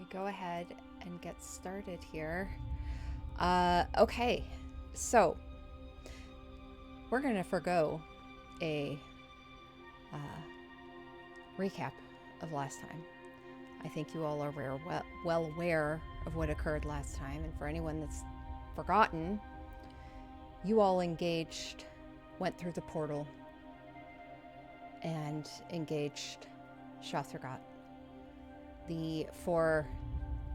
we go ahead and get started here. Okay, so we're going to forgo a recap of last time. I think you all are well aware of what occurred last time, and for anyone that's forgotten, you all went through the portal, and engaged Shothragot, the 4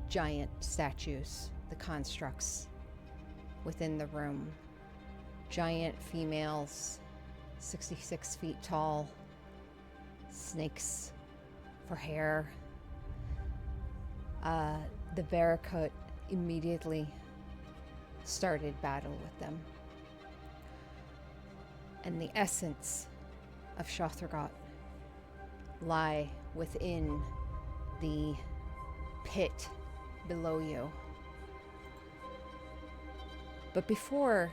giant statues, the constructs within the room. Giant females, 66 feet tall, snakes for hair. The Varicot immediately started battle with them. And the essence of Shothragot lie within the pit below you. But before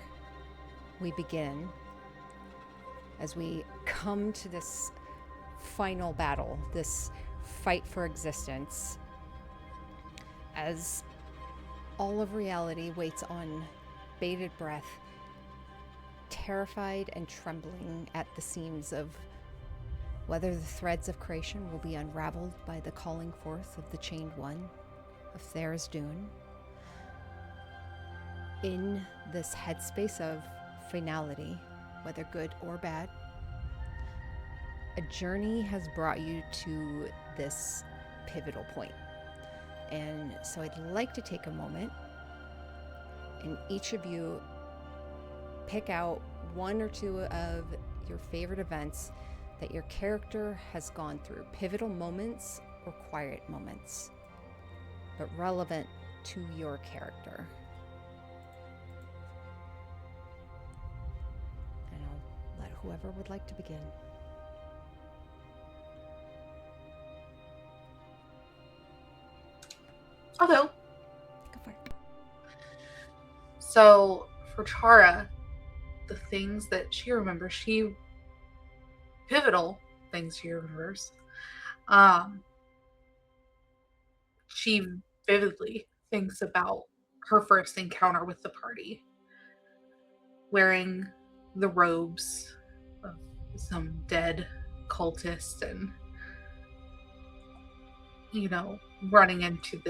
we begin, as we come to this final battle, this fight for existence, as all of reality waits on bated breath, terrified and trembling at the seams of whether the threads of creation will be unraveled by the calling forth of the Chained One of Tharizdun, in this headspace of finality, whether good or bad, a journey has brought you to this pivotal point. And so I'd like to take a moment and each of you pick out 1 or 2 of your favorite events that your character has gone through, pivotal moments or quiet moments, but relevant to your character. And I'll let whoever would like to begin. I'll go. Go for it. So for Chara, the things that she remembers, pivotal things she remembers, she vividly thinks about her first encounter with the party, wearing the robes of some dead cultist and, running into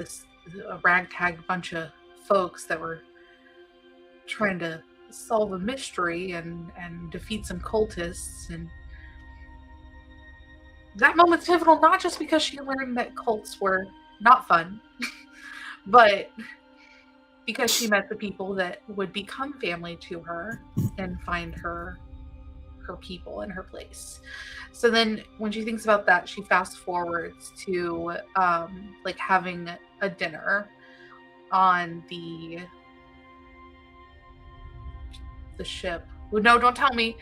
a ragtag bunch of folks that were trying to solve a mystery and defeat some cultists. And that moment's pivotal, not just because she learned that cults were not fun, but because she met the people that would become family to her and find her people and her place. So then when she thinks about that, she fast forwards to having a dinner on the ship. No, don't tell me.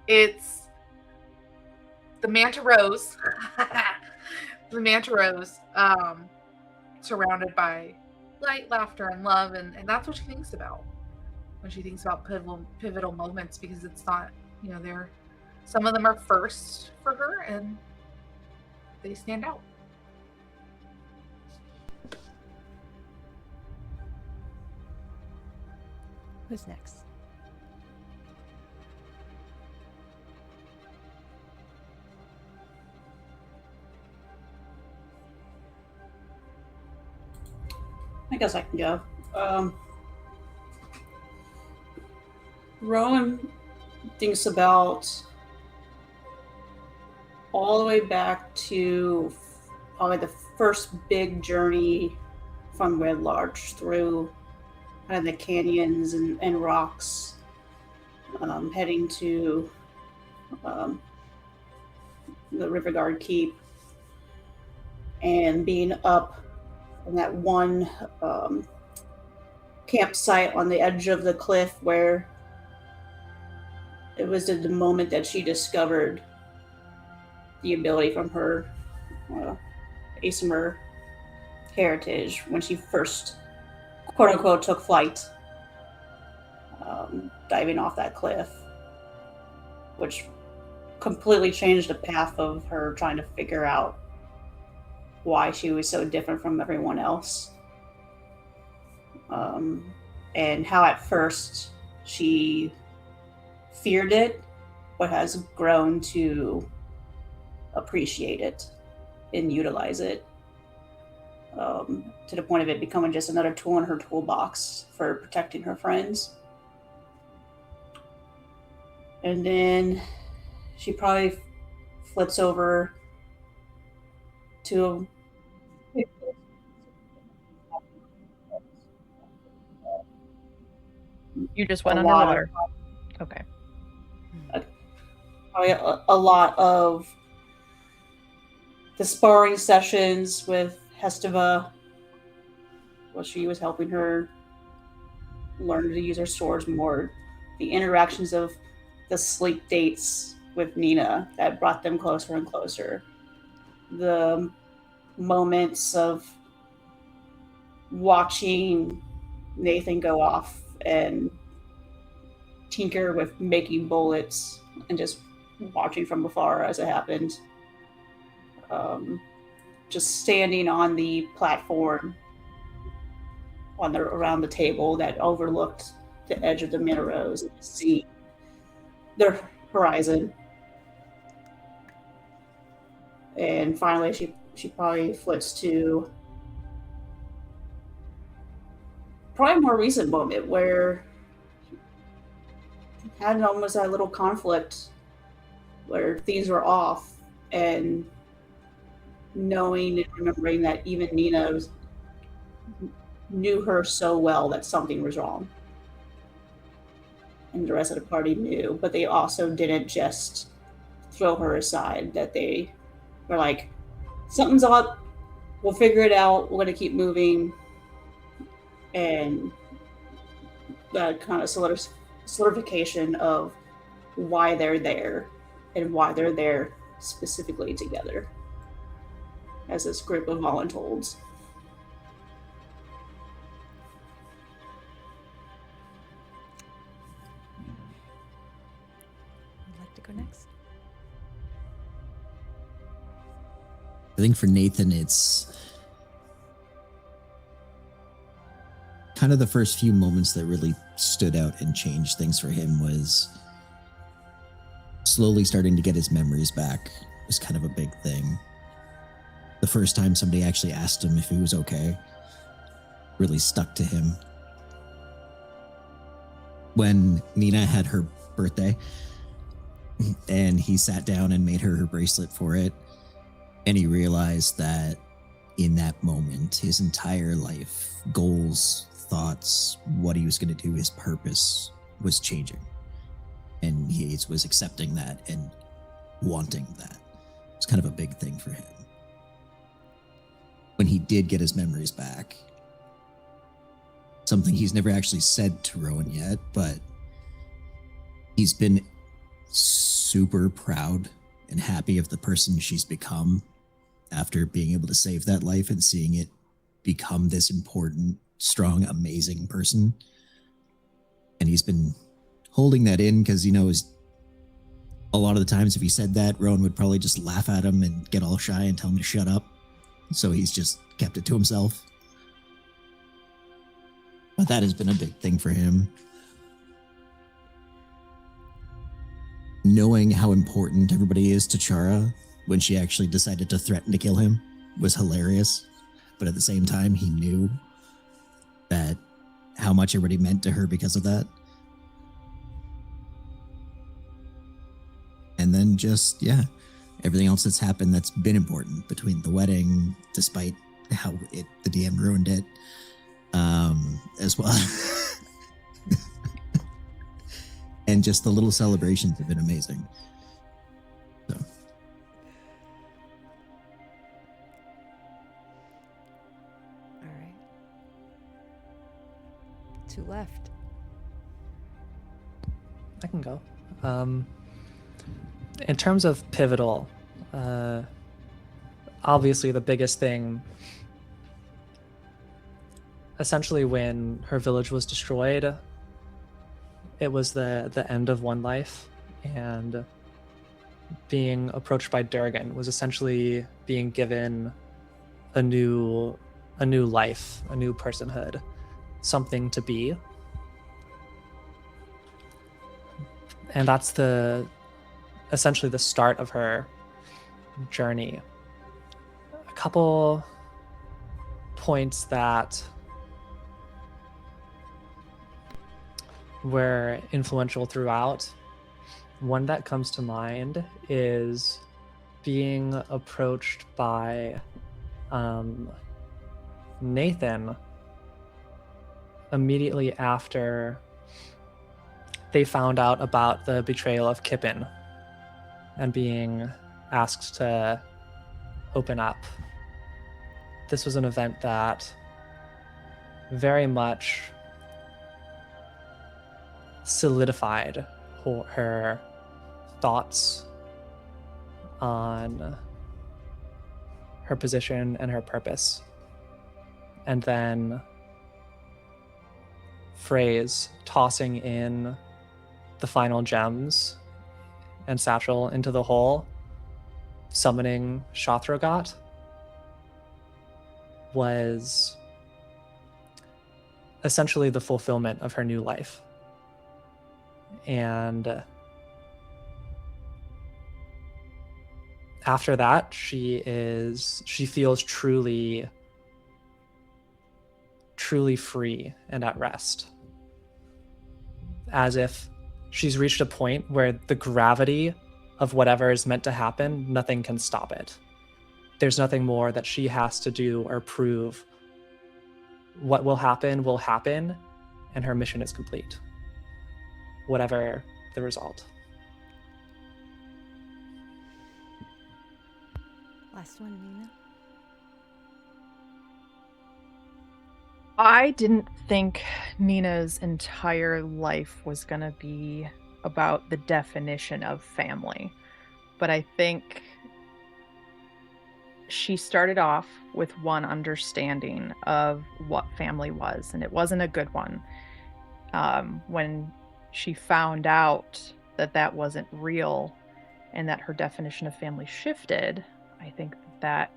It's the Manta Rose. The Manta Rose, surrounded by light, laughter, and love, and that's what she thinks about when she thinks about pivotal moments, because it's not, some of them are first for her and they stand out. Who's next? I guess I can go. Rowan thinks about all the way back to probably the first big journey from Red Larch through kind of the canyons and rocks, heading to the River Guard Keep, and being up on that one campsite on the edge of the cliff where it was at the moment that she discovered the ability from her Asimur heritage, when she first, quote unquote, took flight, diving off that cliff, which completely changed the path of her trying to figure out why she was so different from everyone else. And how at first she feared it, but has grown to appreciate it and utilize it, to the point of it becoming just another tool in her toolbox for protecting her friends. And then she probably flips over to You just went a underwater. Okay. probably a lot of the sparring sessions with Hestiva, where she was helping her learn to use her swords more, the interactions of the sleep dates with Nina that brought them closer and closer, the moments of watching Nathan go off and tinker with making bullets and just watching from afar as it happened. Just standing on the platform around the table that overlooked the edge of the Minarose and see the horizon. And finally, she probably flips to probably a more recent moment where had almost a little conflict where things were off, and knowing and remembering that even Nina knew her so well that something was wrong. And the rest of the party knew, but they also didn't just throw her aside, that they were like, something's up, we'll figure it out, we're going to keep moving. And that kind of solidification of why they're there and why they're there specifically together as this group of Voluntolds. Would like to go next? I think for Nathan, it's kind of the first few moments that really stood out and changed things for him was slowly starting to get his memories back was kind of a big thing. The first time somebody actually asked him if he was okay really stuck to him. When Nina had her birthday and he sat down and made her bracelet for it, and he realized that in that moment, his entire life, goals, thoughts, what he was going to do, his purpose was changing. And he was accepting that and wanting that. It's kind of a big thing for him. When he did get his memories back, something he's never actually said to Rowan yet, but he's been super proud and happy of the person she's become after being able to save that life and seeing it become this important, strong, amazing person. And he's been holding that in because he knows a lot of the times if he said that, Rowan would probably just laugh at him and get all shy and tell him to shut up. So he's just kept it to himself. But that has been a big thing for him. Knowing how important everybody is to Chara when she actually decided to threaten to kill him was hilarious. But at the same time, he knew that how much everybody meant to her because of that. And then just, everything else that's happened that's been important between the wedding, despite how the DM ruined it, as well. And just the little celebrations have been amazing. So. All right. 2 left. I can go. In terms of pivotal, obviously the biggest thing, essentially when her village was destroyed, it was the end of one life, and being approached by Durgan was essentially being given a new life, a new personhood, something to be. And that's essentially the start of her journey. A couple points that were influential throughout. One that comes to mind is being approached by Nathan immediately after they found out about the betrayal of Kippen and being asked to open up. This was an event that very much solidified her thoughts on her position and her purpose. And then Frey's tossing in the final gems and satchel into the hole, summoning Shothragot, was essentially the fulfillment of her new life. And after that, she feels truly free and at rest, as if she's reached a point where the gravity of whatever is meant to happen, nothing can stop it. There's nothing more that she has to do or prove. What will happen, and her mission is complete, whatever the result. Last one, Nina. I didn't think Nina's entire life was going to be about the definition of family. But I think she started off with one understanding of what family was, and it wasn't a good one. When she found out that that wasn't real and that her definition of family shifted, I think that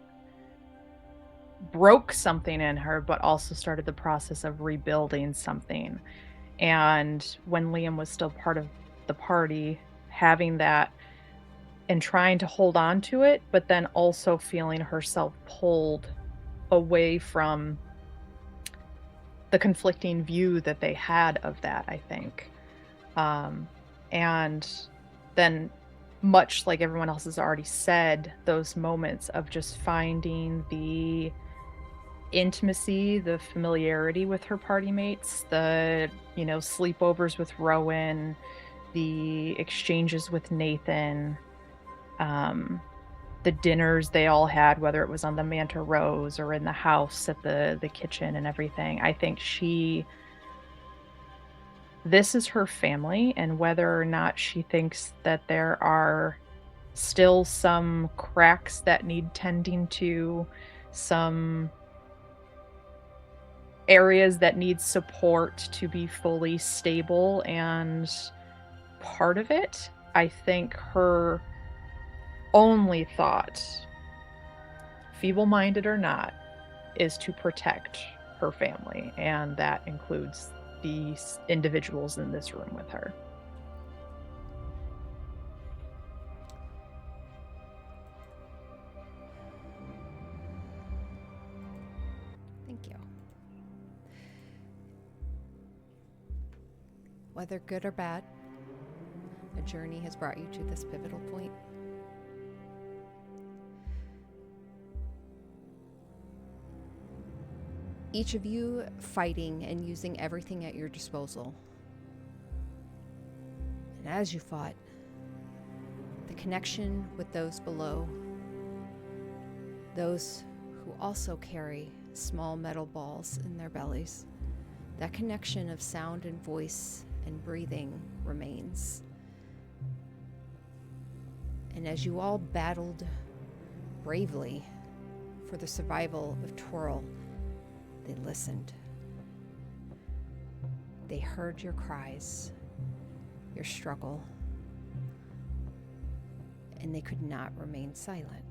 broke something in her, but also started the process of rebuilding something. And when Liam was still part of the party, having that and trying to hold on to it, but then also feeling herself pulled away from the conflicting view that they had of that, I think. And then, much like everyone else has already said, those moments of just finding the intimacy, the familiarity with her party mates, the, sleepovers with Rowan, the exchanges with Nathan, the dinners they all had, whether it was on the Manta Rose or in the house at the kitchen and everything. I think this is her family, and whether or not she thinks that there are still some cracks that need tending to, some areas that need support to be fully stable and part of it, I think her only thought, feeble-minded or not, is to protect her family, and that includes the individuals in this room with her. Thank you. Whether good or bad, a journey has brought you to this pivotal point. Each of you fighting and using everything at your disposal. And as you fought, the connection with those below, those who also carry small metal balls in their bellies, that connection of sound and voice and breathing remains. And as you all battled bravely for the survival of Toril, they listened. They heard your cries, your struggle, and they could not remain silent.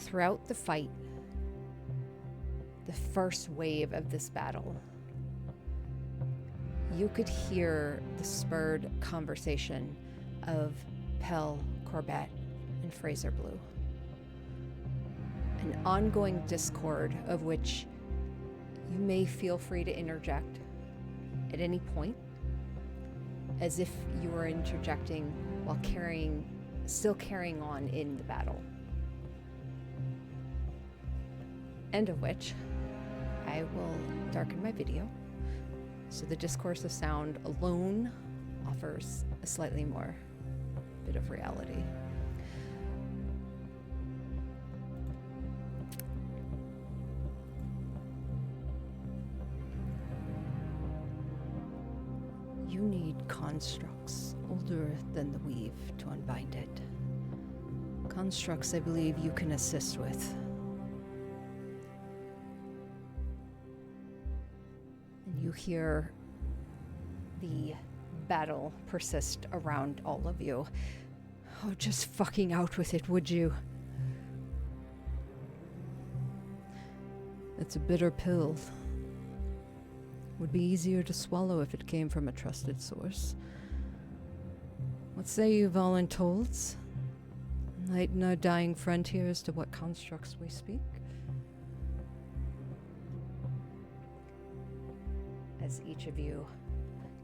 Throughout the fight, the first wave of this battle, you could hear the spurred conversation of Pell, Corbett, and Fraser Blue. An ongoing discord of which you may feel free to interject at any point, as if you were interjecting while still carrying on in the battle. End of which, I will darken my video, so the discourse of sound alone offers a slightly more bit of reality. You need constructs older than the weave to unbind it. Constructs I believe you can assist with. And you hear the battle persist around all of you. Oh, just fucking out with it, would you? It's a bitter pill. Would be easier to swallow if it came from a trusted source. What say you, Voluntolds? Enlighten our dying frontiers to what constructs we speak? As each of you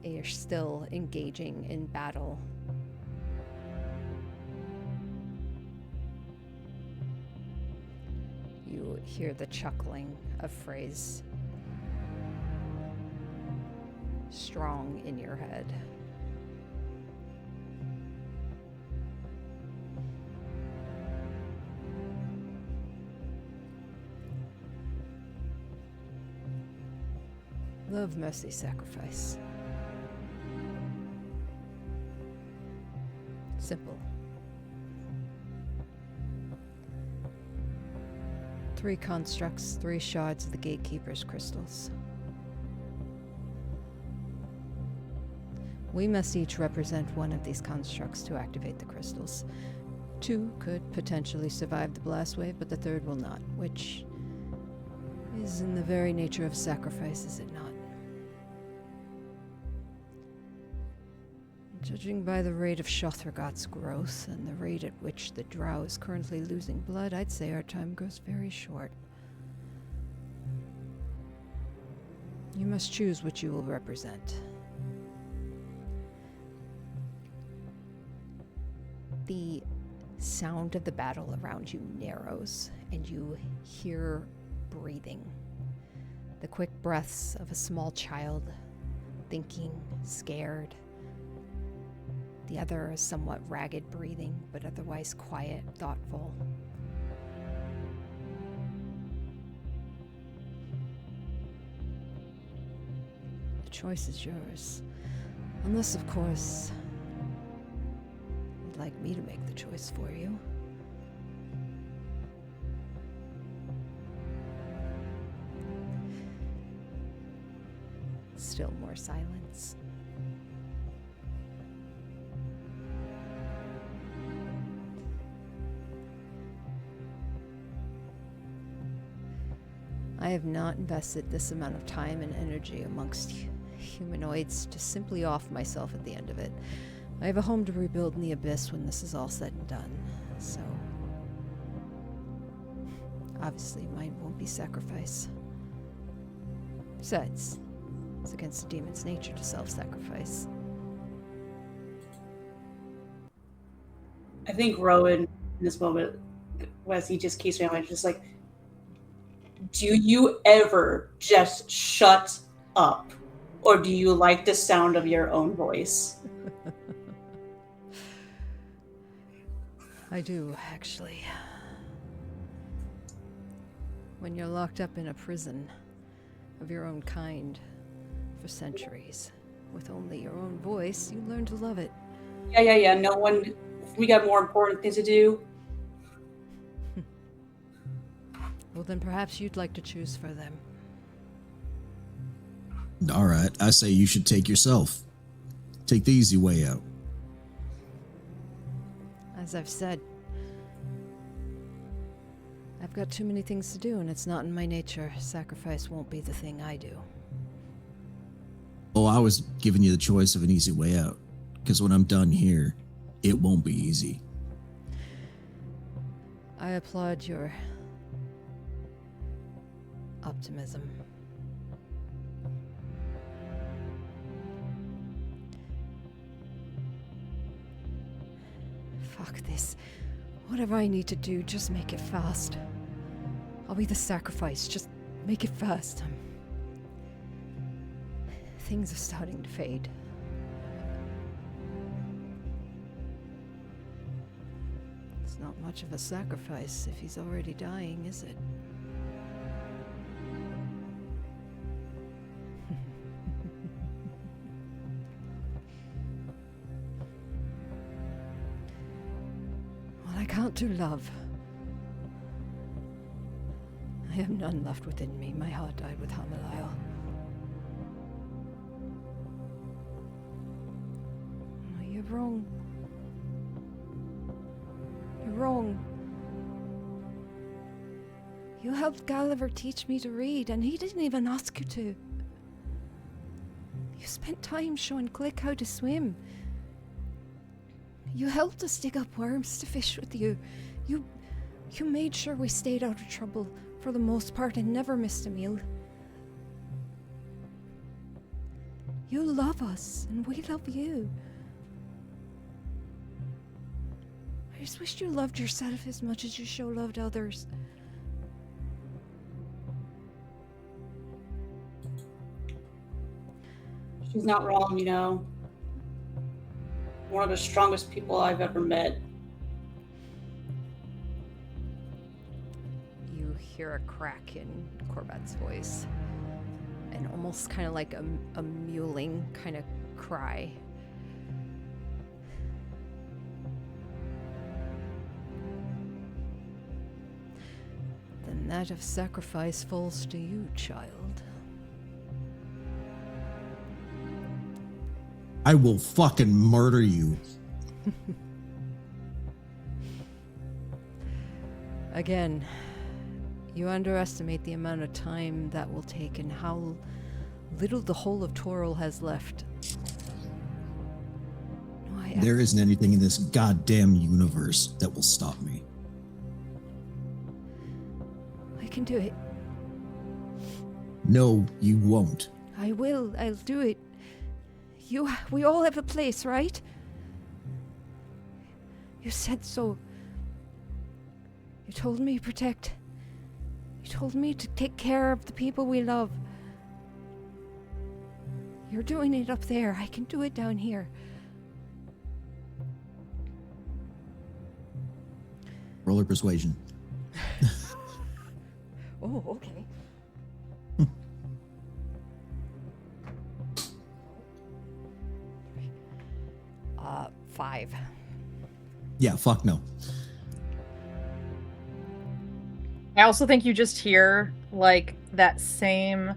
are still engaging in battle, you hear the chuckling of phrase strong in your head. Love, mercy, sacrifice. Simple. 3 constructs, 3 shards of the Gatekeeper's crystals. We must each represent one of these constructs to activate the crystals. 2 could potentially survive the blast wave, but the 3rd will not, which is in the very nature of sacrifice, is it not? Judging by the rate of Shothragot's growth and the rate at which the drow is currently losing blood, I'd say our time grows very short. You must choose which you will represent. The sound of the battle around you narrows, and you hear breathing. The quick breaths of a small child, thinking, scared. The other is somewhat ragged breathing, but otherwise quiet, thoughtful. The choice is yours. Unless, of course, you'd like me to make the choice for you. Still more silence. I have not invested this amount of time and energy amongst humanoids to simply off myself at the end of it. I have a home to rebuild in the abyss when this is all said and done, so obviously mine won't be sacrifice. Besides, it's against the demon's nature to self-sacrifice. I think Rowan, in this moment, as he just keeps me on, just like, do you ever just shut up? Or do you like the sound of your own voice? I do, actually. When you're locked up in a prison of your own kind for centuries, with only your own voice, you learn to love it. Yeah. No one... We got more important things to do. Well, then perhaps you'd like to choose for them. All right, I say you should take yourself. Take the easy way out. As I've said, I've got too many things to do, and it's not in my nature. Sacrifice won't be the thing I do. Oh, I was giving you the choice of an easy way out. Because when I'm done here, it won't be easy. I applaud your optimism. Fuck this. Whatever I need to do, just make it fast. I'll be the sacrifice. Just make it fast. Things are starting to fade. It's not much of a sacrifice if he's already dying, is it? Well, I can't do love. I have none left within me. My heart died with Hamaliel. No, you're wrong. You're wrong. You helped Gulliver teach me to read, and he didn't even ask you to. You spent time showing Glick how to swim. You helped us dig up worms to fish with you. You made sure we stayed out of trouble for the most part and never missed a meal. You love us, and we love you. I just wish you loved yourself as much as you show love to others. She's not wrong, you know. One of the strongest people I've ever met. You hear a crack in Corbett's voice, and almost kind of like a mewling kind of cry. The net of sacrifice falls to you, child. I will fucking murder you. Again, you underestimate the amount of time that will take and how little the whole of Toril has left. No, There isn't anything in this goddamn universe that will stop me. I can do it. No, you won't. I will. I'll do it. We all have a place, right? You said so. You told me to protect. You told me to take care of the people we love. You're doing it up there. I can do it down here. Roller persuasion. Oh, okay. 5. Yeah, fuck no. I also think you just hear like that same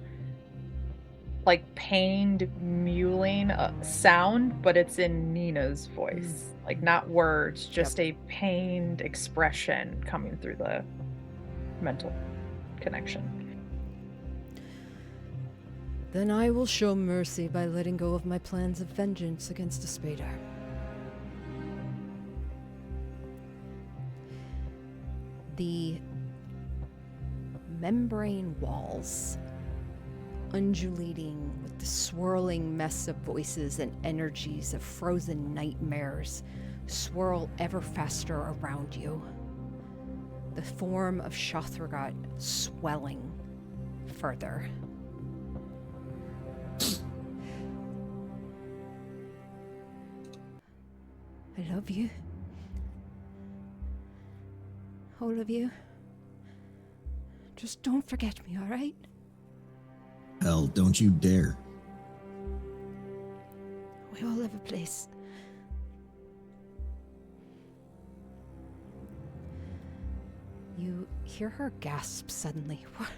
like pained mewling sound, but it's in Nina's voice. Like not words, just a pained expression coming through the mental connection. Then I will show mercy by letting go of my plans of vengeance against Espada. The membrane walls, undulating with the swirling mess of voices and energies of frozen nightmares, swirl ever faster around you. The form of Shothragot swelling further. I love you. All of you. Just don't forget me, alright? Hell, don't you dare. We all have a place. You hear her gasp suddenly. What?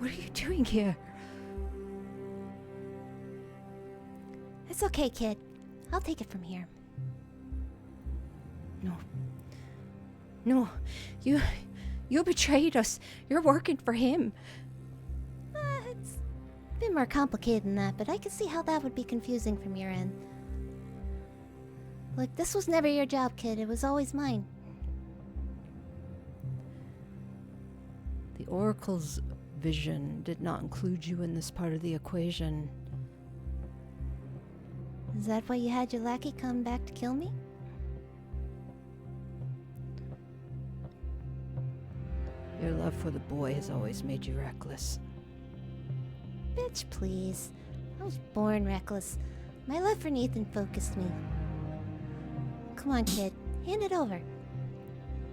What are you doing here? It's okay, kid. I'll take it from here. No. No. You betrayed us. You're working for him. It's a bit more complicated than that, but I can see how that would be confusing from your end. Look, this was never your job, kid. It was always mine. The Oracle's vision did not include you in this part of the equation. Is that why you had your lackey come back to kill me? Your love for the boy has always made you reckless. Bitch, please. I was born reckless. My love for Nathan focused me. Come on, kid. Hand it over.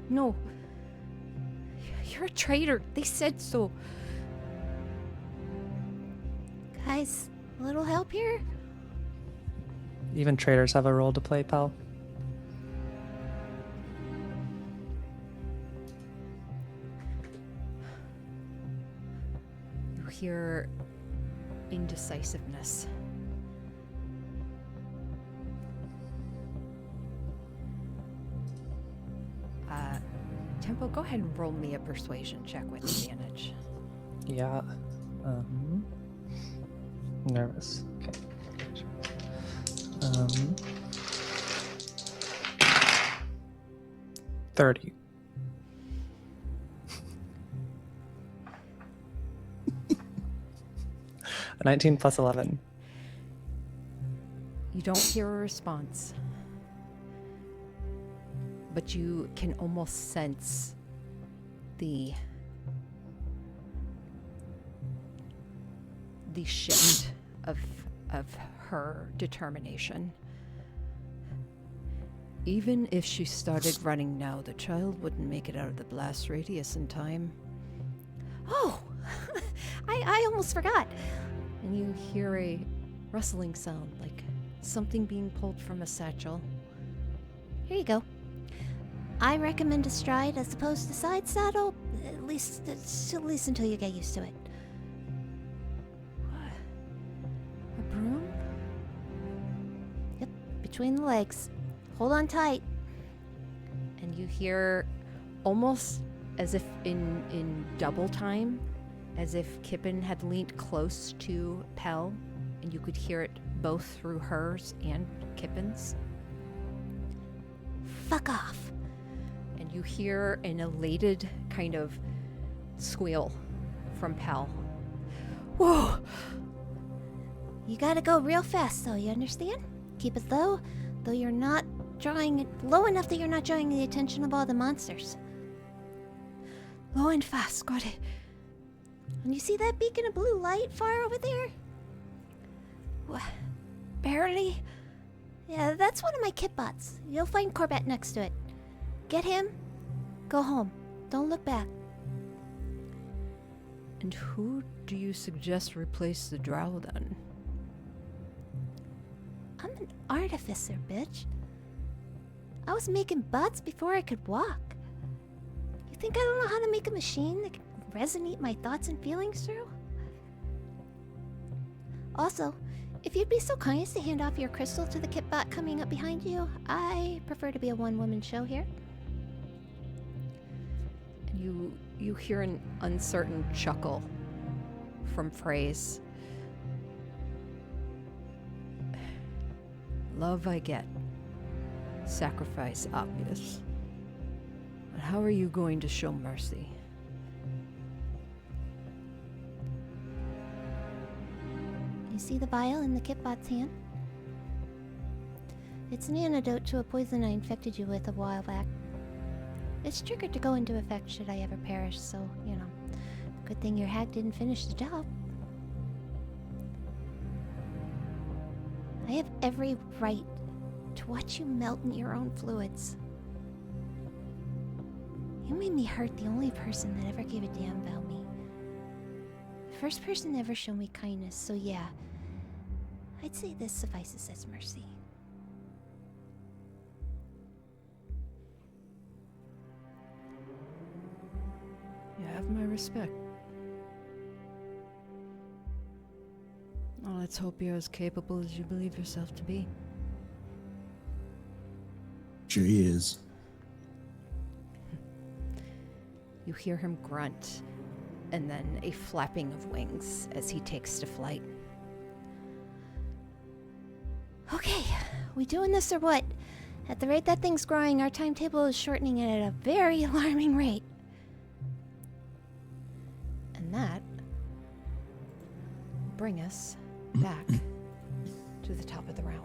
No. You're a traitor. They said so. Guys, a little help here? Even traitors have a role to play, pal. You hear indecisiveness. Tempo, go ahead and roll me a persuasion check with advantage. Yeah. Nervous. Okay. 30. A 19 plus 11. You don't hear a response, but you can almost sense the shift of her determination. Even if she started running now, the child wouldn't make it out of the blast radius in time. Oh! I almost forgot. And you hear a rustling sound, like something being pulled from a satchel. Here you go. I recommend a stride as opposed to side saddle, at least until you get used to it. A broom? Yep, between the legs. Hold on tight. And you hear, almost as if in double time, as if Kippen had leaned close to Pell, and you could hear it both through hers and Kippen's. Fuck off. And you hear an elated kind of squeal from Pell. Whoa! You gotta go real fast, though, you understand? Keep it low, though you're not drawing it low enough that you're not drawing the attention of all the monsters. Low and fast, got it. And you see that beacon of blue light far over there? Barely. Yeah, that's one of my kitbots. You'll find Corbett next to it. Get him, go home. Don't look back. And who do you suggest replace the drow then? I'm an artificer, bitch. I was making bots before I could walk. You think I don't know how to make a machine that can resonate my thoughts and feelings through? Also, if you'd be so kind as to hand off your crystal to the kitbot coming up behind you, I prefer to be a one-woman show here. And you hear an uncertain chuckle from Phrase. Love I get. Sacrifice obvious. But how are you going to show mercy? You see the vial in the kitbot's hand? It's an antidote to a poison I infected you with a while back. It's triggered to go into effect should I ever perish, so, you know, good thing your hag didn't finish the job. I have every right to watch you melt in your own fluids. You made me hurt the only person that ever gave a damn about me. The first person to ever show me kindness, so yeah, I'd say this suffices as mercy. You have my respect. Well, let's hope you're as capable as you believe yourself to be. Sure he is. You hear him grunt, and then a flapping of wings as he takes to flight. Okay, we doing this or what? At the rate that thing's growing, our timetable is shortening it at a very alarming rate. And that will bring us back to the top of the round.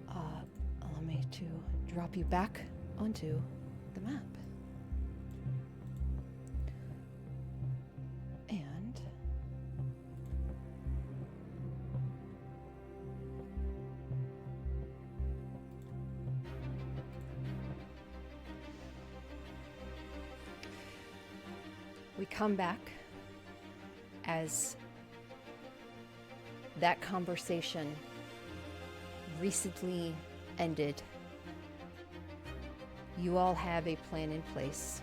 Allow me to drop you back onto the map. And we come back as that conversation recently ended. You all have a plan in place.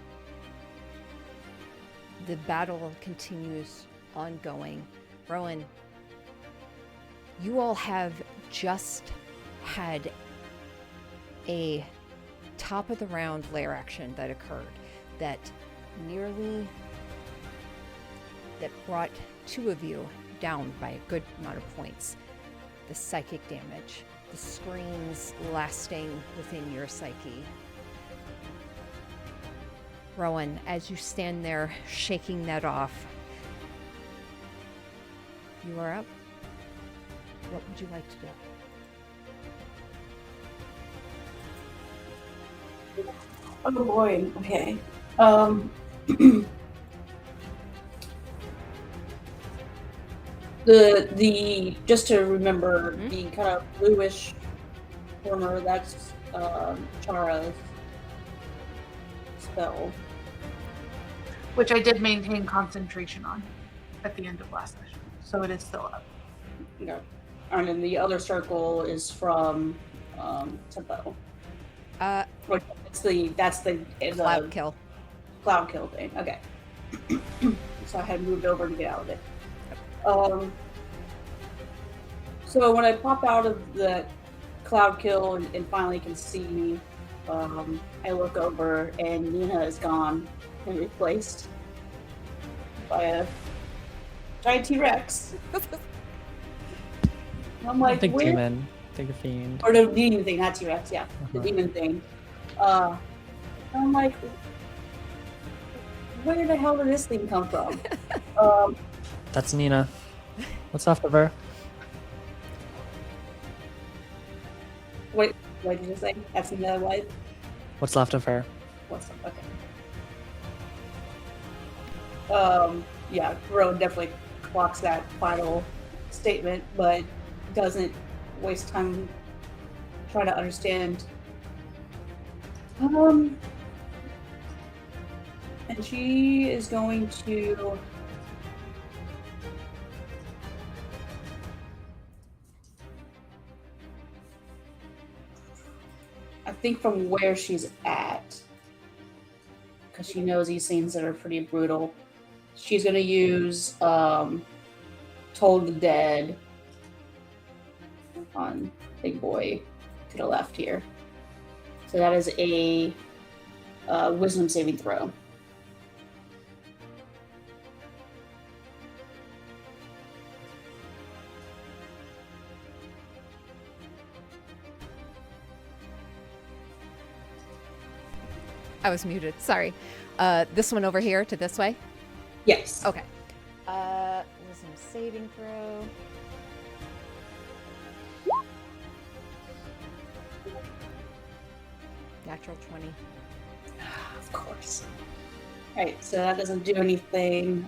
The battle continues ongoing. Rowan, you all have just had a top of the round lair action that occurred that brought two of you down by a good amount of points. The psychic damage, the screams lasting within your psyche. Rowan, as you stand there shaking that off, you are up. What would you like to do? Oh boy, okay. The just to remember the kind of bluish corner, that's Chara's spell. Which I did maintain concentration on at the end of last session, so it is still up. Yeah. And then the other circle is from Tempo. That's the Cloud kill. Cloud kill thing. Okay. So I had moved over to get out of it. So when I pop out of the cloud kill and finally can see me, I look over and Nina is gone and replaced by a giant T-Rex. I'm like, Think where? demon. Think fiend. Or the demon thing, not T-Rex, yeah. The demon thing. I'm like, where the hell did this thing come from? That's Nina. What's left of her? Wait, what did you say? That's Nina's wife? What's left of her? What's up? Okay. Yeah, Rowan definitely clocks that final statement, but doesn't waste time trying to understand. And she is going to I think from where she's at, because she knows these things that are pretty brutal, she's going to use Toll the Dead on Big Boy to the left here. So that is a wisdom saving throw. I was muted. Sorry. This one over here to this way? Yes. Okay. Wisdom saving throw. Natural 20. Of course. Alright, so that doesn't do anything.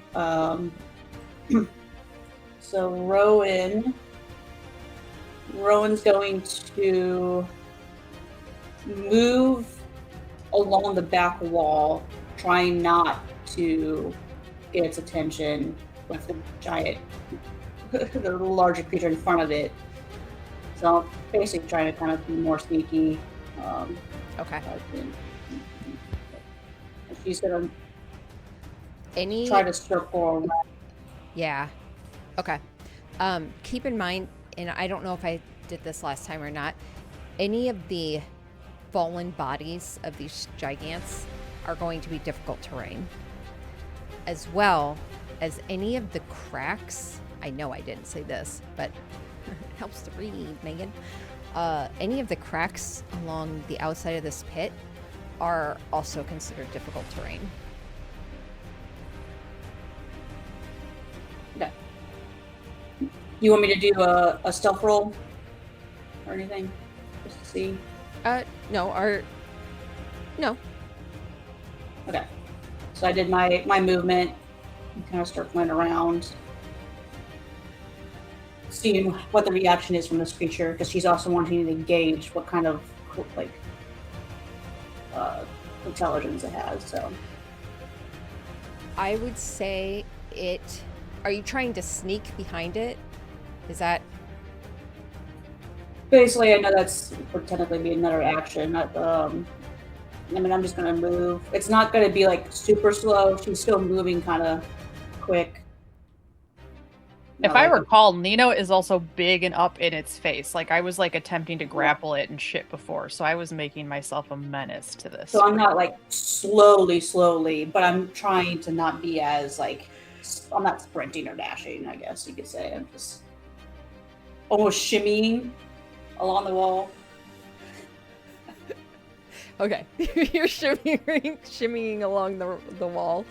So Rowan's going to move along the back wall, trying not to get its attention with the giant, the larger creature in front of it. So basically trying to kind of be more sneaky. Okay. She's gonna Any try to circle around. Yeah. Okay. Keep in mind, and I don't know if I did this last time or not, any of the fallen bodies of these gigants are going to be difficult terrain, as well as any of the cracks. I know I didn't say this, but it helps to read, Megan. Any of the cracks along the outside of this pit are also considered difficult terrain. Okay. You want me to do a stealth roll or anything? Just to see? No. Okay. So I did my movement and kind of circling around, seeing what the reaction is from this creature, because she's also wanting to gauge what kind of intelligence it has. So I would say it. Are you trying to sneak behind it? Is that? basically, I know that's would technically be another action. I'm just gonna move. It's not gonna be like super slow. She's still moving kind of quick. If I recall, Nino is also big and up in its face. Like, I was, like, attempting to grapple it and shit before, so I was making myself a menace to this. So I'm not, like, slowly, but I'm trying to not be as, like, I'm not sprinting or dashing, I guess you could say. I'm just almost shimmying along the wall. Okay, you're shimmying along the wall.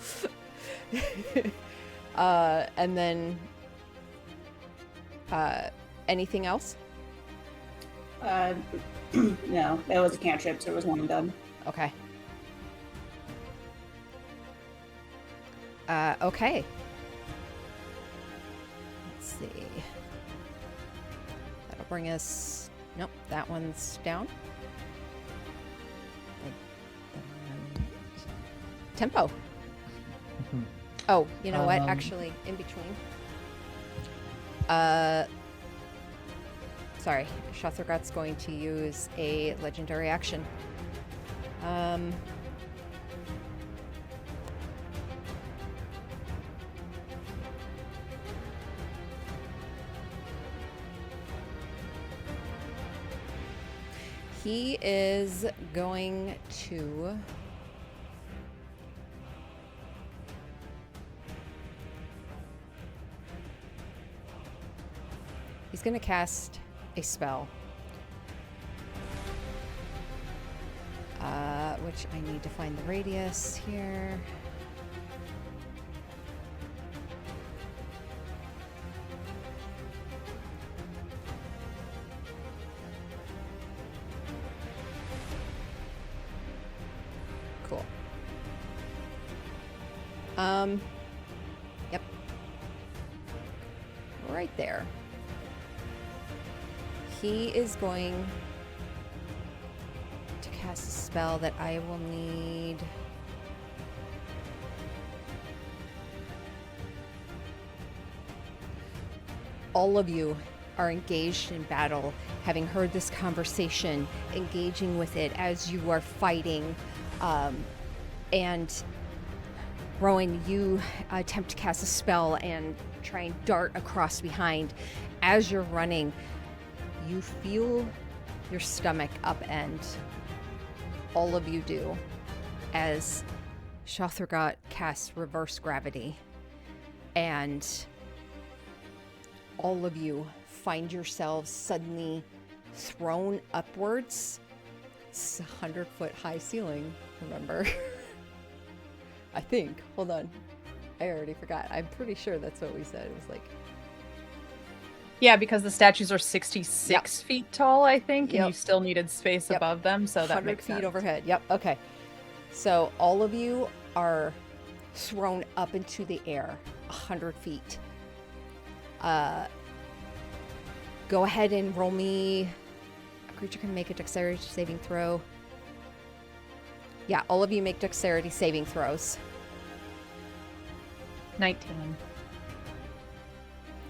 And then anything else? No, that was a cantrip, so it was one and done. Okay. Okay. Let's see. That'll bring us... Nope, that one's down. Tempo. Oh, you know what? Actually, in between. Sorry. Shothragot's going to use a legendary action. He is going to... He's going to cast a spell. Which I need to find the radius here. Cool. Yep. Right there. He is going to cast a spell that I will need. All of you are engaged in battle, having heard this conversation, engaging with it as you are fighting. And Rowan, you attempt to cast a spell and try and dart across behind. As you're running, you feel your stomach upend. All of you do, as Shothragot casts reverse gravity. And all of you find yourselves suddenly thrown upwards. It's a 100-foot high ceiling, remember? I think. Hold on. I already forgot. I'm pretty sure that's what we said. It was like... Yeah, because the statues are 66 feet tall, I think, and Yep. you still needed space above them, so that 100 makes feet sense. overhead. Yep. Okay. So all of you are thrown up into the air, 100 feet. Go ahead and roll me. A creature can make a dexterity saving throw. Yeah, all of you make dexterity saving throws. 19.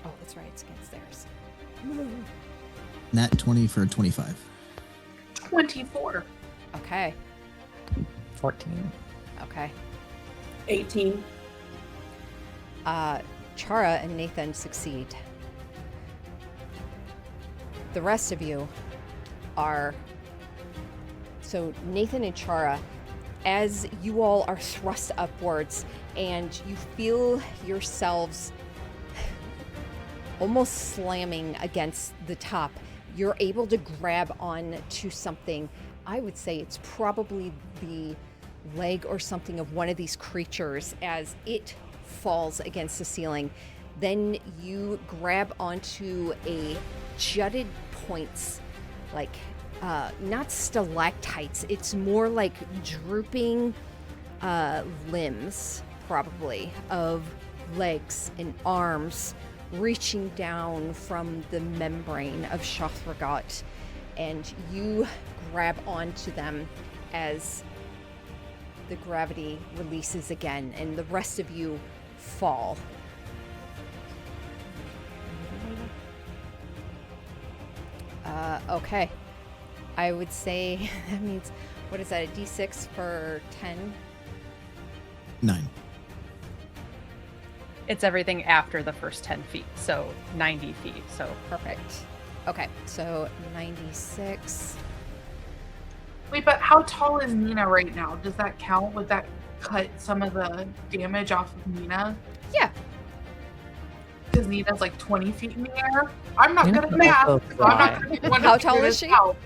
Oh, that's right. It's against theirs. Nat 20 for 25. 24. Okay. 14. Okay. 18. Chara and Nathan succeed. The rest of you are... So Nathan and Chara, as you all are thrust upwards and you feel yourselves almost slamming against the top, you're able to grab on to something. I would say it's probably the leg or something of one of these creatures as it falls against the ceiling. Then you grab onto a jutted points, like not stalactites, it's more like drooping limbs, probably, of legs and arms reaching down from the membrane of Shothragot, and you grab onto them as the gravity releases again, and the rest of you fall. Okay. I would say that means, what is that, a d6 for 10? 9. It's everything after the first 10 feet, so 90 feet. So Perfect. Okay, so 96. Wait, but how tall is Nina right now? Does that count? Would that cut some of the damage off of Nina? Yeah. Because Nina's like 20 feet in the air. I'm not Nina good at can math, also so I'm not fly. going to want How to tall figure is this she? out.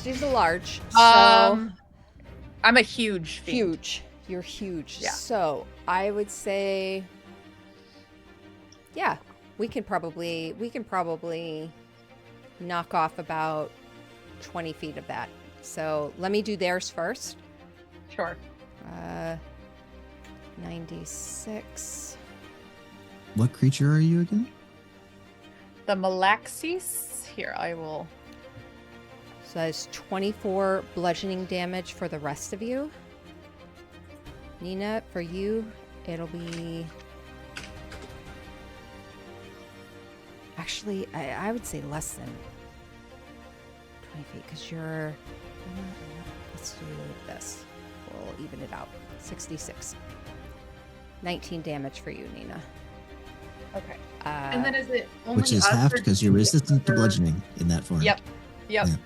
She's a large, so I'm a huge fiend. huge. You're huge. Yeah. So I would say, yeah, we can probably knock off about 20 feet of that. So let me do theirs first. Sure. 96. What creature are you again? The Malaxis. Here, I will. So that's 24 bludgeoning damage for the rest of you. Nina, for you, it'll be... Actually, I would say less than 20 feet, because you're... Let's do this. We'll even it out. 66. 19 damage for you, Nina. Okay. And then is it only Which is us half or because you're resistant to bludgeoning in that form. Yep. Yeah. Did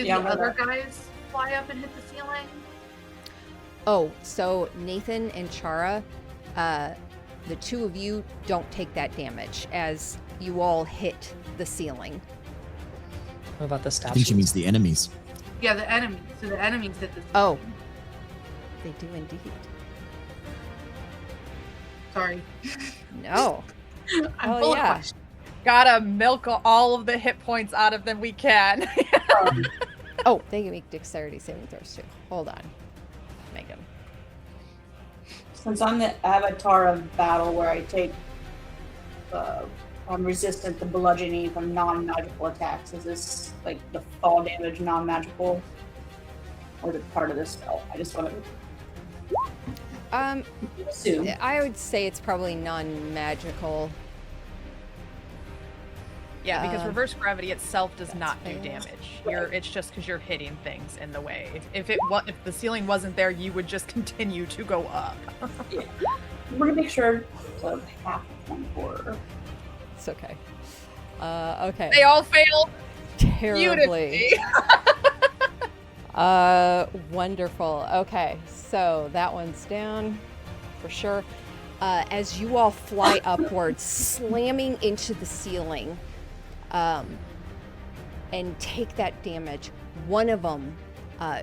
Yeah, the I'm other gonna- guys fly up and hit the ceiling? Oh, so Nathan and Chara, the two of you don't take that damage as you all hit the ceiling. What about the I statue? think she means the enemies. Yeah, the enemies. So the enemies hit the ceiling. Oh. They do indeed. Sorry. No. I'm Oh, full yeah. of questions. Gotta milk all of the hit points out of them we can. Oh, they can make dexterity saving throws too. Hold on. Megan. Since I'm the avatar of battle where I take, I'm resistant to bludgeoning from non-magical attacks. Is this like the fall damage non-magical? Or is it part of this spell? I just want to assume. I would say it's probably non-magical. Yeah, because Um, reverse gravity itself does that's not do fair. damage. Right. It's just because you're hitting things in the way. If the ceiling wasn't there, you would just continue to go up. I'm gonna make sure it's a half 24. It's okay. Okay. They all failed Terribly. beautifully. Wonderful. Okay, so that one's down for sure. As you all fly upwards, slamming into the ceiling, and take that damage, one of them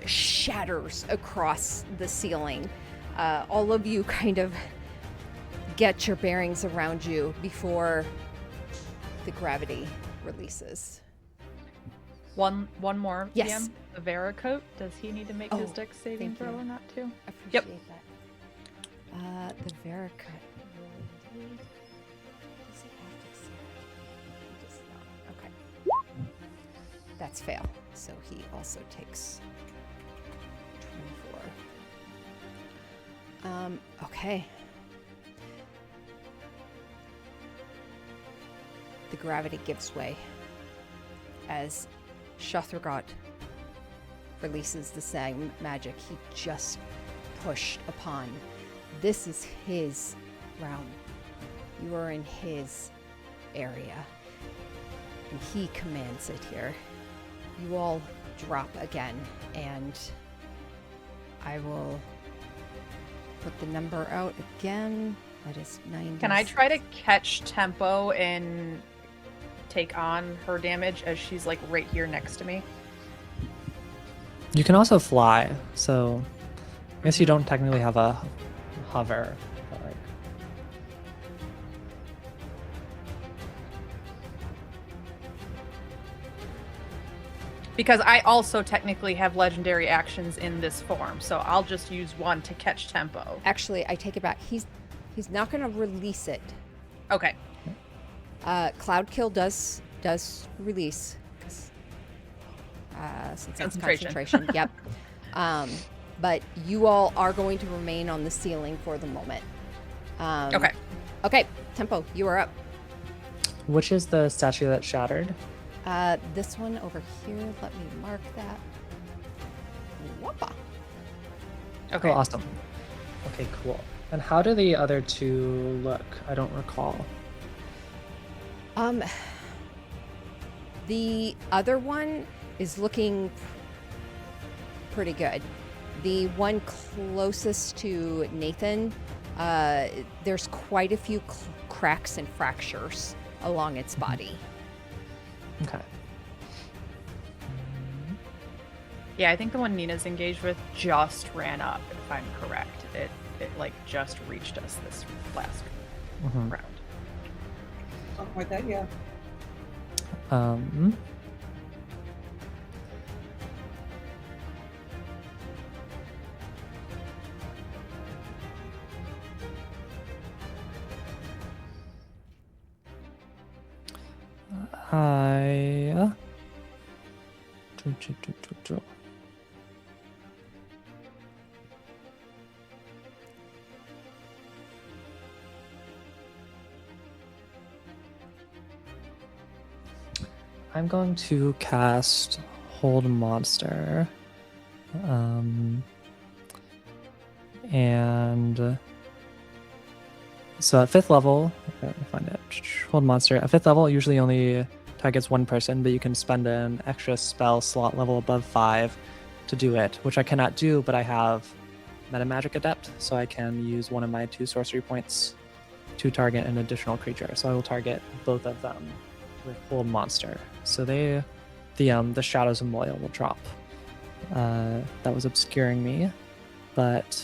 shatters across the ceiling. All of you kind of get your bearings around you before the gravity releases. One more. Yes. PM. The Vericoat. Does he need to make his Oh, dex saving thank throw you. or not too? Appreciate that. The Vericut. Does he have to say? He does not. Okay. That's fail. So he also takes 24. Okay. The gravity gives way as Shothragot releases the same magic he just pushed upon. This is his realm. You are in his area, and he commands it here. You all drop again, and I will put the number out again. That is 90. Can I try to catch tempo and take on her damage as she's like right here next to me? You can also fly, so I guess you don't technically have a hover. But like, Because I also technically have legendary actions in this form, so I'll just use one to catch tempo. Actually, I take it back. He's not going to release it. Okay. Cloud Kill does release, 'cause, since it's concentration. Yep. But you all are going to remain on the ceiling for the moment. Okay. Okay, Tempo, you are up. which is the statue that shattered? This one over here. Let me mark that. Whoppa. Okay. Oh, awesome. Okay, cool. And how do the other two look? I don't recall. The other one is looking pretty good. The one closest to Nathan, there's quite a few cracks and fractures along its body. Okay. Yeah, I think the one Nina's engaged with just ran up, if I'm correct. It like just reached us this last Mhm. round. Something like that, yeah. I I'm going to cast Hold Monster. And so at 5th level, let me find it. Hold Monster. At 5th level, usually only targets one person, but you can spend an extra spell slot level above 5 to do it, which I cannot do, but I have Meta Magic Adept, so I can use one of my 2 sorcery points to target an additional creature. So I will target both of them with Hold Monster. So the Shadows of Moyle will drop. That was obscuring me, but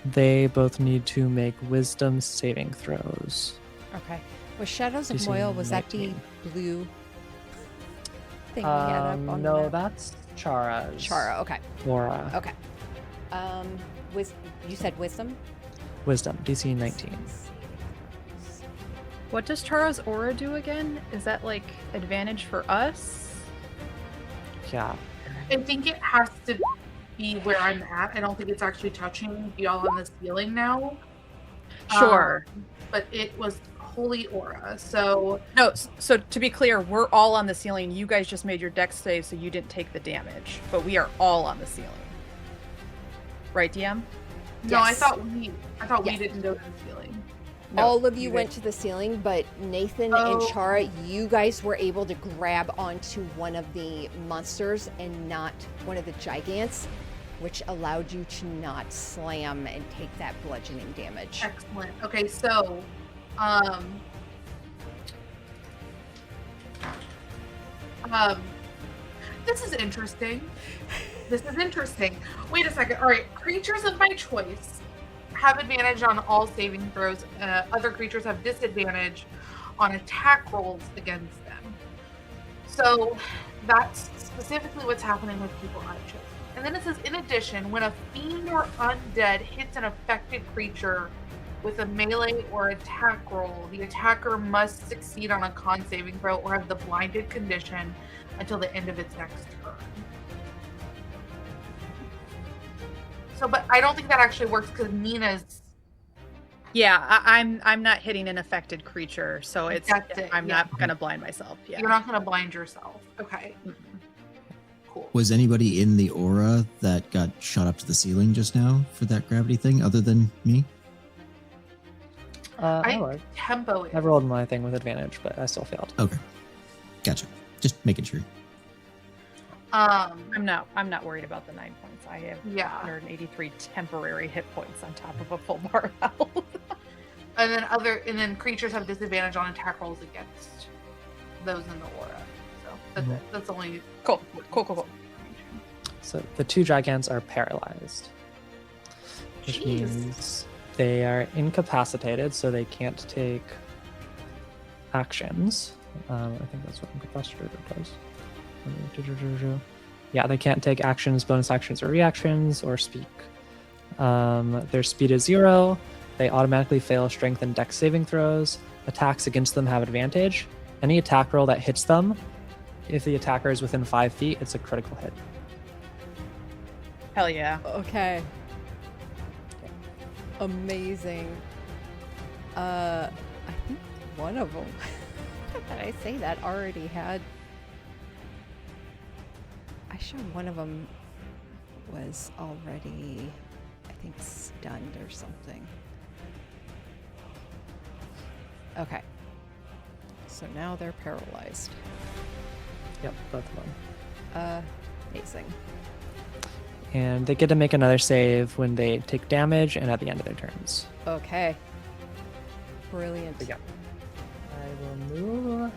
they both need to make Wisdom saving throws. Okay. Was Shadows of DC Moyle, was that the 19. blue thing we had up on the No, map? that's Chara's. Chara, okay. Laura. Okay. You said Wisdom? Wisdom, DC 19. What does Chara's aura do again? Is that like advantage for us? Yeah. I think it has to be where I'm at. I don't think it's actually touching y'all on the ceiling now. Sure. But it was holy aura, so No, so to be clear, we're all on the ceiling. You guys just made your dex save, so you didn't take the damage. But we are all on the ceiling. Right, DM? no, I Yes. thought we Yes. didn't go to the ceiling. No, All of you you went guys- to the ceiling, but Nathan Oh. and Chara, you guys were able to grab onto one of the monsters and not one of the gigants, which allowed you to not slam and take that bludgeoning damage. Excellent. Okay, so this is interesting. This is interesting. Wait a second. All right, creatures of my choice have advantage on all saving throws. Other creatures have disadvantage on attack rolls against them. So that's specifically what's happening with people I've chosen. And then it says, in addition, when a fiend or undead hits an affected creature with a melee or attack roll, the attacker must succeed on a con saving throw or have the blinded condition until the end of its next turn. So, but I don't think that actually works because Nina's. Yeah, I'm not hitting an affected creature, so it's That's it, I'm yeah. not gonna blind myself. Yeah. You're not going to blind yourself. Okay. Cool. Was anybody in the aura that got shot up to the ceiling just now for that gravity thing other than me? I was. Tempo is. I rolled my thing with advantage, but I still failed. Okay. Gotcha. Just making sure. I'm not worried about the 9 points. I have Yeah. 183 temporary hit points on top of a full bar health. and then creatures have disadvantage on attack rolls against those in the aura. So that's Mhm. it. That's only Cool. So the 2 dragons are paralyzed, which Jeez. means they are incapacitated, so they can't take actions. I think that's what incapacitated does. Yeah, they can't take actions, bonus actions, or reactions, or speak. Their speed is 0. They automatically fail strength and dex saving throws. Attacks against them have advantage. Any attack roll that hits them, if the attacker is within 5 feet, it's a critical hit. Hell yeah. Okay. Amazing. I think one of them, did I say that, already had... I sure one of them was already, I think, stunned or something. Okay. So now they're paralyzed. Yep, both of them. Amazing. And they get to make another save when they take damage and at the end of their turns. Okay. Brilliant. Yeah. I will move.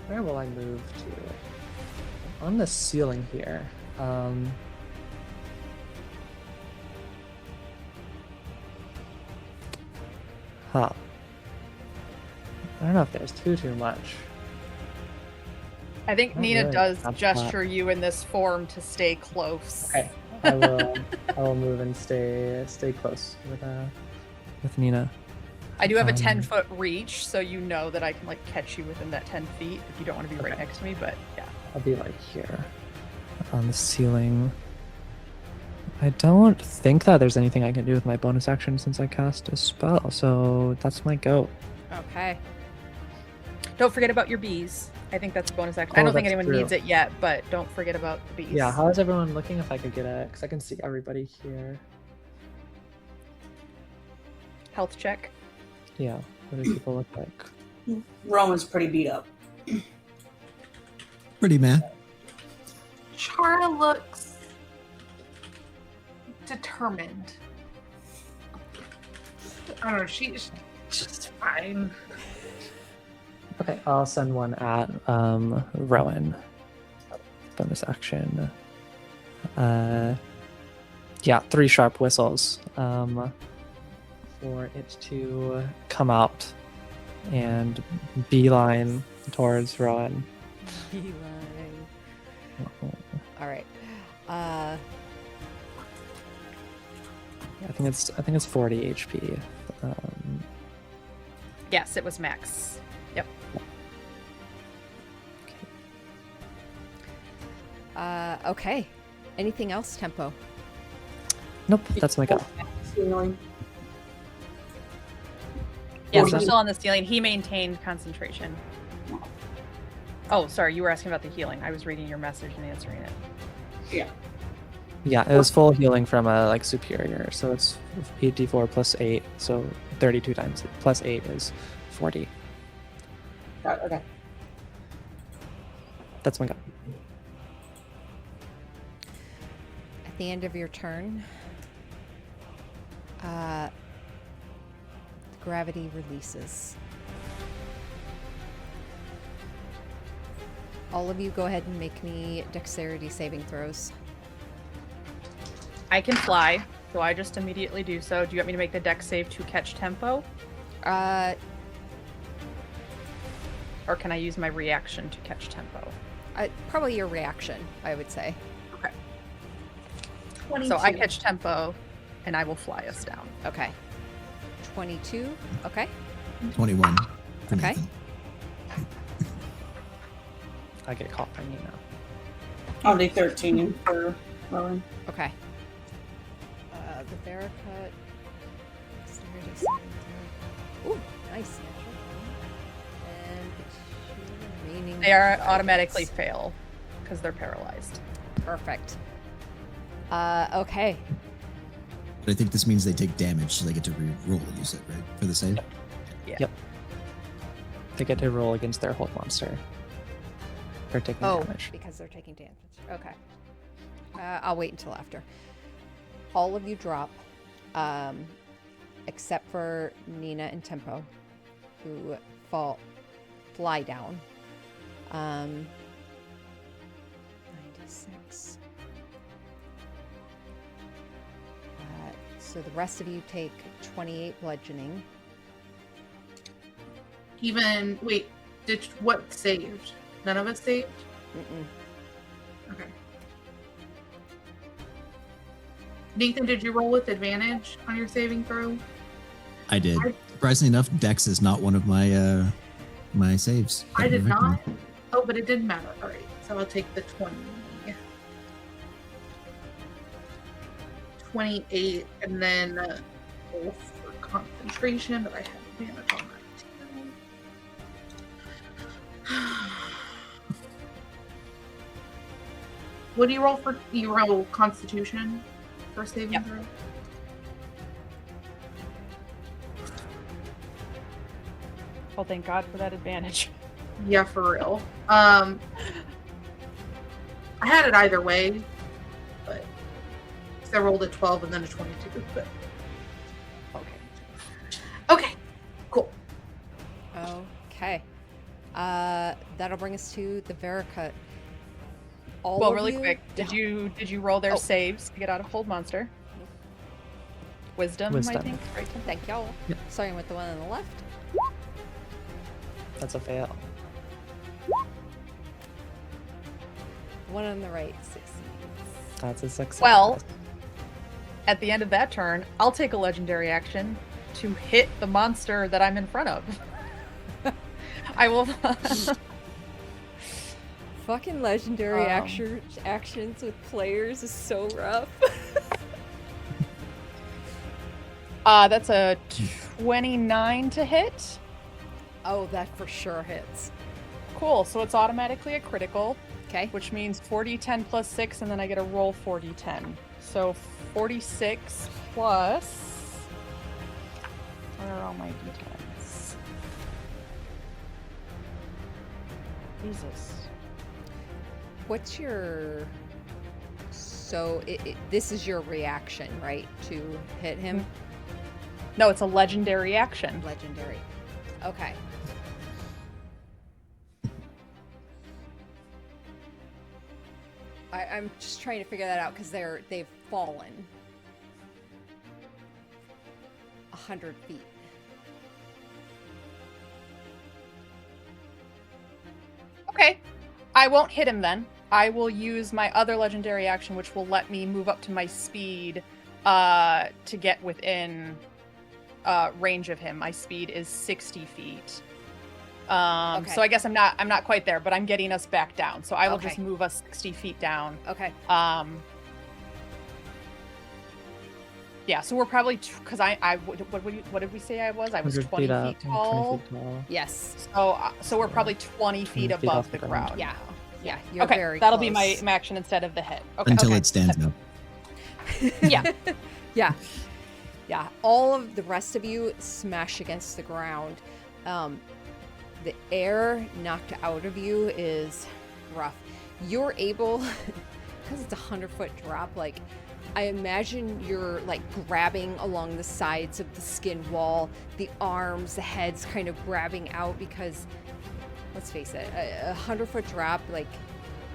Where will I move to? On the ceiling here. Huh. I don't know if there's too much. I think Not Nina really. does Not gesture you in this form to stay close. Okay. I will move and stay close with Nina. I do have a 10 10-foot reach, so you know that I can like catch you within that 10 feet if you don't want to be right Okay. next to me, but yeah. I'll be like here on the ceiling. I don't think that there's anything I can do with my bonus action since I cast a spell, so that's my go. Okay. Don't forget about your bees. I think that's a bonus action. Oh, I don't think that's anyone true. needs it yet, but don't forget about the bees. Yeah, how is everyone looking? If I could get because I can see everybody here. Health check. Yeah, what do people look like? Rowan's pretty beat up. Pretty mad. Chara looks determined. I don't know. She's just fine. Okay, I'll send one at Rowan. Bonus action. Yeah, 3 sharp whistles. For it to come out and beeline towards Rowan. Beeline. All right. I think it's 40 HP. Yes, it was max. Yep. Okay. Anything else, Tempo? Nope, that's my go. Ceiling. Yes, was we're that? still on the ceiling. He maintained concentration. Oh, sorry, you were asking about the healing. I was reading your message and answering it. Yeah. Yeah, it was full healing from a like superior, so it's 8d4 plus 8, so 32 times plus 8 is 40. Okay. That's my go. At the end of your turn, gravity releases. All of you go ahead and make me dexterity saving throws. I can fly, so I just immediately do so. Do you want me to make the dex save to catch tempo? Or can I use my reaction to catch tempo? Probably your reaction, I would say. Okay. 22. So I catch tempo, and I will fly us down. Okay. 22. Okay. 21. For Okay. Nathan. I get caught by Nina. I'll do 13 for Rowan. Okay. The Barracut. Dexterity saving throw. Ooh, nice. And the 2 remaining. They are targets. automatically fail because they're paralyzed. Perfect. Okay. But I think this means they take damage, so they get to re-roll, you said, right? For the save? Yeah. Yep. They get to roll against their hold monster for taking Oh, damage. because they're taking damage. Okay. I'll wait until after. All of you drop, except for Nina and Tempo, who fly down. 96. So the rest of you take 28 bludgeoning. Wait, what saved? None of us saved? Mm-mm. Okay. Nathan, did you roll with advantage on your saving throw? I did. Surprisingly enough, Dex is not one of my my saves. I did not. Oh, but it didn't matter. All right, so I'll take the 20. 28, and then roll for concentration, but I have advantage on that too. What do you roll for? You roll Constitution for saving throw? Well, thank God for that advantage. Yeah, for real. I had it either way, but I rolled a 12 and then a 22. But okay, cool. Okay. That'll bring us to the Vericut. Well, really quick, did you roll their saves to get out of Hold Monster? Nope. Wisdom, I think. Right. Thank y'all. Yep. Starting with the one on the left. That's a fail. One on the right succeeds. That's a success. Well, at the end of that turn, I'll take a legendary action to hit the monster that I'm in front of. I will. Fucking legendary actions with players is so rough. That's a 29 to hit. Oh, that for sure hits. Cool. So it's automatically a critical. Okay. Which means 4d10 plus 6, and then I get a roll 4d10. So 46 plus. Where are all my d10s? Jesus. What's your... So this is your reaction, right? To hit him? No, it's a legendary action. Legendary. Okay. I'm just trying to figure that out because they've fallen 100 feet. Okay. I won't hit him then. I will use my other legendary action, which will let me move up to my speed to get within range of him. My speed is 60 feet. Okay. So I guess I'm not quite there, but I'm getting us back down. So I will just move us 60 feet down. Okay. Yeah, so we're probably because what did we say I was? I was 20 feet tall. 20 feet tall. Yes. So we're probably 20 feet above the ground. Yeah. Yeah. You're okay, very that'll close. be my action instead of the hit. Okay. Until okay. it stands up. Yeah. Yeah. Yeah. All of the rest of you smash against the ground. The air knocked out of you is rough. You're able, because it's a 100-foot drop, like, I imagine you're like grabbing along the sides of the skin wall, the arms, the heads kind of grabbing out because, let's face it, a 100-foot drop, like,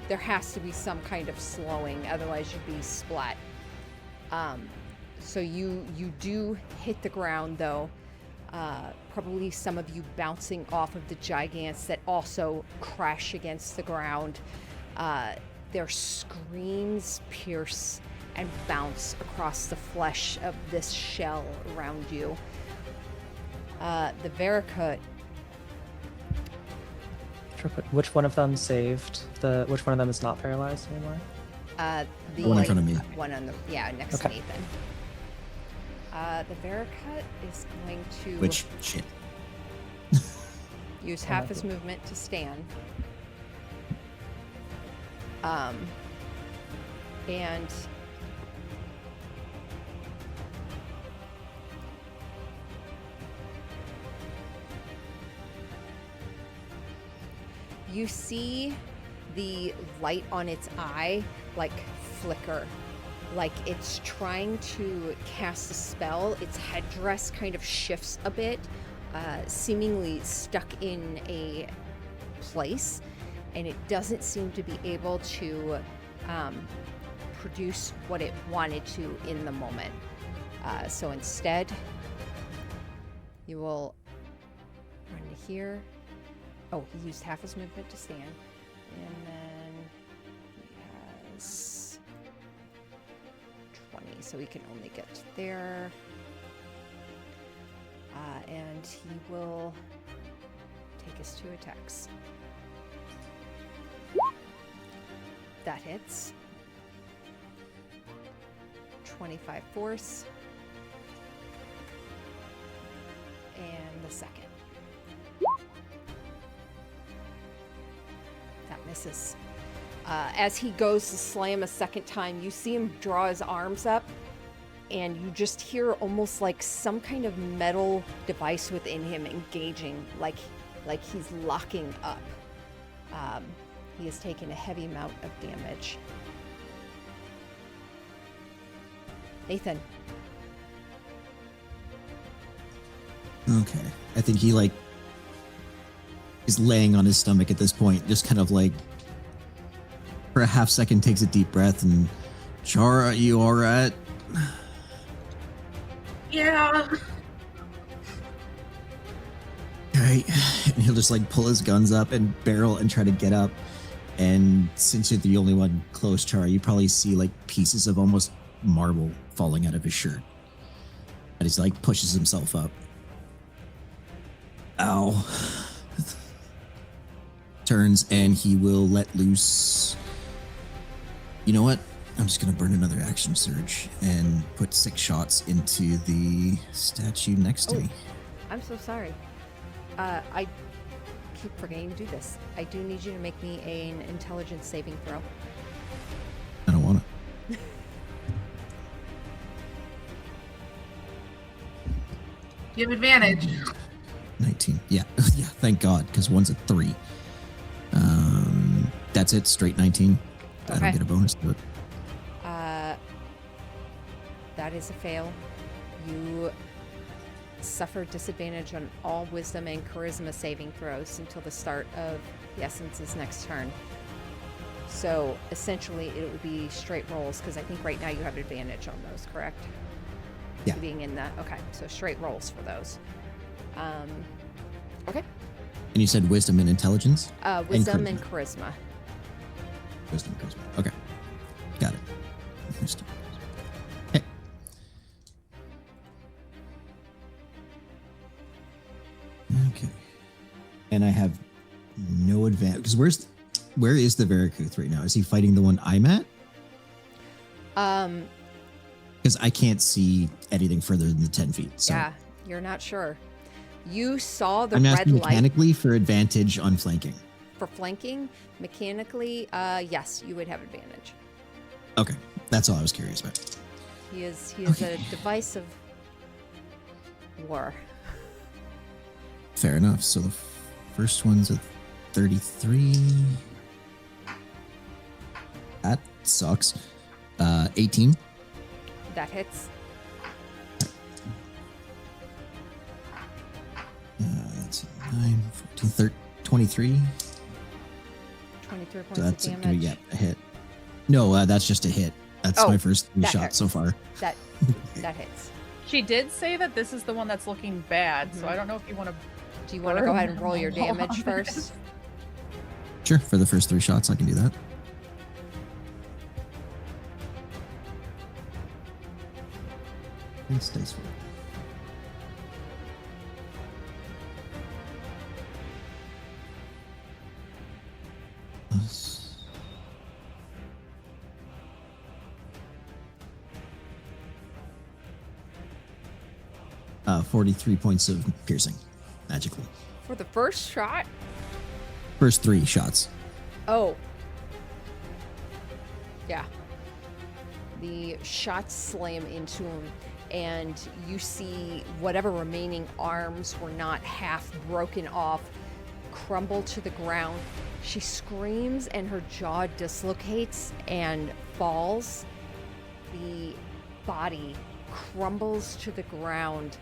there has to be some kind of slowing, otherwise you'd be splat. So you do hit the ground though. Probably some of you bouncing off of the gigants that also crash against the ground. Their screams pierce and bounce across the flesh of this shell around you. The Vericut. Which one of them saved? Which one of them is not paralyzed anymore? The one in front of me. One on the next to Nathan. The Vericut is going to Which shit. use half his movement to stand. And you see the light on its eye like flicker, like it's trying to cast a spell. Its headdress kind of shifts a bit, seemingly stuck in a place, and it doesn't seem to be able to produce what it wanted to in the moment. So instead, you will run to here. Oh, he used half his movement to stand, and then he has 20, so he can only get to there. And he will take his 2 attacks. That hits. 25 force. And the second. That misses. As he goes to slam a second time, you see him draw his arms up, and you just hear almost like some kind of metal device within him engaging, like he's locking up. He has taken a heavy amount of damage. Nathan. Okay. I think he is laying on his stomach at this point, just kind of for a half second takes a deep breath and, Chara, you alright? Yeah. Alright. And he'll just pull his guns up and barrel and try to get up. And since you're the only one close, Chara, you probably see pieces of almost marble falling out of his shirt. And he's pushes himself up. Ow. Turns and he will let loose. You know what? I'm just going to burn another action surge and put 6 shots into the statue next to me. I'm so sorry. I keep forgetting to do this. I do need you to make me an intelligence saving throw. I don't want to. You have advantage. 19. Yeah. Yeah, thank God, because one's a 3. That's it, straight 19. I don't get a bonus to it. That is a fail. You suffer disadvantage on all wisdom and charisma saving throws until the start of the essence's next turn. So essentially it would be straight rolls, because I think right now you have advantage on those, correct? Yeah. Being in the, okay, so straight rolls for those. Okay. And you said wisdom and intelligence? Wisdom and charisma. Wisdom and charisma. Okay. Got it. Wisdom. Okay. Okay. And I have no advantage. Because where is the Verakuth right now? Is he fighting the one I'm at? Because I can't see anything further than the 10 feet. So. Yeah, you're not sure. You saw the I'm red asking light. Mechanically for advantage on flanking. For flanking, mechanically, yes, you would have advantage. Okay, that's all I was curious about. He is Okay. a device of war. Fair enough. So the first one's a 33. That sucks. 18. That hits. That's 9, 14, 13, 23. 23 points So that's of gonna damage. be a hit. No, that's just a hit. That's my first 3 that shots hurts. so far. That hits. She did say that this is the one that's looking bad, so I don't know if you want to. Do you want to go ahead and roll your damage first? Sure, for the first 3 shots, I can do that. Nice dice roll. Plus 43 points of piercing, magically. For the first shot? First 3 shots. Oh. Yeah. The shots slam into him, and you see whatever remaining arms were not half broken off crumble to the ground, She screams and her jaw dislocates and falls. The body crumbles to the ground.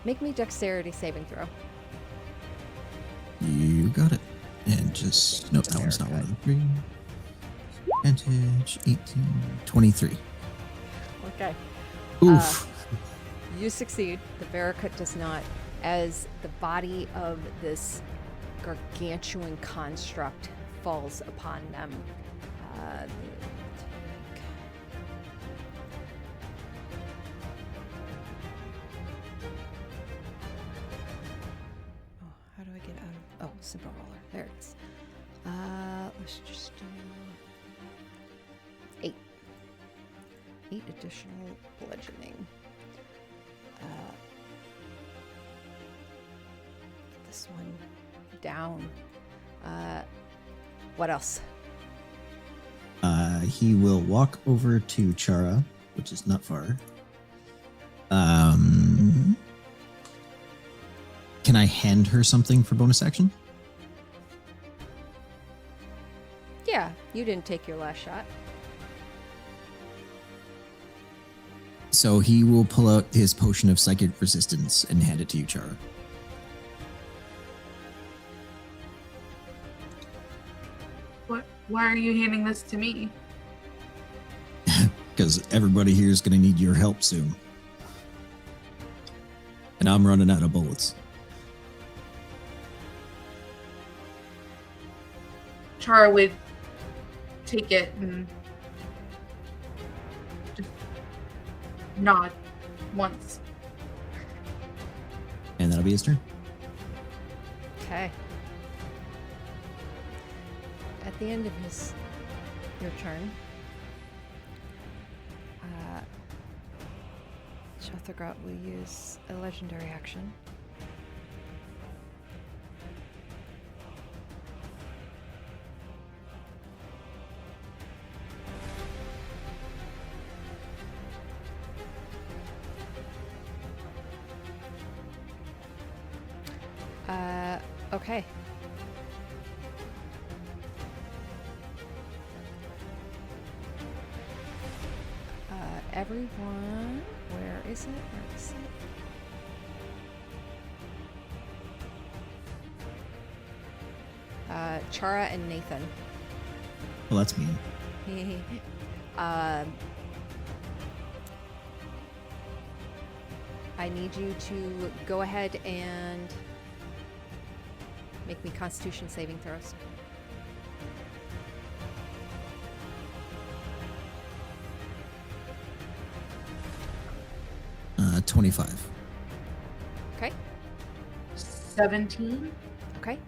Make me dexterity saving throw. You got it. And just no, that one's not one of the three. Advantage 18, 23. Okay. Oof. You succeed. The Barracut does not, as the body of this gargantuan construct falls upon them. They take... Oh, how do I get out of... Oh, simple roller. There it is. Let's just do 8. 8 additional bludgeoning. This one down. What else? He will walk over to Chara, which is not far. Can I hand her something for bonus action? Yeah, you didn't take your last shot. So he will pull out his potion of psychic resistance and hand it to you, Chara. What? Why are you handing this to me? Because everybody here is going to need your help soon. And I'm running out of bullets. Chara would take it and just nod once. And that'll be his turn. Okay. At the end of your turn, Shothragot will use a legendary action. Okay. Everyone, where is it? Chara and Nathan. Well, that's mean. I need you to go ahead and make me Constitution saving throws. Uh, 25. Okay. 17. Okay.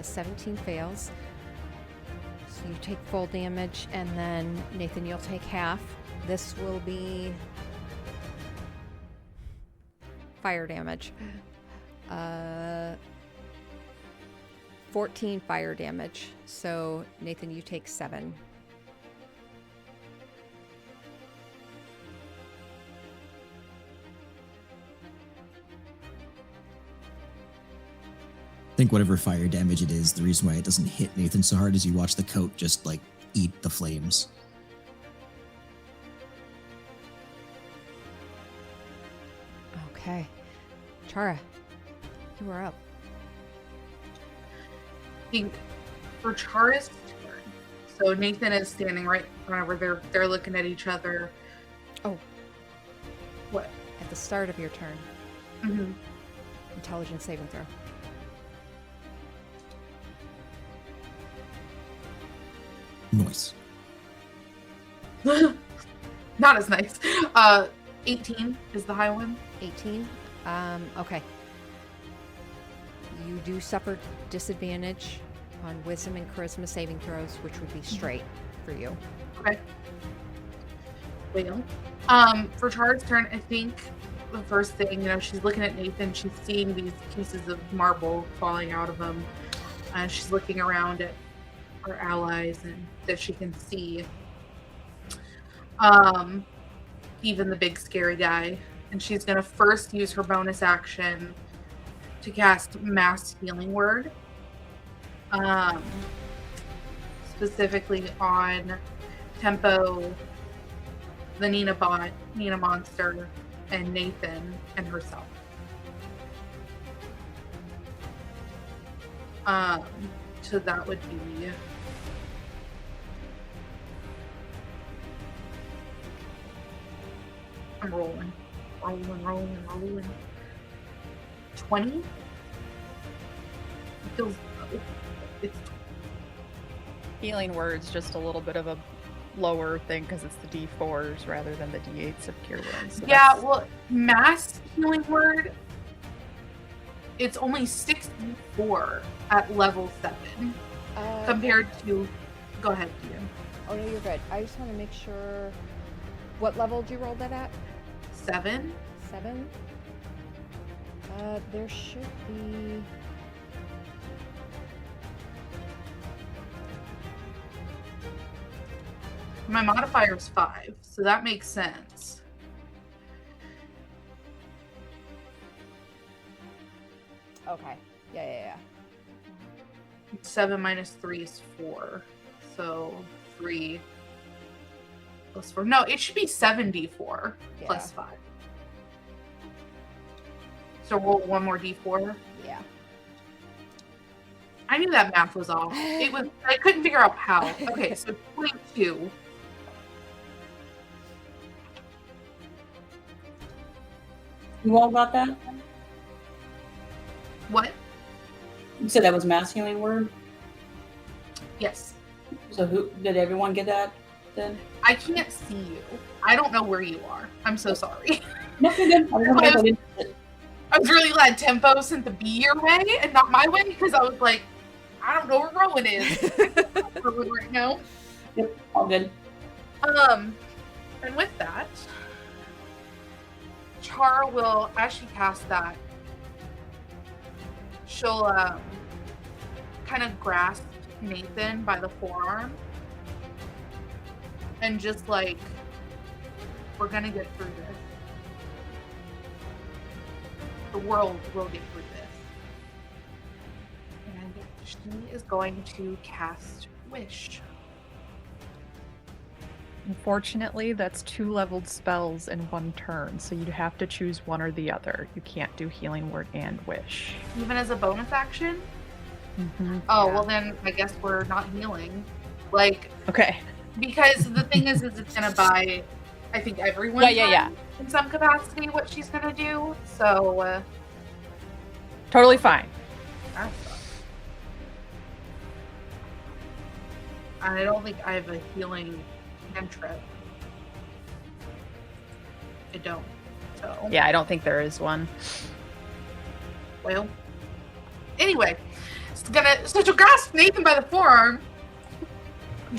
17 fails. So you take full damage, and then Nathan, you'll take half. This will be fire damage. 14 fire damage. So Nathan, you take 7. I think whatever fire damage it is, the reason why it doesn't hit Nathan so hard is you watch the coat just like eat the flames. Okay. Chara, you are up. I think for Chara's turn, so Nathan is standing right in front of her. They're looking at each other. Oh. What? At the start of your turn. Mm-hmm. Intelligence saving throw. Noise. Not as nice. 18 is the high one. 18. Okay. You do suffer disadvantage on wisdom and charisma saving throws, which would be straight for you. Okay. Well, for Chara's turn, I think the first thing, she's looking at Nathan. She's seeing these pieces of marble falling out of him. She's looking around at her allies and that she can see. Even the big scary guy And she's going to first use her bonus action to cast Mass Healing Word. Specifically on Tempo, the Nina bot, Nina monster, and Nathan and herself. So that would be I'm rolling. 20? It feels low. It's Healing Word's just a little bit of a lower thing because it's the D4s rather than the D8s of Cure Wounds. So yeah, that's- well, Mass Healing Word, it's only 64 at level 7 compared to. Go ahead, Ian. Oh no, you're good. I just want to make sure. What level did you roll that at? 7? 7? There should be. My modifier is 5, so that makes sense. Okay. Yeah. 7 minus 3 is 4. So 3 plus 4. No, it should be 74 plus 5. So roll one more d4. Yeah. I knew that math was off. It was. I couldn't figure out how. Okay, so 22. You all got that? What? You said that was Mass Healing Word? Yes. So who did everyone get that then? I can't see you. I don't know where you are. I'm so sorry. No, you didn't. I was really glad Tempo sent the B your way and not my way because I was like, I don't know where Rowan is. Rowan right now. Yep, all good. And with that, Chara will, as she casts that, she'll kind of grasp Nathan by the forearm and just like, we're gonna get through this. The world will get through this. And she is going to cast Wish. Unfortunately, that's 2 leveled spells in one turn, so you'd have to choose one or the other. You can't do Healing Word and Wish. Even as a bonus action? Mm-hmm. Oh, Yeah. well then I guess we're not healing. Like, Okay. because the thing is it's gonna buy, I think, everyone Yeah. in some capacity what she's gonna do. So, Totally fine. that's fine. I don't think I have a healing cantrip. I don't. So, Yeah, I don't think there is one. well. Anyway, so to grasp Nathan by the forearm,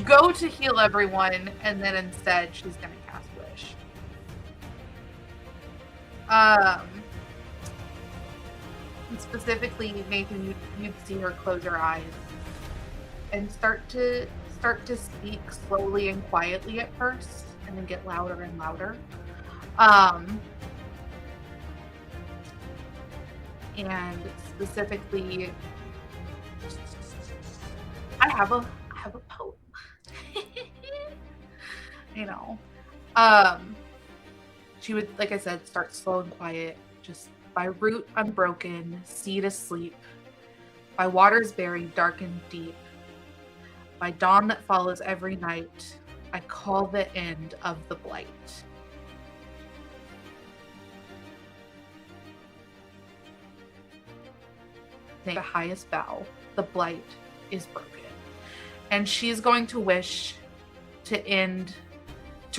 go to heal everyone, and then instead she's gonna cast Wish. And specifically, Nathan, you'd see her close her eyes and start to speak slowly and quietly at first, and then get louder and louder. And specifically, I have a poem. You know. She would, like I said, start slow and quiet. Just by root unbroken, seed asleep. By waters buried, dark and deep. By dawn that follows every night, I call the end of the blight. The highest bow, the blight is broken. And she's going to wish to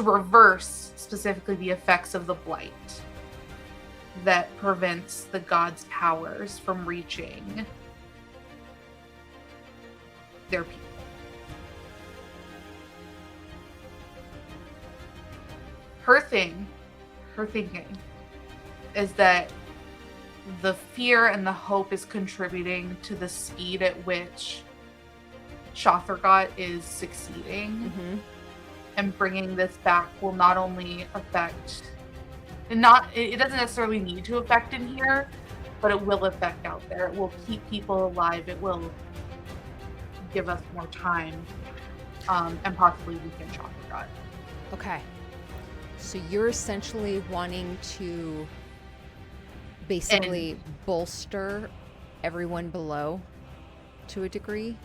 reverse specifically the effects of the blight that prevents the god's powers from reaching their people. Her thinking is that the fear and the hope is contributing to the speed at which Shothragot is succeeding, Mm-hmm. and bringing this back will not only affect And it doesn't necessarily need to affect in here, but it will affect out there. It will keep people alive. It will give us more time, and possibly weaken Shothragot. Okay. So you're essentially wanting to basically bolster everyone below to a degree?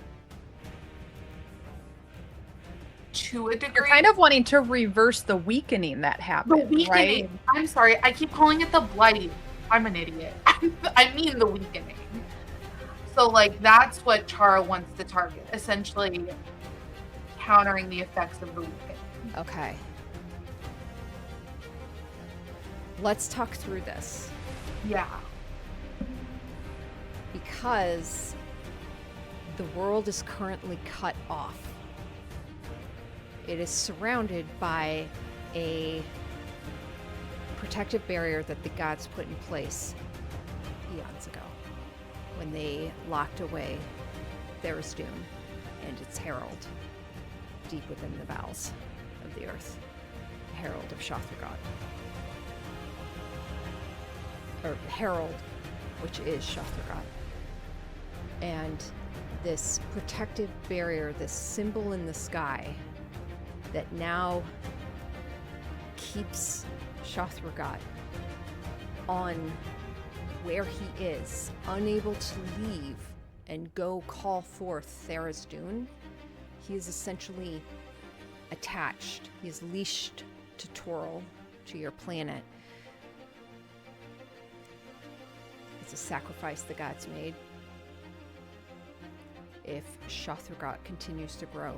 To a degree. You're kind of wanting to reverse the weakening that happened, The weakening. right? I'm sorry. I keep calling it the blight. I'm an idiot. I mean the weakening. So, like, that's what Chara wants to target. Essentially, countering the effects of the weakening. Okay. Let's talk through this. Yeah. Because the world is currently cut off. It is surrounded by a protective barrier that the gods put in place eons ago when they locked away Tharizdun and its herald deep within the bowels of the earth, the herald of Shothragot. Or herald, which is Shothragot. And this protective barrier, this symbol in the sky that now keeps Shothragot on where he is, unable to leave and go call forth Tharizdun. He is essentially attached. He is leashed to Toril, to your planet. It's a sacrifice the gods made. If Shothragot continues to grow,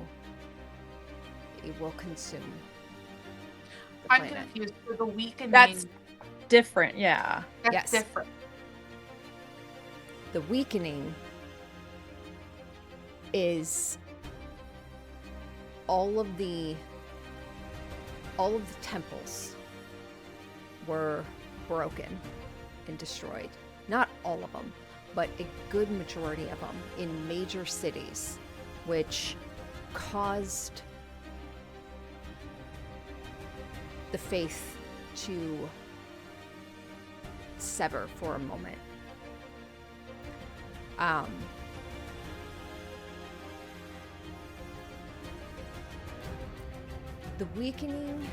it will consume the I'm planet. confused. For the weakening, That's different, yeah. that's Yes. different. The weakening is all of the temples were broken and destroyed. Not all of them, but a good majority of them in major cities, which caused the faith to sever for a moment. The weakening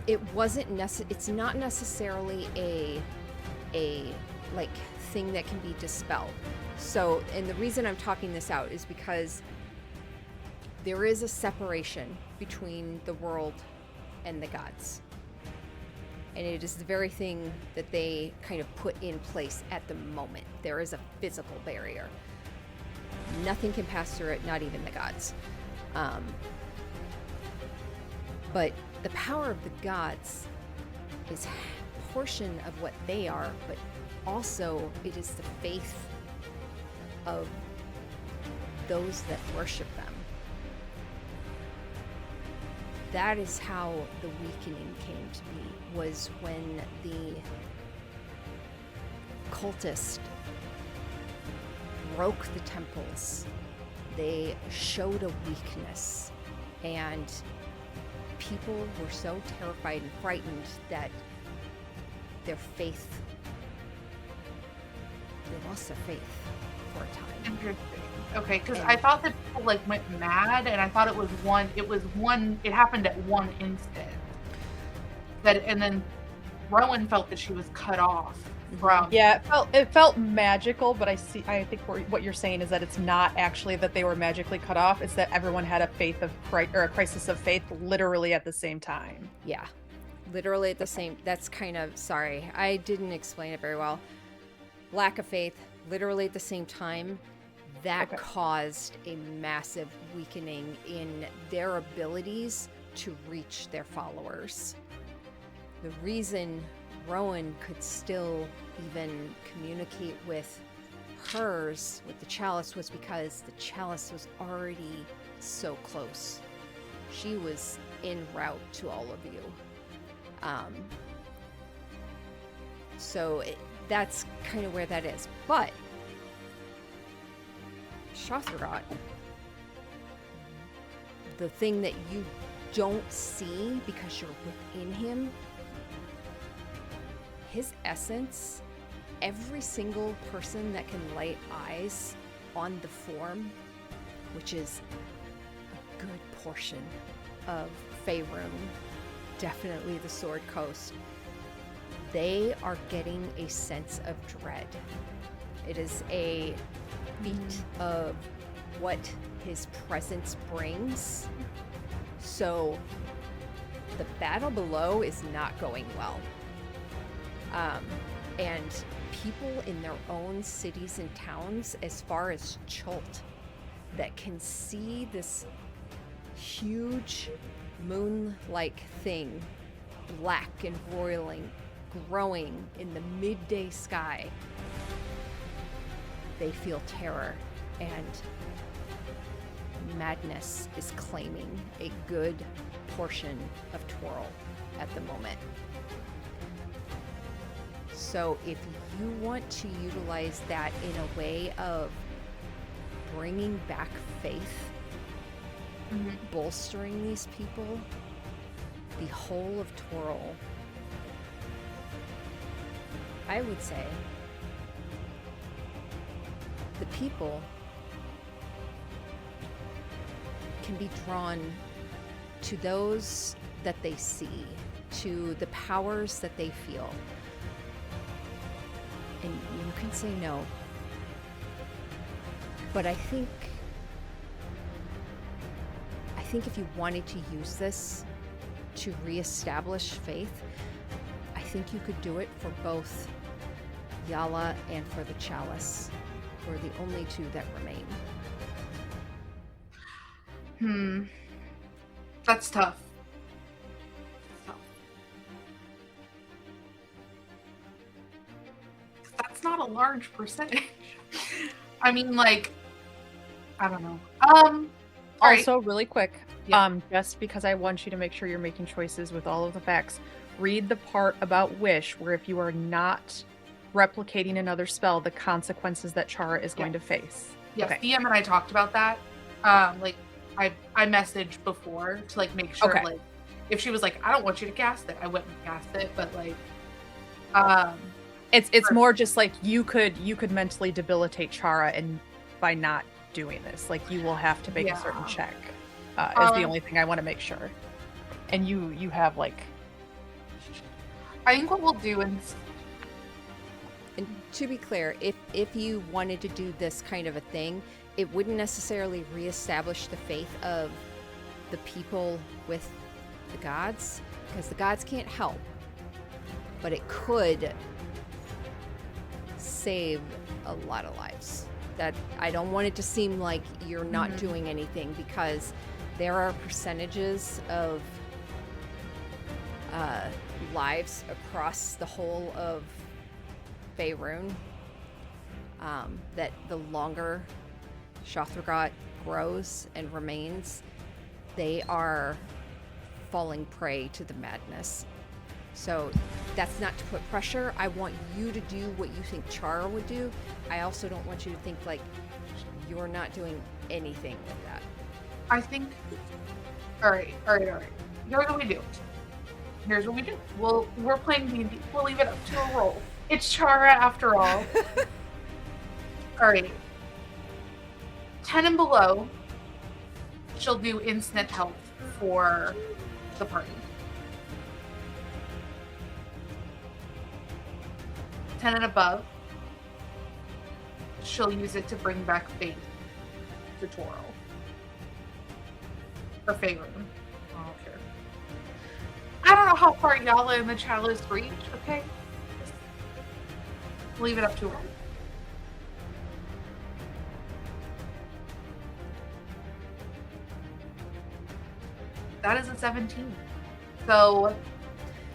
it's not necessarily a like thing that can be dispelled. So, and the reason I'm talking this out is because there is a separation between the world and the gods. And it is the very thing that they kind of put in place at the moment. There is a physical barrier. Nothing can pass through it, not even the gods. But the power of the gods is a portion of what they are, but also it is the faith of those that worship them. That is how the weakening came to be, was when the cultists broke the temples. They showed a weakness, and people were so terrified and frightened that their faith, they lost their faith for a time. Interesting. Okay, because I thought that people like went mad, and I thought it happened at one instant. And then Rowan felt that she was cut off from. Yeah, it felt magical, but I think what you're saying is that it's not actually that they were magically cut off. It's that everyone had a crisis of faith literally at the same time. Yeah, literally at the same. That's kind of, sorry, I didn't explain it very well. Lack of faith, literally at the same time. That caused a massive weakening in their abilities to reach their followers. The reason Rowan could still even communicate with hers, with the chalice, was because the chalice was already so close. She was en route to all of you. That's kind of where that is. But Shothragot, the thing that you don't see because you're within him, his essence, every single person that can lay eyes on the form, which is a good portion of Faerun, definitely the Sword Coast, they are getting a sense of dread. It is a feat of what his presence brings. So the battle below is not going well. And people in their own cities and towns, as far as Chult, that can see this huge moon-like thing, black and roiling, growing in the midday sky, they feel terror, and madness is claiming a good portion of Twirl at the moment. So if you want to utilize that in a way of bringing back faith, bolstering these people, the whole of Twirl, I would say the people can be drawn to those that they see, to the powers that they feel. And you can say no. But I think if you wanted to use this to reestablish faith, I think you could do it for both Yala and for the Chalice, who are the only two that remain. That's tough. That's not a large percentage. I mean, like, I don't know. Also, really quick, Yeah. just because I want you to make sure you're making choices with all of the facts, read the part about Wish, where if you are not replicating another spell, the consequences that Chara is going to face. Yes, Okay. DM and I talked about that. Like, I messaged before to, like, make sure, Okay. like, if she was like, I don't want you to cast it, I wouldn't cast it, but, like, It's more just like you could mentally debilitate Chara and by not doing this, like you will have to make a certain check. Is the only thing I want to make sure. And you have like. I think what we'll do And to be clear, if you wanted to do this kind of a thing, it wouldn't necessarily reestablish the faith of the people with the gods, because the gods can't help, but it could save a lot of lives. That I don't want it to seem like you're not doing anything, because there are percentages of lives across the whole of Faerun that the longer Shothragot grows and remains, they are falling prey to the madness. So that's not to put pressure. I want you to do what you think Chara would do. I also don't want you to think like you're not doing anything with that. I think, all right. Here's what we do. We're playing D&D. We'll leave it up to a roll. It's Chara after all. All right. 10 and below, she'll do instant health for the party. 10 and above, she'll use it to bring back faith to Toro. Or Faerun. I don't care. I don't know how far Yala and the Chalice reach, okay? Just leave it up to her. That is a 17. So,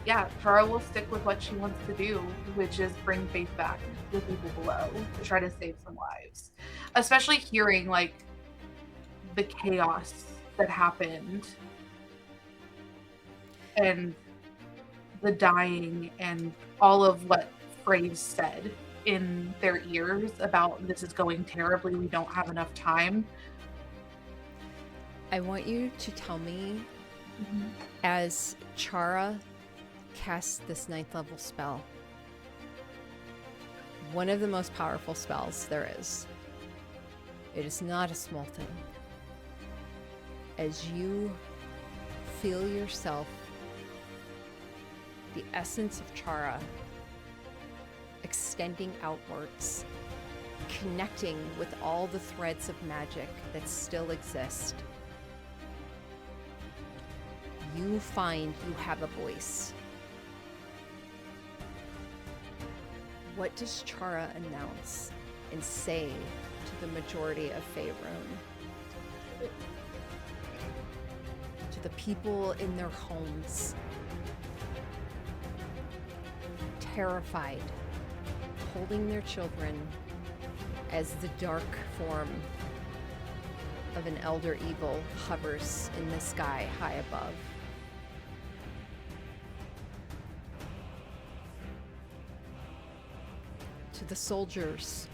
yeah, Chara will stick with what she wants to do, which is bring faith back to the people below to try to save some lives. Especially hearing, like, the chaos that happened and the dying and all of what Phrase said in their ears about this is going terribly, we don't have enough time. I want you to tell me, as Chara casts this 9th level spell, one of the most powerful spells there is. It is not a small thing. As you feel yourself, the essence of Chara extending outwards, connecting with all the threads of magic that still exist, you find you have a voice. What does Chara announce and say to the majority of Faerun? To the people in their homes, terrified, holding their children as the dark form of an elder evil hovers in the sky high above. To the soldiers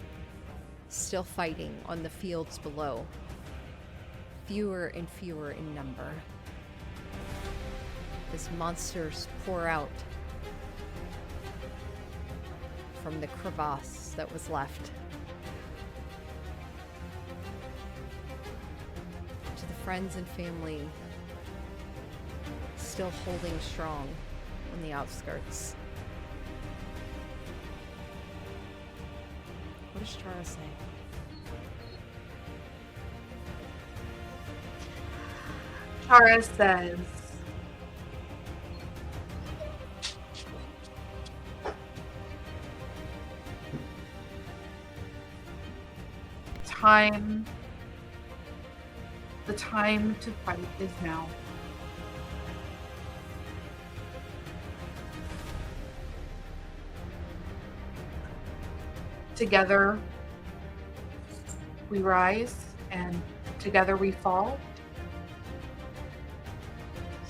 still fighting on the fields below, fewer and fewer in number, as monsters pour out from the crevasse that was left. To the friends and family still holding strong on the outskirts. What does Chara say? Chara says, the time to fight is now. Together we rise and together we fall.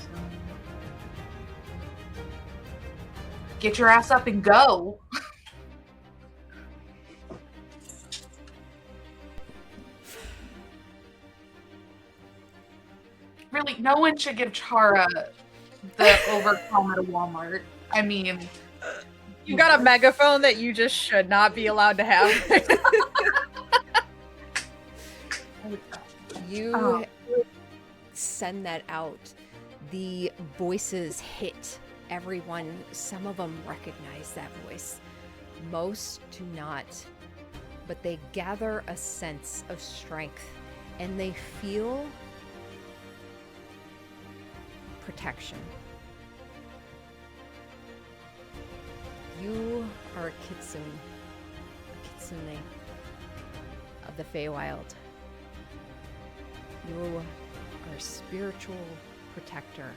So, get your ass up and go. Really, no one should give Chara the overcome at a Walmart. I mean, You got a megaphone that you just should not be allowed to have. You send that out. The voices hit everyone. Some of them recognize that voice. Most do not. But they gather a sense of strength and they feel protection. You are a kitsune of the Feywild. You are a spiritual protector.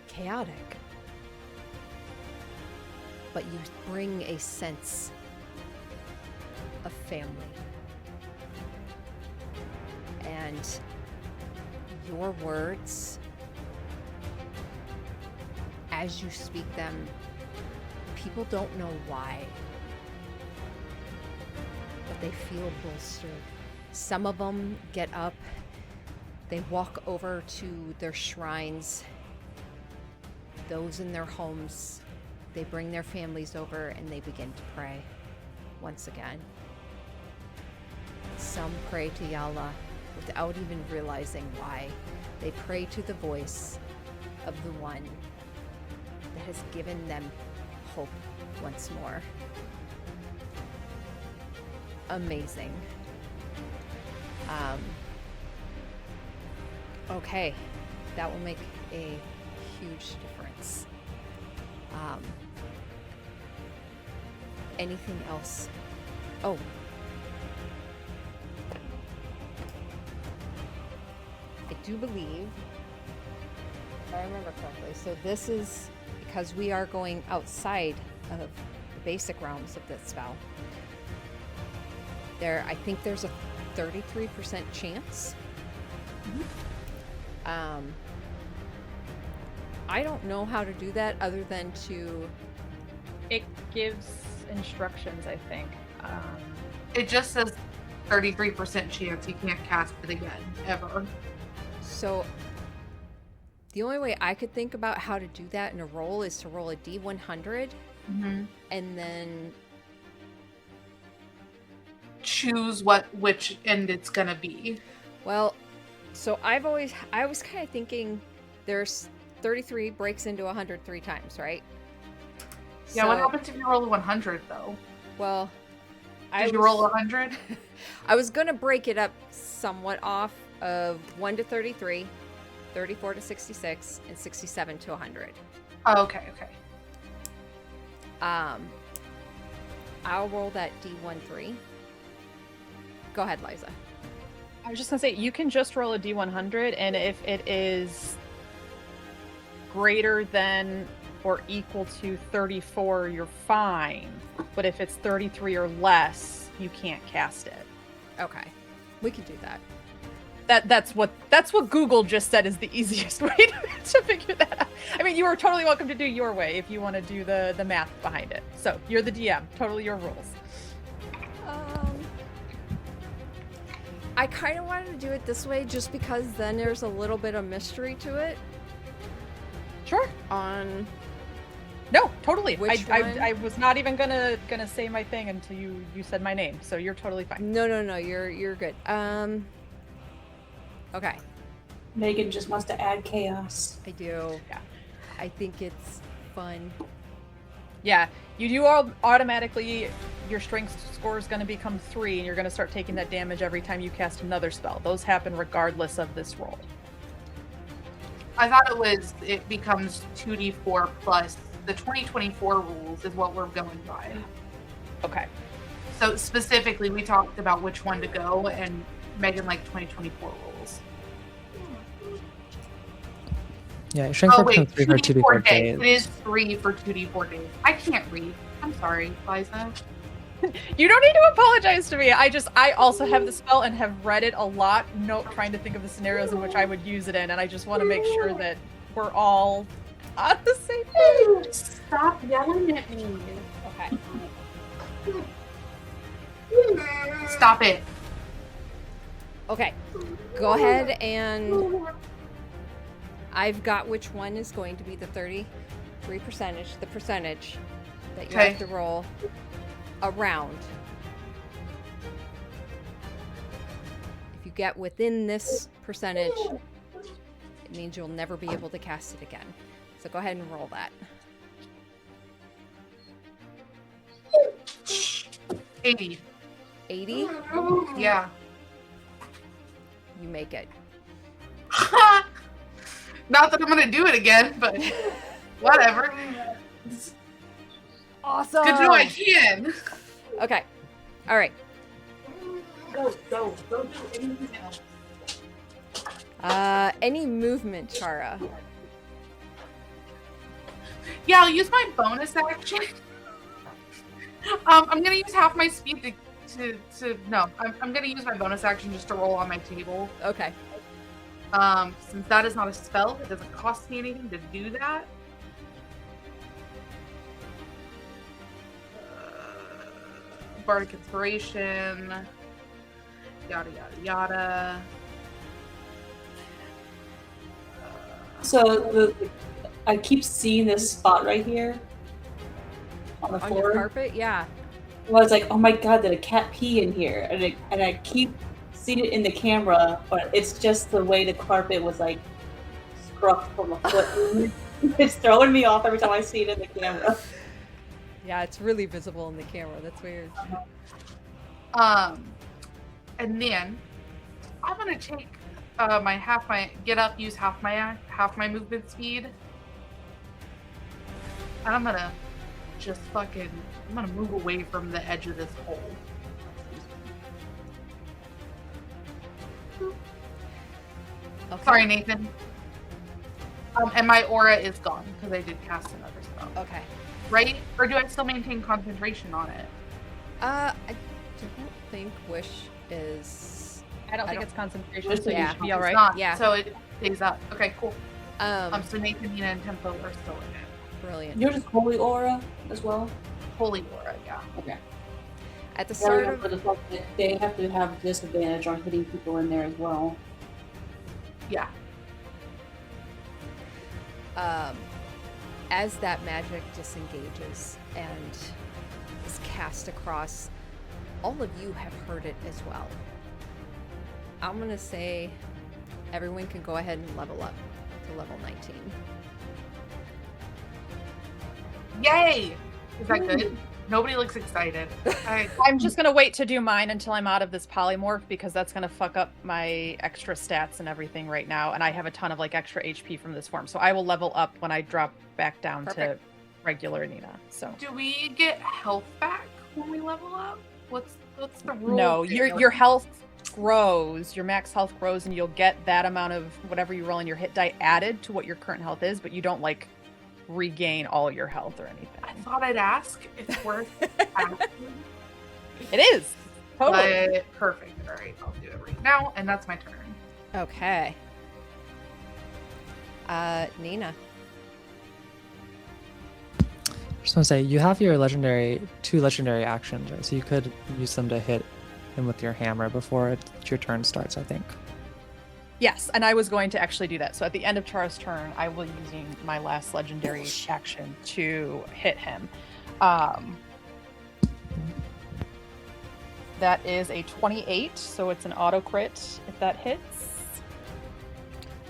Chaotic. But you bring a sense of family. And your words, as you speak them, people don't know why, but they feel bolstered. Some of them get up, they walk over to their shrines, those in their homes, they bring their families over and they begin to pray once again. Some pray to Yala without even realizing why. They pray to the voice of the one that has given them hope once more. Amazing. Okay, that will make a huge difference. Anything else? Oh. I do believe, if I remember correctly, so this is because we are going outside of the basic realms of this spell. I think there's a 33% chance. I don't know how to do that other than to... It gives instructions, I think. It just says 33% chance you can't cast it again, ever. So the only way I could think about how to do that in a roll is to roll a D100 Mm-hmm. and then Choose which end it's gonna be. well, so I was kind of thinking there's 33 breaks into 100 3 times, right? Yeah, what happens if you roll a 100 though? Well, Did you roll a 100? I was gonna break it up somewhat off of 1 to 33, 34 to 66, and 67 to 100. Oh, okay. I'll roll that D13. Go ahead, Liza. I was just gonna say, you can just roll a D100, and if it is greater than or equal to 34, you're fine. But if it's 33 or less, you can't cast it. Okay, we can do that. That's what Google just said is the easiest way to figure that out. I mean, you are totally welcome to do your way if you want to do the math behind it. So you're the DM, totally your rules. I kind of wanted to do it this way just because then there's a little bit of mystery to it. Sure. On No, totally. Which I was not even gonna say my thing until you said my name, so you're totally fine. No, you're good. Okay. Megan just wants to add chaos. I do. Yeah. I think it's fun. Yeah, you do all automatically. Your strength score is going to become 3, and you're going to start taking that damage every time you cast another spell. Those happen regardless of this roll. I thought it becomes 2d4 plus the 2024 rules is what we're going by. Okay. So specifically, we talked about which one to go, and Megan liked 2024 rules. Yeah, shrink Oh for wait, 3 for 2d4 days. It is 3 for 2d4 days. I can't read. I'm sorry, Liza. You don't need to apologize to me. I also have the spell and have read it a lot, trying to think of the scenarios in which I would use it in, and I just want to make sure that we're all on the same page. Stop yelling at me. Okay. Stop it. Okay. Go ahead and I've got which one is going to be the 33 percentage, the percentage that you have to roll around. If you get within this percentage, it means you'll never be able to cast it again. So go ahead and roll that. 80. 80? Yeah. You make it. Not that I'm gonna do it again, but whatever. Awesome. Good to know I can. Okay. All right. Go do anything else. Any movement, Chara? Yeah, I'll use my bonus action. I'm gonna use half my speed I'm gonna use my bonus action just to roll on my table. Okay. Since that is not a spell, it doesn't cost me anything to do that. Bardic Inspiration, yada yada yada. So I keep seeing this spot right here on the On floor. your carpet? Yeah. Well, I was like, oh my god, did a cat pee in here? And I keep seeing it in the camera, but it's just the way the carpet was like scrubbed from a foot. It's throwing me off every time I see it in the camera. Yeah, it's really visible in the camera. That's weird. And then I'm gonna take use half my movement speed, and I'm gonna move away from the edge of this hole. Okay. Sorry, Nathan. And my aura is gone because I did cast another spell. Okay. Right? Or do I still maintain concentration on it? I don't think Wish is. I don't think it's concentration, Wish so you yeah. should be It's all right. not, Yeah. So it stays up. Okay, cool. So Nathan, Nina, and Tempo are still in it. Brilliant. Yours is holy aura as well. Holy aura, yeah. Okay. At the start of For the fact that they have to have disadvantage on hitting people in there as well. Yeah. as that magic disengages and is cast across, all of you have heard it as well. I'm gonna say everyone can go ahead and level up to level 19. Yay! Is that good? Nobody looks excited. I'm just gonna wait to do mine until I'm out of this polymorph, because that's gonna fuck up my extra stats and everything right now, and I have a ton of like extra HP from this form, so I will level up when I drop back down to regular Nina. So do we get health back when we level up? What's the rule? no, your health grows, your max health grows, and you'll get that amount of whatever you roll in your hit die added to what your current health is, but you don't like regain all your health or anything. I thought I'd ask. It's worth asking. It is. Totally. But perfect. All right, I'll do it right now, and that's my turn. Okay. Nina. I just want to say, you have your two legendary actions, right? So you could use them to hit him with your hammer before your turn starts, I think. Yes, and I was going to actually do that. So at the end of Chara's turn, I will be using my last legendary action to hit him. That is a 28, so it's an auto crit if that hits.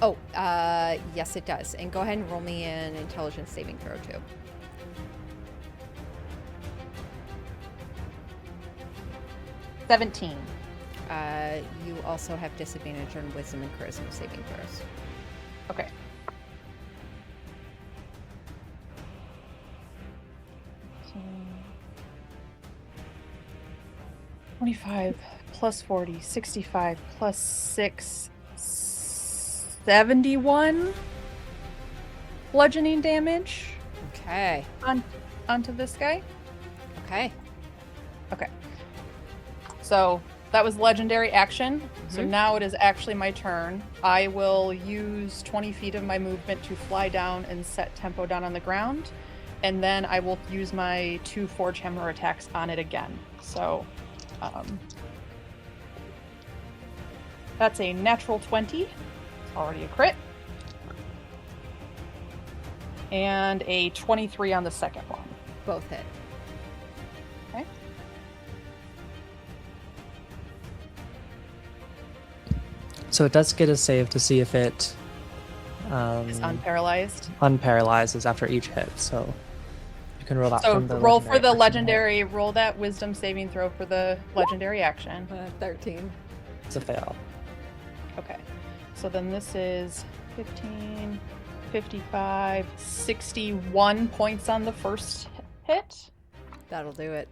Oh, yes it does. And go ahead and roll me an intelligence saving throw too. $17. You also have disadvantage on wisdom and charisma saving throws. Okay. So 25 plus 40, 65 plus 6, 71 bludgeoning damage Okay. onto this guy. Okay. Okay. So that was legendary action. So now it is actually my turn. I will use 20 feet of my movement to fly down and set tempo down on the ground. And then I will use my 2 Forge Hammer attacks on it again. So that's a natural 20. It's already a crit. And a 23 on the second one. Both hit. Okay. So it does get a save to see if it Is unparalyzed. unparalyzes after each hit. So you can roll that So from the roll for the action. legendary, roll that wisdom saving throw for the legendary action. 13. It's a fail. Okay. So then this is 15, 55, 61 points on the first hit. That'll do it.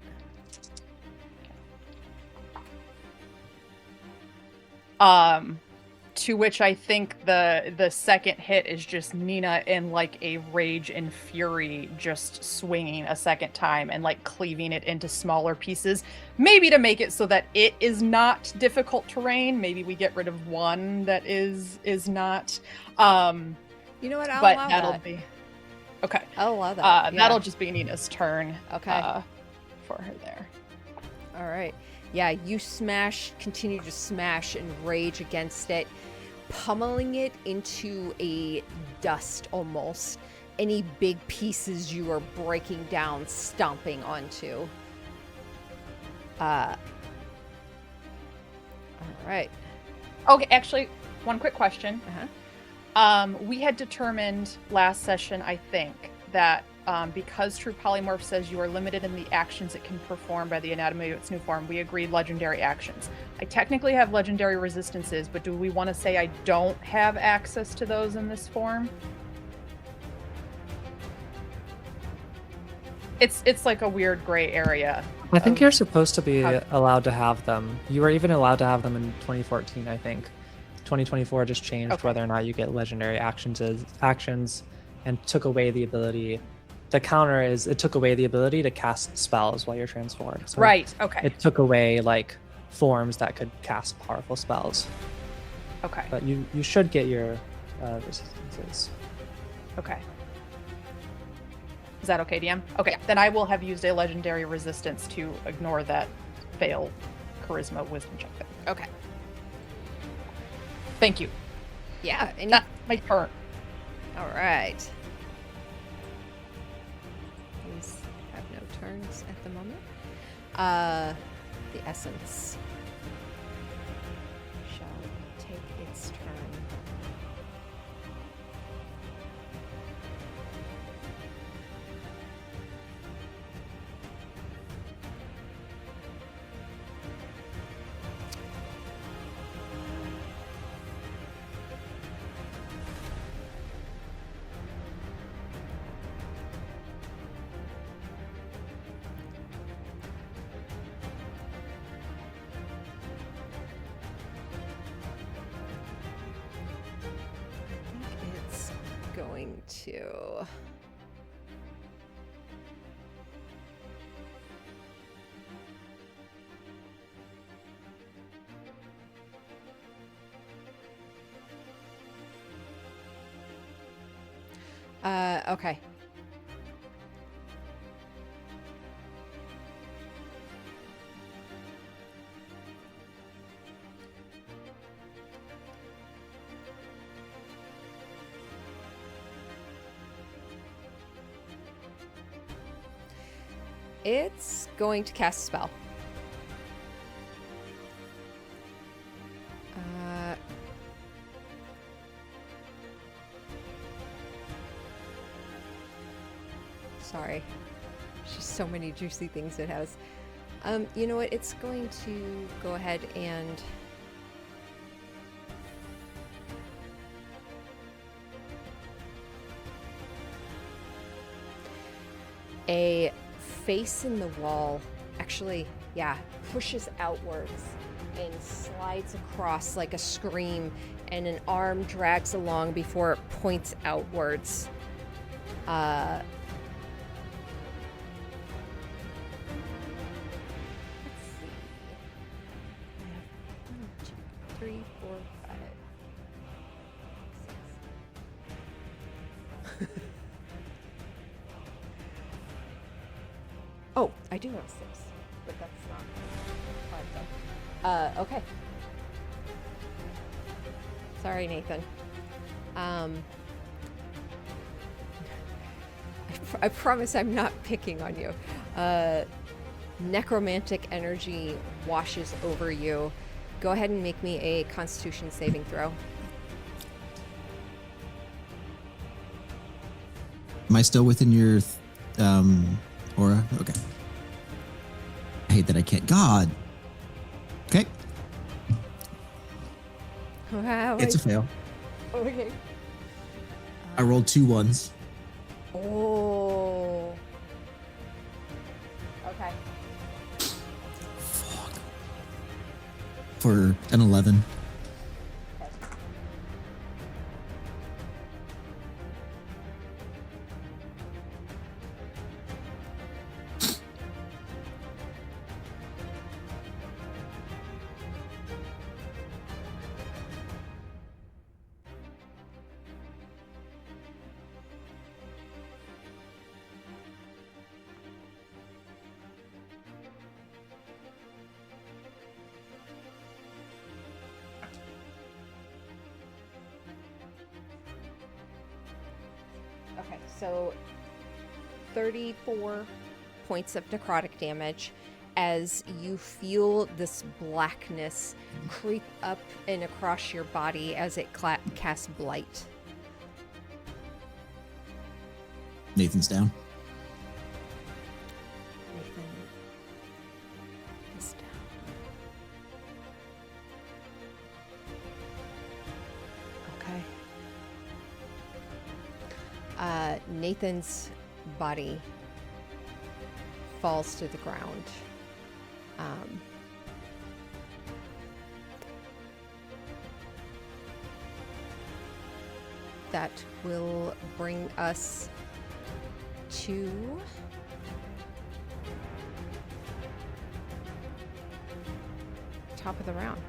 To which I think the second hit is just Nina in like a rage and fury, just swinging a second time and like cleaving it into smaller pieces, maybe to make it so that it is not difficult terrain. Maybe we get rid of one that is not. You know what? I'll But allow that'll that. be okay. I'll allow that. Yeah. That'll just be Nina's turn. Okay. For her there. All right. Yeah, you continue to smash and rage against it, pummeling it into a dust almost. Any big pieces you are breaking down, stomping onto. All right. Okay, actually, one quick question. Uh-huh. We had determined last session, I think, that because True Polymorph says you are limited in the actions it can perform by the anatomy of its new form, we agreed legendary actions. I technically have legendary resistances, but do we want to say I don't have access to those in this form? It's like a weird gray area. I think you're supposed to be allowed to have them. You were even allowed to have them in 2014, I think. 2024 just changed whether or not you get legendary actions and took away the ability. The counter is it took away the ability to cast spells while you're transformed. So Right, okay. it took away like forms that could cast powerful spells. Okay. But you should get your resistances. Okay. Is that okay, DM? Okay, then I will have used a legendary resistance to ignore that fail charisma wisdom check then. Okay. Thank you. Yeah. And That's my turn. all right. These have no turns at the moment. The essence shall take its turn. It's going to. Okay. It's going to cast a spell. Sorry. There's just so many juicy things it has. You know what? It's going to go ahead and a face in the wall, actually, yeah, pushes outwards and slides across like a scream, and an arm drags along before it points outwards. Let's see. I have 1, 2, 3, 4, 5, 6. Oh, I do have 6, but that's not part of them. Okay. Sorry, Nathan. I promise I'm not picking on you. Necromantic energy washes over you. Go ahead and make me a Constitution saving throw. Am I still within your aura? Okay. I hate that I can't. God. Okay. Wow. It's a fail. Okay. I rolled 2 1s. Oh. Okay. Fuck. For an 11. Okay, so 34 points of necrotic damage as you feel this blackness creep up and across your body as it casts blight. Nathan's down. Nathan is down. Okay. Nathan's body falls to the ground. That will bring us to top of the round.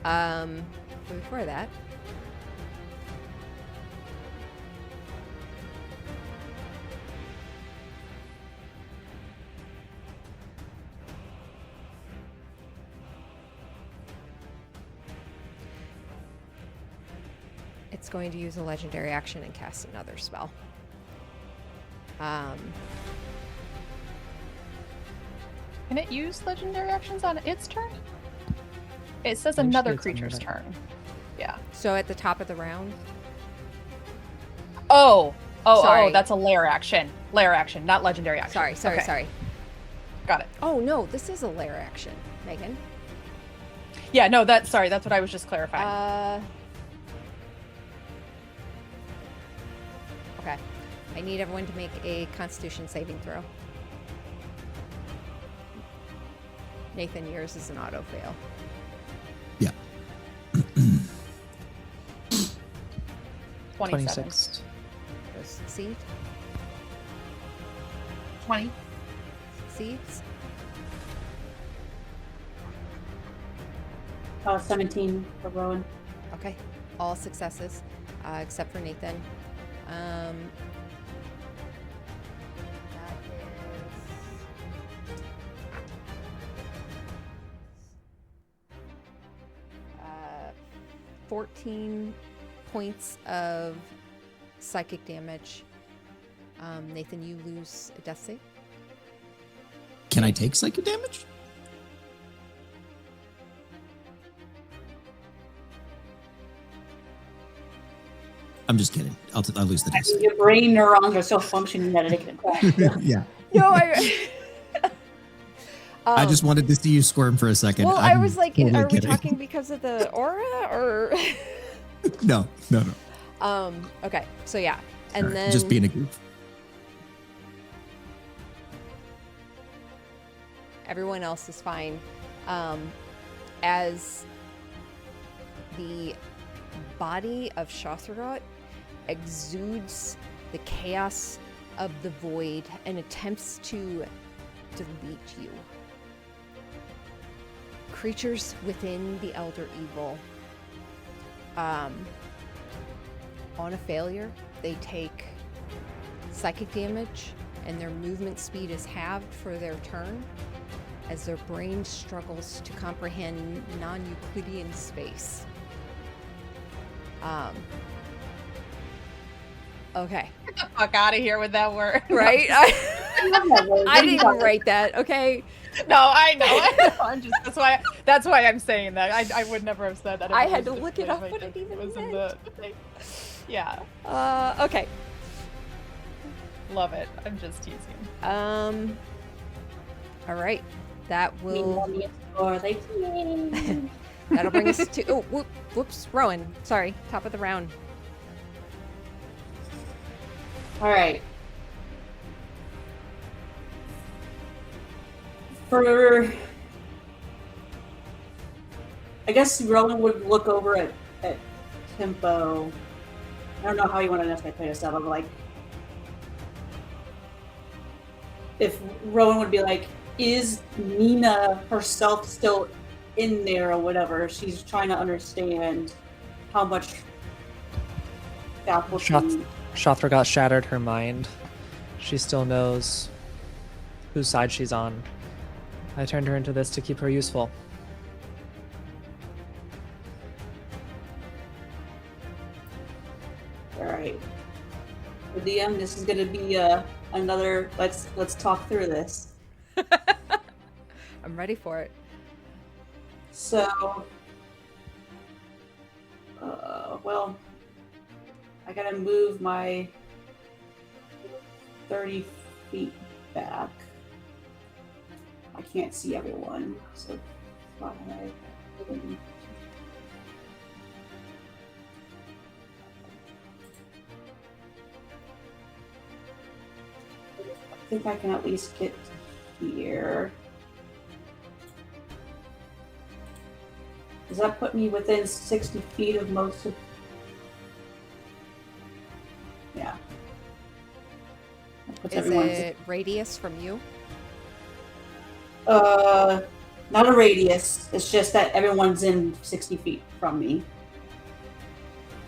But before that, it's going to use a legendary action and cast another spell. Can it use legendary actions on its turn? It says Actually, another it's creature's another. turn. Yeah. So at the top of the round, Oh, Sorry. that's a lair action. Lair action, not legendary action. sorry. Got it. Oh no, this is a lair action, Megan. Yeah, no, that's what I was just clarifying. Okay. I need everyone to make a Constitution saving throw. Nathan, yours is an auto fail. Yeah. 27. 26. Does succeed? 20. Succeeds? 17 for Rowan. Okay. All successes, except for Nathan. That is 14 points of psychic damage. Nathan, you lose a death save. Can I take psychic damage? I'm just kidding. I'll lose the I dice. mean, your brain neurons are still functioning that it can attack. Yeah. No, I. I just wanted to see you squirm for a second. Well, I I'm was like, totally are we kidding. talking because of the aura or? No. Okay. So yeah, and Sorry, then just being a goof. everyone else is fine. As the body of Shothragot exudes the chaos of the void and attempts to delete you. Creatures within the Elder Evil, on a failure, they take psychic damage and their movement speed is halved for their turn as their brain struggles to comprehend non-Euclidean space. Okay. Get the fuck out of here with that word. Right? I didn't write that, okay? No, I know. I'm just that's why I'm saying that. I would never have said that. if I it had was to just look it like- up like what it even was in meant. the thing. Yeah, Okay. love it. I'm just teasing. All right. That will... That'll bring us to... Oh, whoops. Rowan. Sorry. Top of the round. All right. For, I guess Rowan would look over at Tempo. I don't know how you want to necessarily play this out, but like, if Rowan would be like, is Nina herself still in there or whatever? She's trying to understand how much faculty. Shothragot shattered her mind. She still knows whose side she's on. I turned her into this to keep her useful. All right. For DM, this is going to be another. Let's talk through this. I'm ready for it. So, well, I gotta move my 30 feet back. I can't see everyone, so 5. I think I can at least get to here. Does that put me within 60 feet of most of... Yeah. That puts Is everyone... it radius from you? Not a radius. It's just that everyone's in 60 feet from me.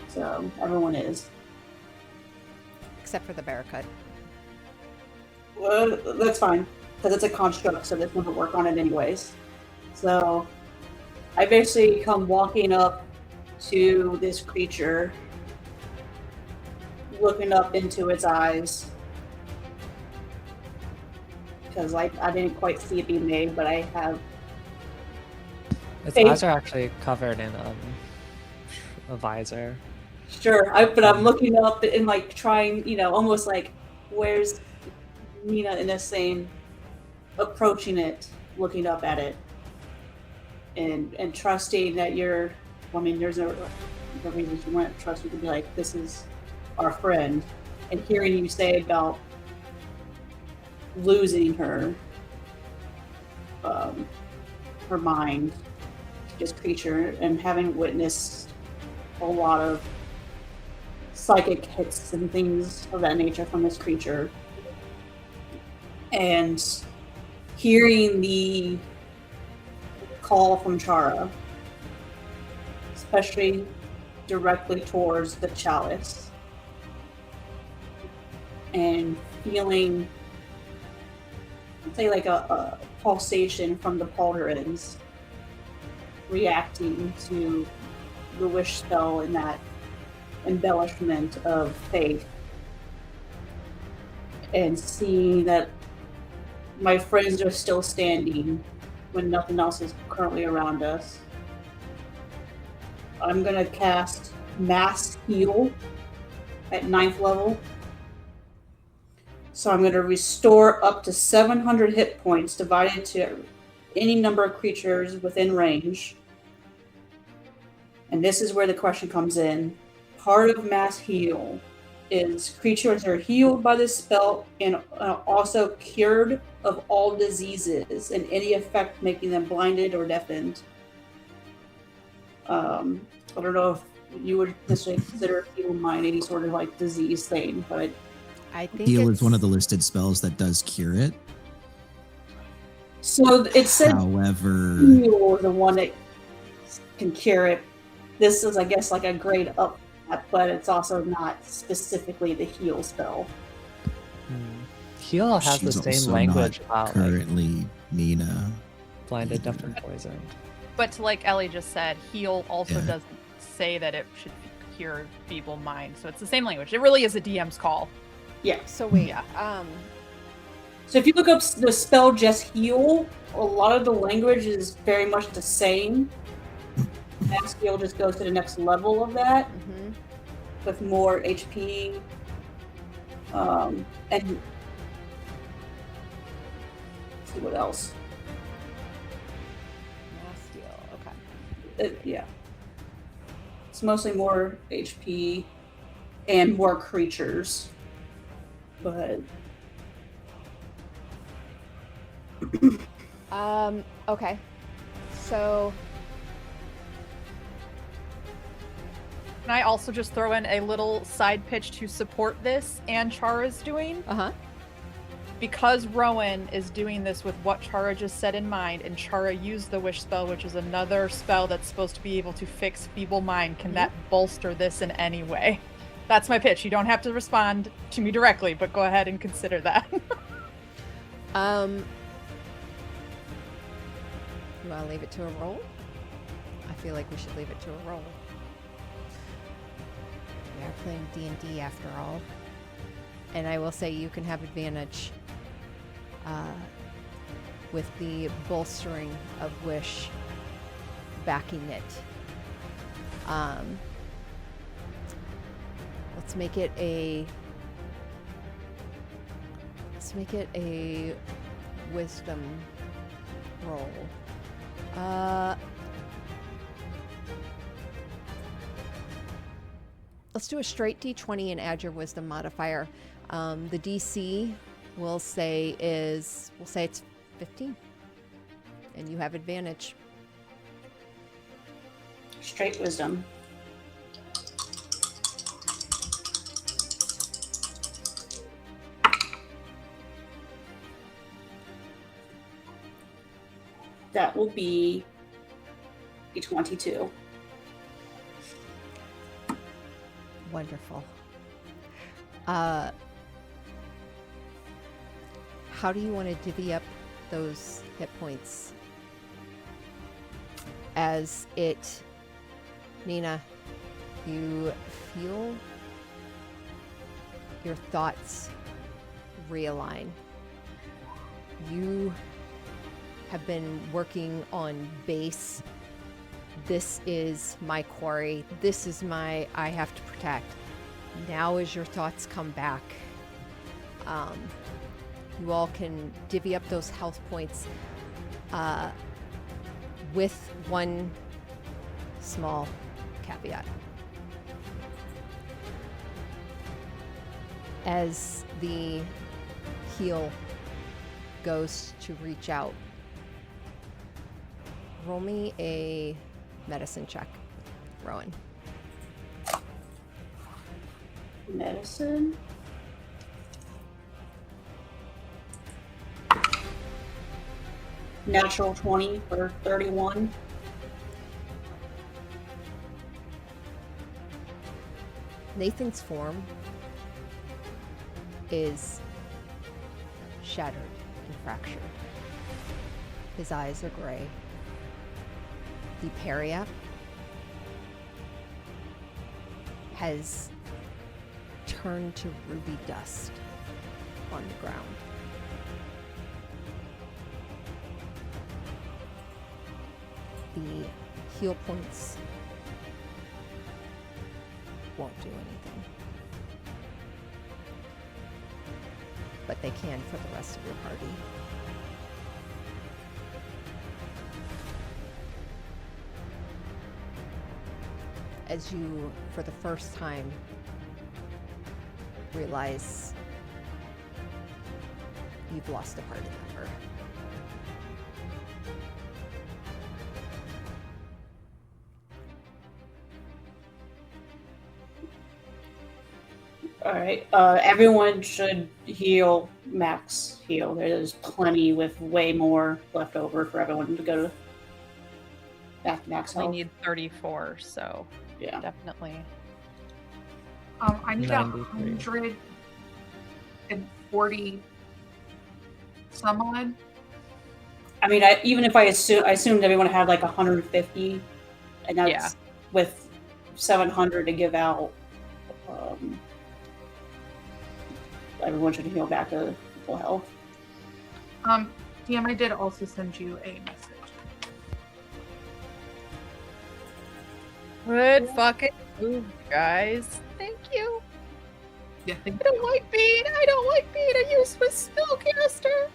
So, everyone is. Except for the Barracut. Well, that's fine. Because it's a construct, so this doesn't work on it anyways. So... I basically come walking up to this creature looking up into its eyes. Because I didn't quite see it being made, but I have. Its Hey. eyes are actually covered in a visor. Sure, but I'm looking up and like trying, almost like, where's Nina in this same, approaching it, looking up at it, and trusting that you're. Well, I mean, there's no reason you wouldn't trust. You could be like, this is our friend, and hearing you say about losing her mind to this creature, and having witnessed a lot of psychic hits and things of that nature from this creature, and hearing the call from Chara, especially directly towards the chalice, and feeling, say, like a pulsation from the pauldrons reacting to the wish spell and that embellishment of faith, and seeing that my friends are still standing when nothing else is currently around us. I'm gonna cast Mass Heal at 9th level. So I'm gonna restore up to 700 hit points divided to any number of creatures within range. And this is where the question comes in. Part of Mass Heal is creatures are healed by this spell and also cured of all diseases and any effect making them blinded or deafened. I don't know if you would necessarily consider Heal Mind any sort of like disease thing, but I think Heal it's is one of the listed spells that does cure it. so it said However, Heal is the one that can cure it. This is, I guess, like a grade up, but it's also not specifically the heal spell. Heal has the she's same also language not about like, currently Nina. blinded, deaf, and poisoned. But like Ellie just said, heal also Yeah. doesn't say that it should cure feeble mind. So it's the same language. It really is a DM's call. Yeah. so wait. Yeah. So if you look up the spell just heal, a lot of the language is very much the same. Mass Heal just goes to the next level of that Mhm. with more HP. And let's see what else. Mass heal. Okay. Yeah. It's mostly more HP and more creatures. But Okay. So Can I also just throw in a little side pitch to support this and Chara's doing? Because Rowan is doing this with what Chara just said in mind, and Chara used the wish spell, which is another spell that's supposed to be able to fix feeble mind, can that bolster this in any way? That's my pitch. You don't have to respond to me directly, but go ahead and consider that. You want to leave it to a roll? I feel like we should leave it to a roll. We are playing D&D after all. And I will say you can have advantage with the bolstering of wish backing it. Let's make it a wisdom roll. Let's do a straight D20 and add your wisdom modifier. The DC we'll say it's 15, and you have advantage. straight wisdom. That will be a 22. Wonderful. How do you want to divvy up those hit points? As it, Nina, you feel your thoughts realign. You have been working on base. This is my quarry. This is my I have to protect. Now as your thoughts come back, you all can divvy up those health points with one small caveat. As the heal goes to reach out, roll me a medicine check, Rowan. Medicine? Natural 20 for 31. Nathan's form is shattered and fractured. His eyes are gray. The Peria has turned to ruby dust on the ground. The heal points won't do anything, but they can for the rest of your party. As you, for the first time, realize you've lost a party member. All right. Everyone should heal, max heal. There's plenty with way more left over for everyone to go to back to max We health. need 34, so Yeah. definitely. I need 93. 140 some odd. I mean, even if I assumed everyone had like 150, and that's Yeah. with 700 to give out. Everyone should heal back to full health. DM, I did also send you a message. Good fucking move, guys. Thank you. Yeah, I don't like being a useless spellcaster.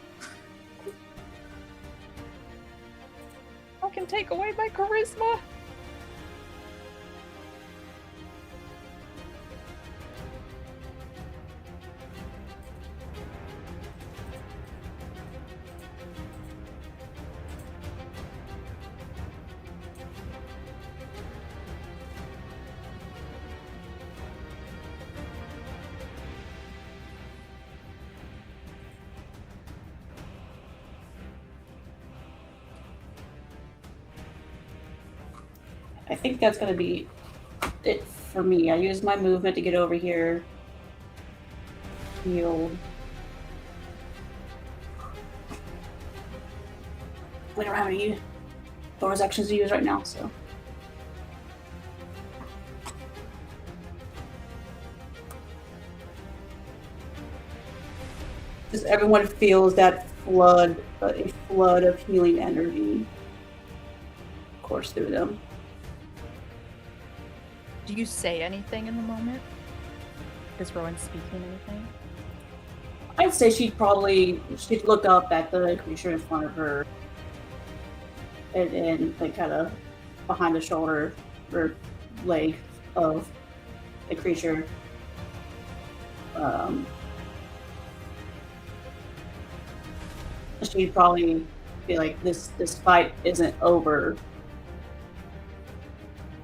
I can take away my charisma. I think that's going to be it for me. I used my movement to get over here. Healed. We don't have any bonus actions to use right now, so. Just everyone feels that flood, a flood of healing energy course through them. Do you say anything in the moment? Is Rowan speaking anything? I'd say she'd look up at the creature in front of her and like kind of behind the shoulder or leg of the creature. She'd probably be like, this fight isn't over.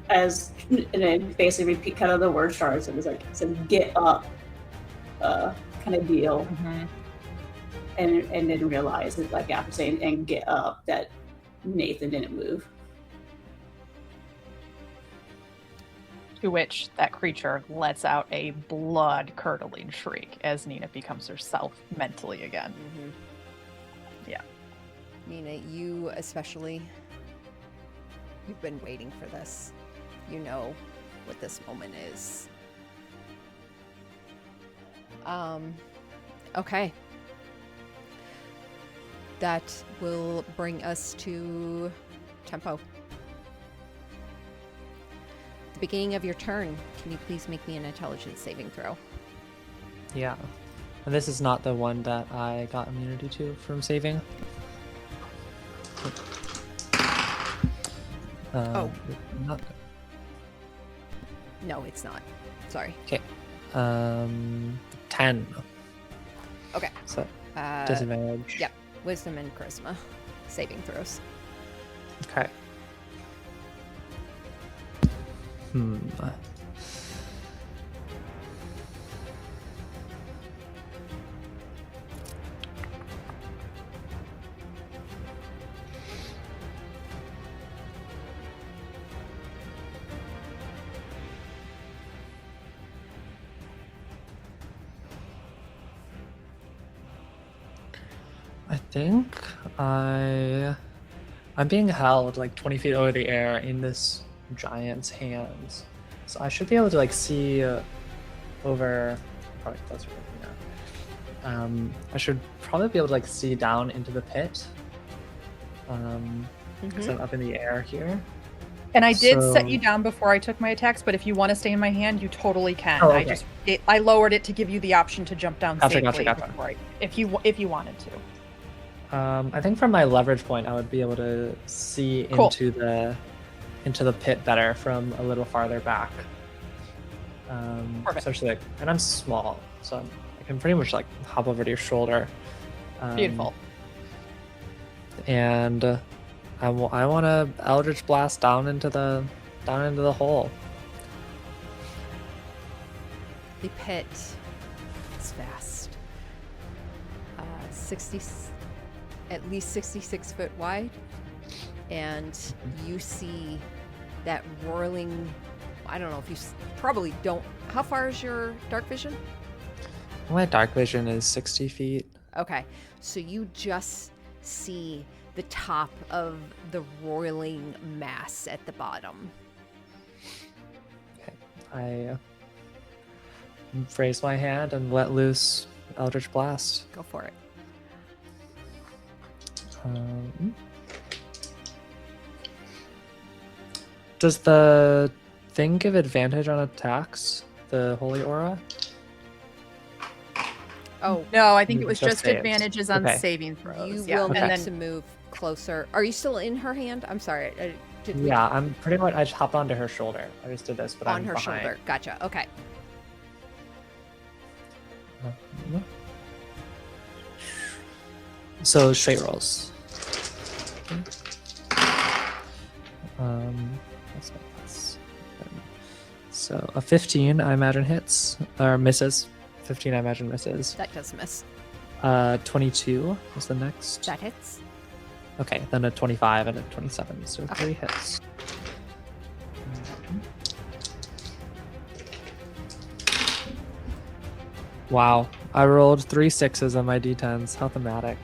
And then basically repeat kind of the word shards. It was like, it's a get up kind of deal. Mm-hmm. And then realize that, like, after saying and get up, that Nathan didn't move. To which that creature lets out a blood-curdling shriek as Nina becomes herself mentally again. Mm-hmm. Yeah. Nina, you especially, you've been waiting for this. You know what this moment is. Okay. That will bring us to tempo. The beginning of your turn. Can you please make me an intelligence saving throw? Yeah. And this is not the one that I got immunity to from saving. Oh. Not... No, it's not. Sorry. Okay. 10. Okay. So, disadvantage. Yep. Wisdom and charisma saving throws. Okay. I think I'm being held like 20 feet over the air in this giant's hands. So I should be able to like see over, probably closer to here. I should probably be able to like see down into the pit. Because I'm up in the air here. And I did So- set you down before I took my attacks, but if you want to stay in my hand, you totally can. Oh, okay. I lowered it to give you the option to jump down Gotcha, safely gotcha. before if you wanted to. I think from my leverage point, I would be able to see Cool. into the pit better from a little farther back. Perfect. Especially like, and I'm small, so I can pretty much like hop over to your shoulder. Beautiful. And I want to Eldritch Blast down into the hole. The pit is vast. at least 66 foot wide. And you see that whirling, I don't know if you probably don't. How far is your dark vision? My dark vision is 60 feet. Okay, so you just see the top of the roiling mass at the bottom. Okay. I raise my hand and let loose Eldritch Blast. Go for it. Does the thing give advantage on attacks? The Holy Aura? Oh, No, I think it was Just just saves. advantages on Okay. saving throws. you yeah. will Okay. need And to then move closer. Are you still in her hand? I'm sorry. Did we Yeah, I'm pretty much. I just hopped onto her shoulder. I just did this, but on I'm her behind. shoulder? Gotcha. Okay. So straight rolls. What's that? So a 15, I imagine hits or misses. 15, I imagine misses. That does miss. 22 is the next. That hits. Okay, then a 25 and a 27, so Okay. 3 hits. Wow, I rolled 3 6s on my d10s. How thematic.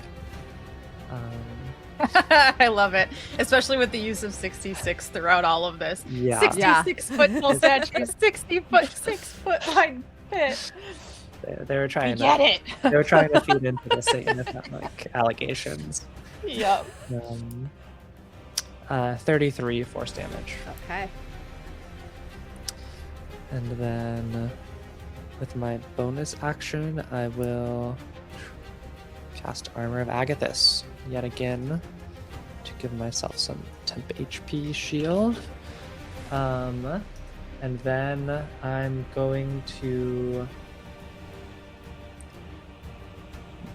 I love it, especially with the use of 66 throughout all of this. Yeah. 66 foot full statue, 60 foot, 6 foot wide pit. They were trying Get to, it? they were trying to feed into the Satan allegations. Yep. 33 force damage. Okay. And then with my bonus action, I will cast Armor of Agathis yet again to give myself some temp HP shield. And then I'm going to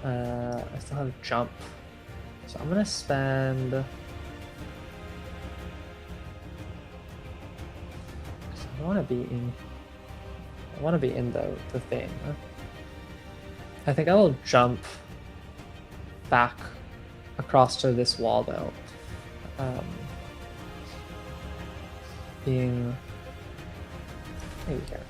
I still have jump. So I'm gonna spend, 'cause I want to be in the thing. I think I will jump back across to this wall though. Being maybe here.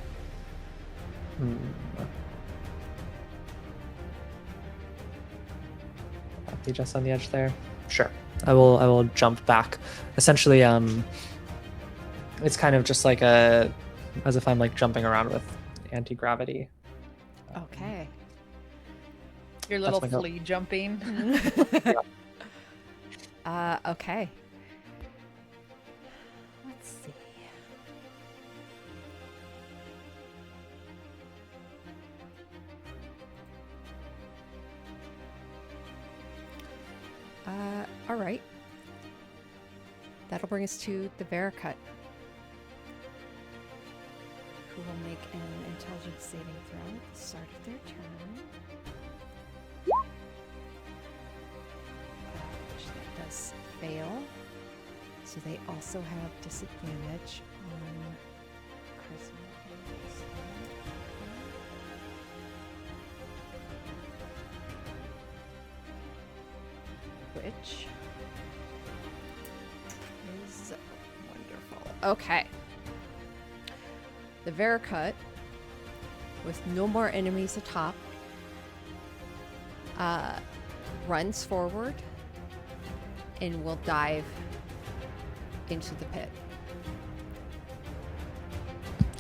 Be just on the edge there. Sure. I will jump back. Essentially, it's kind of just like as if I'm like jumping around with anti-gravity. Okay. Your little my go. flea jumping. Okay. Let's see. All right. That'll bring us to the Verakut, who will make an intelligence saving throw at the start of their turn. Which that does fail. So they also have disadvantage on charisma. Which is wonderful. Okay. The Verakut, with no more enemies atop, runs forward and will dive into the pit.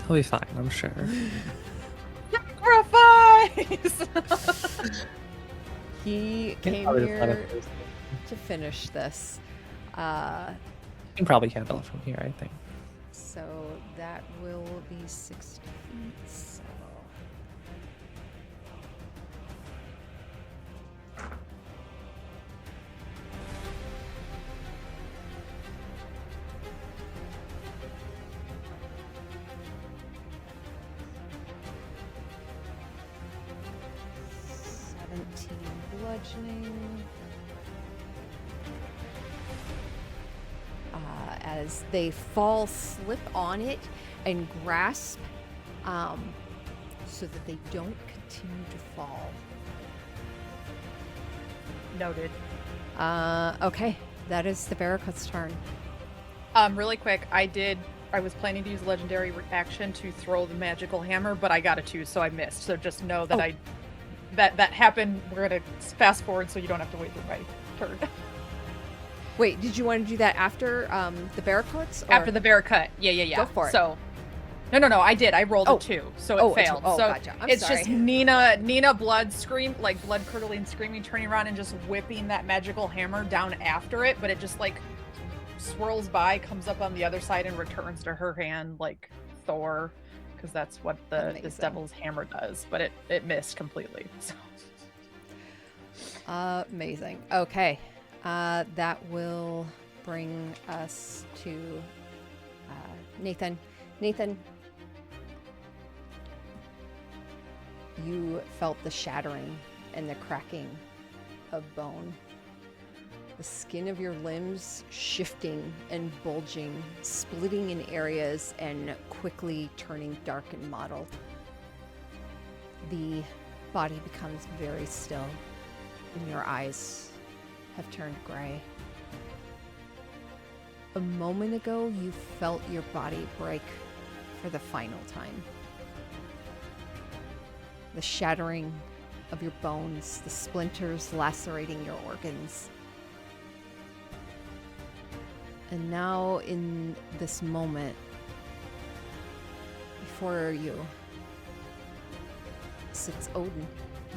He'll be fine, I'm sure. Sacrifice! He came Probably here to finish this. You can probably handle it from here, I think. So that will be 60 feet. So. Bludgeoning. As they fall, slip on it, and grasp so that they don't continue to fall. Noted. Okay, that is the Verakut's turn. Really quick, I was planning to use legendary action to throw the magical hammer, but I got a 2, so I missed. So just know that that happened. We're gonna fast forward so you don't have to wait for my turn. Wait, did you want to do that after the Verakut's? After the Verakut. Yeah. Go for it. So, no, I did. I rolled a 2, so it failed. So gotcha. it's sorry. just Nina blood curdling, screaming, turning around and just whipping that magical hammer down after it, but it just like swirls by, comes up on the other side, and returns to her hand like Thor, because that's what this devil's hammer does. But it missed completely. So. Amazing. Okay. That will bring us to Nathan. Nathan, you felt the shattering and the cracking of bone. The skin of your limbs shifting and bulging, splitting in areas and quickly turning dark and mottled. The body becomes very still, and your eyes have turned gray. A moment ago, you felt your body break for the final time. The shattering of your bones, the splinters lacerating your organs. And now, in this moment, before you sits Odin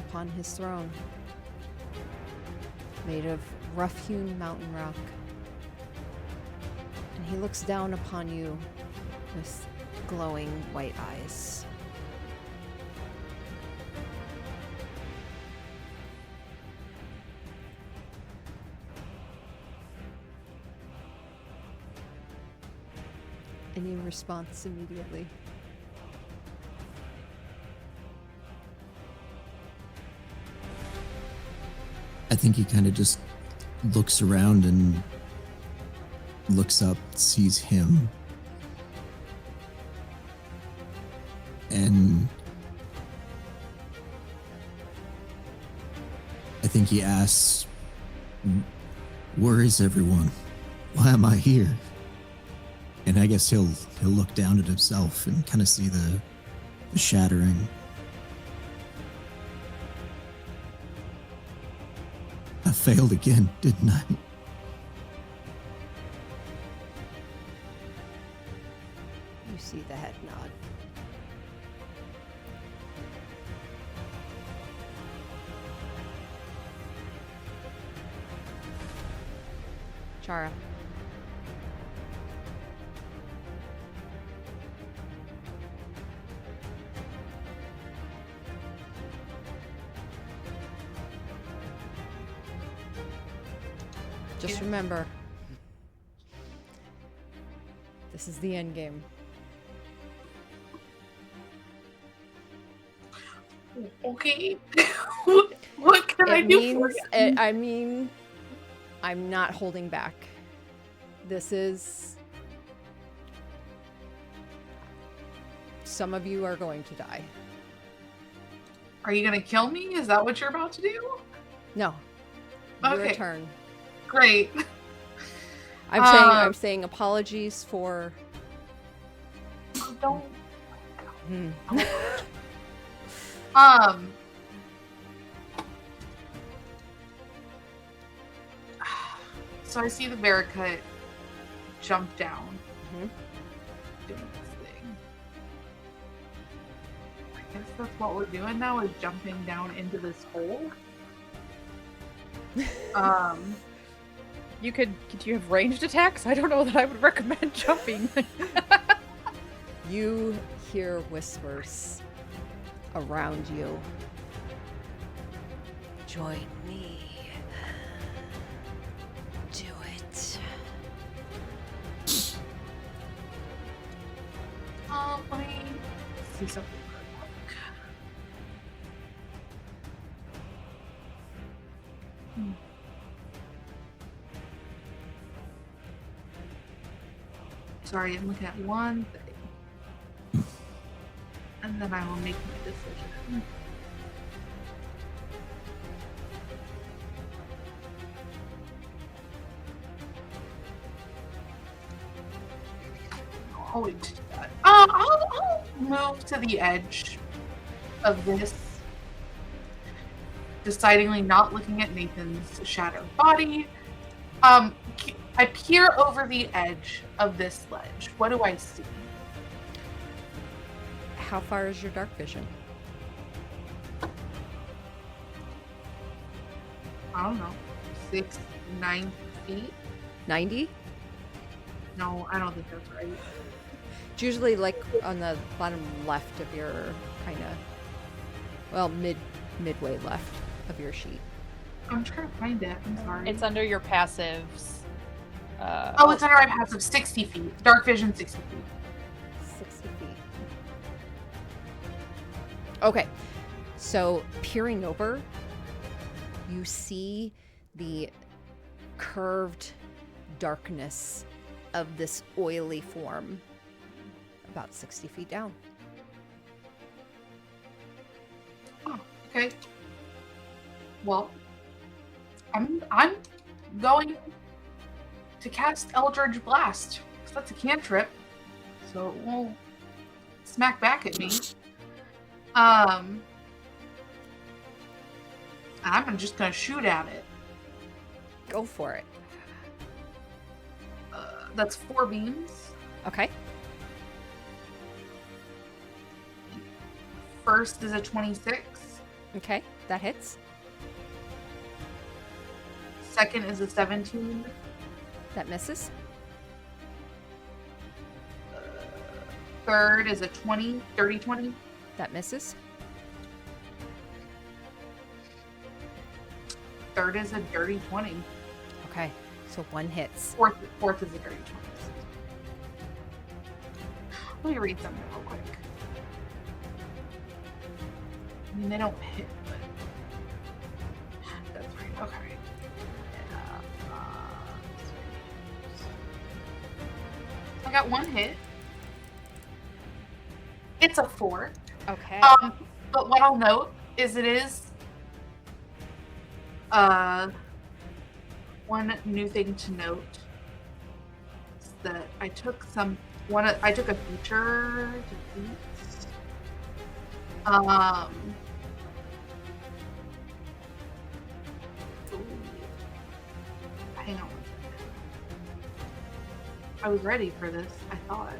upon his throne, made of rough-hewn mountain rock. And he looks down upon you with glowing white eyes. Any response immediately? I think he kind of just looks around and looks up, sees him, and I think he asks, "Where is everyone? Why am I here?" And I guess he'll look down at himself and kind of see the shattering. I failed again, didn't I? You see the head nod. Chara. Just remember, this is the end game. Okay. What can I do for you? I mean, I'm not holding back. This is... Some of you are going to die. Are you gonna kill me? Is that what you're about to do? No. Your Okay. turn. Great. I'm saying apologies for... Don't. Hmm. So I see the Barracut jump down. Mhm. Doing this thing. I guess that's what we're doing now, is jumping down into this hole. Could you have ranged attacks? I don't know that I would recommend jumping. You hear whispers around you. Join me. Do it. Let me see something real quick. Sorry, I'm looking at one thing. And then I will make my decision. I'll wait to do that. I'll move to the edge of this, decidingly not looking at Nathan's shadowed body. I peer over the edge of this ledge. What do I see? How far is your dark vision? I don't know. 6, 9 feet? 90? No, I don't think that's right. It's usually like on the bottom left of your kind of, well, midway left of your sheet. I'm trying to find it. I'm sorry. It's under your passives. It's under my passive, 60 feet. Dark vision, 60 feet. 60 feet. Okay, so peering over, you see the curved darkness of this oily form about 60 feet down. Oh, okay. Well, I'm going to cast Eldritch Blast, because that's a cantrip, so it won't smack back at me. I'm just gonna shoot at it. Go for it. That's 4 beams. Okay. First is a 26. Okay, that hits. Second is a 17. That misses. Third is a 20, 20. That misses. Third is a dirty 20. Okay, so one hits. Fourth is a dirty 20. Let me read something real quick. I mean, they don't hit, but that's right. Okay. I got one hit. It's a 4. Okay. But what I'll note is it is one new thing to note is that I took a feature defeat. Hang on. I was ready for this, I thought.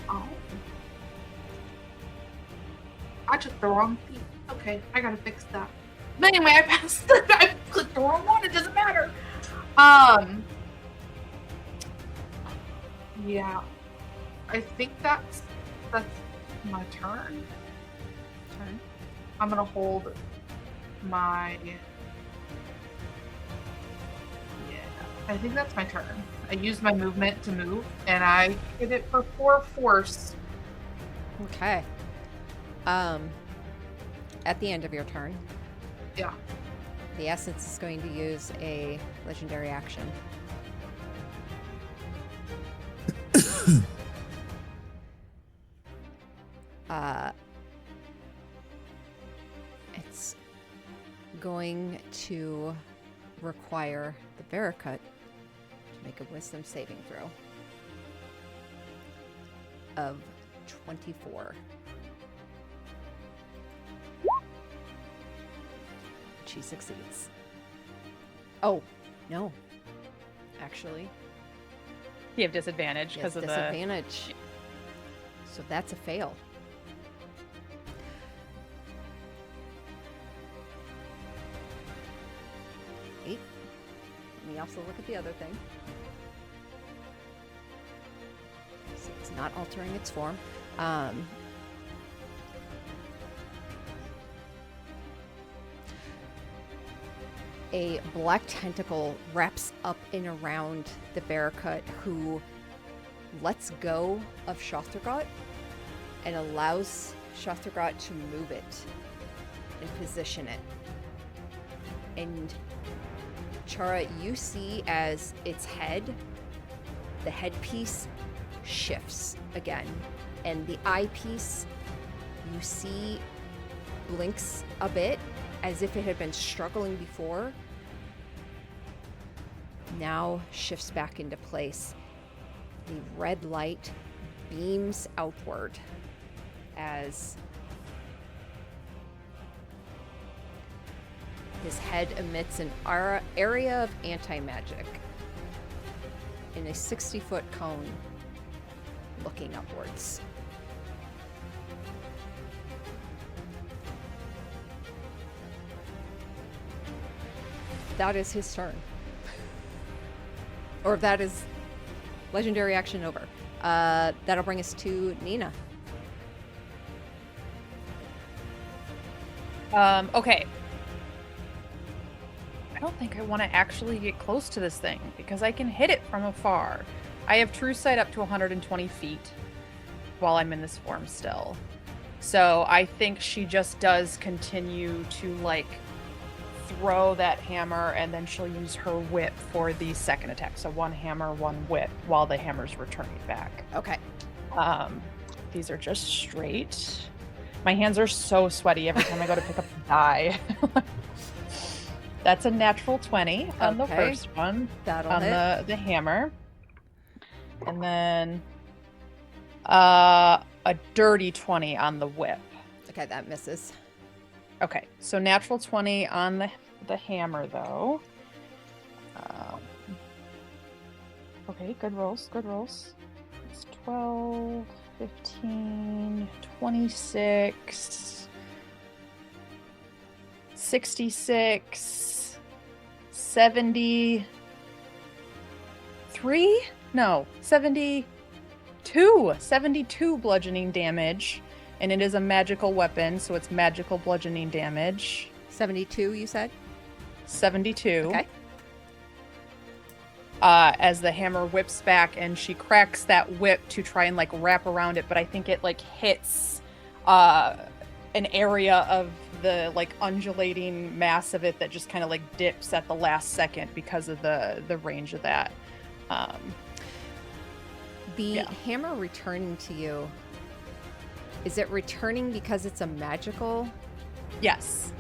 Oh. I took the wrong feet. Okay, I gotta fix that. But anyway, I clicked the wrong one. It doesn't matter. Yeah. I think that's my turn. Turn. I'm gonna hold my. Yeah, I think that's my turn. I used my movement to move, and I hit it for 4 force. Okay. At the end of your turn, Yeah. the essence is going to use a legendary action. It's going to require the Barracut to make a wisdom saving throw of 24. She succeeds. Oh, no. Actually, You have disadvantage yes, because of the. disadvantage. So that's a fail. Eight. Let me also look at the other thing. So it's not altering its form. A black tentacle wraps up and around the Barracut, who lets go of Shothragot and allows Shothragot to move it and position it. And Chara, you see as its head, the headpiece shifts again, and the eyepiece you see blinks a bit as if it had been struggling before, now shifts back into place. The red light beams outward as his head emits an area of anti-magic in a 60-foot cone looking upwards. That is his turn. Or that is legendary action over. That'll bring us to Nina. Okay. I don't think I want to actually get close to this thing because I can hit it from afar. I have true sight up to 120 feet while I'm in this form still. So I think she just does continue to like throw that hammer, and then she'll use her whip for the second attack. So one hammer, one whip, while the hammer's returning back. Okay. These are just straight. My hands are so sweaty every time I go to pick up the die. That's a natural 20 on the Okay. first one. That'll On hit. the hammer. And then a dirty 20 on the whip. Okay, that misses. Okay, so natural 20 on the hammer, though. Okay, good rolls, good rolls. It's 12, 15, 26, 66, 73? No, 72. 72 bludgeoning damage. And it is a magical weapon, so it's magical bludgeoning damage. 72, you said? 72. Okay. As the hammer whips back, and she cracks that whip to try and like wrap around it, but I think it like hits an area of the like undulating mass of it that just kind of like dips at the last second because of the range of that. The hammer returning to you, is it returning because it's a magical? Yes.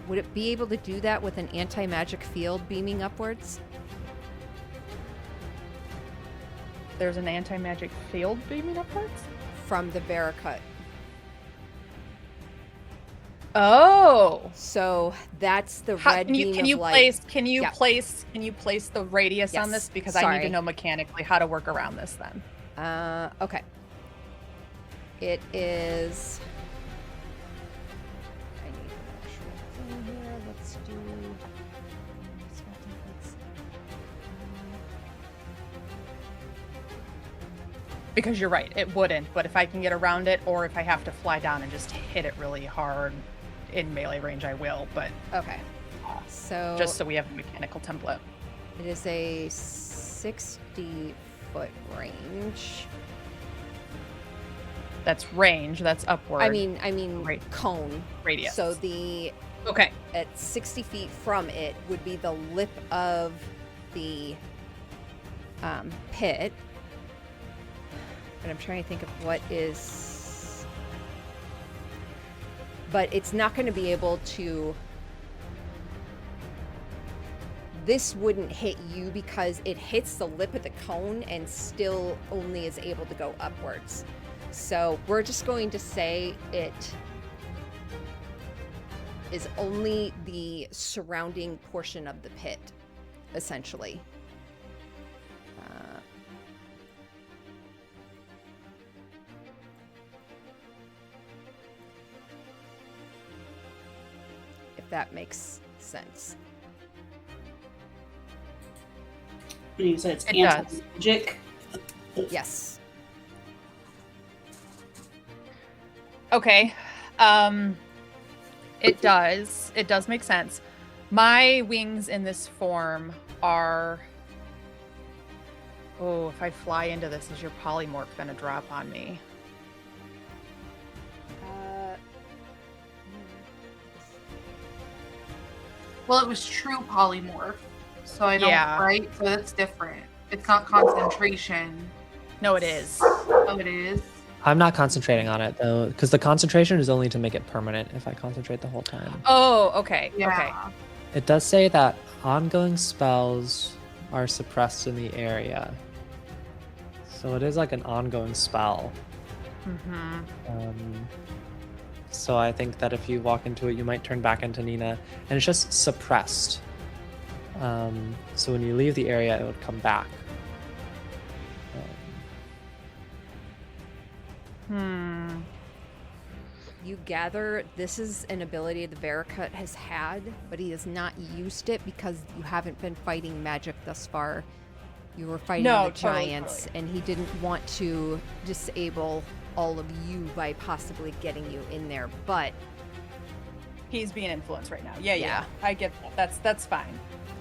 Would it be able to do that with an anti-magic field beaming upwards? There's an anti-magic field beaming upwards? From the Barracut. Oh. So that's the How, red can you, beam can of you light. place the radius on Yes, this, because I need sorry. to know mechanically how to work around this then. Okay. It is... I let's do spell templates. Because you're right, it wouldn't. But if I can get around it, or if I have to fly down and just hit it really hard in melee range, I will. But Okay. So just so we have a mechanical template. it is a 60-foot range. That's range. That's upward. I mean Right. cone. radius. So the Okay. at 60 feet from it would be the lip of the pit. And I'm trying to think of what is... But it's not going to be able to... This wouldn't hit you because it hits the lip of the cone and still only is able to go upwards. So we're just going to say it is only the surrounding portion of the pit, essentially. If that makes sense. And you said it's It does. anti-magic. Yes. Okay. It does. It does make sense. My wings in this form are... Oh, if I fly into this, is your polymorph going to drop on me? Well, it was true polymorph, so I don't. Yeah. Right, so that's different. It's not concentration. No, it is. Oh, it is. I'm not concentrating on it though, because the concentration is only to make it permanent if I concentrate the whole time. Oh, okay. Yeah. Okay. It does say that ongoing spells are suppressed in the area. So it is like an ongoing spell. Mm-hmm. So I think that if you walk into it, you might turn back into Nina, and it's just suppressed. So when you leave the area, it would come back. You gather this is an ability the Vericut has had, but he has not used it because you haven't been fighting magic thus far. You were fighting No, the totally, giants, and he didn't want to disable all of you by possibly getting you in there. But He's being influenced right now. Yeah, Yeah. yeah. I get that. That's fine.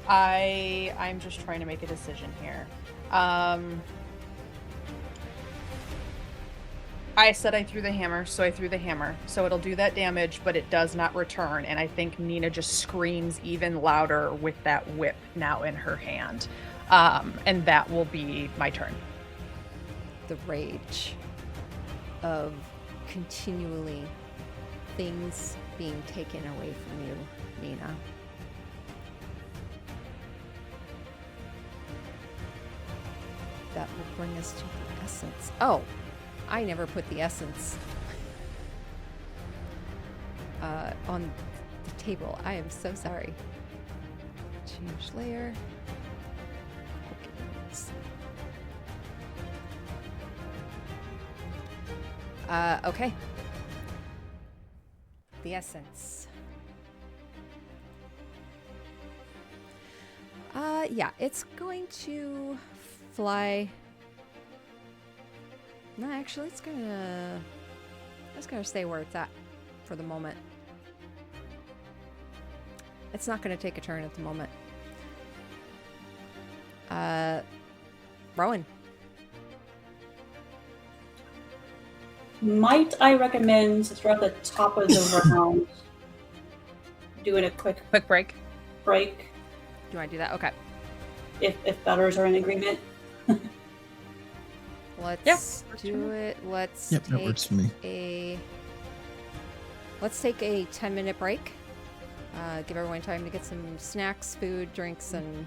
I'm just trying to make a decision here. I said I threw the hammer, so I threw the hammer. So it'll do that damage, but it does not return. And I think Nina just screams even louder with that whip now in her hand. And that will be my turn. the rage of continually things being taken away from you, Nina. That will bring us to the essence. Oh, I never put the essence on the table. I am so sorry. Change layer. Okay. The essence. Yeah, it's going to fly. No, actually, it's gonna stay where it's at for the moment. It's not gonna take a turn at the moment. Rowan. Might I recommend, since we're at the top of the round, doing a quick break. break, Do you want to do that? Okay. if betters are in agreement? Let's do it. Let's Yep, that works for me. Let's take a 10-minute break. Give everyone time to get some snacks, food, drinks, and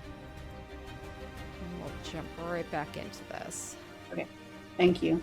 we'll jump right back into this. Thank you.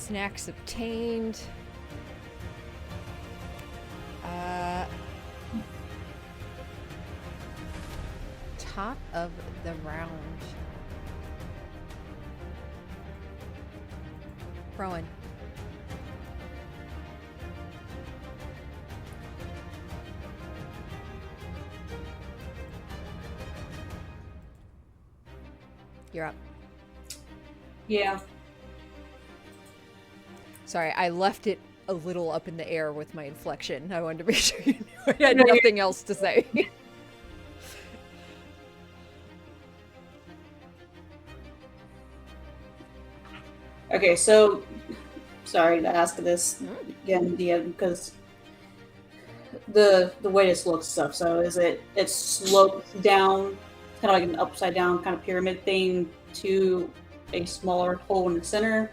Snacks obtained. Top of the round. Rowan. You're up. Yeah. Sorry, I left it a little up in the air with my inflection. I wanted to make sure you knew I had nothing else to say. Okay, so sorry to ask this again, because the way this looks stuff. So is it slopes down, kind of like an upside down kind of pyramid thing to a smaller hole in the center,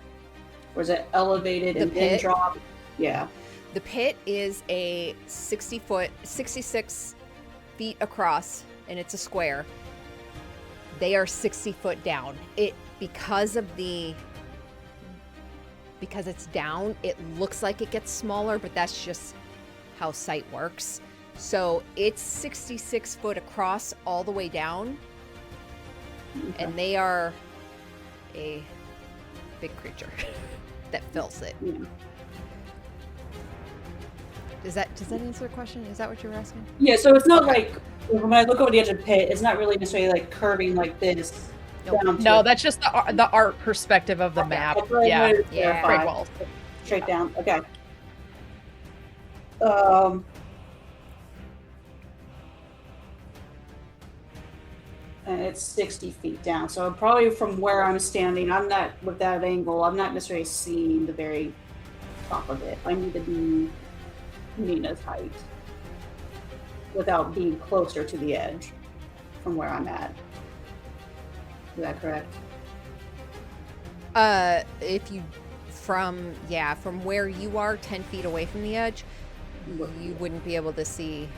or is it elevated and then drop? Yeah. The pit is a 66 feet across, and it's a square. They are 60 foot down. Because it's down, it looks like it gets smaller, but that's just how sight works. So it's 66 foot across all the way down, and they are a big creature that fills it. Yeah. Does that answer the question? Is that what you were asking? Yeah, so it's not like, when I look over the edge of the pit, it's not really necessarily like curving like this. Nope. No, that's just the art perspective of the map. Yeah. Great walls. Straight down. Okay. And it's 60 feet down. So probably from where I'm standing, I'm not, with that angle, I'm not necessarily seeing the very top of it. I need to be Nina's height without being closer to the edge from where I'm at. Is that correct? If you from where you are 10 feet away from the edge, you wouldn't be able to see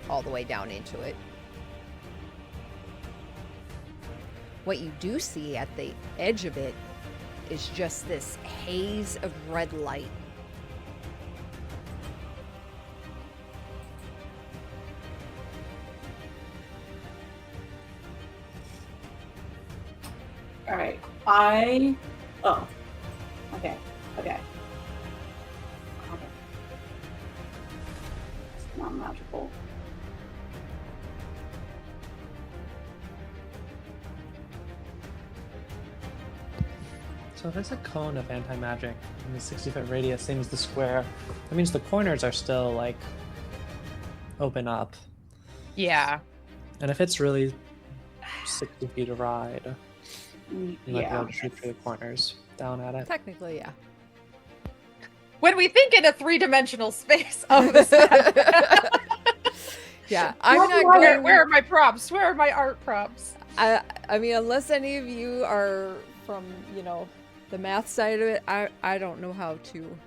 all the way down into it. What you do see at the edge of it is just this haze of red light. All right. Okay. It's not magical. So there's a cone of anti-magic in the 60-foot radius, same as the square. That means the corners are still, like, open up. Yeah. And if it's really 60 feet a ride, you might be able to shoot through the corners down at it. Technically, yeah. When we think in a three-dimensional space of this map. Yeah, I'm not going... Where are my props? Where are my art props? I mean, unless any of you are from, the math side of it, I don't know how to.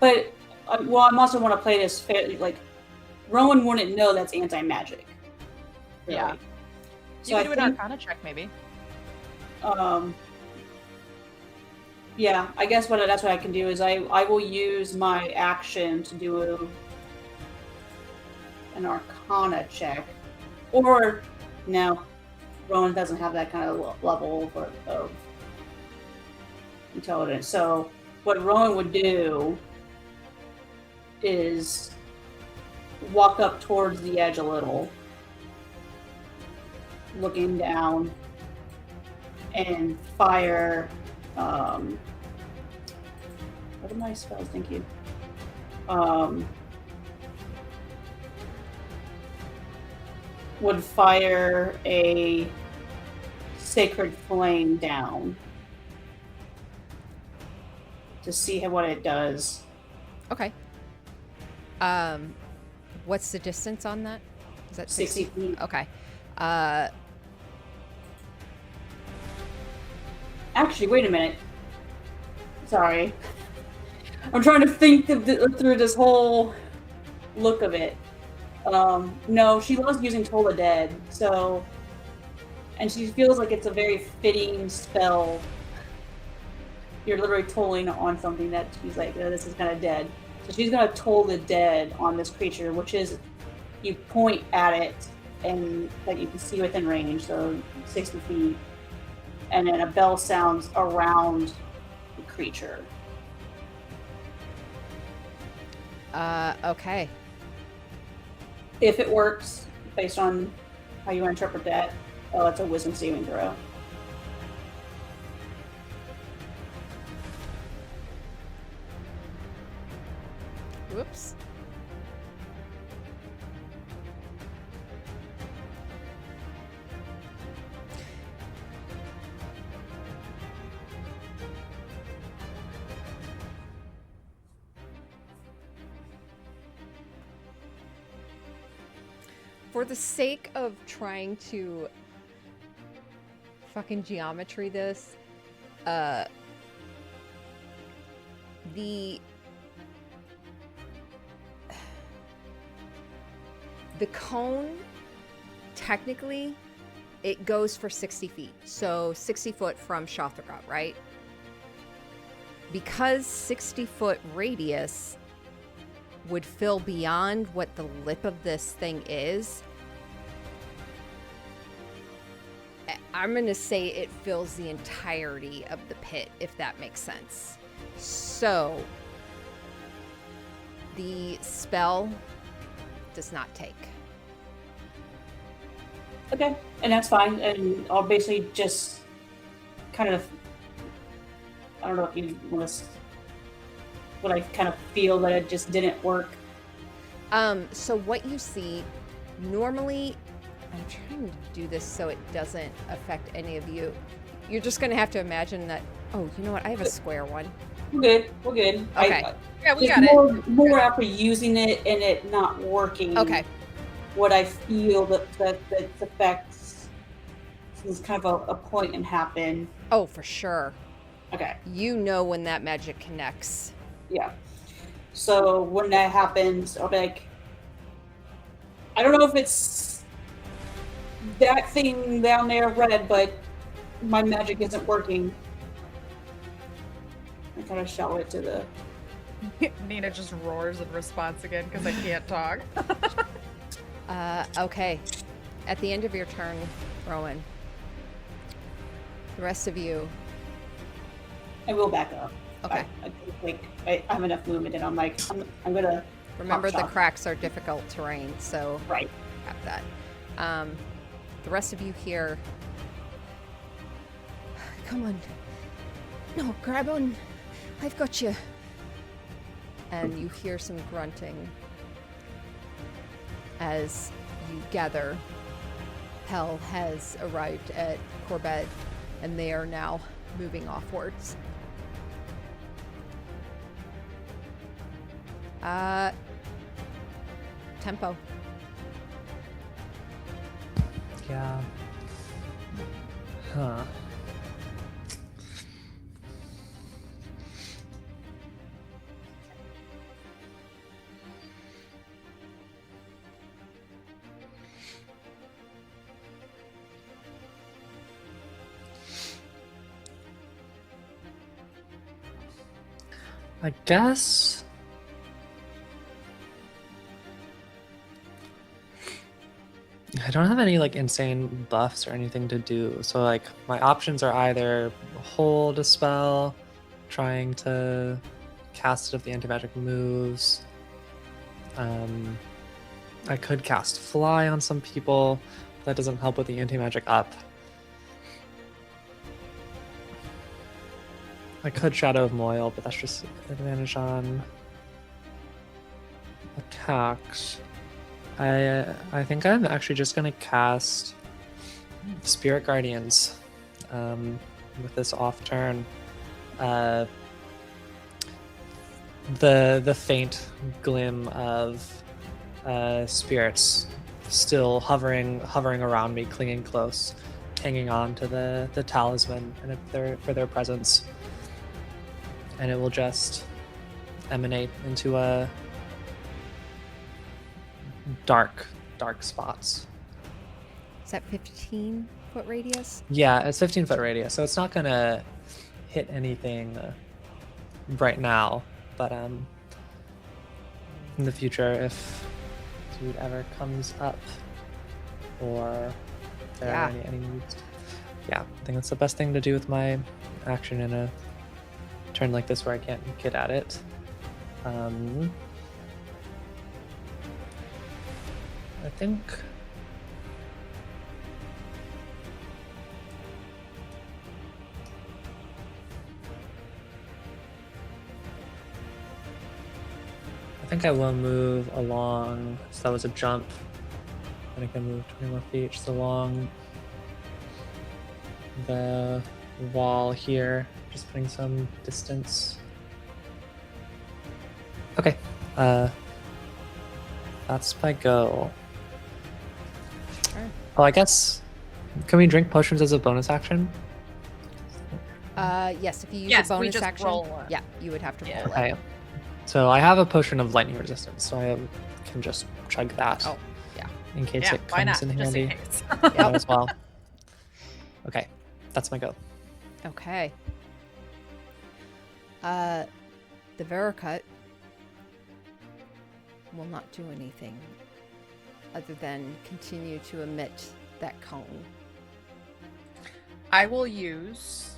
But, I'm also want to play this fairly, like, Rowan wouldn't know that's anti-magic. Really. Yeah. So you can do an Arcana check, maybe. Yeah, I guess that's what I can do is I will use my action to do an Arcana check. Or, no, Rowan doesn't have that kind of level of intelligence. So what Rowan would do is walk up towards the edge a little, looking down, and fire. What are my spells? Thank you. Would fire a sacred flame down to see what it does. Okay. What's the distance on that? Is that 60 feet. Okay. Actually, wait a minute. Sorry. I'm trying to think through this whole look of it. No, she loves using Toll the Dead, so... And she feels like it's a very fitting spell you're literally tolling on something that she's like, oh, this is kind of dead. So she's gonna toll the dead on this creature, which is you point at it and that you can see within range, so 60 feet, and then a bell sounds around the creature. Okay. If it works, based on how you interpret that, it's a wisdom saving throw. Whoops. For the sake of trying to fucking geometry this, the cone, technically, it goes for 60 feet. So 60 foot from Shothragot, right? Because 60-foot radius would fill beyond what the lip of this thing is, I'm going to say it fills the entirety of the pit, if that makes sense. So the spell does not take. Okay, and that's fine. And I'll basically just kind of, I don't know if you want to, but I kind of feel that it just didn't work. So what you see, normally, I'm trying to do this so it doesn't affect any of you. You're just going to have to imagine that, oh, you know what? I have a square one. We're good. Okay. Yeah, we It's got more after using it and it not working. Okay. What I feel that affects is kind of a point and happen. Oh, for sure. Okay. You know when that magic connects. Yeah. So when that happens, I'll be like, I don't know if it's that thing down there red, but my magic isn't working. I kind of shout it to the... Nina just roars in response again because I can't talk. Okay. At the end of your turn, Rowan, the rest of you... I will back up. Okay. I have enough movement, and I'm like, I'm gonna... Remember, the shot. cracks are difficult terrain, so Right. have that. The rest of you here... Come on. No, grab on. I've got you. And you hear some grunting as you gather. Hell has arrived at Corbett, and they are now moving offwards. Tempo. Yeah. Huh. I guess I don't have any like insane buffs or anything to do. So like my options are either hold a spell, trying to cast it if the anti-magic moves. I could cast fly on some people, but that doesn't help with the anti-magic up. I could Shadow of Moil, but that's just advantage on attacks. I think I'm actually just gonna cast Spirit Guardians with this off turn. The faint glim of spirits still hovering around me, clinging close, hanging on to the talisman and for their presence. And it will just emanate into a dark spots. Is that 15-foot radius? Yeah, it's 15-foot radius, so it's not gonna hit anything right now, but in the future, if food ever comes up or there are any needs, I think that's the best thing to do with my action in a turn like this where I can't get at it. I think I will move along. So that was a jump. I think I move 20 more feet just along the wall here, just putting some distance. Okay, that's my go. Sure. Oh, I guess, can we drink potions as a bonus action? Yes, if you use Yes, a we bonus just action, roll it. yeah, you would have to roll it. Okay, so I have a potion of lightning resistance, so I can just chug that. Oh, yeah. In case Yeah, it why comes not? in Just handy. in case. Yeah, as well. Okay, that's my go. Okay. The Veracrut will not do anything other than continue to emit that cone. I will use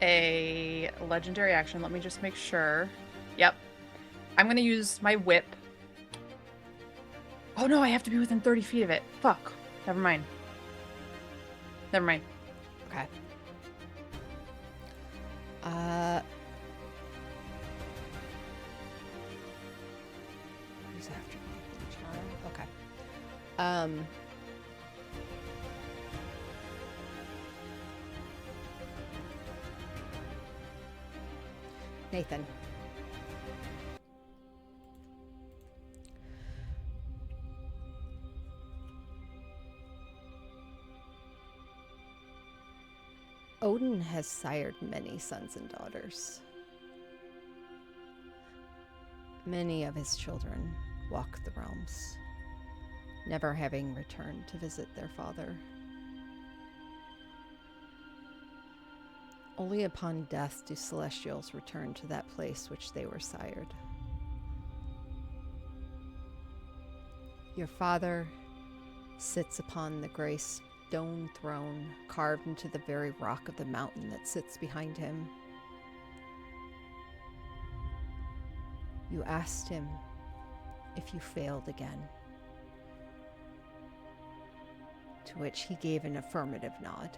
a legendary action. Let me just make sure. Yep. I'm going to use my whip. Oh no, I have to be within 30 feet of it. Fuck. Never mind. Okay. Who's after me? Charm? Okay. Nathan. Odin has sired many sons and daughters. Many of his children walk the realms, never having returned to visit their father. Only upon death do celestials return to that place which they were sired. Your father sits upon the gray stone throne carved into the very rock of the mountain that sits behind him. You asked him if you failed again, to which he gave an affirmative nod.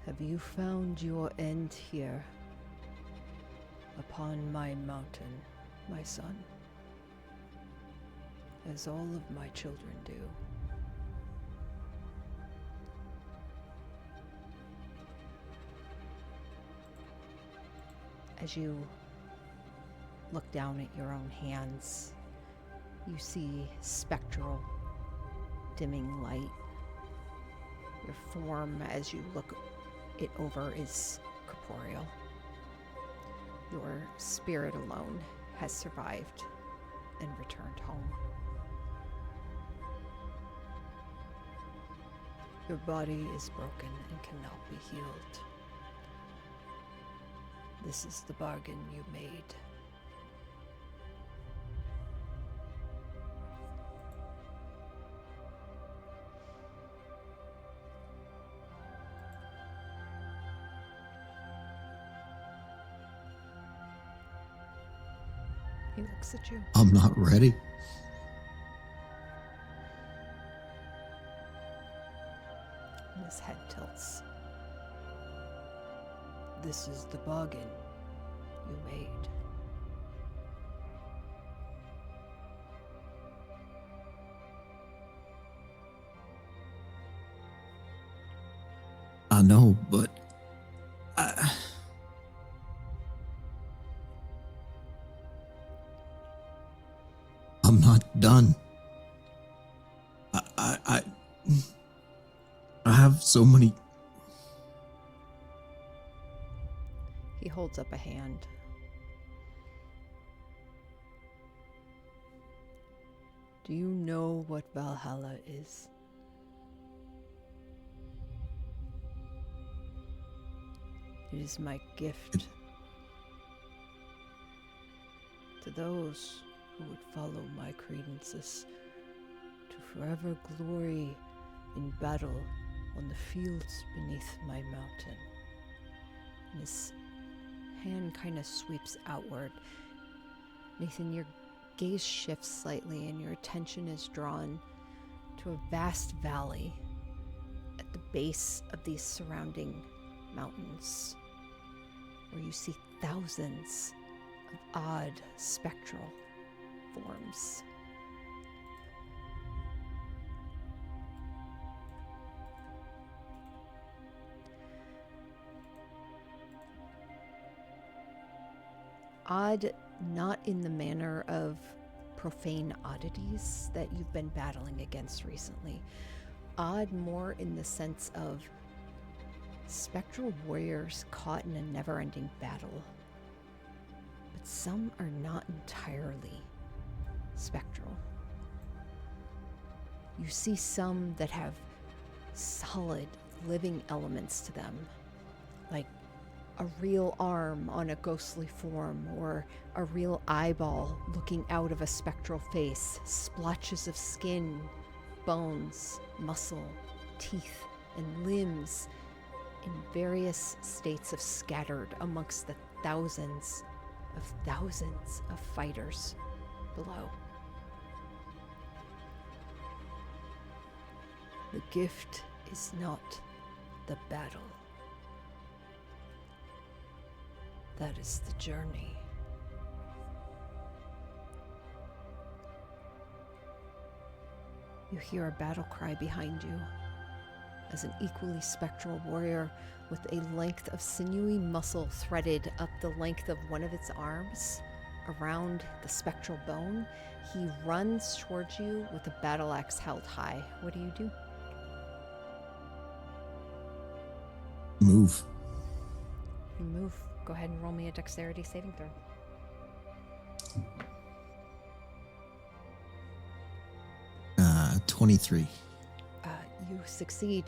Have you found your end here, upon my mountain, my son? As all of my children do. As you look down at your own hands, you see spectral, dimming light. Your form, as you look it over, is corporeal. Your spirit alone has survived and returned home. Your body is broken and cannot be healed. This is the bargain you made. He looks at you. I'm not ready. And his head tilts. This is the bargain you made. I know, but I'm not done. I have so many. He holds up a hand. Do you know what Valhalla is? It is my gift to those who would follow my credences, to forever glory in battle on the fields beneath my mountain. And his hand kind of sweeps outward. Nathan, your gaze shifts slightly and your attention is drawn to a vast valley at the base of these surrounding mountains, where you see thousands of odd spectral forms. Odd, not in the manner of profane oddities that you've been battling against recently. Odd more in the sense of spectral warriors caught in a never-ending battle. But some are not entirely spectral. You see some that have solid living elements to them, like a real arm on a ghostly form, or a real eyeball looking out of a spectral face, splotches of skin, bones, muscle, teeth, and limbs in various states of scattered amongst the thousands of fighters below. The gift is not the battle. That is the journey. You hear a battle cry behind you as an equally spectral warrior with a length of sinewy muscle threaded up the length of one of its arms around the spectral bone. He runs towards you with a battle axe held high. What do you do? Move. You move. Go ahead and roll me a dexterity saving throw. 23. You succeed.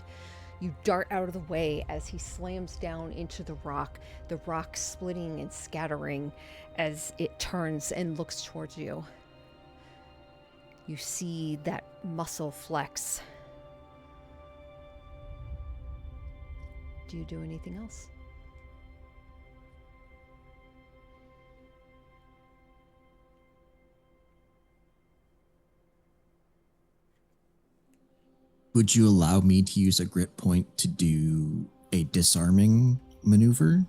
You dart out of the way as he slams down into the rock splitting and scattering as it turns and looks towards you. You see that muscle flex. Do you do anything else? Would you allow me to use a grit point to do a disarming maneuver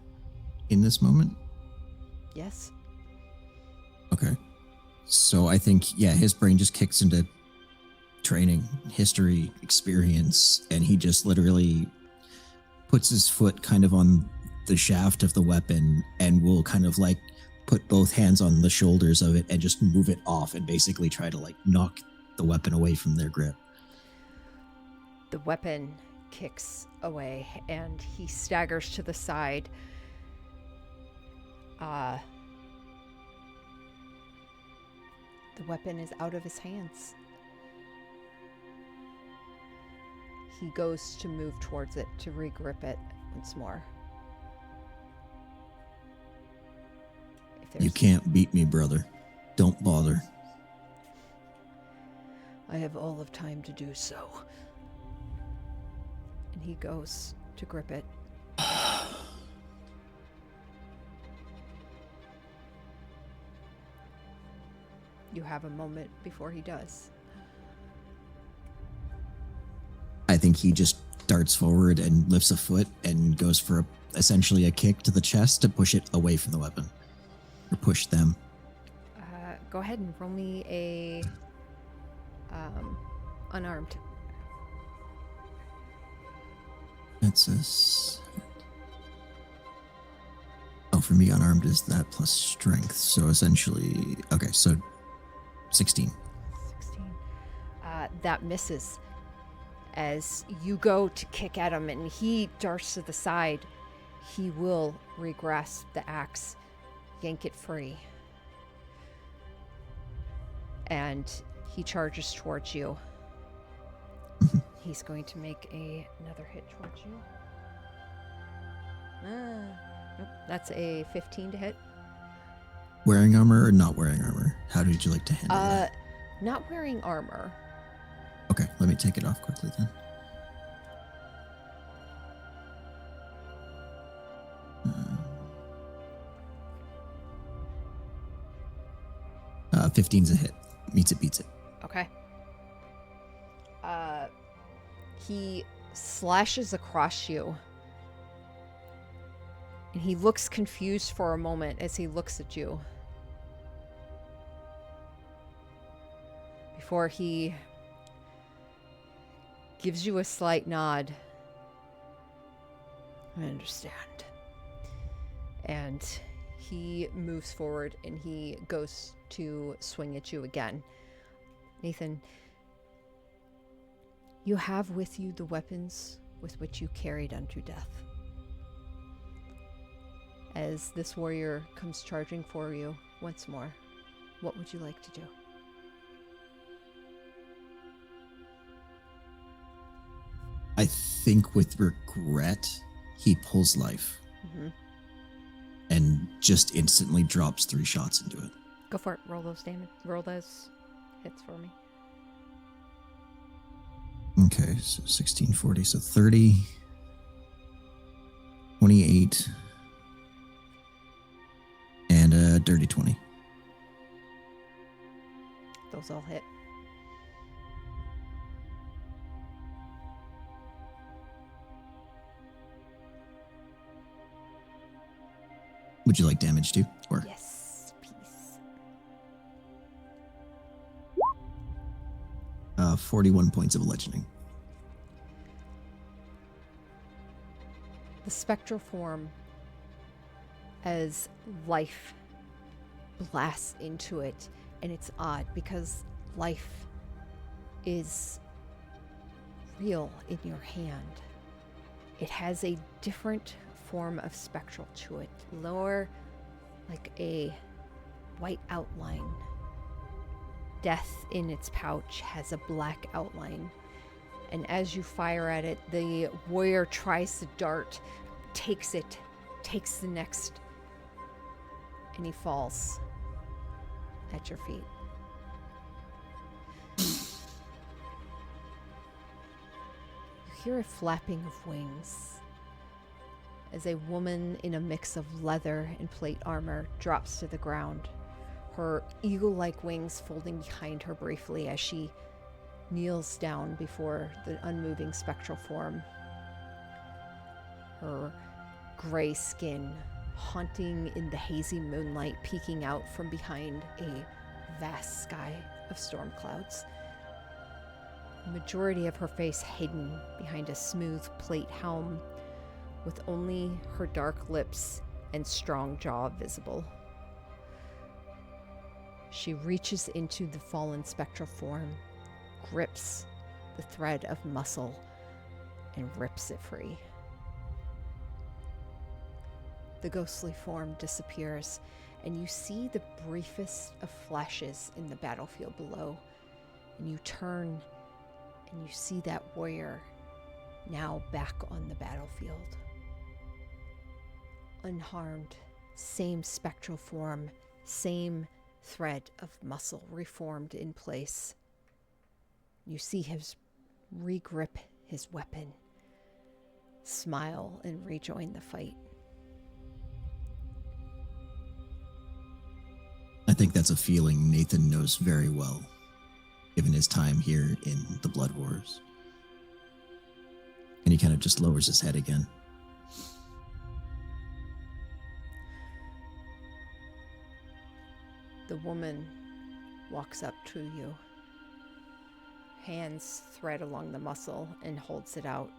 in this moment? Yes. Okay. So I think, his brain just kicks into training, history, experience, and he just literally puts his foot kind of on the shaft of the weapon and will kind of like put both hands on the shoulders of it and just move it off and basically try to like knock the weapon away from their grip. The weapon kicks away and he staggers to the side. The weapon is out of his hands. He goes to move towards it to regrip it once more. You can't beat me, brother. Don't bother. I have all of time to do so. And he goes to grip it. You have a moment before he does. I think he just darts forward and lifts a foot and goes for essentially a kick to the chest to push it away from the weapon. Or push them. Go ahead and roll me a unarmed. That's for me, unarmed is that plus strength. So essentially, okay, so 16. 16. That misses. As you go to kick at him and he darts to the side, he will regrasp the axe, yank it free. And He charges towards you. He's going to make another hit towards you. Nope, that's a 15 to hit. Wearing armor or not wearing armor? How did you like to handle that? Not wearing armor. Okay, let me take it off quickly then. 15's a hit. Meets it, beats it. Okay. He slashes across you. And he looks confused for a moment as he looks at you. Before he gives you a slight nod. I understand. And he moves forward and he goes to swing at you again. Nathan, you have with you the weapons with which you carried unto death. As this warrior comes charging for you once more, what would you like to do? I think with regret, he pulls life and just instantly drops 3 shots into it. Go for it. Roll those damage. Roll those hits for me. Okay, so 16, 40, so 30, 28, and a dirty 20. Those all hit. Would you like damage too? Or Yes, please. 41 points of bludgeoning. The spectral form, as life blasts into it, and it's odd because life is real in your hand. It has a different form of spectral to it, lower, like a white outline. Death in its pouch has a black outline, and as you fire at it, the warrior tries to dart, takes it, takes the next, and he falls at your feet. You hear a flapping of wings as a woman in a mix of leather and plate armor drops to the ground, her eagle-like wings folding behind her briefly as she kneels down before the unmoving spectral form. Her gray skin haunting in the hazy moonlight, peeking out from behind a vast sky of storm clouds. The majority of her face hidden behind a smooth plate helm, with only her dark lips and strong jaw visible. She reaches into the fallen spectral form, grips the thread of muscle, and rips it free. The ghostly form disappears, and you see the briefest of flashes in the battlefield below. And you turn, and you see that warrior now back on the battlefield. Unharmed, same spectral form, same thread of muscle reformed in place. You see him regrip his weapon, smile, and rejoin the fight. I think that's a feeling Nathan knows very well, given his time here in the Blood Wars. And he kind of just lowers his head again. The woman walks up to you, hands thread along the muscle and holds it out.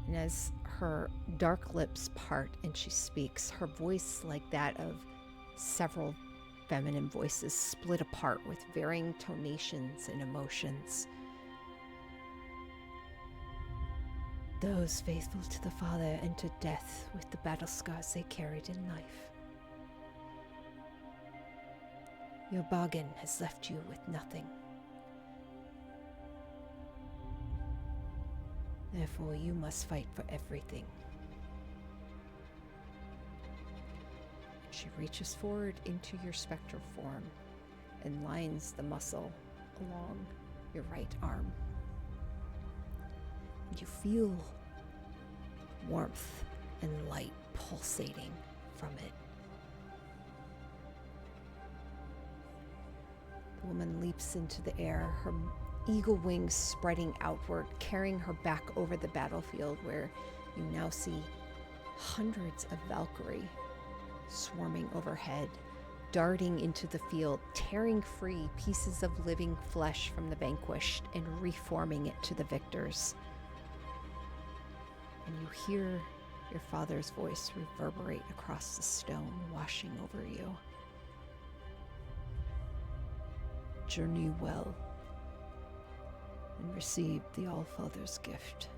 And as her dark lips part and she speaks, her voice, like that of several feminine voices, split apart with varying tonations and emotions. Those faithful to the Father and to death with the battle scars they carried in life. Your bargain has left you with nothing. Therefore, you must fight for everything. She reaches forward into your spectral form and lines the muscle along your right arm. You feel warmth and light pulsating from it. The woman leaps into the air, her eagle wings spreading outward, carrying her back over the battlefield, where you now see hundreds of Valkyrie swarming overhead, darting into the field, tearing free pieces of living flesh from the vanquished and reforming it to the victors. And you hear your father's voice reverberate across the stone, washing over you. Journey well, and receive the Allfather's gift.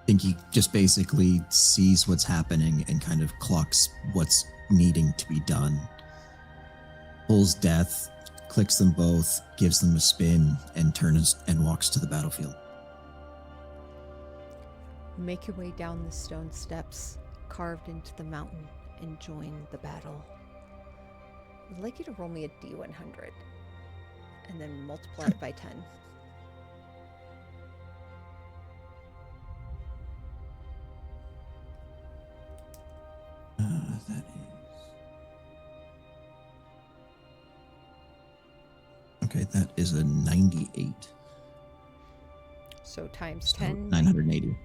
I think he just basically sees what's happening and kind of clocks what's needing to be done. Pulls death, clicks them both, gives them a spin, and turns and walks to the battlefield. Make your way down the stone steps carved into the mountain and join the battle. I'd like you to roll me a D100 and then multiply it by 10. That is... Okay, that is a 98. So times So 10. 980.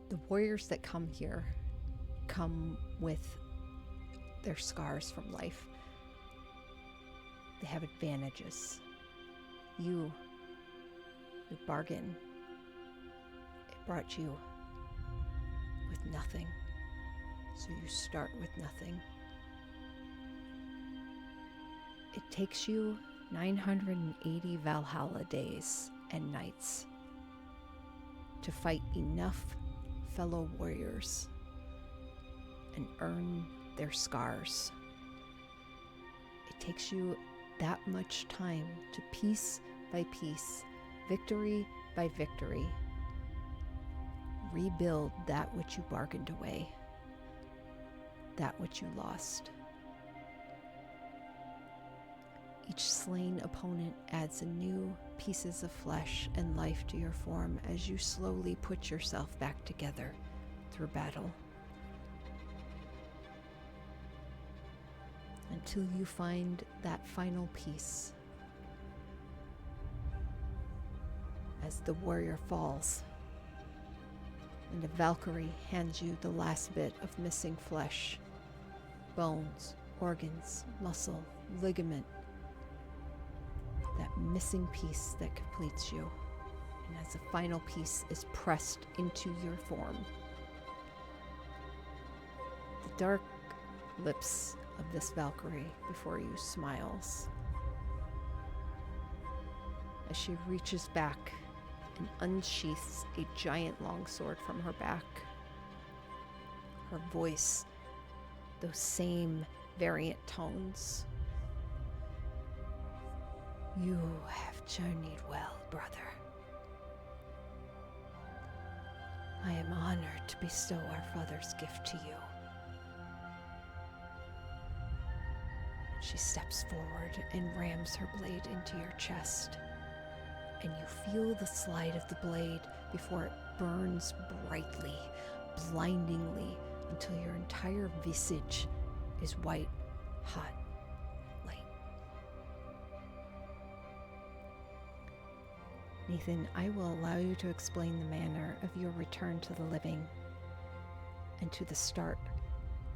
The warriors that come here come with their scars from life. They have advantages. Your bargain, it brought you with nothing. So you start with nothing. It takes you 980 Valhalla days and nights to fight enough fellow warriors and earn their scars. It takes you that much time to piece by piece, victory by victory, rebuild that which you bargained away, that which you lost. Each slain opponent adds a new pieces of flesh and life to your form as you slowly put yourself back together through battle, until you find that final piece. As the warrior falls, and a Valkyrie hands you the last bit of missing flesh, bones, organs, muscle, ligament, that missing piece that completes you. And as the final piece is pressed into your form, the dark lips of this Valkyrie before you smiles as she reaches back and unsheaths a giant longsword from her back. Her voice, those same variant tones. You have journeyed well, brother. I am honored to bestow our father's gift to you. She steps forward and rams her blade into your chest, and you feel the slide of the blade before it burns brightly, blindingly, until your entire visage is white, hot light. Nathan, I will allow you to explain the manner of your return to the living and to the start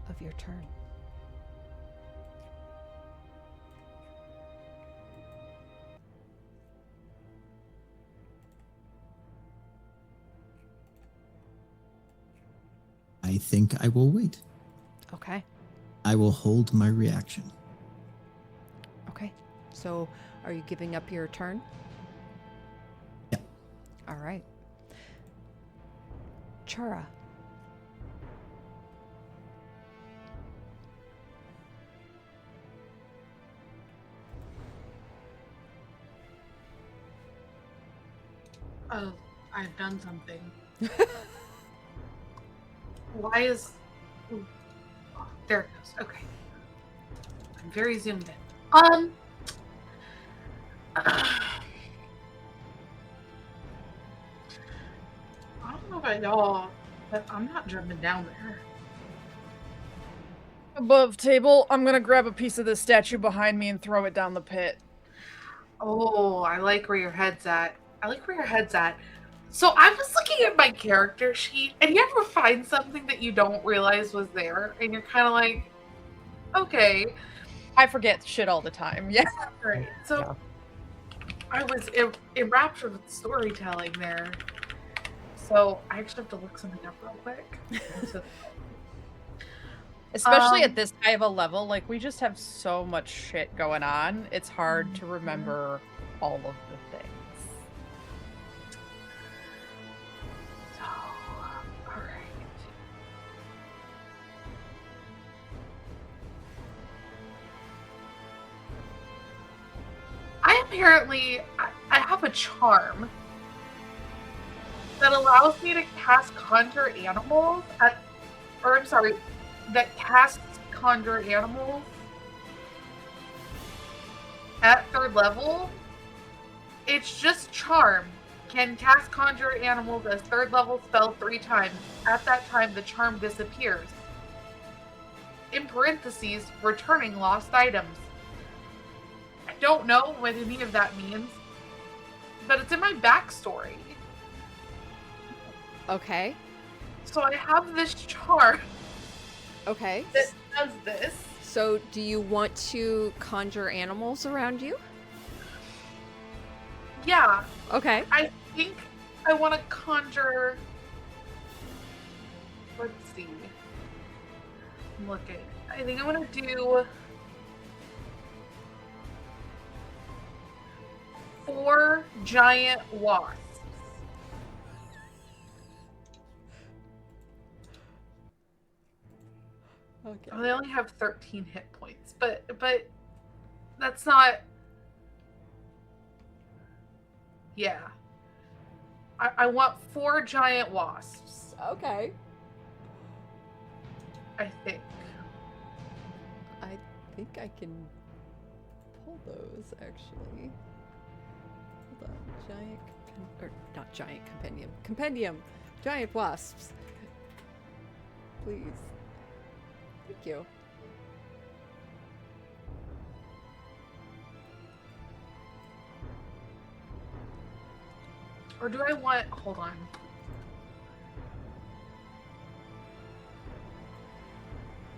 of your turn. I think I will wait. Okay. I will hold my reaction. Okay. So, are you giving up your turn? All right. Chara. Oh, I've done something. Why is... Ooh. Oh, there it goes. Okay. I'm very zoomed in. I don't know about y'all, but I'm not jumping down there. Above table, I'm gonna grab a piece of this statue behind me and throw it down the pit. Oh, I like where your head's at. So I was looking at my character sheet, and you ever find something that you don't realize was there, and you're kind of like, okay. I forget shit all the time. Yeah. Right. So Yeah. I was enraptured with storytelling there. So I actually have to look something up real quick. So, Especially at this high of a level, like we just have so much shit going on. It's hard to remember all of the things. so all right. I have a charm that allows me to cast conjure animals that casts conjure animals at 3rd level. It's just charm. Can cast conjure animals as 3rd level spell 3 times. At that time, the charm disappears. In parentheses, returning lost items. I don't know what any of that means, but it's in my backstory. Okay. So I have this charm Okay. that does this. So do you want to conjure animals around you? Yeah, Okay. I think I want to conjure. Let's see. I'm looking. I think I want to do 4 giant wasps. Okay. Oh, they only have 13 hit points, but that's not. Yeah. I want 4 giant wasps, Okay. I think. I think I can pull those actually. Hold on. Giant or not giant compendium. Compendium. Giant wasps. Please. Thank you. Or do I want... Hold on.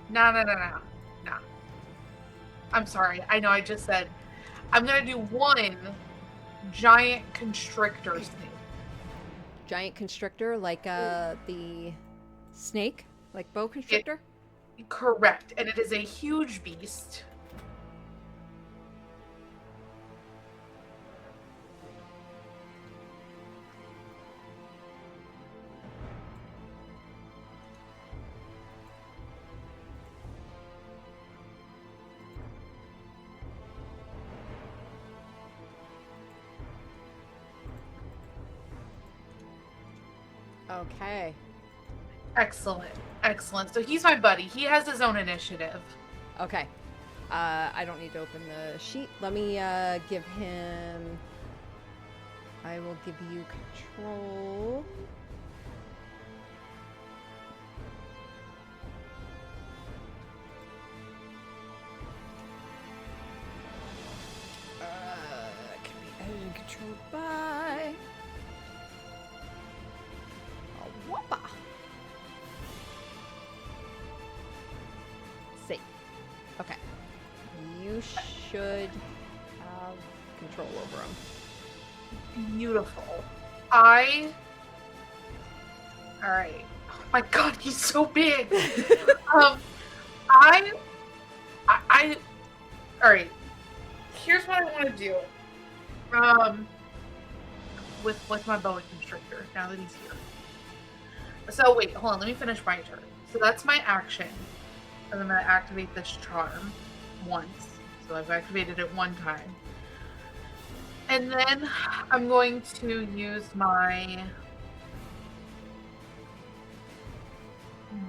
No. I'm sorry. I know I just said... I'm going to do 1 giant constrictor snake. Giant constrictor, like the snake, like boa constrictor. Correct. And it is a huge beast. Okay. Excellent. So he's my buddy. He has his own initiative. Okay. I don't need to open the sheet. Let me give him... I will give you control. Can be edited and controlled by... a whoppa. Safe. Okay. You should have control over him. Beautiful. Alright. Oh my god, he's so big. Alright. Here's what I want to do. with my boa constrictor now that he's here. So wait, hold on. Let me finish my turn. So that's my action. And I'm going to activate this charm once. So I've activated it one time. And then I'm going to use my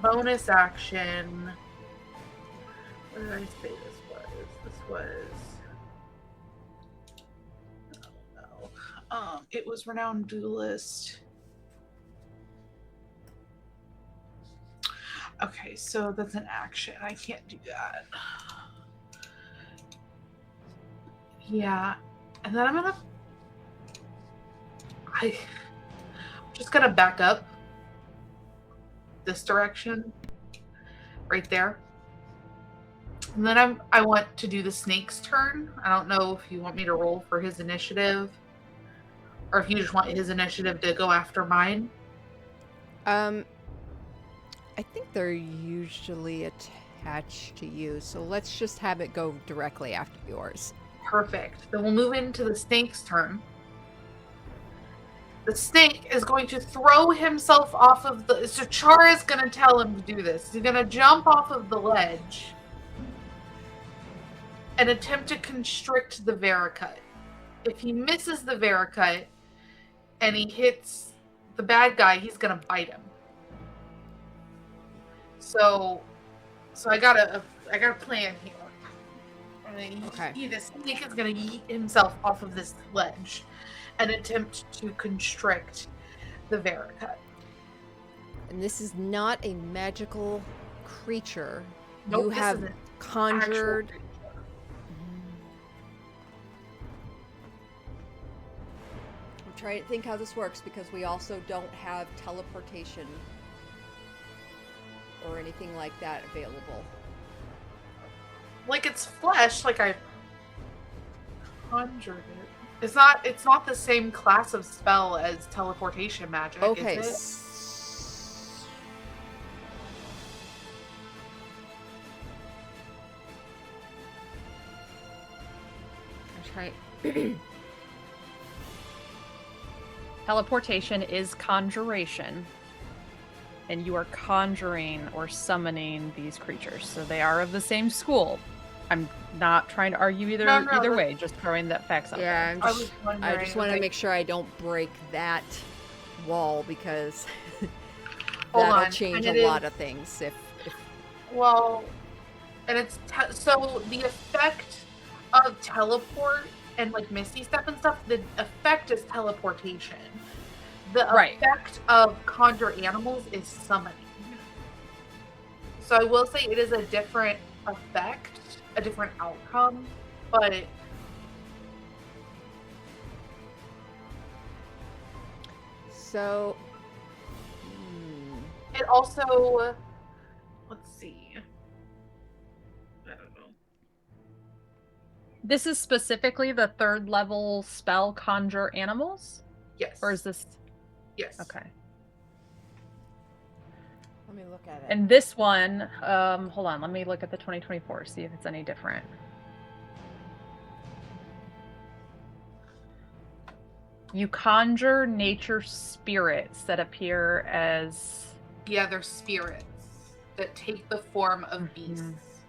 bonus action. What did I say this was? This was... Oh no. It was Renowned Duelist. Okay, so that's an action. I can't do that. Yeah. And then I'm just gonna back up this direction. Right there. And then I want to do the snake's turn. I don't know if you want me to roll for his initiative. Or if you just want his initiative to go after mine. I think they're usually attached to you, so let's just have it go directly after yours. Perfect. Then we'll move into the snake's turn. The snake is going to throw himself off of the... So Chara is going to tell him to do this. He's going to jump off of the ledge and attempt to constrict the Vericut. If he misses the Vericut and he hits the bad guy, he's going to bite him. So I got a plan here. Okay. The snake is going to yeet himself off of this ledge and attempt to constrict the Vericut. And this is not a magical creature. Nope, You this have is an conjured... actual creature. I'm trying to think how this works because we also don't have teleportation or anything like that available. Like it's flesh, like I conjured it. It's not the same class of spell as teleportation magic, Okay. is it? I'm trying... Teleportation is conjuration, and you are conjuring or summoning these creatures, so they are of the same school. I'm not trying to argue either way, just throwing that facts out Yeah, there. I was wondering, just want to okay. make sure I don't break that wall because Hold that'll on, change and a it lot is- of things. If Well, and it's so the effect of teleport and like Misty Step and stuff, the effect is teleportation. The Right. effect of conjure animals is summoning. So I will say it is a different effect, a different outcome, but so, it also, let's see. I don't know. This is specifically the 3rd level spell conjure animals? Yes. Or is this... Yes. Okay. let me look at it. And this one, hold on, let me look at the 2024, see if it's any different. You conjure nature spirits that appear as... Yeah, they're spirits that take the form of beasts.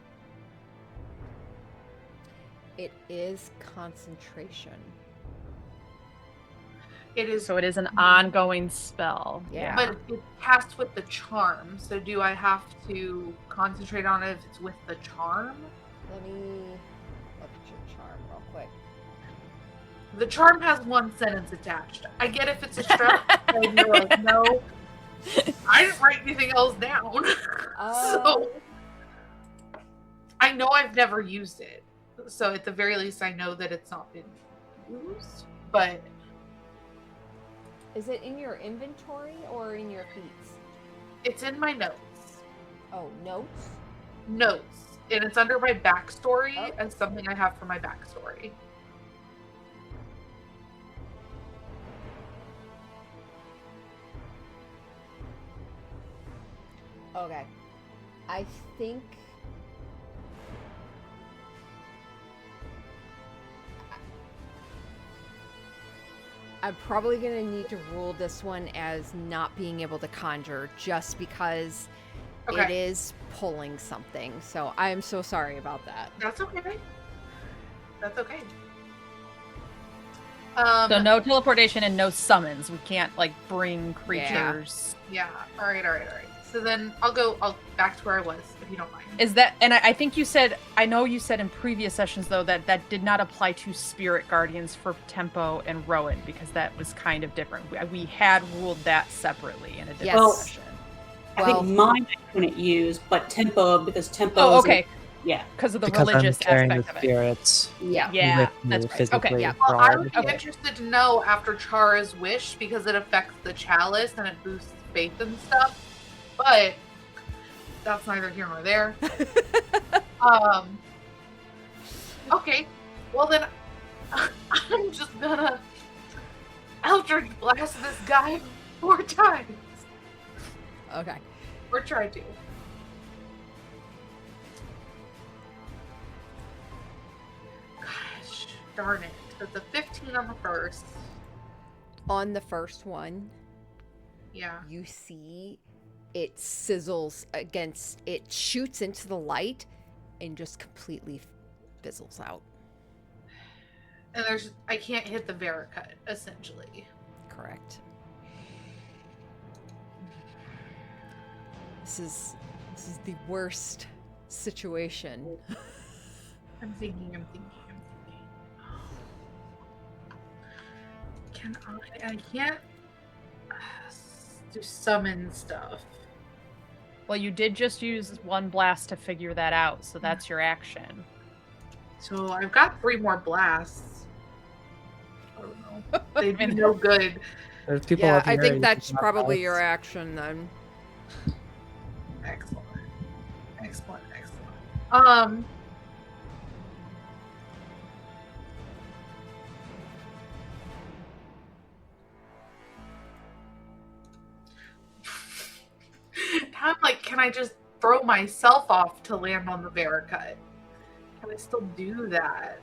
It is concentration. It is, So it is an ongoing spell. Yeah. but it's cast with the charm. So do I have to concentrate on it if it's with the charm? Let me look at your charm real quick. The charm has one sentence attached. I get if it's a strap, and you're like, no, I didn't write anything else down. So I know I've never used it. So at the very least, I know that it's not been used. But Is it in your inventory or in your feats? it's in my notes. Oh, notes? Notes. And it's under my backstory Oh. as something I have for my backstory. Okay. I think I'm probably going to need to rule this one as not being able to conjure just because it is pulling something. So I am so sorry about that. That's okay. That's okay. So no teleportation and no summons. We can't like bring creatures. Yeah. All right. So then I'll back to where I was, if you don't mind. Is that, and I think you said, I know you said in previous sessions though that did not apply to spirit guardians for Tempo and Rowan because that was kind of different. We had ruled that separately in a different session. I think mine I couldn't use, but Tempo, because Tempo. Oh, okay. Yeah. Because of the Because religious I'm carrying aspect the of it. spirits. Yeah, that's right. Physically. Okay, yeah. Well, I would be interested to know after Chara's wish because it affects the chalice and it boosts faith and stuff. But that's neither here nor there. Okay. Well then, I'm just gonna Eldritch Blast this guy 4 times. Okay. Or try to. Gosh, darn it. That's a 15 on the first. On the first one, Yeah. you see it sizzles against, it shoots into the light and just completely fizzles out. And I can't hit the Vericut, essentially. Correct. This is the worst situation. I'm thinking. I can't do summon stuff. Well, you did just use one blast to figure that out, so that's your action. So I've got 3 more blasts. I don't know. They'd be no good. There's people Yeah, up I here think you that's cannot probably fight. your action then. Excellent. Now I'm like, can I just throw myself off to land on the Vericut? Can I still do that?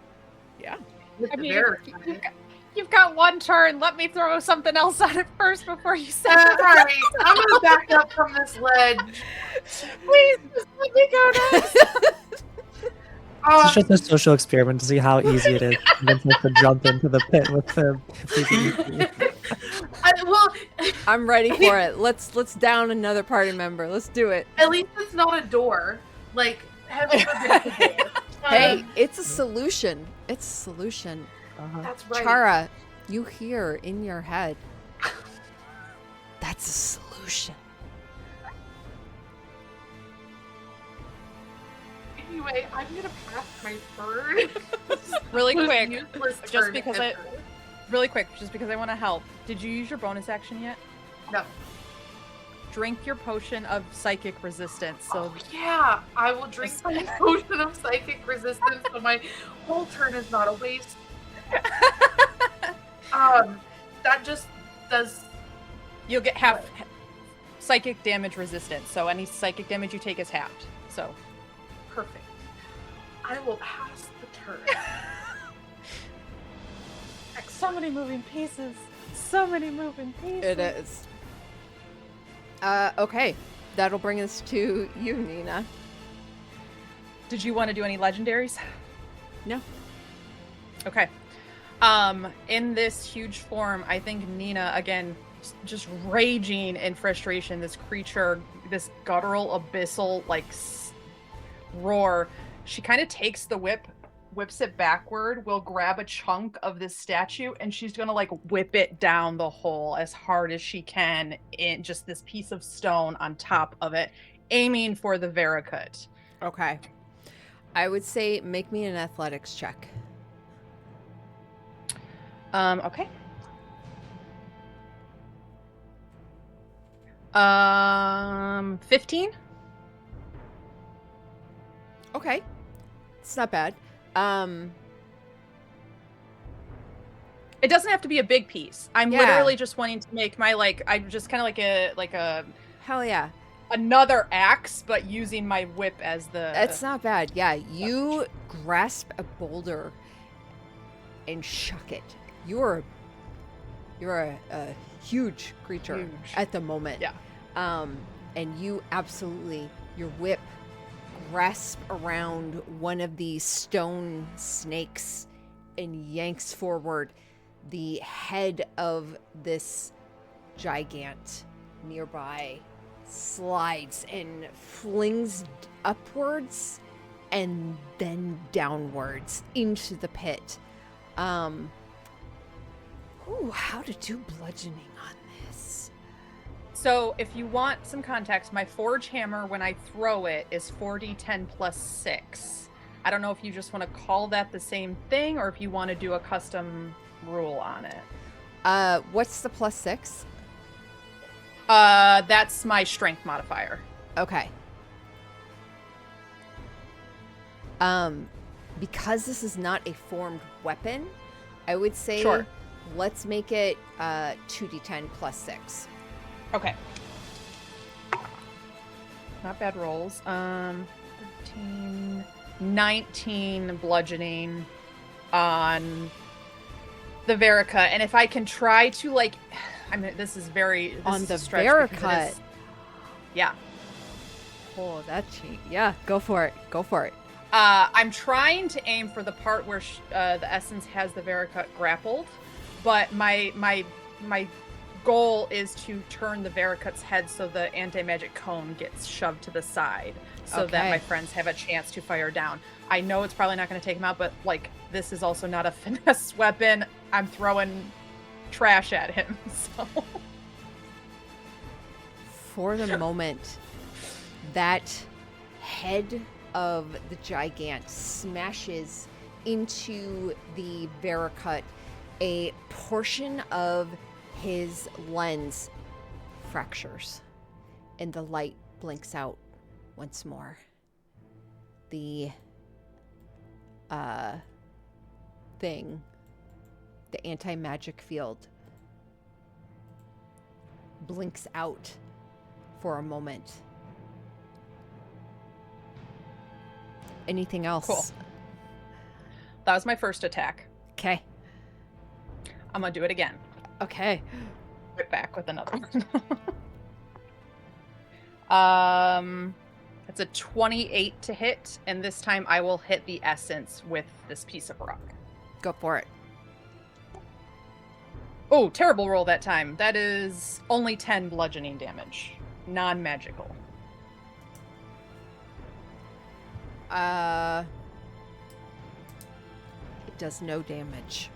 Yeah. With I the mean, Vericut? you've got one turn. Let me throw something else on it first before you say Alright, I'm gonna back up from this ledge. Please, just let me go next. It's just a social experiment to see how easy it is to convince us to jump into the pit with him. I'm ready for it. Let's down another party member. Let's do it. At least it's not a door. Like, heaven forbid it's a door. Hey, it's a solution. It's a solution. That's right. Chara, you hear in your head. That's a solution. Anyway, I'm gonna pass my turn. Really quick, Useless just turn because ever. I want to help. Did you use your bonus action yet? No. Drink your potion of psychic resistance. So Oh, yeah, I will drink my potion of psychic resistance so my whole turn is not a waste. That just does. you'll get half psychic damage resistance. So any psychic damage you take is halved. So Perfect. I will pass the turn. so many moving pieces. So many moving pieces. It is. Okay. That'll bring us to you, Nina. Did you want to do any legendaries? No. Okay. In this huge form, I think Nina, again, just raging in frustration, this creature, this guttural, abyssal, roar, she kind of takes the whips it backward, will grab a chunk of this statue, and she's gonna whip it down the hole as hard as she can in just this piece of stone on top of it, aiming for the Vericut. Okay. I would say make me an athletics check. Okay. 15? Okay. It's not bad. It doesn't have to be a big piece. I'm Yeah. literally just wanting to make my I'm just kind of like a Hell yeah. another axe, but using my whip as the. That's not bad. Yeah, you grasp a boulder and shuck it. You're You're a huge creature Huge. at the moment. Yeah. And you absolutely, your whip grasp around one of these stone snakes and yanks forward. The head of this gigant nearby slides and flings upwards and then downwards into the pit. How to do bludgeoning on this? So if you want some context, my forge hammer, when I throw it, is 4d10 plus 6. I don't know if you just want to call that the same thing or if you want to do a custom rule on it. What's the plus 6? That's my strength modifier. Okay. Because this is not a formed weapon, I would say Sure. let's make it 2d10 plus 6. Okay. Not bad rolls. 13, 19 bludgeoning on the Verica. And if I can try to, like, I mean, this is On a the stretch because it Verica. is- Yeah. Oh, that's cheap. Yeah, go for it. Go for it. I'm trying to aim for the part where the essence has the Verica grappled, but my goal is to turn the Vericut's head so the anti-magic cone gets shoved to the side so that Okay. my friends have a chance to fire down. I know it's probably not going to take him out, but like this is also not a finesse weapon. I'm throwing trash at him, so For the moment, that head of the gigant smashes into the Vericut. A portion of his lens fractures, and the light blinks out once more. The thing, the anti-magic field, blinks out for a moment. Anything else? Cool. That was my first attack. Okay. I'm gonna do it again. Okay. Right back with another one. It's a 28 to hit, and this time I will hit the essence with this piece of rock. Go for it. Oh, terrible roll that time. That is only 10 bludgeoning damage. Non-magical. It does no damage.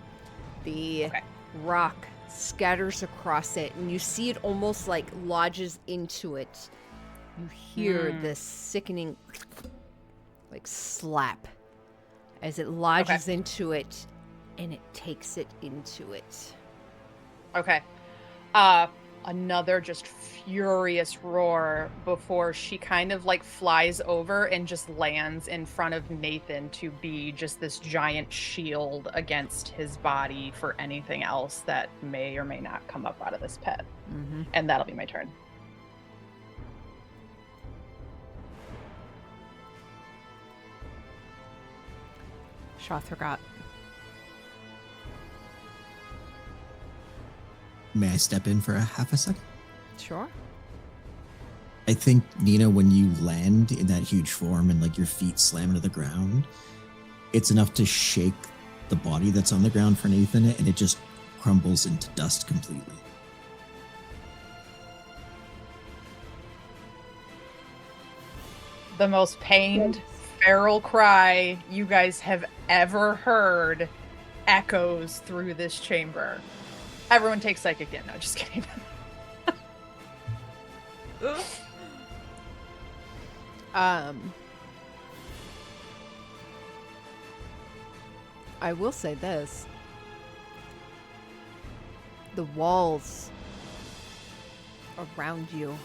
The Okay. rock scatters across it, and you see it almost like lodges into it. You hear this sickening like slap as it lodges into it, and it takes it into it. Okay. Another just furious roar before she kind of like flies over and just lands in front of Nathan to be just this giant shield against his body for anything else that may or may not come up out of this pit. Mm-hmm. And that'll be my turn. Shothragot. May I step in for a half a second? Sure. I think, Nina, when you land in that huge form and like your feet slam into the ground, it's enough to shake the body that's on the ground for Nathan, and it just crumbles into dust completely. The most pained feral cry you guys have ever heard echoes through this chamber. Everyone take psychic damage. No, just kidding. I will say this. The walls around you,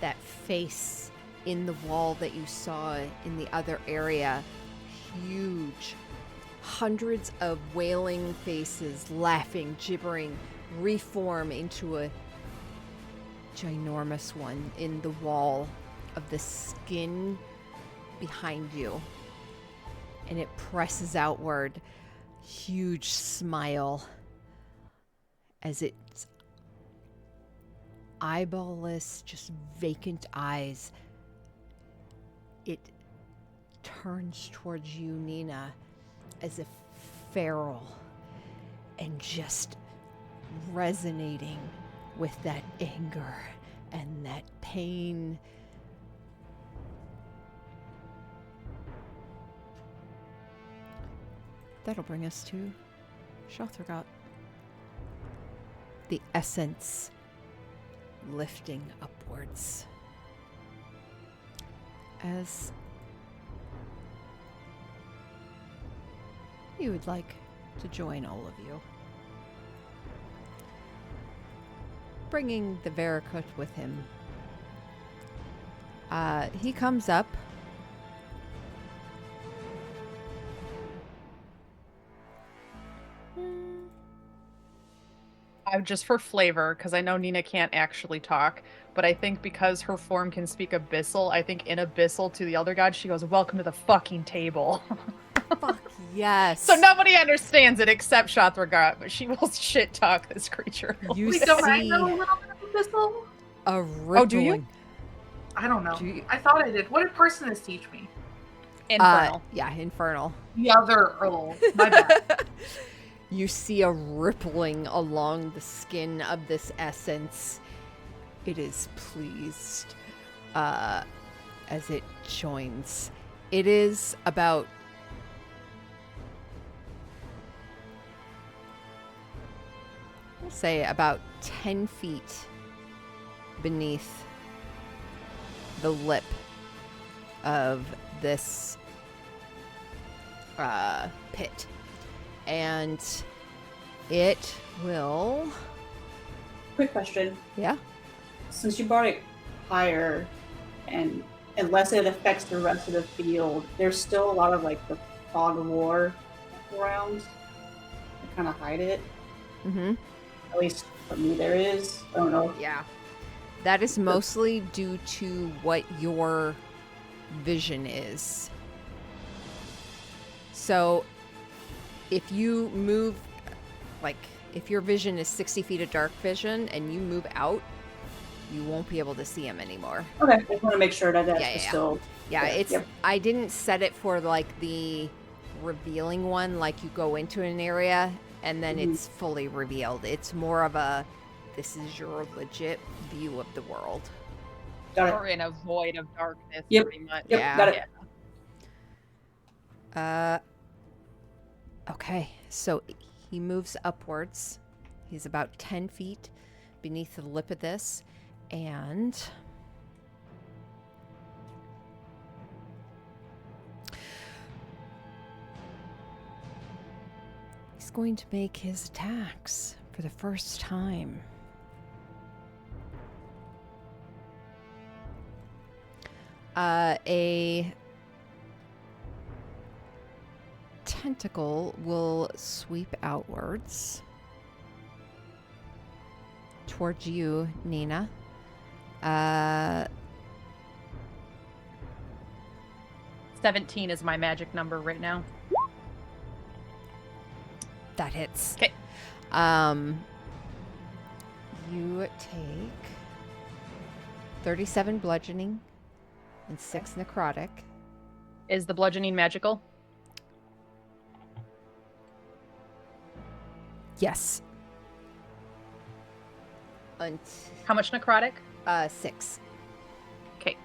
that face in the wall that you saw in the other area, huge. Hundreds of wailing faces, laughing, gibbering, reform into a ginormous one in the wall of the skin behind you. And it presses outward. Huge smile as its eyeballless, just vacant eyes, it turns towards you, Nina, as if feral and just resonating with that anger and that pain. That'll bring us to Shothragot. The essence lifting upwards as he would like to join all of you, bringing the Veracrut with him. He comes up. Just for flavor, because I know Nina can't actually talk, but I think because her form can speak Abyssal, I think in Abyssal to the Elder God, she goes, "Welcome to the fucking table." Fuck yes. So nobody understands it except Shothragot, but she will shit talk this creature. You Wait, don't I see know a little bit of Abyssal? a rippling. Oh, do you? I don't know. Do you- I thought I did. What did Personus teach me? Infernal. Yeah, infernal. The other Earl. My bad. You see a rippling along the skin of this essence. It is pleased as it joins. It is about I'll say about 10 feet beneath the lip of this pit. And it will... Quick question. Yeah? Since you brought it higher, and unless it affects the rest of the field, there's still a lot of like the fog of war around to kind of hide it. Mm-hmm. At least for me, there is. I don't know. Yeah. That is mostly due to what your vision is. So, if you move, like, if your vision is 60 feet of dark vision and you move out, you won't be able to see him anymore. Okay, I just want to make sure that that's Yeah. still. Yeah, it's. Yep. I didn't set it for like the revealing one, like you go into an area and then it's fully revealed. It's more of a, this is your legit view of the world. Got it. Or in a void of darkness, Yep. pretty much. Yep, Yeah. got it. Okay, so he moves upwards. He's about 10 feet beneath the lip of this, and he's going to make his attacks for the first time. A tentacle will sweep outwards towards you, Nina. 17 is my magic number right now. That hits. 'Kay. You take 37 bludgeoning and 6 necrotic. Is the bludgeoning magical? Yes. How much necrotic? 6. Okay.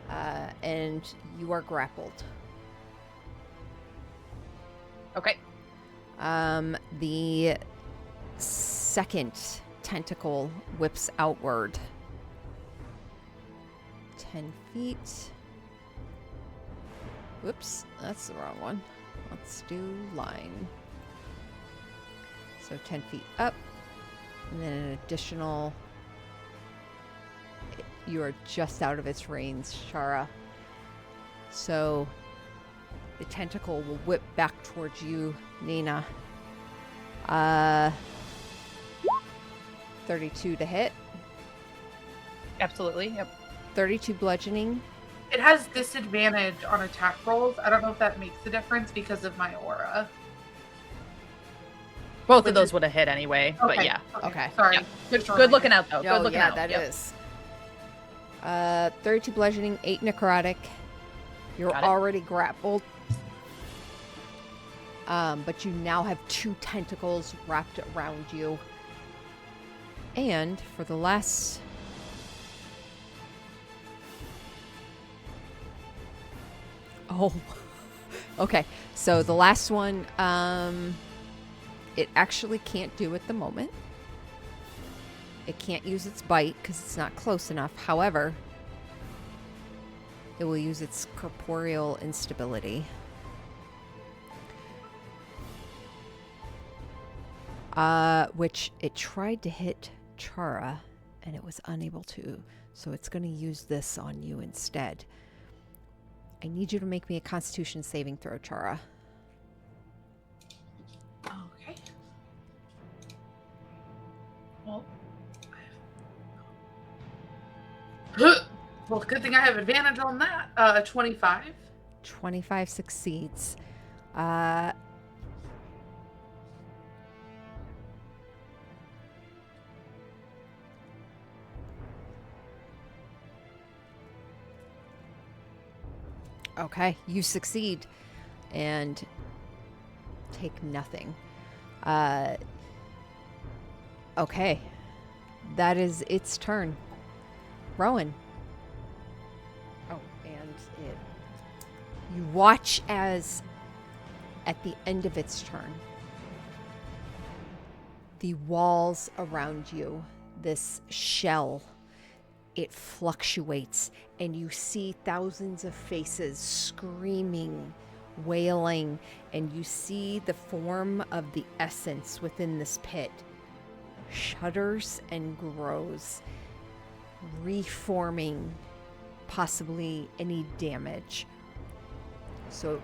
And you are grappled. Okay. The second tentacle whips outward 10 feet. Whoops, that's the wrong one. Let's do line. So 10 feet up, and then an additional. You are just out of its range, Shara. So the tentacle will whip back towards you, Nina. 32 to hit. Absolutely. Yep. 32 bludgeoning. It has disadvantage on attack rolls. I don't know if that makes a difference because of my aura. Both of those would have hit anyway, but yeah. Okay. Sorry. Yeah. Good Good looking out, though. Oh, Good looking yeah, out. that Yep. is. 32 bludgeoning, 8 necrotic. You're Got it. already grappled. But you now have 2 tentacles wrapped around you. And for the last... Oh. Okay. So the last one, it actually can't do at the moment. It can't use its bite because it's not close enough. However, it will use its corporeal instability. Which it tried to hit Chara, and it was unable to. So it's going to use this on you instead. I need you to make me a Constitution saving throw, Chara. Okay. Well, well, good thing I have advantage on that. 25. 25 succeeds. Okay, you succeed and take nothing. Okay, that is its turn. Rowan. Oh, and you watch as at the end of its turn, the walls around you, this shell, it fluctuates, and you see thousands of faces screaming, wailing, and you see the form of the essence within this pit shudders and grows, reforming possibly any damage. So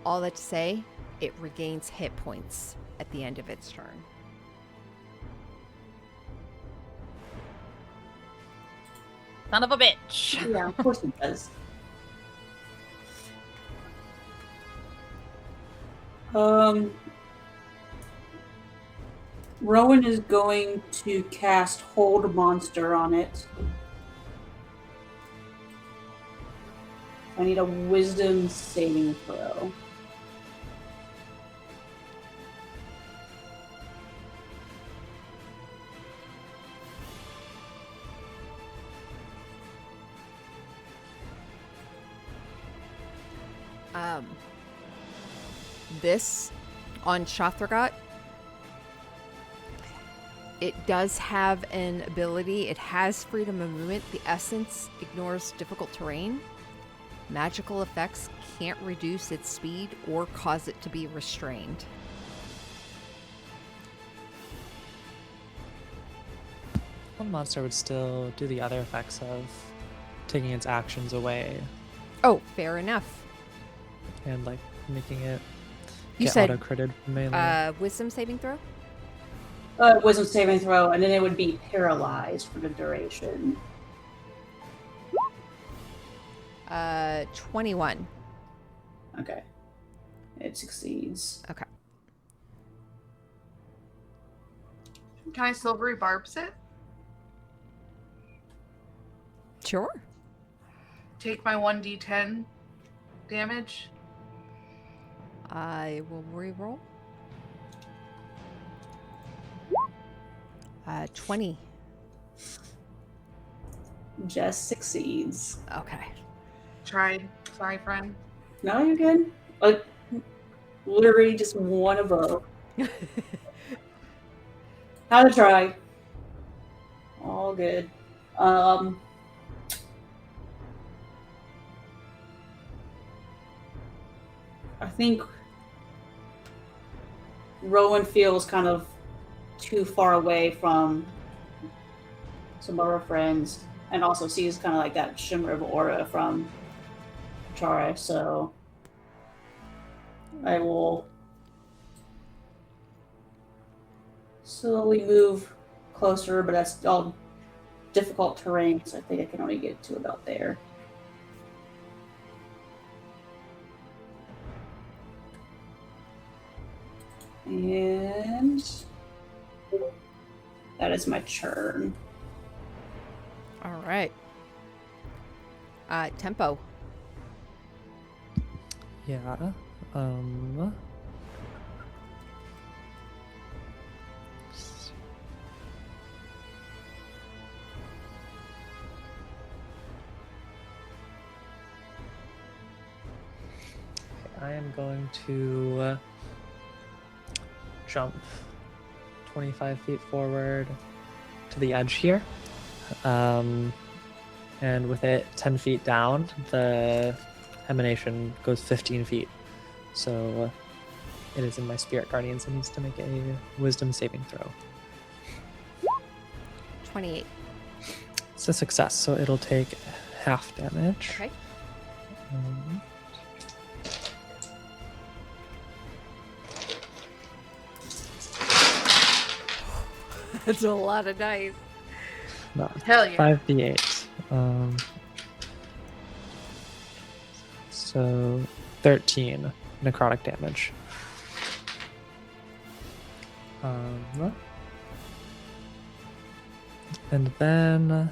all that to say, it regains hit points at the end of its turn. Son of a bitch. Yeah, of course it does. Rowan is going to cast Hold Monster on it. I need a Wisdom saving throw. This on Shothragot, it does have an ability. It has freedom of movement. The essence ignores difficult terrain. Magical effects can't reduce its speed or cause it to be restrained. One monster would still do the other effects of taking its actions away Oh, fair enough. and like making it You get said auto-critted mainly. wisdom saving throw? Wisdom saving throw, and then it would be paralyzed for the duration. 21. Okay. It succeeds. Okay. Can I silvery barbs it? Sure. Take my 1d10 damage. I will re-roll. 20. Just succeeds. Okay. Tried. Sorry, friend. No, you're good. Like, literally just one above. Had to try. All good. I think Rowan feels kind of too far away from some of her friends, and also sees kind of like that shimmer of aura from Chara, so I will slowly move closer, but that's all difficult terrain, so I think I can only get to about there. And that is my turn. All right. Tempo. Yeah. I am going to jump 25 feet forward to the edge here. And with it 10 feet down, the emanation goes 15 feet. So it is in my spirit guardians. It needs to make a wisdom saving throw. 28. It's a success, so it'll take half damage. Okay. That's a lot of dice. No, Hell yeah. 5d8. So 13 necrotic damage. And then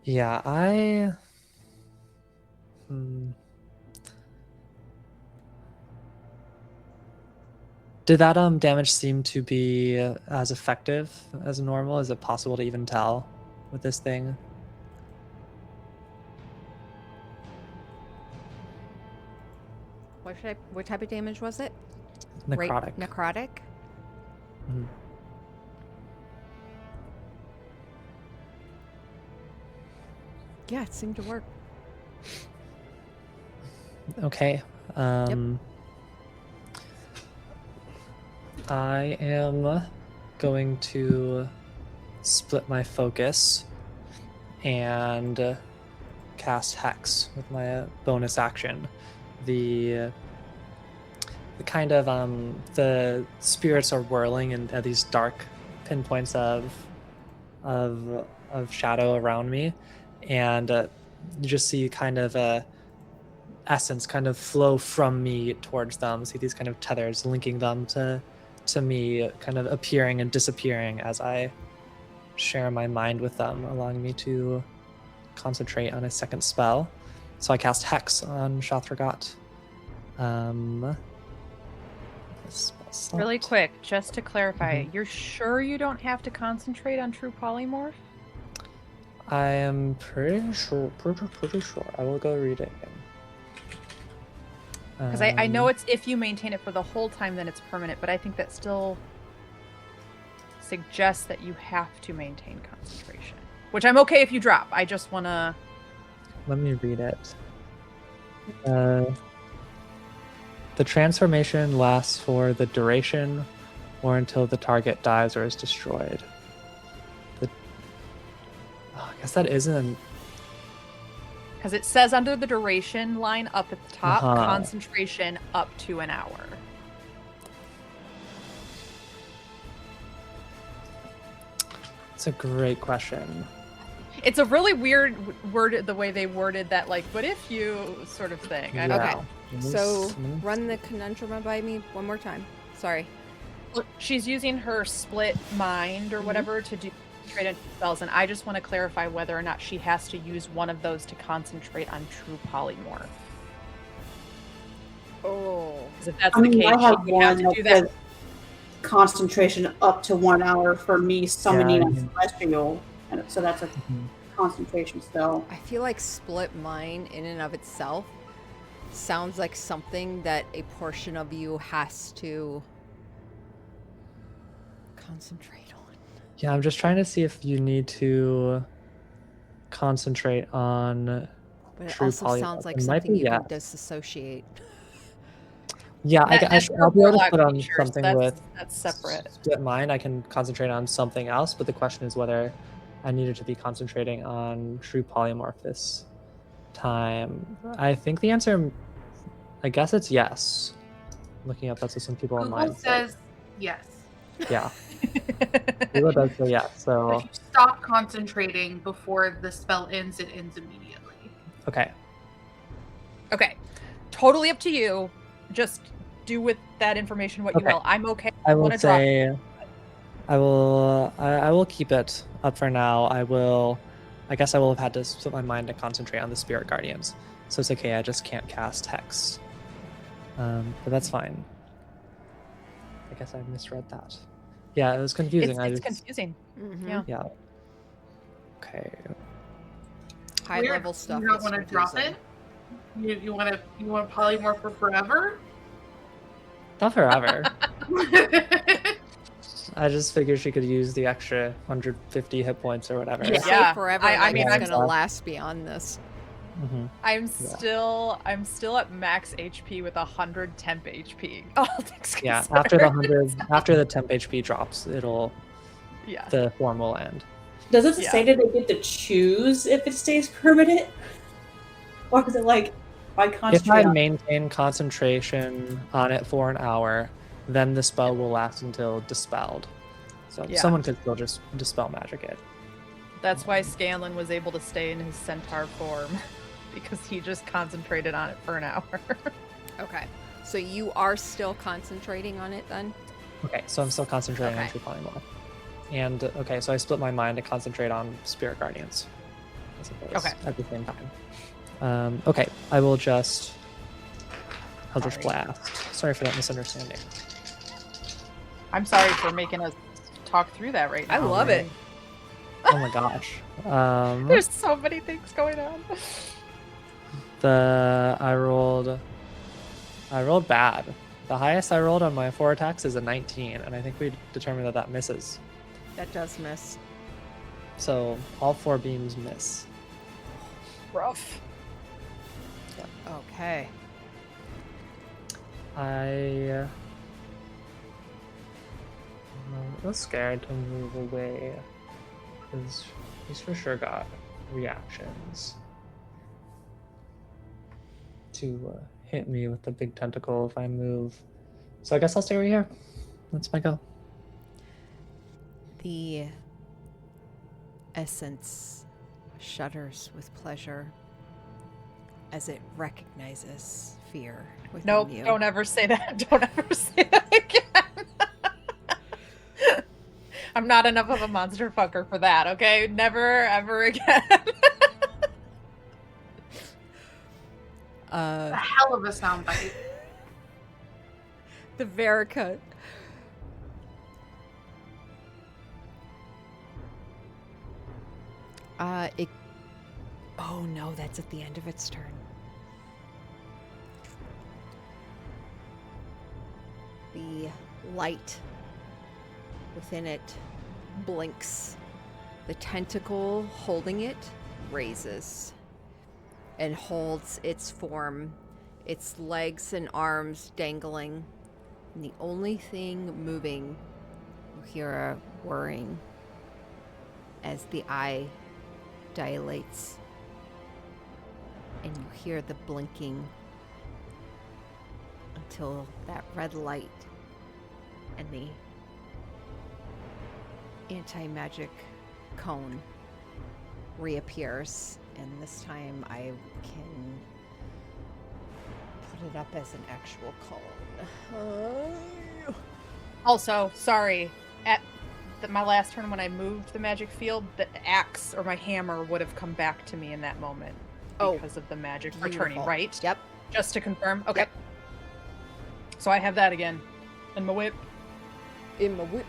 yeah, Did that damage seem to be as effective as normal? Is it possible to even tell with this thing? What type of damage was it? Necrotic. Necrotic? Mhm. Yeah, it seemed to work. Okay. I am going to split my focus and cast Hex with my bonus action. The kind of the spirits are whirling and at these dark pinpoints of shadow around me, and you just see kind of a essence kind of flow from me towards them. See these kind of tethers linking them to me, kind of appearing and disappearing as I share my mind with them, allowing me to concentrate on a second spell. So I cast Hex on Shothragot. Really quick, just to clarify, you're sure you don't have to concentrate on True Polymorph? I am pretty sure. I will go read it again. Because I know it's if you maintain it for the whole time, then it's permanent, but I think that still suggests that you have to maintain concentration. Which I'm okay if you drop. I just want to... Let me read it. The transformation lasts for the duration or until the target dies or is destroyed. I guess that isn't... Because it says under the duration line up at the top, concentration up to an hour. It's a great question. It's a really weird word, the way they worded that, like, but if you sort of thing. I don't know. So run the conundrum by me one more time. Sorry. Well, she's using her split mind or whatever to do trade into spells, and I just want to clarify whether or not she has to use one of those to concentrate on True Polymorph. Oh. Because if that's the case, I have you have one to do that. says concentration up to 1 hour for me summoning a celestial, and so that's a concentration spell. I feel like split mind in and of itself sounds like something that a portion of you has to concentrate on. Yeah, I'm just trying to see if you need to concentrate on But it True also Polymorph. sounds like It might something be you can yes. disassociate. Yeah, That's I'll be able to warlock put on creatures. something with That's separate. split mind. I can concentrate on something else, but the question is whether I needed to be concentrating on True Polymorph this time. I think the answer, I guess it's yes. looking up that so some people Google online says yes. yeah. Google does say yes. If So you stop concentrating before the spell ends, it ends immediately. okay. Okay. Totally up to you. Just do with that information what you Okay. will. I'm okay. I will wanna drop say I will keep it up for now. I guess I will have had to split my mind to concentrate on the spirit guardians. So it's okay, I just can't cast hex. But that's fine. I guess I misread that. Yeah, it was confusing. It's confusing. Mhm. Yeah. Yeah. Okay. High Weird. level stuff. You don't is want to drop confusing. it? You want polymorph for forever? Not forever. I just figured she could use the extra 150 hit points or whatever. Yeah. Say forever. I mean, it's I'm gonna last beyond this. Mm-hmm. I'm still at max HP with 100 temp HP. All things Yeah, considered. after the temp HP drops, Yeah. the form will end. Does it Yeah. say that they get to choose if it stays permanent? Or is it like, by If I concentrating? maintain concentration on it for an hour, then the spell will last until dispelled. So Yeah. someone could still just dispel magic it. That's why Scanlan was able to stay in his centaur form because he just concentrated on it for an hour. Okay. So you are still concentrating on it then? Okay, so I'm still concentrating on Okay. True Polymorph. And okay, so I split my mind to concentrate on Spirit Guardians, I suppose, Okay. at the same time. Okay, I'll just Sorry. blast. Sorry for that misunderstanding. I'm sorry for making us talk through that right now. I love it. Oh my gosh. There's so many things going on. I rolled bad. The highest I rolled on my 4 attacks is a 19, and I think we determined that that misses. That does miss. So all 4 beams miss. Rough. Okay. I'm a little scared to move away, because he's for sure got reactions to hit me with the big tentacle if I move. So I guess I'll stay right here. That's my go. The essence shudders with pleasure as it recognizes fear within Nope, you. don't ever say that. Don't ever say that again. I'm not enough of a monster fucker for that, okay? Never, ever again. A hell of a soundbite. The Vericut. Oh no, that's at the end of its turn. The light within it blinks. The tentacle holding it raises and holds its form, its legs and arms dangling. And the only thing moving, you hear a whirring as the eye dilates. And you hear the blinking until that red light and the anti-magic cone reappears. And this time I can put it up as an actual cone. Also, sorry. At my last turn when I moved the magic field, the axe or my hammer would have come back to me in that moment. Oh, Because of the magic returning, beautiful. right? Yep. Just to confirm? Okay. Yep. So I have that again. And my whip. In my whip.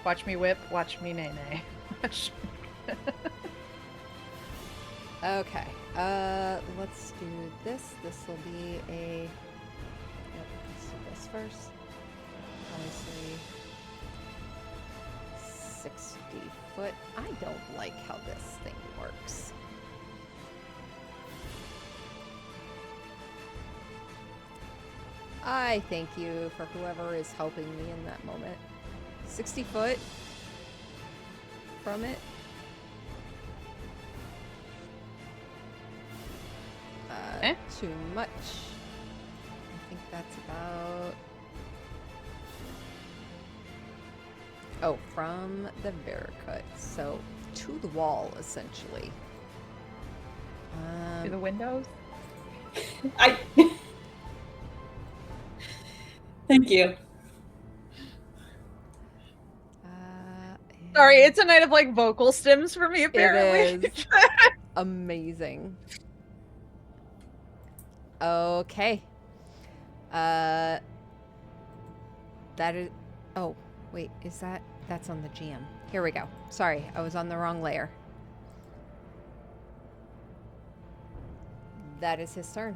Watch me whip, watch me nay nay. Okay. Let's do this. This will be a. Yep, let's do this first. Obviously, 60 foot. I don't like how this thing works. I thank you for whoever is helping me in that moment. 60 foot from it. Eh? too much. I think that's about... Oh, from the Vericut. So, to the wall, essentially. Through the windows? Thank you. Sorry, it's a night of like vocal stims for me, apparently. It is amazing. Okay. That is... Oh, wait, is that... That's on the GM. Here we go. Sorry, I was on the wrong layer. That is his turn.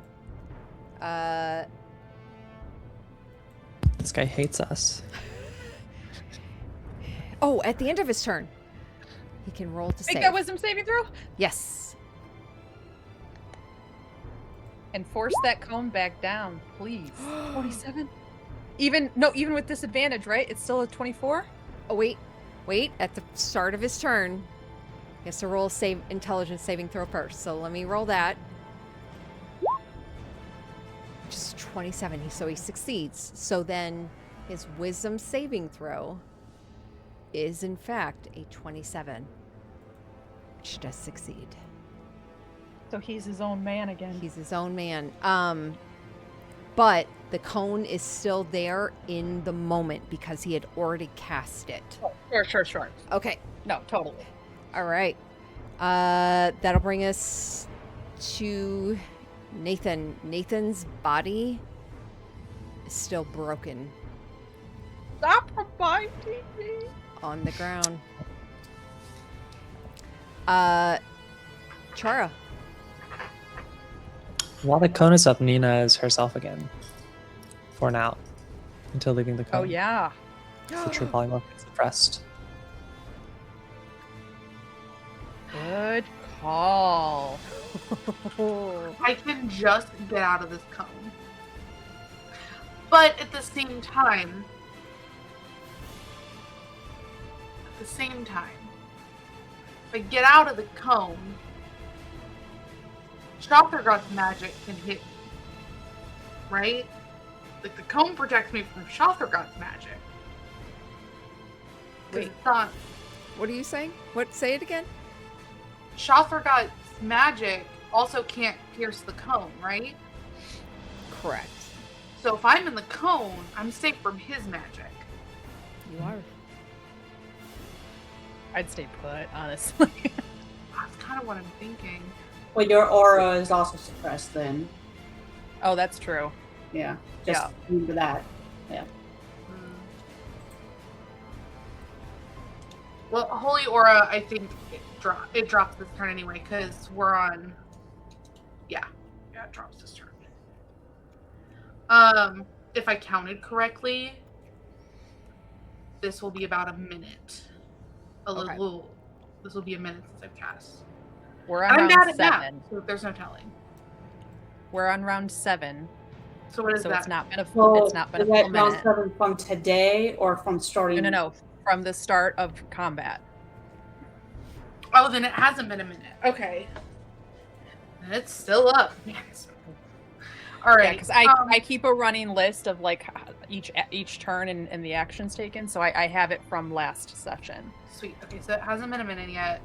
This guy hates us. Oh, at the end of his turn, he can roll to Make save. that wisdom saving throw? Yes. And force that cone back down, please. 27? Even with disadvantage, right? It's still a 24? Oh, wait. At the start of his turn, he has to roll a intelligence saving throw first. So let me roll that. Just 27, so he succeeds. So then his wisdom saving throw is in fact a 27, which does succeed. So he's his own man again. He's his own man. But the cone is still there in the moment because he had already cast it. Oh, sure. Okay. No, totally. All right. That'll bring us to Nathan. Nathan's body is still broken Stop reminding me. on the ground. Chara. While the cone is up, Nina is herself again. For now. Until leaving the cone. Oh, yeah. The true polymorph is suppressed. Good call. I can just get out of this cone. But at the same time, if I get out of the cone, Shothragot's magic can hit me. Right? Like, the cone protects me from Shothragot's magic. 'Cause Wait. it's not... What are you saying? What? Say it again. Shothragot's magic also can't pierce the cone, right? Correct. So if I'm in the cone, I'm safe from his magic. You are. I'd stay put, honestly. That's kind of what I'm thinking. Well, your aura is also suppressed then. Oh, that's true. Yeah. Just remember that. Yeah. Well, Holy Aura, I think it drops this turn anyway, because we're on... Yeah, it drops this turn. If I counted correctly, this will be about a minute. This will be a minute since I've cast. We're And on I'm bad round at math, 7. so there's no telling. We're on round 7. So what is So that? it's not been a So full is that minute. round 7 from today or from starting? No. From the start of combat. Oh, then it hasn't been a minute. Okay. And it's still up. All right. Yeah, because I keep a running list of like each turn and the actions taken, so I have it from last session. Sweet. Okay, so it hasn't been a minute yet.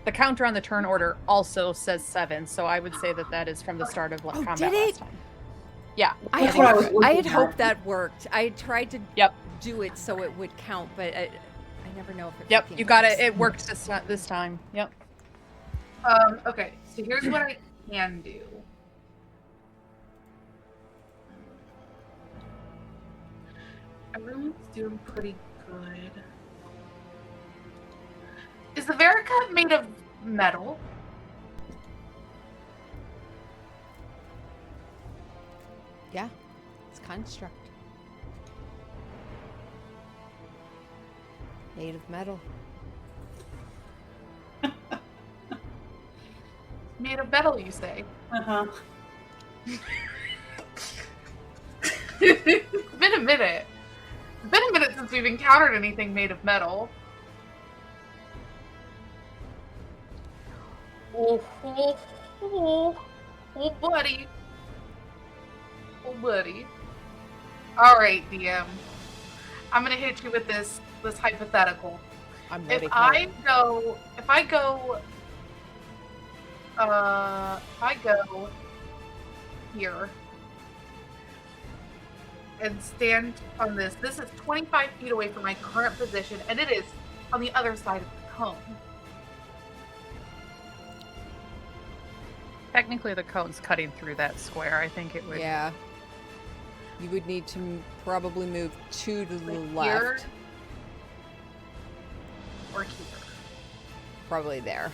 The counter on the turn order also says 7, so I would say that is from the start of combat did it? last time. Yeah. I That's what I was had looking hoped at. that worked. I tried to Yep. do it so it would count, but I never know if it Yep. fucking You got it. works. It worked this time. Yep. Okay, so here's what I can do. Everyone's doing pretty good. Is the Vericut made of metal? Yeah, it's construct. Made of metal. Made of metal, you say? Uh-huh. It's been a minute. It's been a minute since we've encountered anything made of metal. Oh, Oh, buddy. Oh, buddy. All right, DM. I'm gonna hit you with this hypothetical. I'm If ready for I it. go here and stand on this. This is 25 feet away from my current position, and it is on the other side of the cone. Technically, the cone's cutting through that square. I think it would. Yeah. You would need to probably move 2 to the Like here left. or here. Probably there.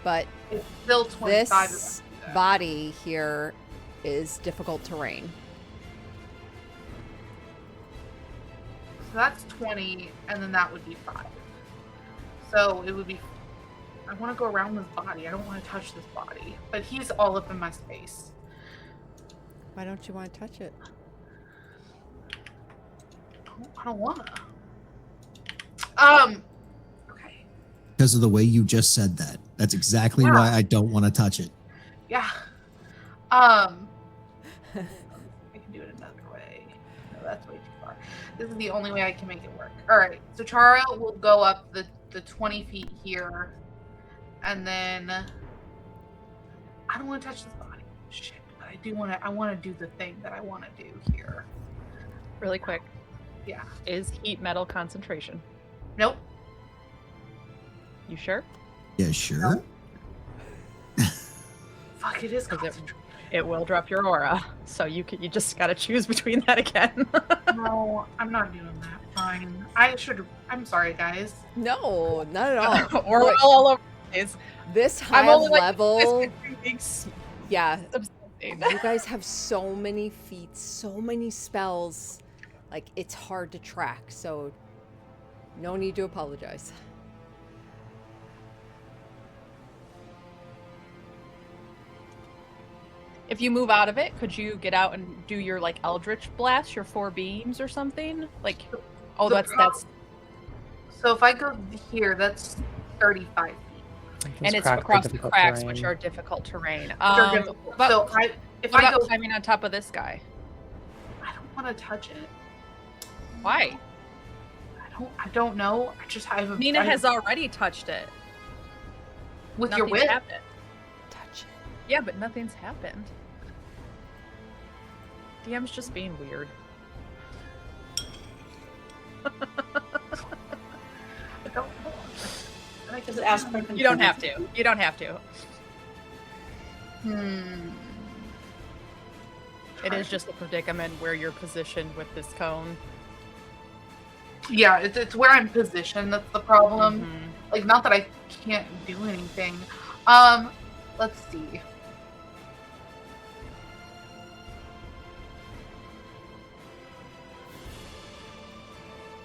But It's still 25. this body here is difficult terrain. So that's 20, and then that would be 5. So it would be. I want to go around this body. I don't want to touch this body. But he's all up in my space. Why don't you want to touch it? I don't want to. Okay. Because of the way you just said that. That's exactly Yeah. why I don't want to touch it. Yeah. I can do it another way. No, that's way too far. This is the only way I can make it work. All right. So Chara will go up the 20 feet here. And then I don't want to touch this body. Shit. But I want to do the thing that I want to do here. Really quick. Yeah. Is heat metal concentration? Nope. You sure? Yeah, sure. Fuck, it is Because it will drop your aura. So you just gotta choose between that again. No, I'm not doing that. Fine. I'm sorry, guys. No, not at all. or Look, all over the place. this I'm high only like level, yeah, something. you guys have so many feats, so many spells. Like, it's hard to track, so no need to apologize. If you move out of it, could you get out and do your like Eldritch Blast, your 4 beams or something? Like, oh, The that's So if I go here, that's 35 feet. and it's cracked the across the difficult cracks, terrain. which are difficult terrain. Which are difficult. But So if what I about go, climbing on top of this guy? I don't want to touch it. Why? I don't know. I have a Nina I- has already touched it. with your Nothing's wit. happened. Touch it. Yeah, but nothing's happened. DM's just being weird. I don't know. And I Just can ask for You don't have to. You don't have to. It is just a predicament where you're positioned with this cone. Yeah, it's where I'm positioned that's the problem. Mhm. Like, not that I can't do anything. Let's see.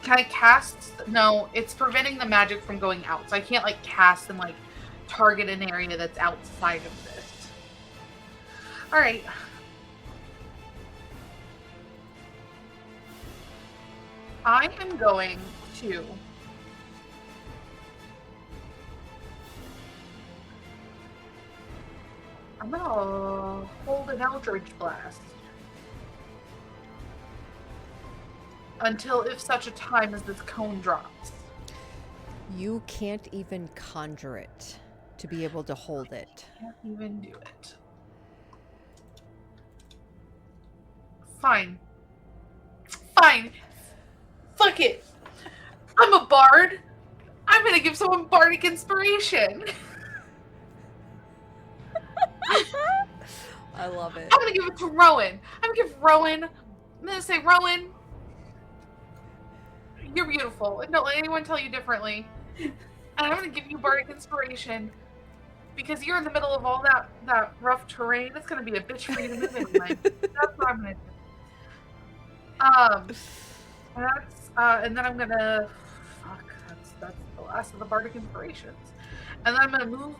Can I cast? No, it's preventing the magic from going out. So I can't, like, cast and, like, target an area that's outside of this. Alright. I am going to... I'm gonna hold an Eldritch Blast. Until if such a time as this cone drops. You can't even conjure it to be able to hold it. Can't even do it. Fine. Fine. Fuck it. I'm a bard. I'm gonna give someone bardic inspiration. I love it. I'm gonna give it to Rowan. I'm gonna say, Rowan, you're beautiful. And don't let anyone tell you differently. And I'm gonna give you bardic inspiration. Because you're in the middle of all that rough terrain. It's gonna be a bitch for you to move anyway. That's what I'm gonna do. And then I'm gonna that's the last of the bardic inspirations. And then I'm gonna move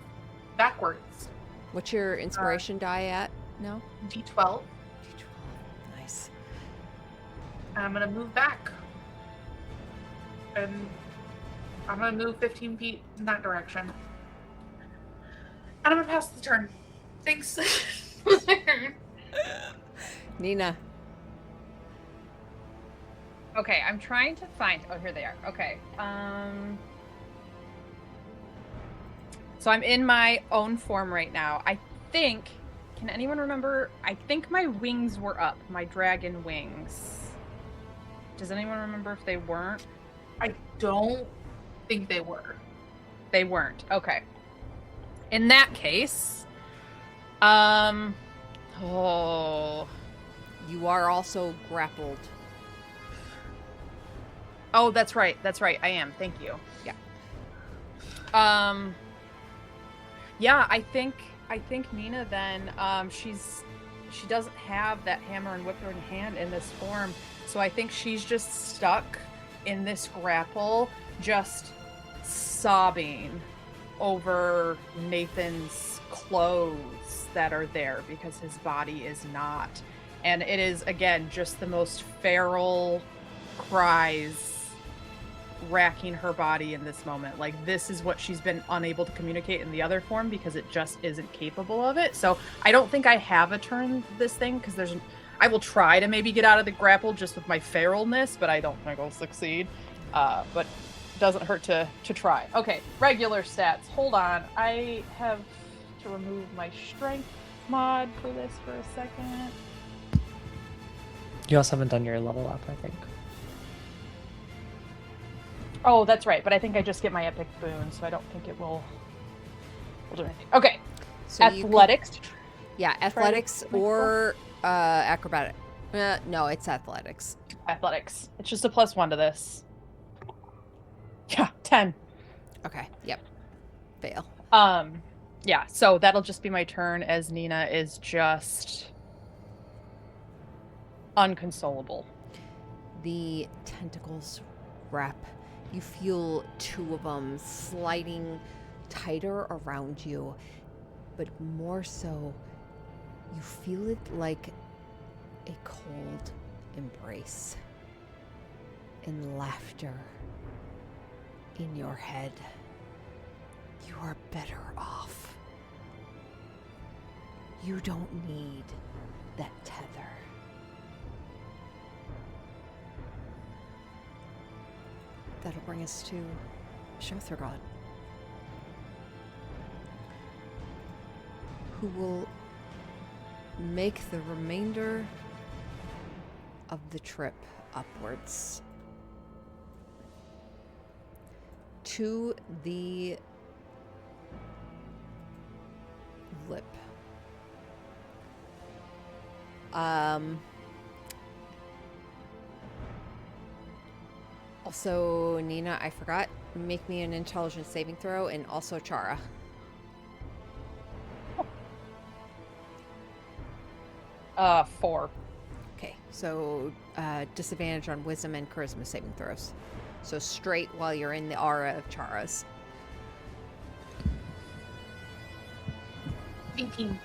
backwards. What's your inspiration die at? No? D12. D12. Nice. And I'm gonna move back. And I'm gonna move 15 feet in that direction. And I'm gonna pass the turn. Thanks. Nina. Okay, I'm trying to find. Oh, here they are. Okay. So I'm in my own form right now. I think. Can anyone remember? I think my wings were up. My dragon wings. Does anyone remember if they weren't? I don't think they were. They weren't. Okay. In that case, oh, You are also grappled. oh, that's right. That's right. I am. Thank you. Yeah. Yeah, I think Nina then, she doesn't have that hammer and whip in hand in this form, so I think she's just stuck in this grapple, just sobbing over Nathan's clothes that are there because his body is not. And it is, again, just the most feral cries racking her body in this moment. Like, this is what she's been unable to communicate in the other form because it just isn't capable of it. So I don't think I have a turn this thing because I will try to maybe get out of the grapple just with my feralness, but I don't think I'll succeed. But it doesn't hurt to try. Okay, regular stats. Hold on. I have to remove my strength mod for this for a second. You also haven't done your level up, I think. Oh, that's right. But I think I just get my epic boon, so I don't think it will do anything. Okay. So athletics. Yeah, athletics or acrobatic. No, it's athletics. Athletics. It's just a +1 to this. Yeah, 10. Okay, yep. Fail. Yeah, so that'll just be my turn as Nina is just unconsolable. The tentacles wrap. You feel two of them sliding tighter around you, but more so, you feel it like a cold embrace and laughter in your head. You are better off. You don't need that tether. That'll bring us to Shothragot, who will make the remainder of the trip upwards to the lip. Also, Nina, I forgot, make me an intelligence saving throw, and also Chara. Oh. 4. Okay, so disadvantage on wisdom and charisma saving throws. So straight while you're in the aura of Chara's. 18.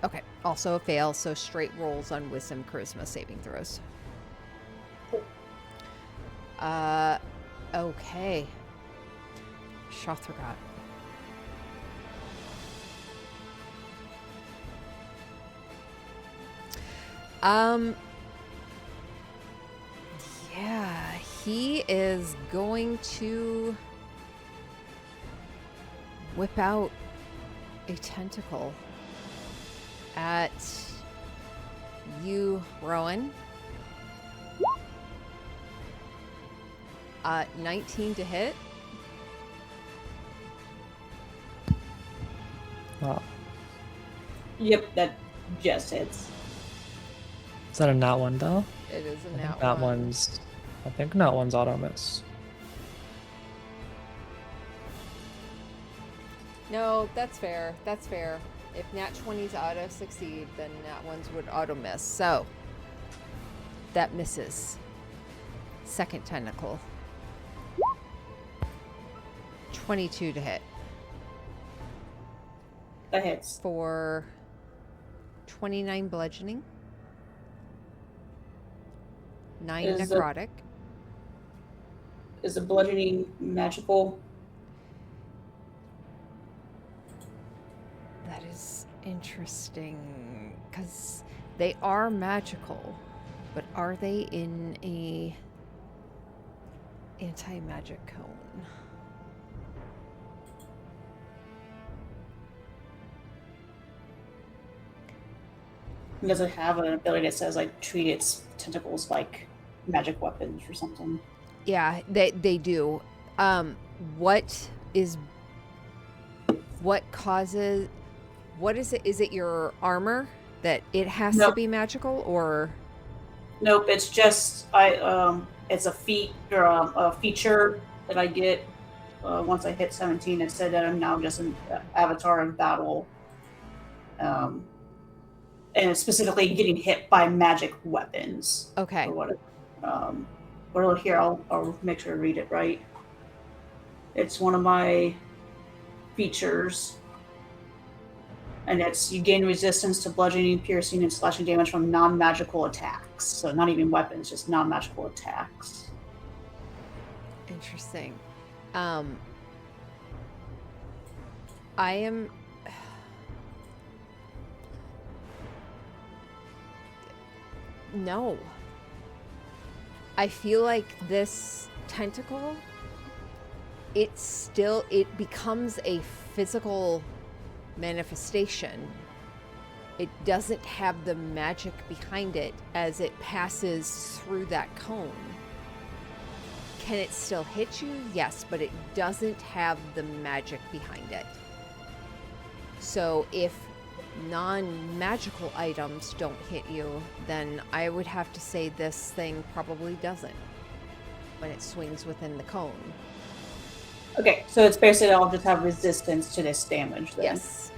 Okay, also a fail, so straight rolls on wisdom charisma saving throws. Okay. Shothragot. Yeah, he is going to whip out a tentacle at you, Rowan. 19 to hit. Wow. Yep, that just hits. Is that a nat one though? It is a I nat think that one. one's. I think nat one's auto miss. No, that's fair. That's fair. If nat 20s auto succeed, then nat ones would auto miss. So that misses. Second tentacle. 22 to hit. That hits. For 29 bludgeoning. 9 Is necrotic. Is the bludgeoning magical? That is interesting, because they are magical, but are they in a anti-magic cone? Does it have an ability that says like treat its tentacles like magic weapons or something? Yeah, they do. What causes? What is it? Is it your armor that it has to Nope. be magical, or? Nope, it's just it's a feat or a feature that I get once I hit 17. It said that I'm now just an avatar in battle, and it's specifically getting hit by magic weapons. Okay. Or what? Well, here I'll make sure to read it right. It's one of my features. And it's you gain resistance to bludgeoning, piercing, and slashing damage from non-magical attacks. So not even weapons, just non-magical attacks. Interesting. I am. No. I feel like this tentacle, it becomes a physical manifestation. It doesn't have the magic behind it as it passes through that cone. Can it still hit you? Yes, but it doesn't have the magic behind it. So if non-magical items don't hit you, then I would have to say this thing probably doesn't when it swings within the cone. Okay, so it's basically I'll just have resistance to this damage then. Yes.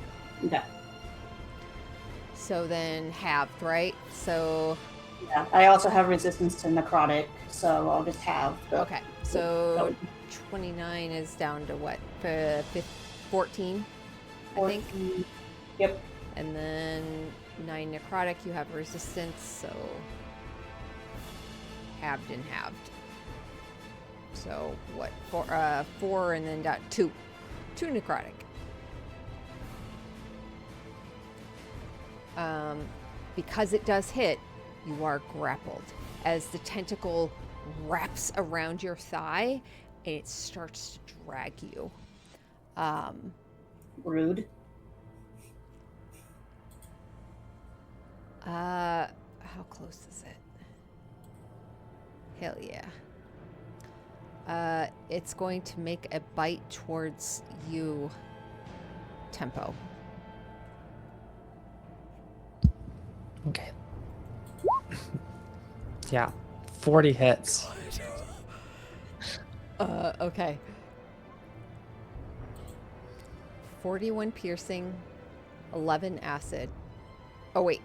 Okay. So then halved, right? So Yeah. I also have resistance to necrotic, so I'll just have okay. So 29 is down to what? 14, I think. Yep. And then 9 necrotic, you have resistance, so halved and halved. So what? 4 and then 2 necrotic. Because it does hit, you are grappled as the tentacle wraps around your thigh and it starts to drag you. Rude. How close is it? Hell yeah. It's going to make a bite towards you, Tempo. Okay. Yeah, 40 hits. Okay. 41 piercing, 11 acid. Oh, wait.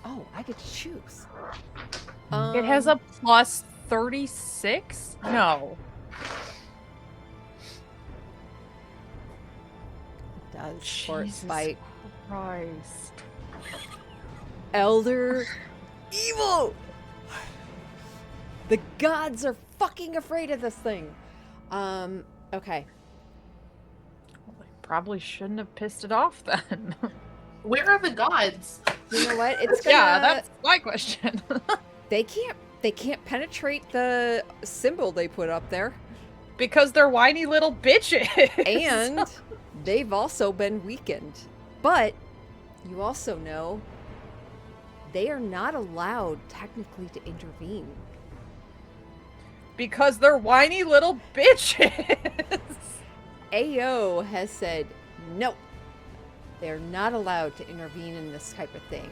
Oh, I get to choose. It has a plus 36? No. It does for its Jesus bite. Christ. Elder evil! The gods are fucking afraid of this thing. Okay. Probably shouldn't have pissed it off then. Where are the gods? You know what? It's gonna... Yeah, that's my question. They can't penetrate the symbol they put up there. Because they're whiny little bitches. And they've also been weakened. But you also know they are not allowed technically to intervene. Because they're whiny little bitches. AO has said no. They're not allowed to intervene in this type of thing.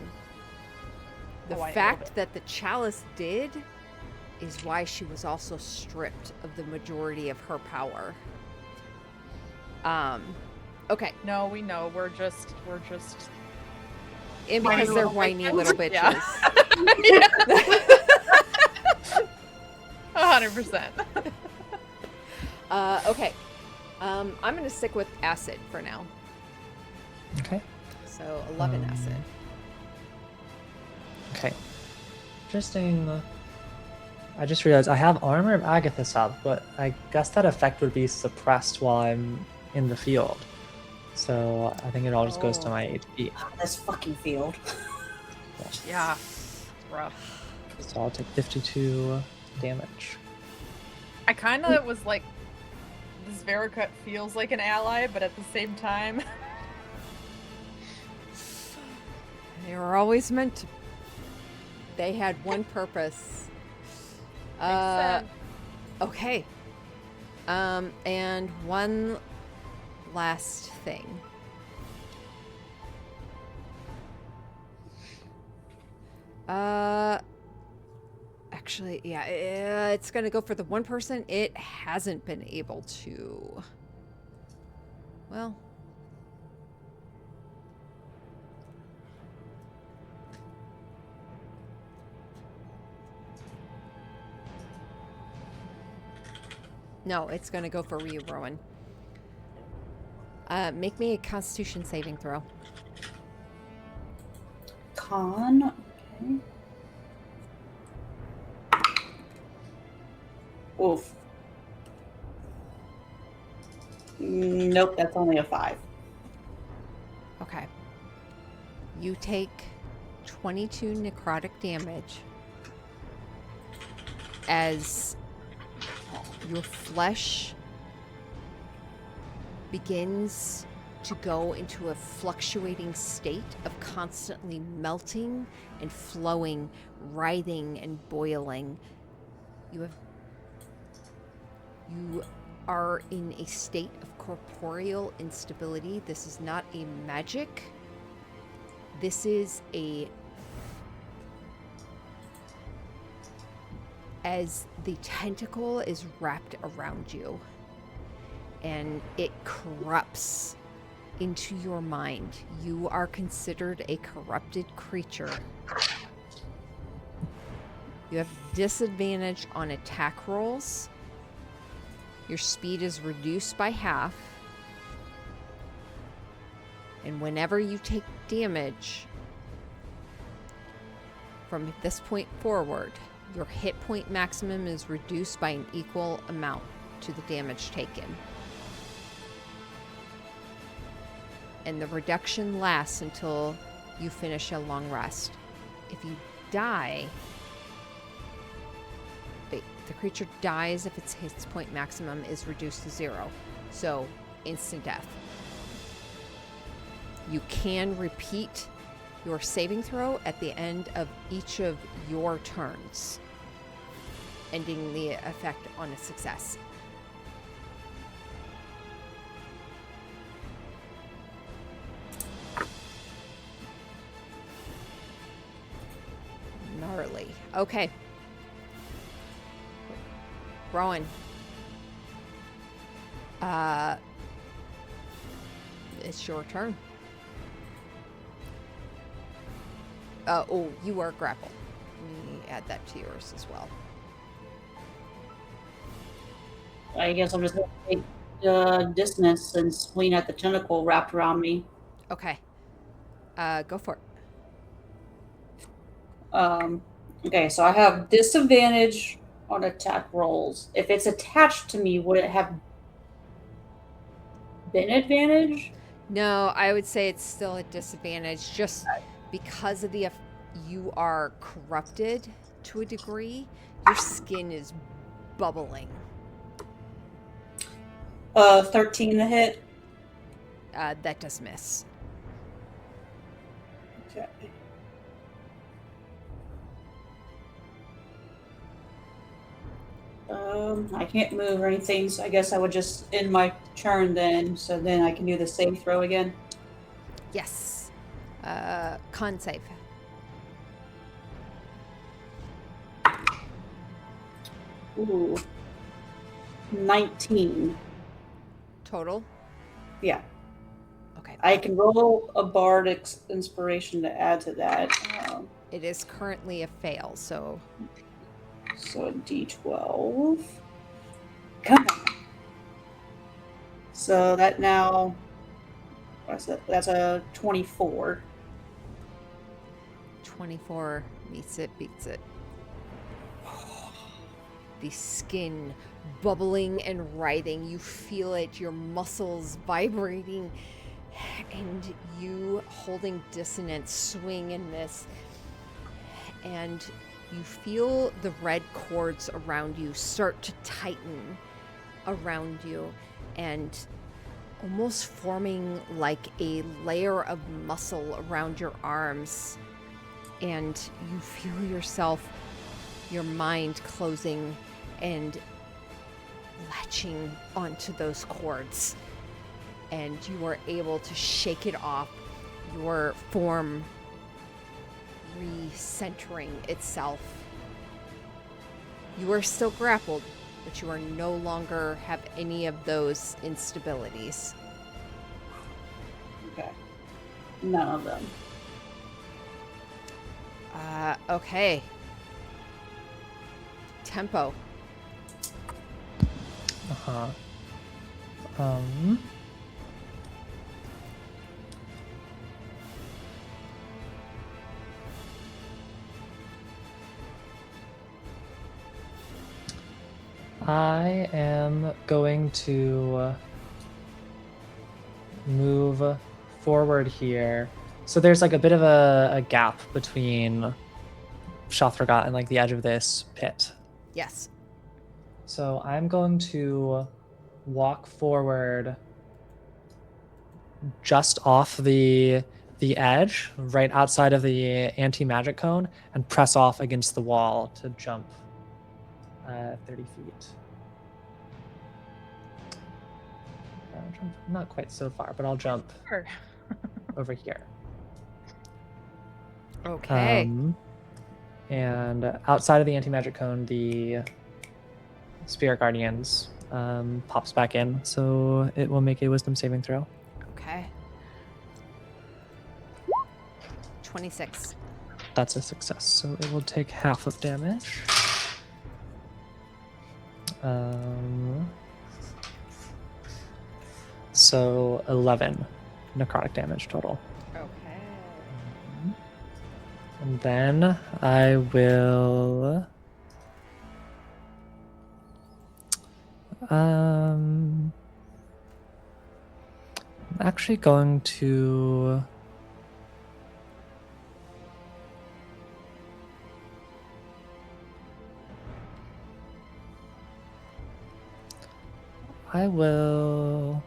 The fact that the chalice did is why she was also stripped of the majority of her power. Okay. No, we know. We're just And because they're whiny little bitches. Yeah. 100%. Okay. I'm gonna stick with acid for now. Okay. So 11 acid. Okay. Interesting. I just realized I have Armor of Agathis up, but I guess that effect would be suppressed while I'm in the field. So I think it all just goes to my HP. This fucking field. Yeah. It's rough. So I'll take 52 damage. I kind of was like, this Vericut feels like an ally, but at the same time... They were always meant to. They had one purpose. Makes sense. Okay. And one last thing. Actually, yeah, it's gonna go for the one person it hasn't been able to. Well. No, it's gonna go for you, Rowan. Make me a Constitution saving throw. Con. Okay. Oof. Nope, that's only a 5. Okay. You take 22 necrotic damage as your flesh begins to go into a fluctuating state of constantly melting and flowing, writhing and boiling. You are in a state of corporeal instability. This is not a magic. This is as the tentacle is wrapped around you and it corrupts into your mind. You are considered a corrupted creature. You have disadvantage on attack rolls. Your speed is reduced by half. And whenever you take damage from this point forward, your hit point maximum is reduced by an equal amount to the damage taken. And the reduction lasts until you finish a long rest. If you die, the creature dies if its hit point maximum is reduced to 0. So, instant death. You can repeat your saving throw at the end of each of your turns, ending the effect on a success. Gnarly. Okay. Rowan. It's your turn. Oh, you are grappled. Let me add that to yours as well. I guess I'm just going to take distance and swing at the tentacle wrapped around me. Okay. Go for it. Okay, so I have disadvantage on attack rolls. If it's attached to me, would it have been advantage? No, I would say it's still a disadvantage just because of the you are corrupted to a degree. Your skin is bubbling. 13 to hit. That does miss. Okay. I can't move or anything, so I guess I would just end my turn then, so then I can do the save throw again. Yes. Con save. Ooh. 19. Total? Yeah. Okay. I can roll a bardic inspiration to add to that. It is currently a fail, so... So a d12. Come on. So that now... What's that? That's a 24. 24 meets it, beats it. the skin bubbling and writhing. You feel it, your muscles vibrating, and you holding dissonance swing and miss. And you feel the red cords around you start to tighten around you and almost forming like a layer of muscle around your arms. And you feel yourself, your mind closing and latching onto those cords. And you are able to shake it off, your form recentering itself. You are still grappled, but you are no longer have any of those instabilities. Okay. None of them. Okay. Tempo. Uh-huh. I am going to move forward here. So there's like a bit of a gap between Shothragot and like the edge of this pit. Yes. So I'm going to walk forward just off the edge, right outside of the anti-magic cone, and press off against the wall to jump 30 feet. I'll jump not quite so far, but I'll jump Sure. over here. Okay. And outside of the anti-magic cone, the Spirit Guardians pops back in, so it will make a wisdom saving throw. Okay. 26. That's a success, so it will take half of damage. So 11 necrotic damage total. Okay. And then I will I'm actually going to I will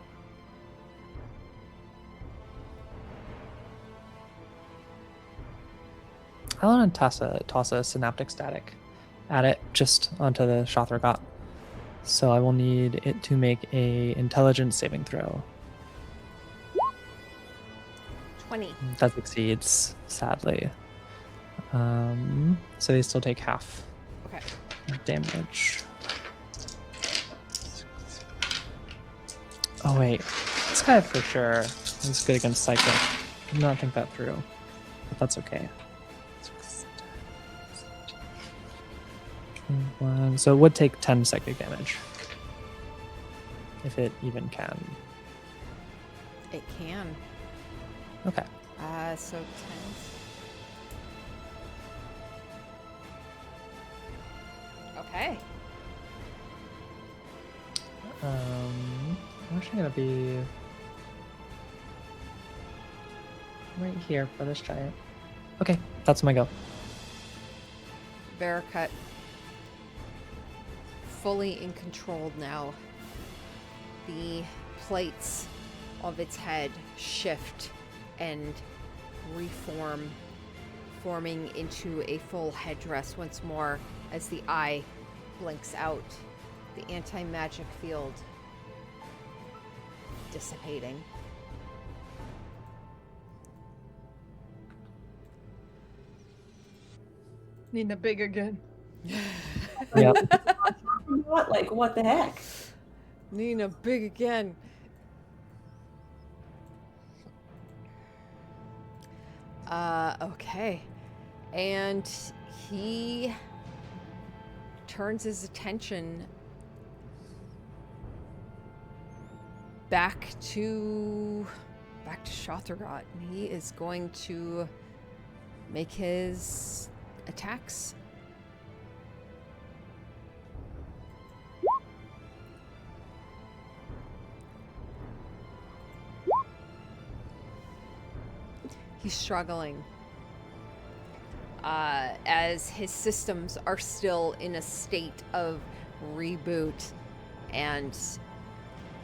I want to toss a synaptic static at it just onto the Shothragot. So I will need it to make a intelligence saving throw. 20. That succeeds, sadly. So they still take half Okay. damage. Oh wait, this guy for sure is good against psychic. Did not think that through, but that's okay. So it would take 10 psychic damage. If it even can. It can. Okay. So 10. Okay. I'm actually gonna be right here for this giant. Okay, that's my go. Vericut. Fully in control now. The plates of its head shift and reform, forming into a full headdress once more as the eye blinks out, the anti-magic field dissipating. Nina big again. Yep. What? Like, what the heck? Nina big again. Okay. And he turns his attention back to Shothragot, and he is going to make his attacks. He's struggling. As his systems are still in a state of reboot and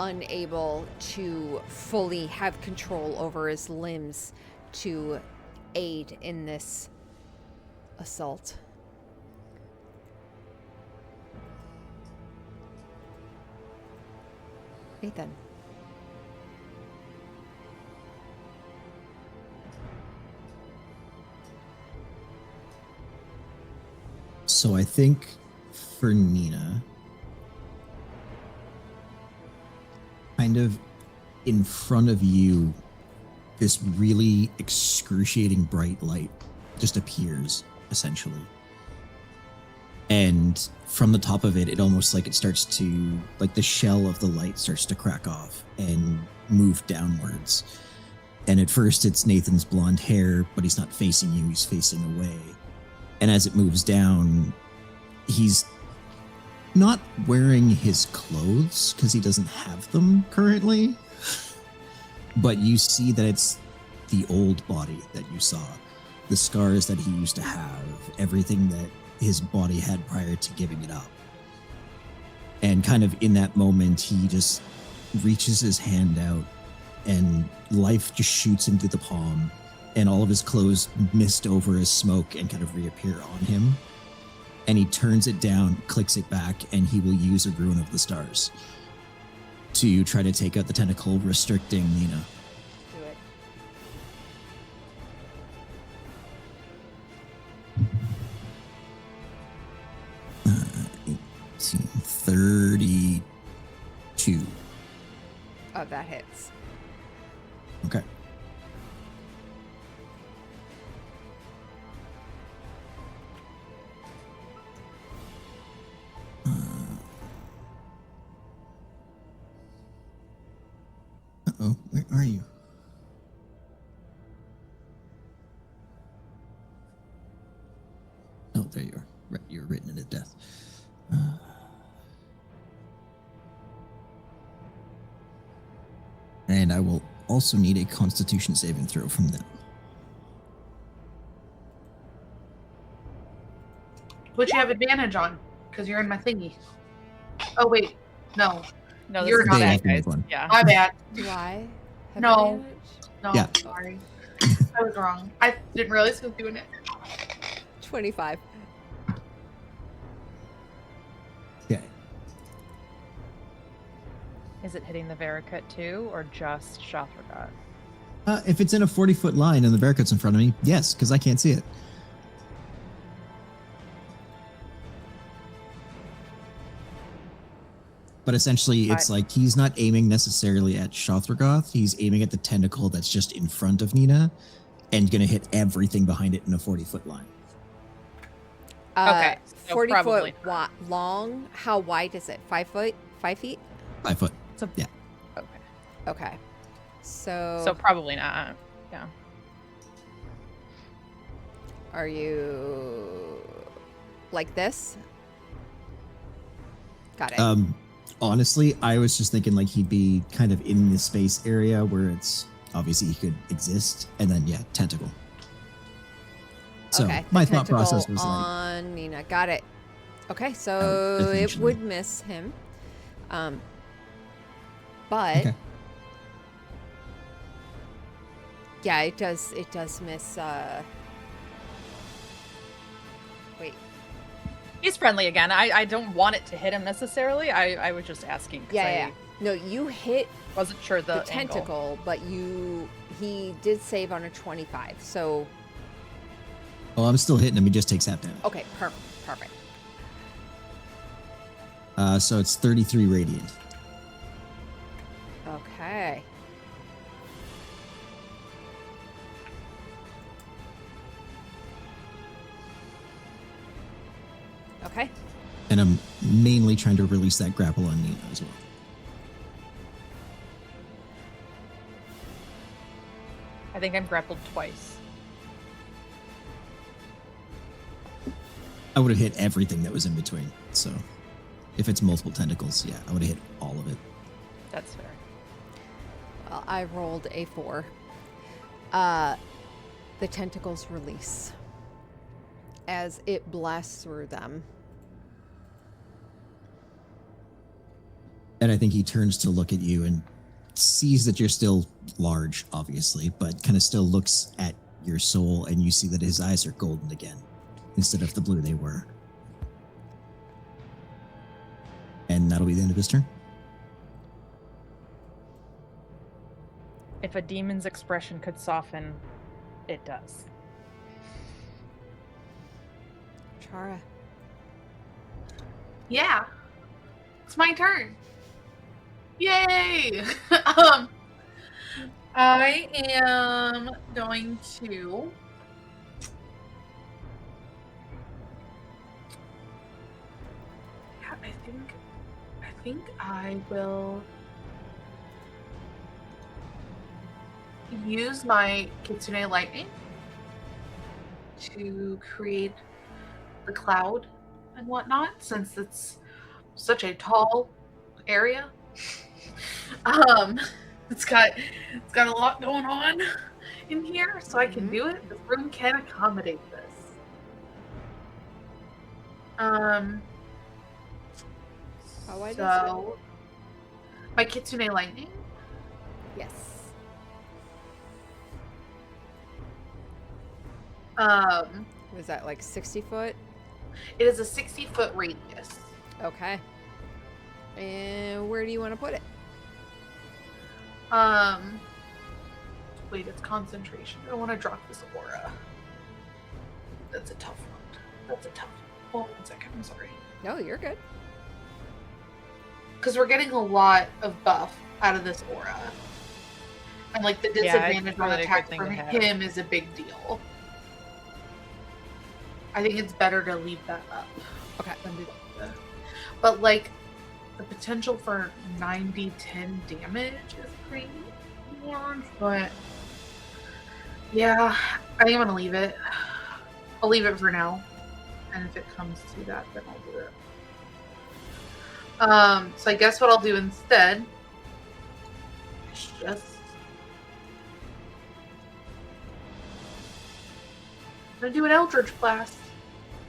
unable to fully have control over his limbs to aid in this assault. Ethan. So I think for Nina, kind of in front of you, this really excruciating bright light just appears, essentially. And from the top of it, it almost like it starts to, like the shell of the light starts to crack off and move downwards. And at first it's Nathan's blonde hair, but he's not facing you, he's facing away. And as it moves down, he's not wearing his clothes because he doesn't have them currently. But you see that it's the old body that you saw, the scars that he used to have, everything that his body had prior to giving it up. And kind of in that moment, he just reaches his hand out and life just shoots him through the palm, and all of his clothes mist over as smoke and kind of reappear on him. And he turns it down, clicks it back, and he will use a Ruin of the Stars to try to take out the tentacle, restricting Nina. Do it. Uh, 32. Oh, that hits. Okay. Uh-oh, where are you? Oh, there you are. Right, you're written into death. And I will also need a Constitution saving throw from them. Which you have advantage on, because you're in my thingy. Oh, wait. No. No, this You're is not bad, have to make guys. one. Yeah. My bad. Do I have No. advantage? No, Yeah. sorry. I was wrong. I didn't realize he was doing it. 25. Okay. Is it hitting the Varicut too, or just Shothragot? If it's in a 40-foot line and the Bearcut's in front of me, yes, because I can't see it. But essentially, it's like he's not aiming necessarily at Shothragoth. He's aiming at the tentacle that's just in front of Nina and going to hit everything behind it in a 40-foot line. Okay, so 40 probably foot long. How wide is it? 5 foot? 5 feet? 5 foot. So, Yeah. Okay. Okay. So, So probably not. Yeah. are you like this? Got it. Honestly, I was just thinking like he'd be kind of in the space area where it's obviously he could exist, and then yeah, tentacle. So okay. my the thought process tentacle was like, on Nina. Got it. Okay, so it essentially. would miss him. But okay. yeah, it does miss wait. He's friendly again. I don't want it to hit him necessarily. I was just asking. 'Cause Yeah. No, you hit I wasn't sure the angle. tentacle, but he did save on a 25. So Oh, I'm still hitting him. He just takes half damage. okay, perfect. So it's 33 radiant. Okay. Okay. And I'm mainly trying to release that grapple on Nina as well. I think I'm grappled twice. I would have hit everything that was in between. So if it's multiple tentacles, yeah, I would have hit all of it. That's fair. Well, I rolled a 4. The tentacles release as it blasts through them. And I think he turns to look at you and sees that you're still large, obviously, but kind of still looks at your soul, and you see that his eyes are golden again instead of the blue they were. And that'll be the end of his turn. If a demon's expression could soften, it does. Chara. Yeah. It's my turn. Yay! I am going to I think I will use my Kitsune Lightning to create the cloud and whatnot, since it's such a tall area. It's got a lot going on in here, so I can do it. The room can accommodate this. So my Kitsune Lightning. Yes. Was that like 60 foot? It is a 60-foot radius. Okay. And where do you want to put it? Wait, it's concentration. I don't want to drop this aura. That's a tough one. Hold on 1 second. I'm sorry. No, you're good. Because we're getting a lot of buff out of this aura. And like the disadvantage on attack from him is a big deal. I think it's better to leave that up. Okay. But like the potential for 90-10 damage is pretty large, but yeah, I think I'm gonna leave it. I'll leave it for now. And if it comes to that, then I'll do it. So I guess what I'll do instead is just I'm gonna do an Eldritch Blast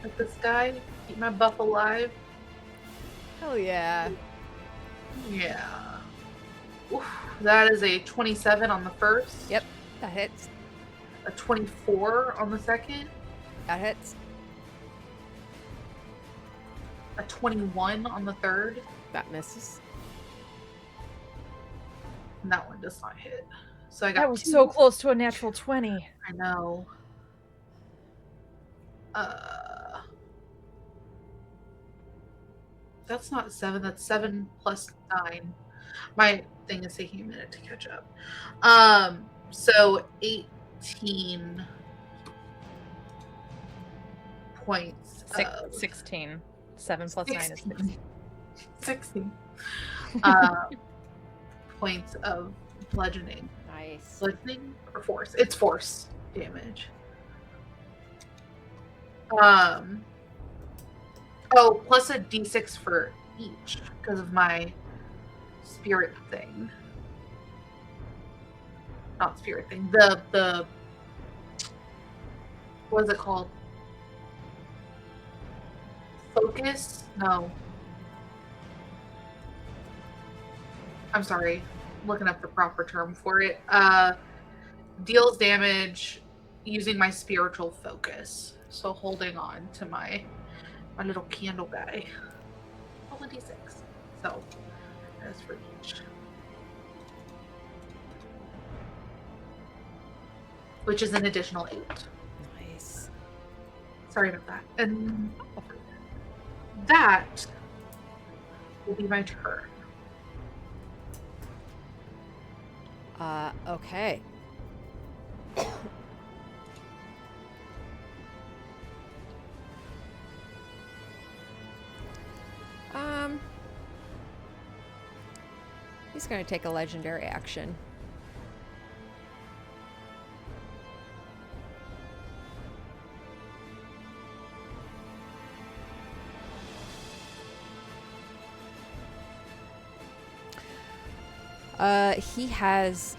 with this guy. Keep my buff alive. Hell yeah. Yeah. Oof, that is a 27 on the first. Yep, that hits. A 24 on the second. That hits. A 21 on the third. That misses. And that one does not hit. So I got That was so close to a natural 20. I know. That's not 7. That's 7 plus 9. My thing is taking a minute to catch up. So 18 points. 16. 7 plus 9 is 16. 16 points of bludgeoning. Nice. Bludgeoning or force? It's force damage. Oh, plus a d6 for each because of my spirit thing. Not spirit thing. The what is it called? Focus? No. I'm sorry. I'm looking up the proper term for it. Deals damage using my spiritual focus. So holding on to my little candle guy. Roll a d6. So that's for each. Which is an additional 8. Nice. Sorry about that. And that will be my turn. Okay. He's going to take a legendary action. He has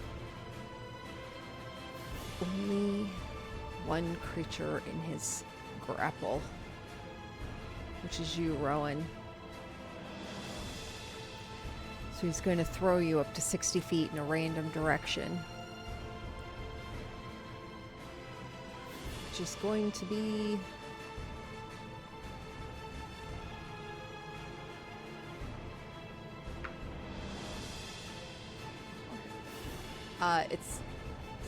only one creature in his grapple, which is you, Rowan. So he's going to throw you up to 60 feet in a random direction. Which is going to be... It's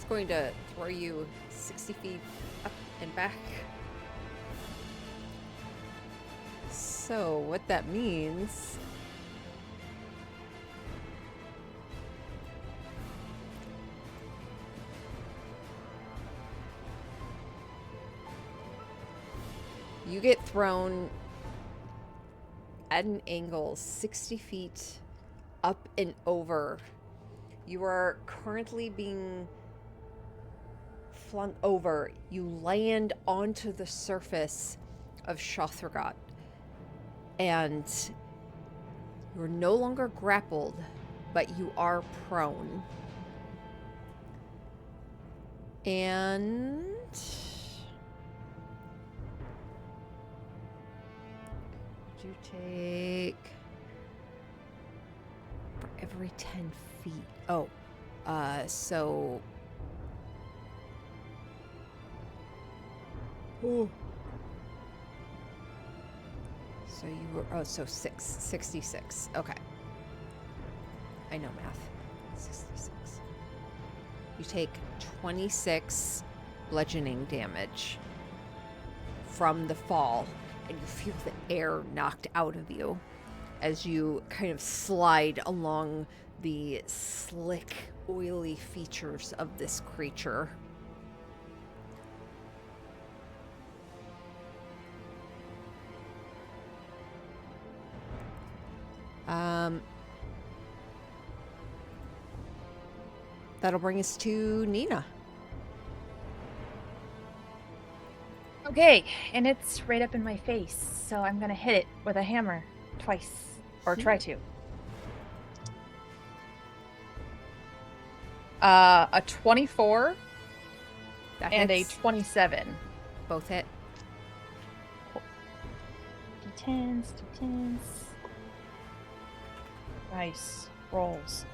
going to throw you 60 feet up and back. So what that means... You get thrown at an angle 60 feet up and over. You are currently being flung over. You land onto the surface of Shothragot. And you're no longer grappled, but you are prone. And... you take... for every 10 feet. Oh, so... Ooh. So you were... oh, so 66. Okay. I know math. 66. You take 26 bludgeoning damage from the fall, and you feel the air knocked out of you as you kind of slide along the slick, oily features of this creature. That'll bring us to Nina. Okay, and it's right up in my face, so I'm gonna hit it with a hammer twice, or try to. A 24 That and hits. a 27. Both hit. D10s. Nice rolls.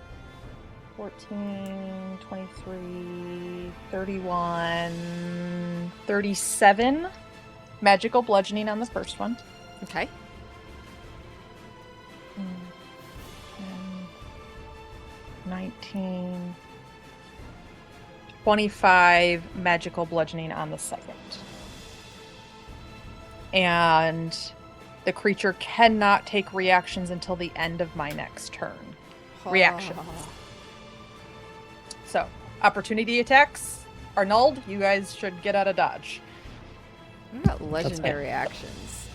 14, 23, 31, 37. Magical bludgeoning on the first one. Okay. 19, 25 magical bludgeoning on the second. And the creature cannot take reactions until the end of my next turn. Reactions. So, opportunity attacks are nulled. You guys should get out of dodge. What about legendary actions?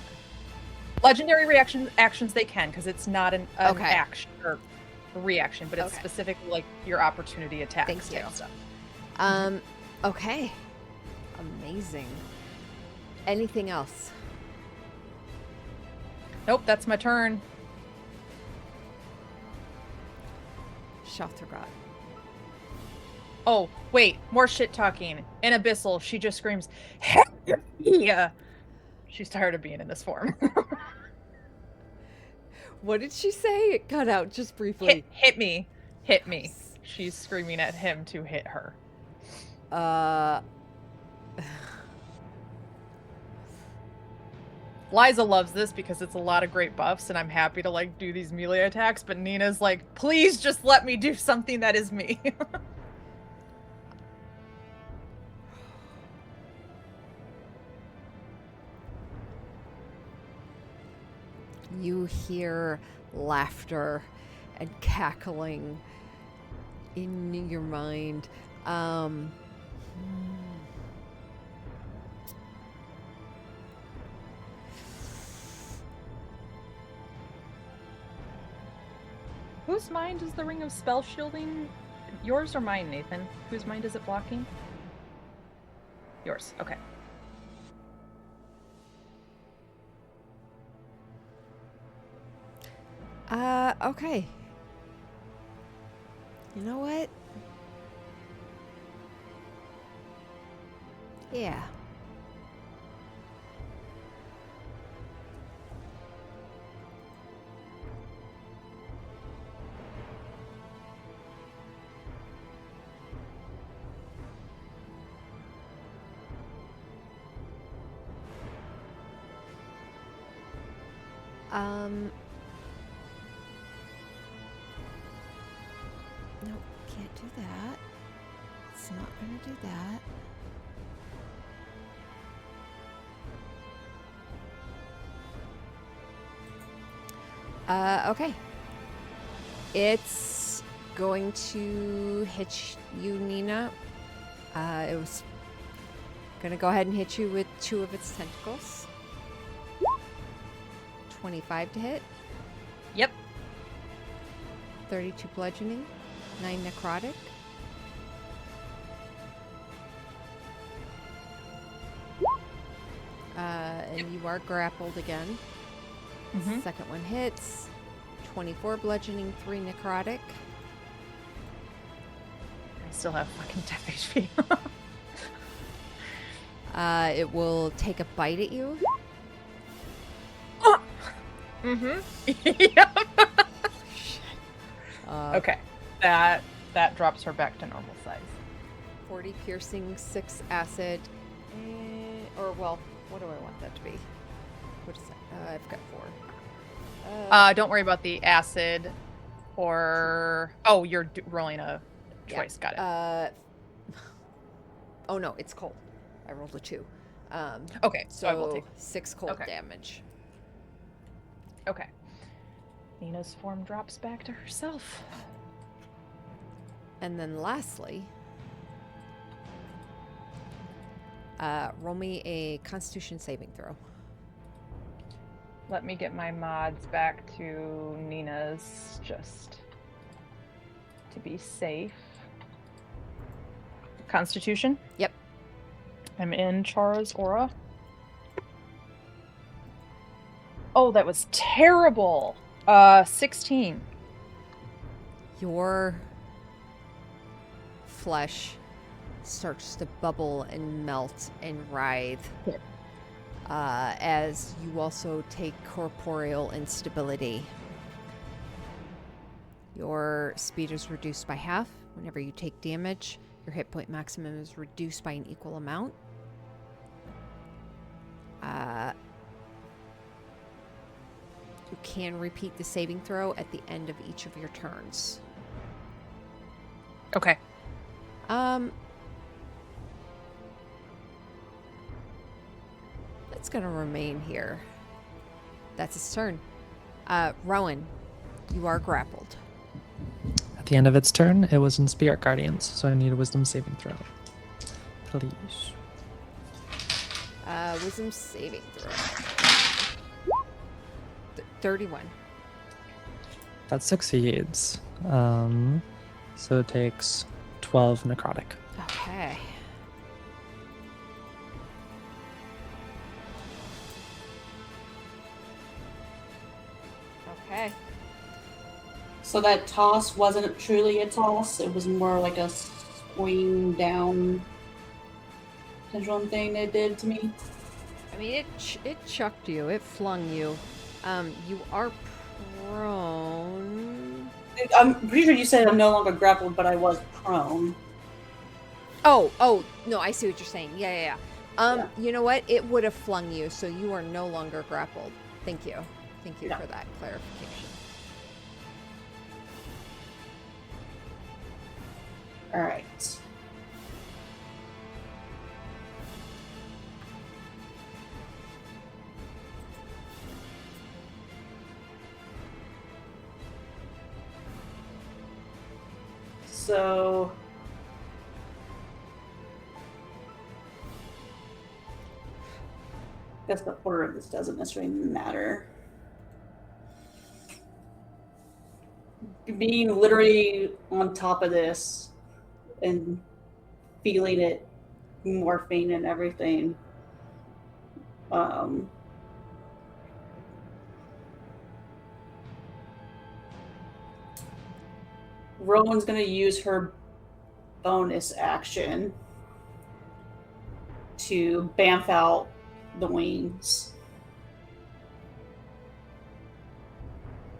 Legendary actions they can, because it's not an Okay. action or reaction, but it's Okay. specifically like your opportunity attacks. Thank you. type stuff. Okay. Amazing. Anything else? Nope, that's my turn. Shothragot. Oh, wait, more shit talking. In Abyssal, she just screams, yeah. She's tired of being in this form. What did she say? It cut out just briefly. Hit me. She's screaming at him to hit her. Liza loves this because it's a lot of great buffs, and I'm happy to like do these melee attacks, but Nina's like, please just let me do something that is me. You hear laughter and cackling in your mind. Whose mind is the ring of spell shielding? Yours or mine, Nathan? Whose mind is it blocking? Yours. Okay. Okay. You know what? Yeah. No, can't do that. It's not gonna do that. Okay. It's going to hit you, Nina. It was gonna go ahead and hit you with 2 of its tentacles. 25 to hit. Yep. 32 bludgeoning. 9 necrotic. And you are grappled again. Mm-hmm. Second one hits. 24 bludgeoning, 3 necrotic. I still have fucking death HP. It will take a bite at you. Yep. Okay. Okay. That drops her back to normal size. 40 piercing, 6 acid, or well, what do I want that to be? What is that? I've got 4. Don't worry about the acid or you're rolling a choice. Yeah. Got it. Oh no, it's cold. I rolled a 2. Okay, so I will So take. 6 cold Okay. damage. Okay. Nina's form drops back to herself. And then lastly, roll me a Constitution saving throw. Let me get my mods back to Nina's just to be safe. Constitution? Yep. I'm in Chara's aura. Oh, that was terrible. 16. Your flesh starts to bubble and melt and writhe as you also take corporeal instability. Your speed is reduced by half. Whenever you take damage, your hit point maximum is reduced by an equal amount. You can repeat the saving throw at the end of each of your turns. Okay. It's gonna remain here. That's its turn. Rowan, you are grappled. At the end of its turn, it was in Spirit Guardians, so I need a Wisdom saving throw. Please. Wisdom saving throw. 31. That succeeds. So it takes 12 necrotic. Okay. Okay. So that toss wasn't truly a toss. It was more like a swing down pendulum thing they did to me. I mean, it chucked you. It flung you. You are prone. I'm pretty sure you said I'm no longer grappled, but I was prone. Oh, no, I see what you're saying. Yeah. Yeah. You know what? It would have flung you, so you are no longer grappled. Thank you. Thank you Yeah. for that clarification. All right. So I guess the order of this doesn't necessarily matter. Being literally on top of this and feeling it morphing and everything. Rowan's going to use her bonus action to bamf out the wings.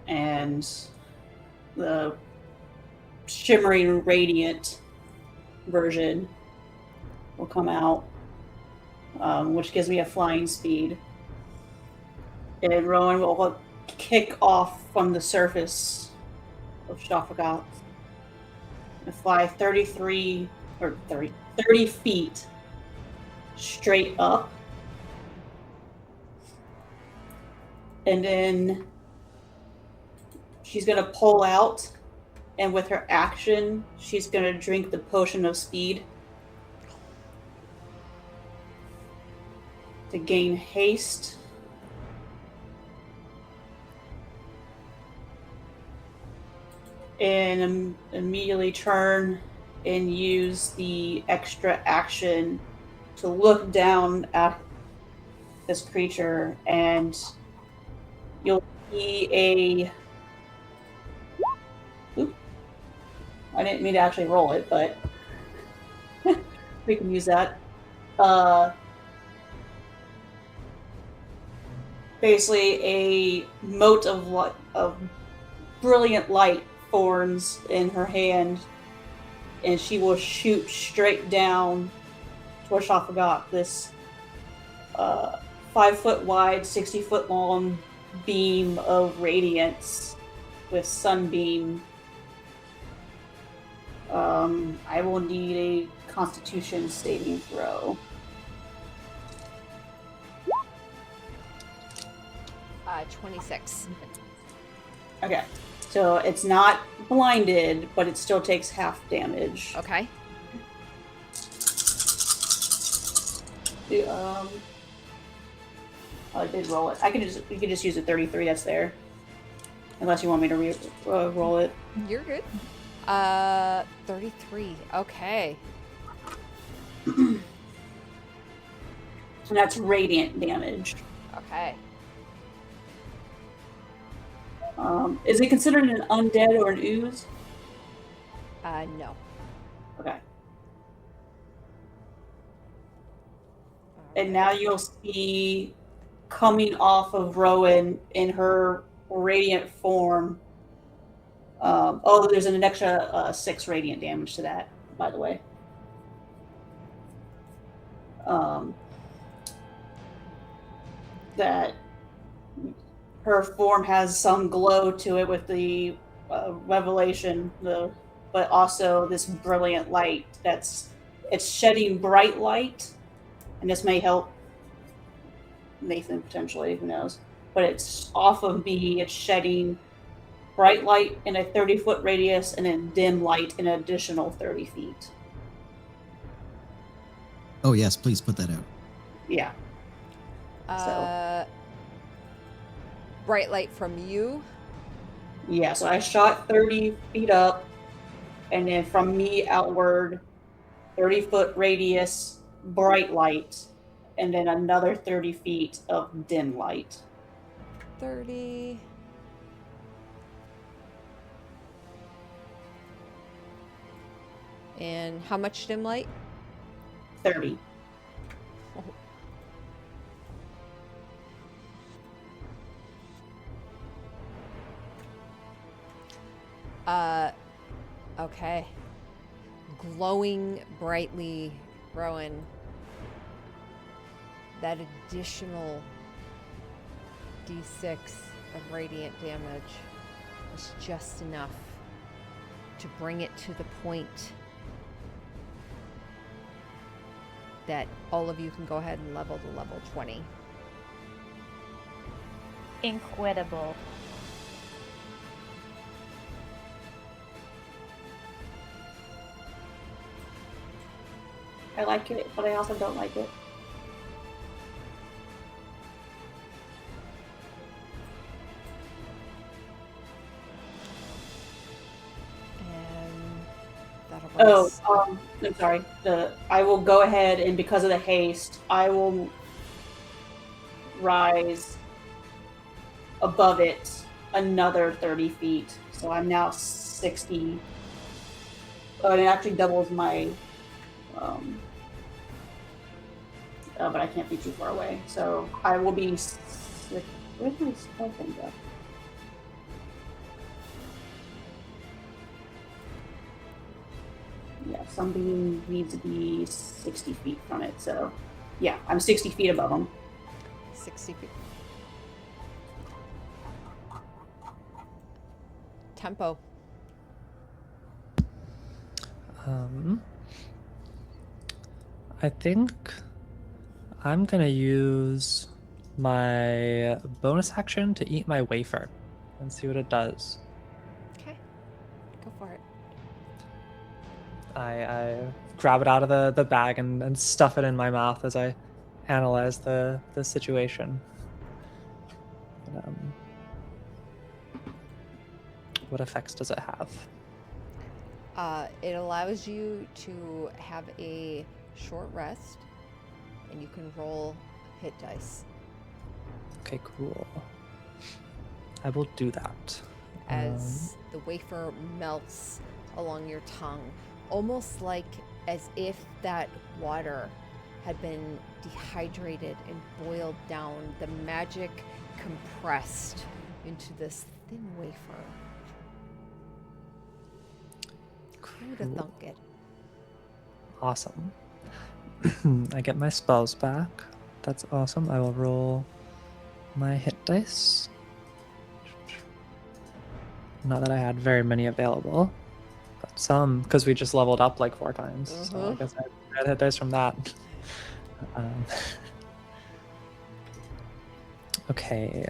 And the shimmering radiant version will come out, which gives me a flying speed. And Rowan will kick off from the surface of Shothragot and fly 30 feet straight up. And then she's going to pull out, and with her action, she's going to drink the potion of speed to gain haste. And immediately turn and use the extra action to look down at this creature, and you'll see a... Oop. I didn't mean to actually roll it, but we can use that. Basically, a mote of brilliant light forms in her hand, and she will shoot straight down towards Shothragot, this 5 foot wide, 60 foot long beam of radiance with sunbeam. I will need a Constitution saving throw. 26. Okay. So it's not blinded, but it still takes half damage. Okay. I did roll it. You could just use a 33 that's there. Unless you want me to roll it. You're good. 33. Okay. And that's radiant damage. Okay. Is it considered an undead or an ooze? No. Okay. And now you'll see coming off of Rowan in her radiant form. There's an extra 6 radiant damage to that, by the way. That her form has some glow to it with the revelation, but also this brilliant light it's shedding bright light, and this may help Nathan potentially, who knows. But it's off of me, it's shedding bright light in a 30-foot radius and then dim light in an additional 30 feet. Oh yes, please put that out. Yeah. Bright light from you? Yeah, so I shot 30 feet up, and then from me outward, 30-foot radius, bright light, and then another 30 feet of dim light. 30. And how much dim light? 30. Okay. Glowing brightly, Rowan. That additional D6 of radiant damage was just enough to bring it to the point that all of you can go ahead and level to level 20. Incredible. I like it, but I also don't like it. And that'll I'm sorry. I will go ahead, and because of the haste, I will rise above it another 30 feet. So I'm now 60. Oh, and it actually doubles my but I can't be too far away. So I will be. Where's my spell thing go? Yeah, Sunbeam needs to be 60 feet from it. So, yeah, I'm 60 feet above them. 60 feet. Tempo. I think I'm gonna use my bonus action to eat my wafer and see what it does. Okay. Go for it. I grab it out of the bag and stuff it in my mouth as I analyze the situation. What effects does it have? It allows you to have a short rest, and you can roll hit dice. Okay, cool. I will do that. As the wafer melts along your tongue, almost like as if that water had been dehydrated and boiled down, the magic compressed into this thin wafer. Who would have thunk it? Awesome. I get my spells back. That's awesome. I will roll my hit dice. Not that I had very many available, but some, because we just leveled up like 4 times. So I guess I had hit dice from that. Okay.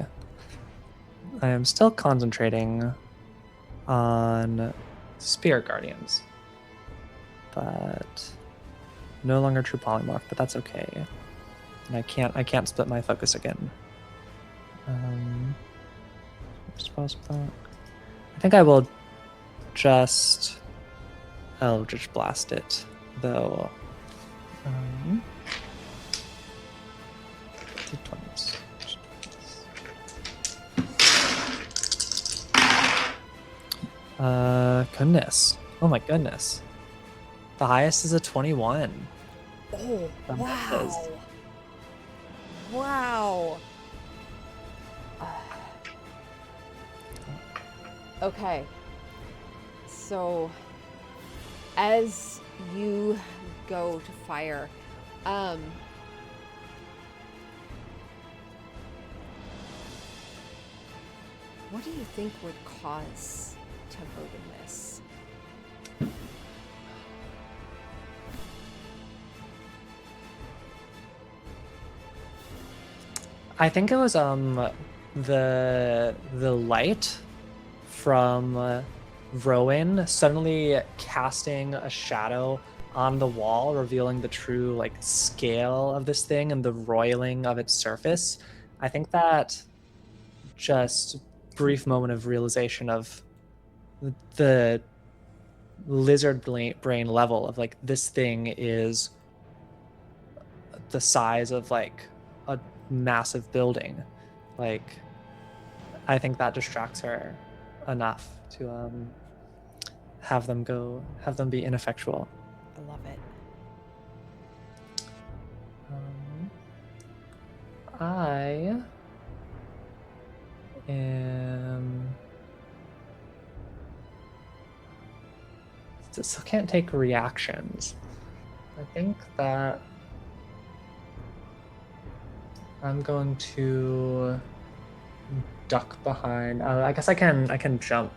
I am still concentrating on Spirit Guardians, but no longer True Polymorph, but that's okay. And I can't split my focus again. Spells back. I think I will just Eldritch Blast it, though. 20s. Goodness. Oh my goodness. The highest is a 21. Oh, That wow. is- Wow. Okay. So, as you go to fire, what do you think would cause Tempo to miss? I think it was the light from Rowan suddenly casting a shadow on the wall, revealing the true like scale of this thing and the roiling of its surface. I think that just brief moment of realization of the lizard brain level of like this thing is the size of like a massive building. Like I think that distracts her enough to have them be ineffectual. I love it. I am still can't take reactions. I think that I'm going to duck behind. I guess I can jump.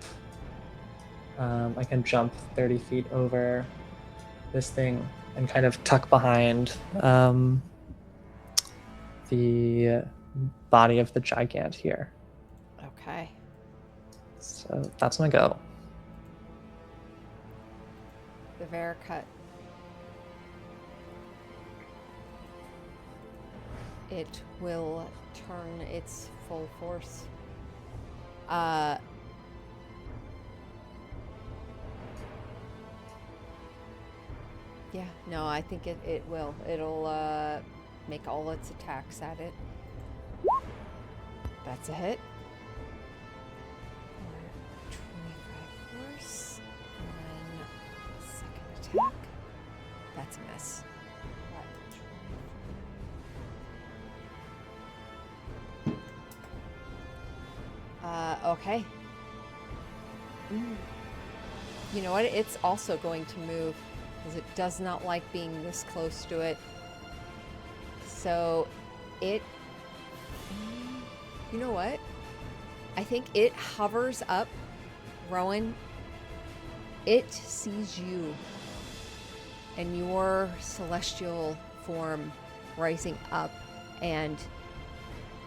I can jump 30 feet over this thing and kind of tuck behind the body of the gigant here. Okay. So that's my go. The Vericut. It will turn its full force. Yeah, no, I think it will. It'll make all its attacks at it. That's a hit. For 25 force. And then second attack. That's a miss. Okay. You know what? It's also going to move because it does not like being this close to it. So it... You know what? I think it hovers up. Rowan, it sees you and your celestial form rising up, and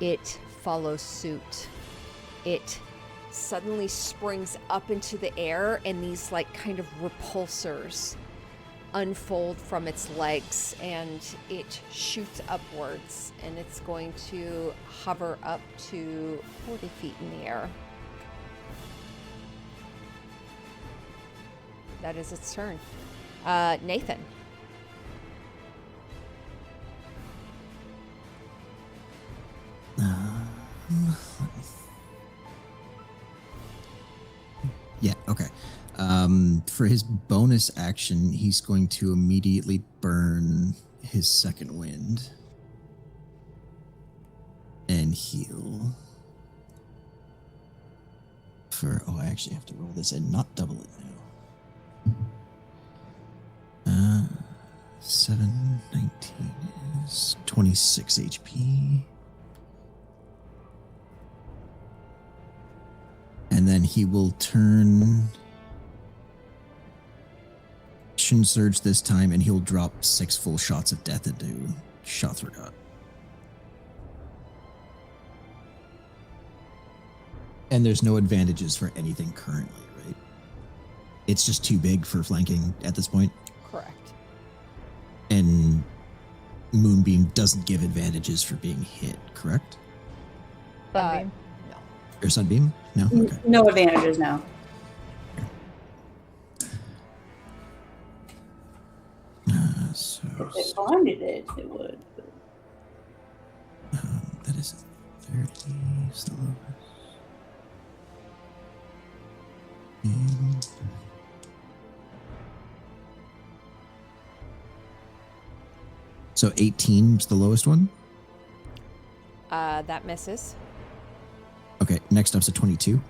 it follows suit. It suddenly springs up into the air, and these like kind of repulsors unfold from its legs, and it shoots upwards, and it's going to hover up to 40 feet in the air. That is its turn. Nathan. Yeah, okay. For his bonus action, he's going to immediately burn his second wind and heal. I actually have to roll this and not double it now. 7, 19 is 26 HP. And then he will turn action surge this time, and he'll drop 6 full shots of death into Shothragot. And there's no advantages for anything currently, right? It's just too big for flanking at this point. Correct. And Moonbeam doesn't give advantages for being hit, correct? Sunbeam. No. Or Sunbeam? No? Okay. No advantages now. So, If they blinded it, it would. that is 30, is the lowest. And so 18 is the lowest one? That misses. Okay, next up's a 22.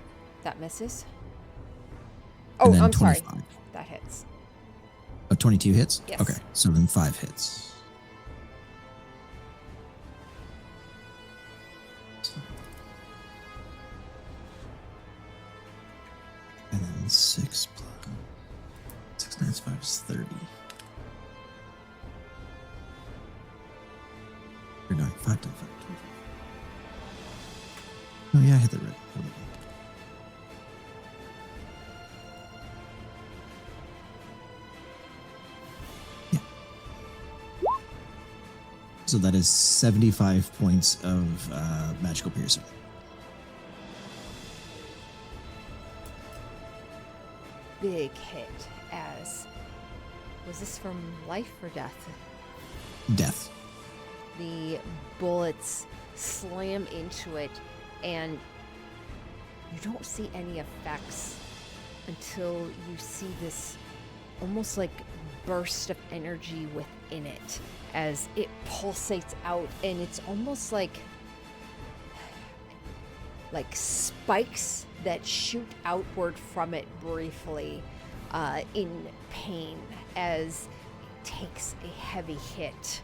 That misses. And Oh, then I'm sorry. 25. That hits. Oh, 22 hits? Yes. Okay, so then 5 hits. And then 6 plus 6 9 5 is 30. Or no, 5 times 5, 25. Oh yeah, I hit that right. Hold on. Yeah. So that is 75 points of magical piercing. Big hit as... Was this from life or death? Death. The bullets slam into it, and you don't see any effects until you see this almost like burst of energy within it as it pulsates out, and it's almost like spikes that shoot outward from it briefly in pain as it takes a heavy hit.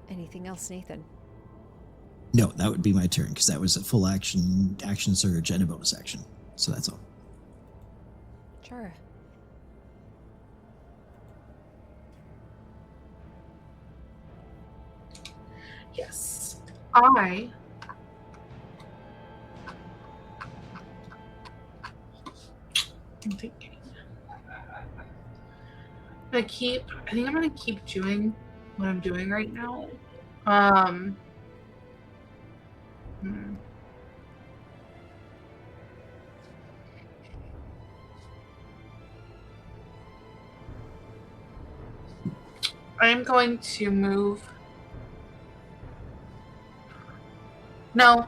Anything else, Nathan? No, that would be my turn because that was a full action surge and a bonus action. So that's all. Chara. Yes. I'm thinking. I think I'm gonna keep doing what I'm doing right now. I'm going to move. No.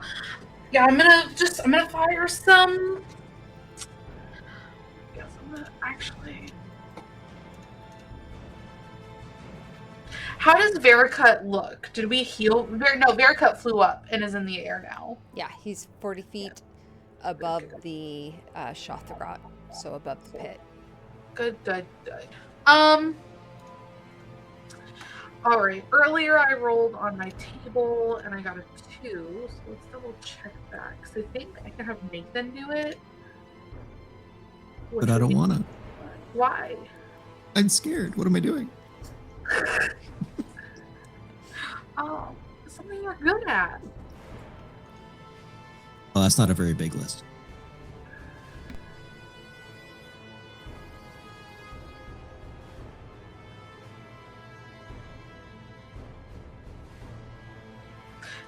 Yeah, I'm gonna fire some. Yes, I'm gonna actually. How does Vericut look? Did we heal? No, Vericut flew up and is in the air now. Yeah, he's 40 feet above the Shothragot, so above the pit. Good. All right. Earlier I rolled on my table and I got a 2. So let's double check that because I think I can have Nathan do it. But I don't want to. Why? I'm scared. What am I doing? Oh, something you're good at. Well, that's not a very big list.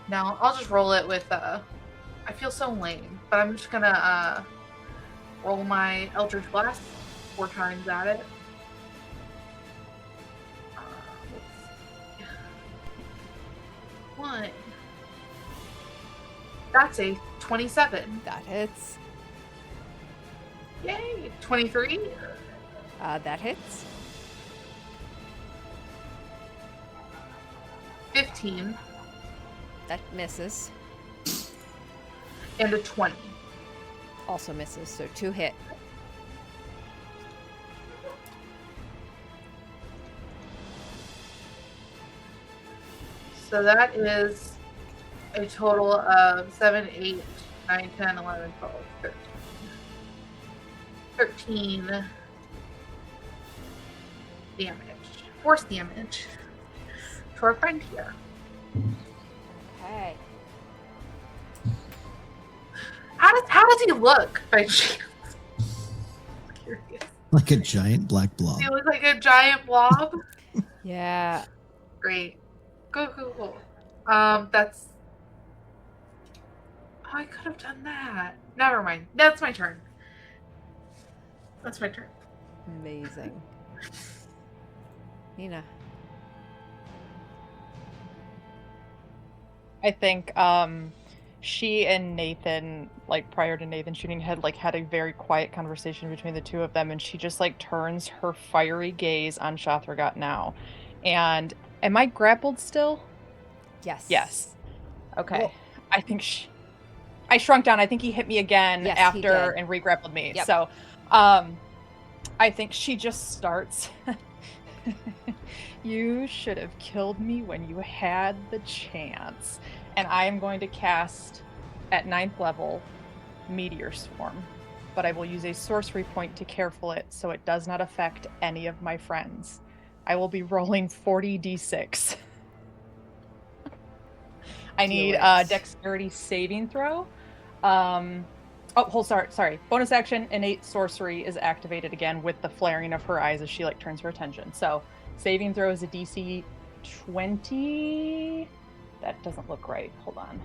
No, I'll just roll it with I feel so lame, but I'm just gonna roll my Eldritch Blast 4 times at it. Let's see. 1. That's a 27. That hits. Yay! 23. That hits. 15. That misses. And a 20. Also misses, so 2 hit. So that is a total of 7, 8, 9, 10, 11, 12, 13. 13 damage. Force damage to our friend here. Okay. How does he look by chance? Curious. Like a giant black blob. He looks like a giant blob. Yeah. Great. Cool. That's. Oh, I could have done that. Never mind. That's my turn. Amazing. Nina. I think she and Nathan, like prior to Nathan shooting, had a very quiet conversation between the two of them, and she just like turns her fiery gaze on Shothragot now. And am I grappled still? Yes. Okay. Well, I think I shrunk down. I think he hit me again Yes, he after did. and re-grappled me. Yep. So I think she just starts. You should have killed me when you had the chance. And I am going to cast at 9th level Meteor Swarm. But I will use a sorcery point to careful it so it does not affect any of my friends. I will be rolling 40d6. I need a dexterity saving throw. Sorry. Bonus action, innate sorcery is activated again with the flaring of her eyes as she like turns her attention. So saving throw is a DC 20. That doesn't look right. Hold on.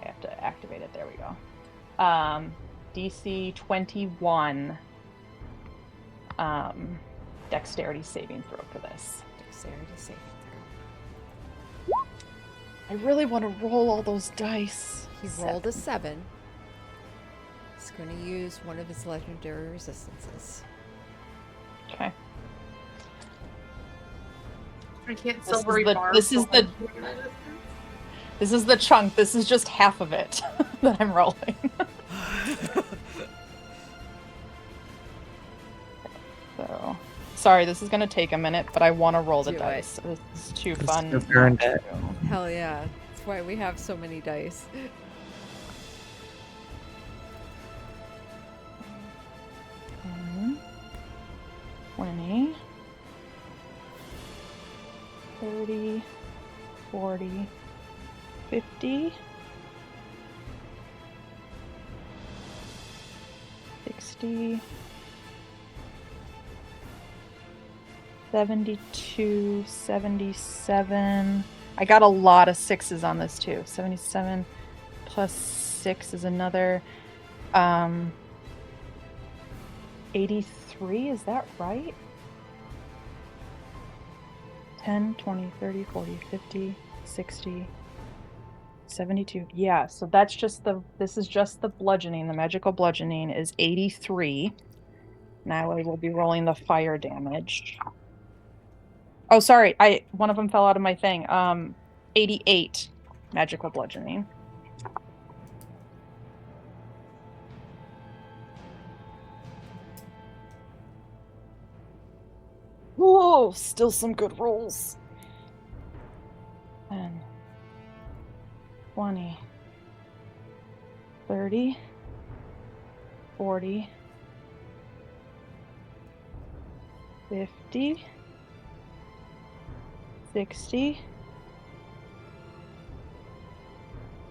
I have to activate it. There we go. DC 21. Dexterity saving throw for this. Dexterity saving I really want to roll all those dice. throw. He rolled a 7. He's going to use one of his legendary resistances. Okay. I can't This silvery is the- bar. this is the- This is the chunk. This is just half of it that I'm rolling. So, sorry, this is going to take a minute, but I want to roll the Do it. dice. This is too Just fun. have earned not it. to. Hell yeah. That's why we have so many dice. 20, 30, 40, 50, 60, 72, 77. I got a lot of 6s on this too. 77 plus 6 is another 83, is that right? 10, 20, 30, 40, 50, 60, 72. Yeah, so that's just this is just the bludgeoning. The magical bludgeoning is 83. Now I will be rolling the fire damage. Oh, sorry. One of them fell out of my thing. 88 magical bludgeoning. Whoa, still some good rolls. 10, 20, 30, 40, 50, 60,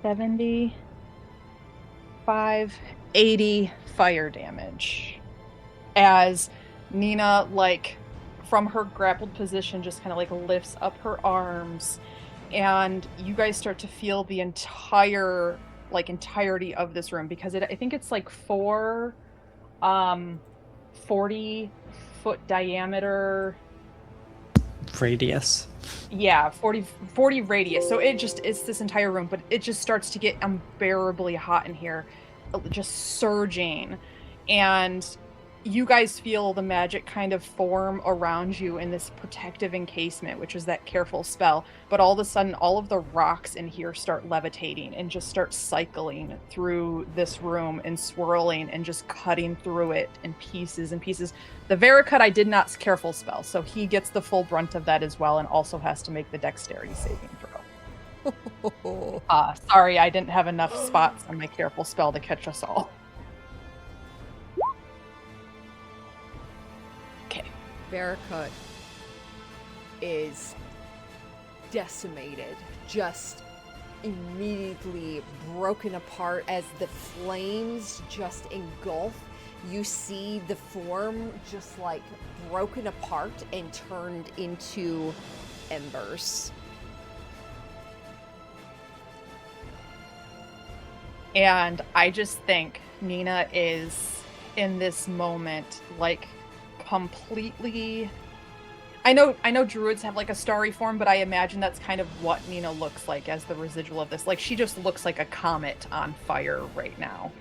75, 80 fire damage. As Nina, like, from her grappled position, just kind of like lifts up her arms, and you guys start to feel the entirety of this room, because I think it's like 4 40-foot diameter Radius. Yeah, 40 radius. So it's this entire room, but it just starts to get unbearably hot in here, just surging. And you guys feel the magic kind of form around you in this protective encasement, which is that careful spell. But all of a sudden, all of the rocks in here start levitating and just start cycling through this room and swirling and just cutting through it in pieces and pieces. The Vericut I did not careful spell, so he gets the full brunt of that as well, and also has to make the dexterity saving throw. Sorry, I didn't have enough spots on my careful spell to catch us all. Vericut is decimated, just immediately broken apart as the flames just engulf. You see the form just like broken apart and turned into embers. And I just think Nina is in this moment like completely. I know druids have like a starry form, but I imagine that's kind of what Nina looks like as the residual of this. Like, she just looks like a comet on fire right now,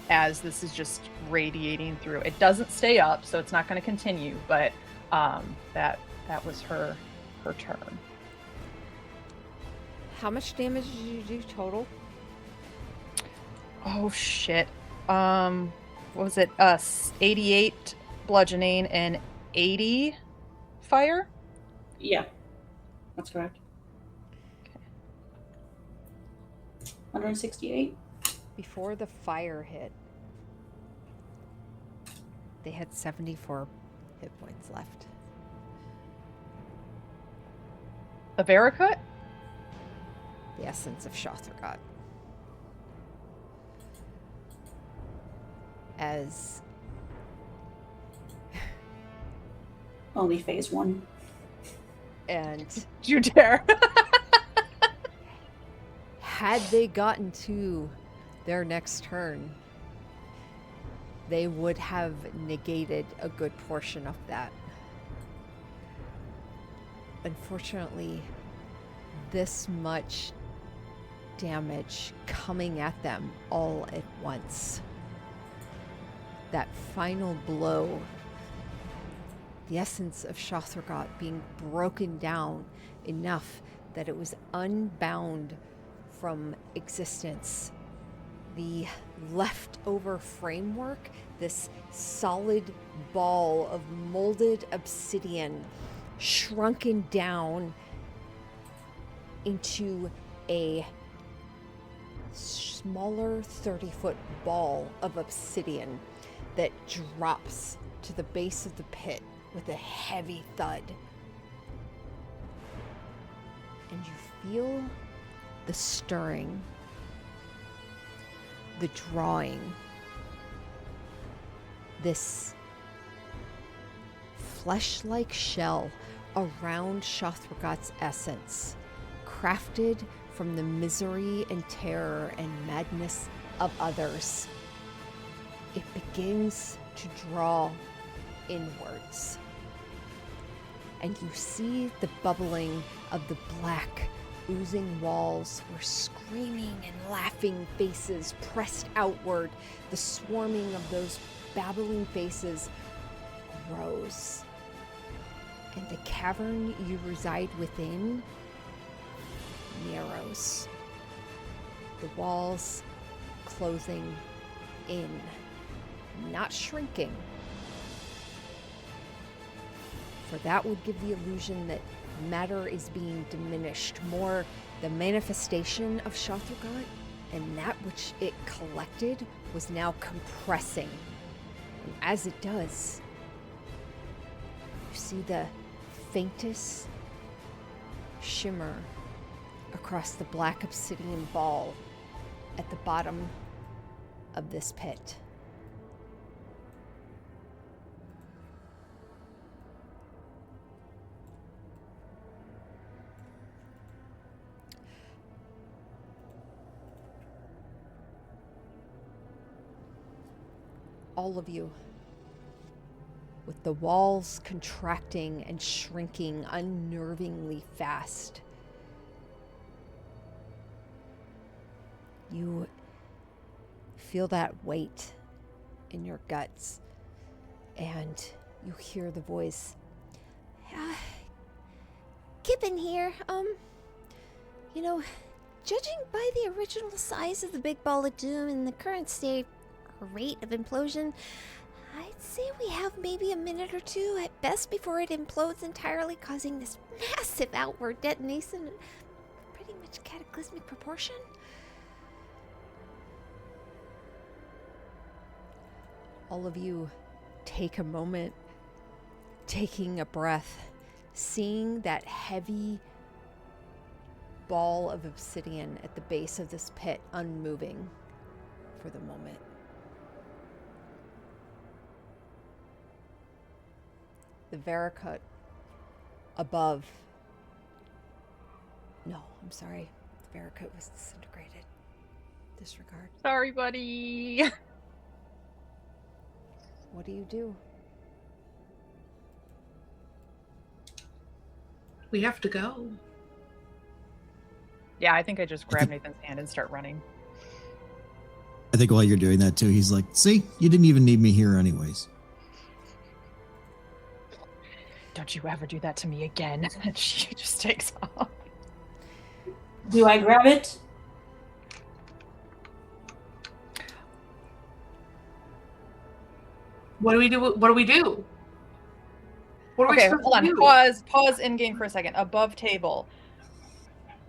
as this is just radiating through. It doesn't stay up, so it's not going to continue, but that was her turn. How much damage did you do total? Oh shit. What was it? 88 bludgeoning and 80 fire? Yeah, that's correct. Okay. 168. Before the fire hit, they had 74 hit points left. The Vericut? The essence of Shothragot. As Only phase 1. and You dare. had they gotten to their next turn, they would have negated a good portion of that. Unfortunately, this much damage coming at them all at once. That final blow, the essence of Shothragot being broken down enough that it was unbound from existence. The leftover framework, this solid ball of molded obsidian, shrunken down into a smaller 30-foot ball of obsidian that drops to the base of the pit with a heavy thud. And you feel the stirring, the drawing, this flesh-like shell around Shothragot's essence, crafted from the misery and terror and madness of others. It begins to draw inwards. And you see the bubbling of the black, oozing walls where screaming and laughing faces pressed outward. The swarming of those babbling faces grows. and the cavern you reside within narrows. The walls closing in, not shrinking. For that would give the illusion that matter is being diminished, more the manifestation of Shothragot, and that which it collected was now compressing. And as it does, you see the faintest shimmer across the black obsidian ball at the bottom of this pit. All of you, with the walls contracting and shrinking unnervingly fast, you feel that weight in your guts, and you hear the voice. Kippen here. Judging by the original size of the big ball of doom and the current state or rate of implosion, I'd say we have maybe a minute or two at best before it implodes entirely, causing this massive outward detonation of pretty much cataclysmic proportion. All of you take a moment, taking a breath, seeing that heavy ball of obsidian at the base of this pit unmoving for the moment. The Varicot above. No, I'm sorry. The Varicot was disintegrated. Disregard. Sorry, buddy. What do? We have to go. Yeah, I think I just grab Nathan's hand and start running. I think while you're doing that too, he's like, see, you didn't even need me here anyways. Don't you ever do that to me again. And she just takes off. Do I grab it? What do we do? What do we do? What are we Okay, supposed hold to on. do? Pause in game for a second. Above table.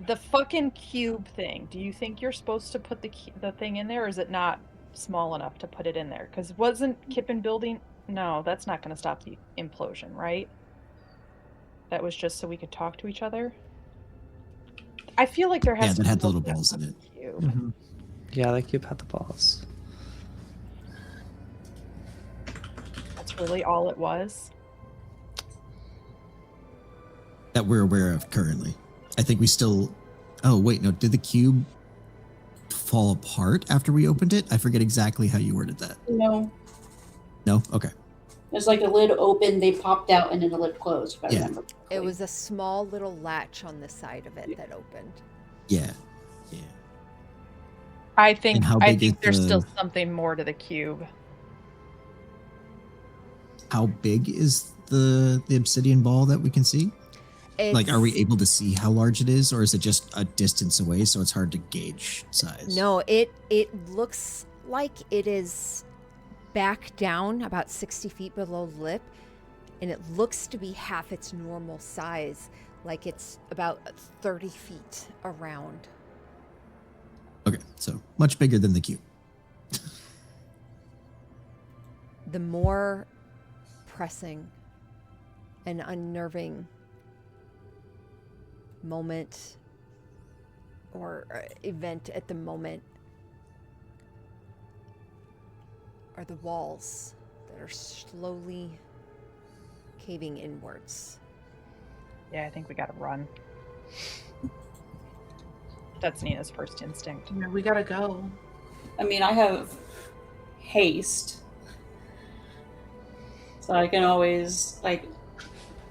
The fucking cube thing. Do you think you're supposed to put the thing in there, or is it not small enough to put it in there? Because wasn't Kippen building... No, that's not going to stop the implosion, right? That was just so we could talk to each other? I feel like there has to that be had the little more balls in it. cube. Mm-hmm. Yeah, the cube had the balls. That's really all it was? That we're aware of currently. I think we still... Oh, wait, no. Did the cube fall apart after we opened it? I forget exactly how you worded that. No. No? Okay. There's like a lid open, they popped out, and then the lid closed, if I remember. It was a small little latch on the side of it that opened. Yeah. Yeah. I think And how big is there's the- still something more to the cube. How big is the obsidian ball that we can see? Like, are we able to see how large it is, or is it just a distance away, so it's hard to gauge size? No, it looks like it is back down about 60 feet below the lip, and it looks to be half its normal size, like it's about 30 feet around. Okay, so much bigger than the cube. The more pressing and unnerving moment or event at the moment are the walls that are slowly caving inwards. Yeah, I think we gotta run. That's Nina's first instinct. Yeah, we gotta go. I mean, I have haste. So I can always, like,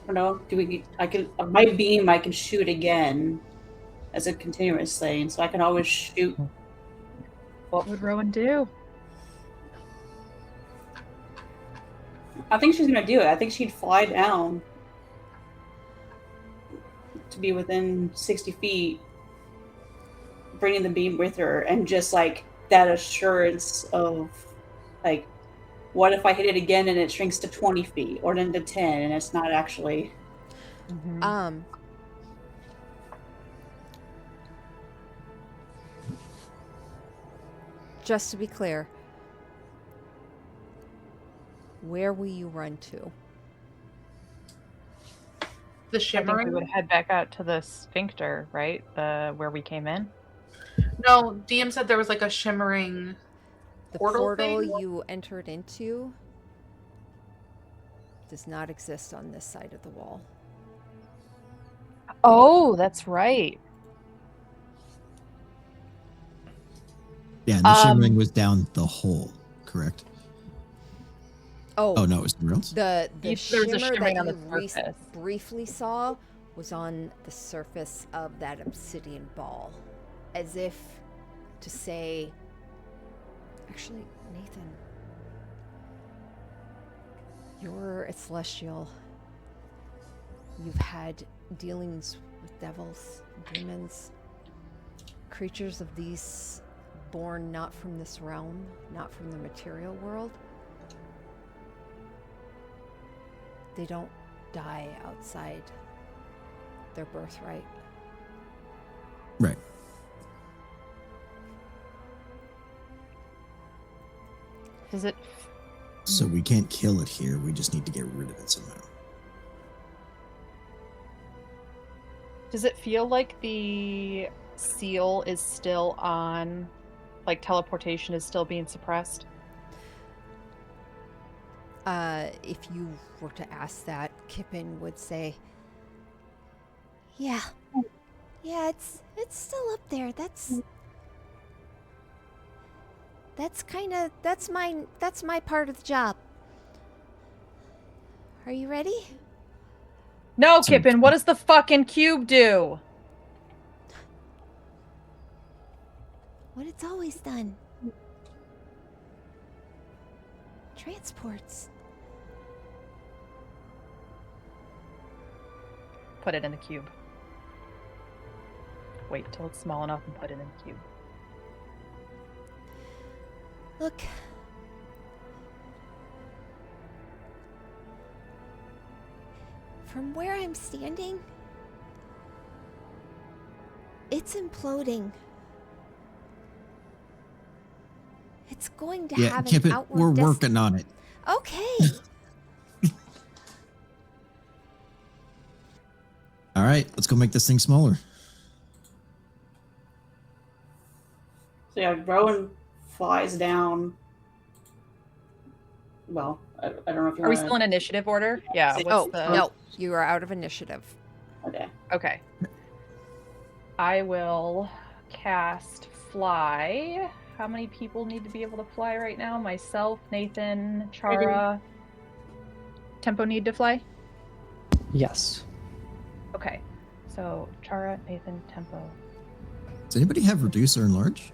I don't know, my beam, I can shoot again as a continuous thing, so I can always shoot. What would Rowan do? I think she's gonna do it. I think she'd fly down. to be within 60 feet, bringing the beam with her, and just like that assurance of like, what if I hit it again and it shrinks to 20 feet or then to 10 and it's not actually. Just to be clear, where will you run to? The I think shimmering? we would head back out to the sphincter, right? Where we came in. No, DM said there was like a shimmering The portal portal thing? you entered into does not exist on this side of the wall. Oh, that's right. Yeah, and the shimmering was down the hole, correct? Oh, no, it was somewhere else. the There's shimmer a shimmering that on you the surface. briefly saw was on the surface of that obsidian ball, as if to say, actually, Nathan, you're a celestial. You've had dealings with devils, demons, creatures of these born not from this realm, not from the material world. They don't die outside their birthright. Right. Does it? So we can't kill it here. We just need to get rid of it somehow. Does it feel like the seal is still on? Like teleportation is still being suppressed? If you were to ask that, Kippen would say, Yeah. Yeah, it's still up there. That's my part of the job. Are you ready? No, Kippen. What does the fucking cube do? What it's always done. Transports. Put it in the cube. Wait till it's small enough and put it in the cube. Look. From where I'm standing, it's imploding. It's going to have Kip an it. outward We're working on it. Okay. All right, let's go make this thing smaller. So yeah, Rowan flies down. Well, I don't know if you Are we want still in initiative order? Yeah. What's the? no, you are out of initiative. Okay. Okay. I will cast fly. How many people need to be able to fly right now? Myself, Nathan, Chara. Tempo need to fly? Yes. Okay. So Chara, Nathan, Tempo. Does anybody have reduce or enlarge?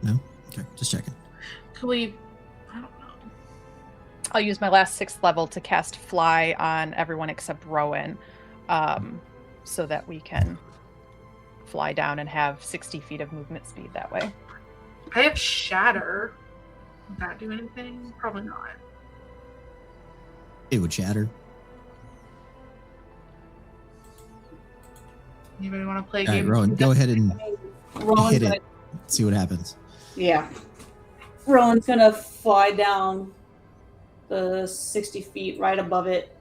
No? Okay, just checking. Can we? I don't know. I'll use my last 6th level to cast fly on everyone except Rowan, so that we can fly down and have 60 feet of movement speed that way. I have shatter. Would that do anything? Probably not. It would shatter. Anybody want to play a All right, game? Rowan, go ahead and Rowan's hit gonna, it. See what happens. yeah. Rowan's gonna fly down the 60 feet right above it.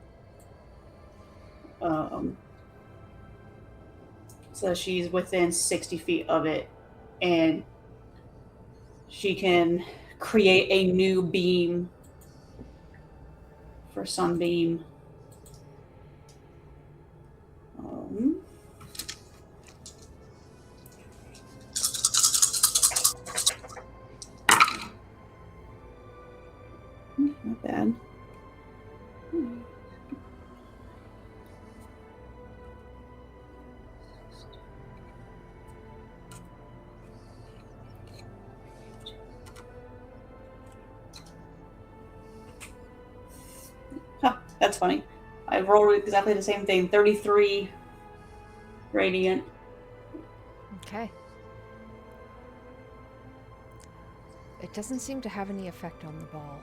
So she's within 60 feet of it, and she can create a new beam for Sunbeam. Not bad. Huh, that's funny. I rolled exactly the same thing. 33 radiant. Okay. It doesn't seem to have any effect on the ball.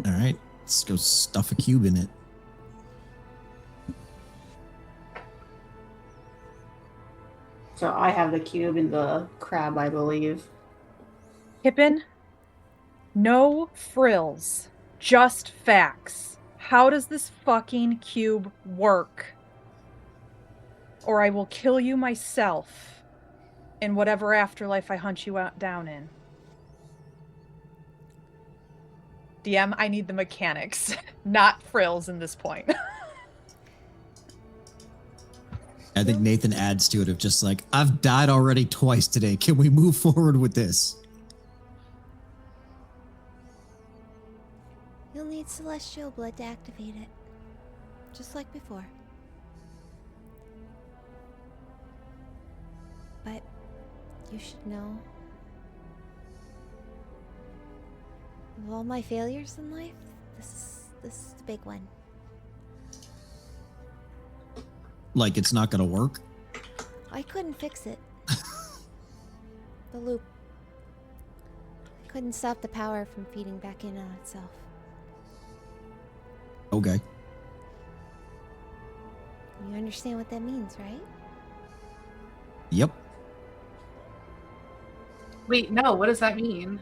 All right, let's go stuff a cube in it. So I have the cube and the crab, I believe. Pippin, no frills, just facts. How does this fucking cube work? Or I will kill you myself in whatever afterlife I hunt you out down in. DM, I need the mechanics, not frills in this point. I think Nathan adds to it of just like, I've died already twice today. Can we move forward with this? You'll need celestial blood to activate it. Just like before. But you should know, of all my failures in life, this is the big one. Like it's not going to work? I couldn't fix it. The loop. I couldn't stop the power from feeding back in on itself. Okay. You understand what that means, right? Yep. Wait, no, what does that mean?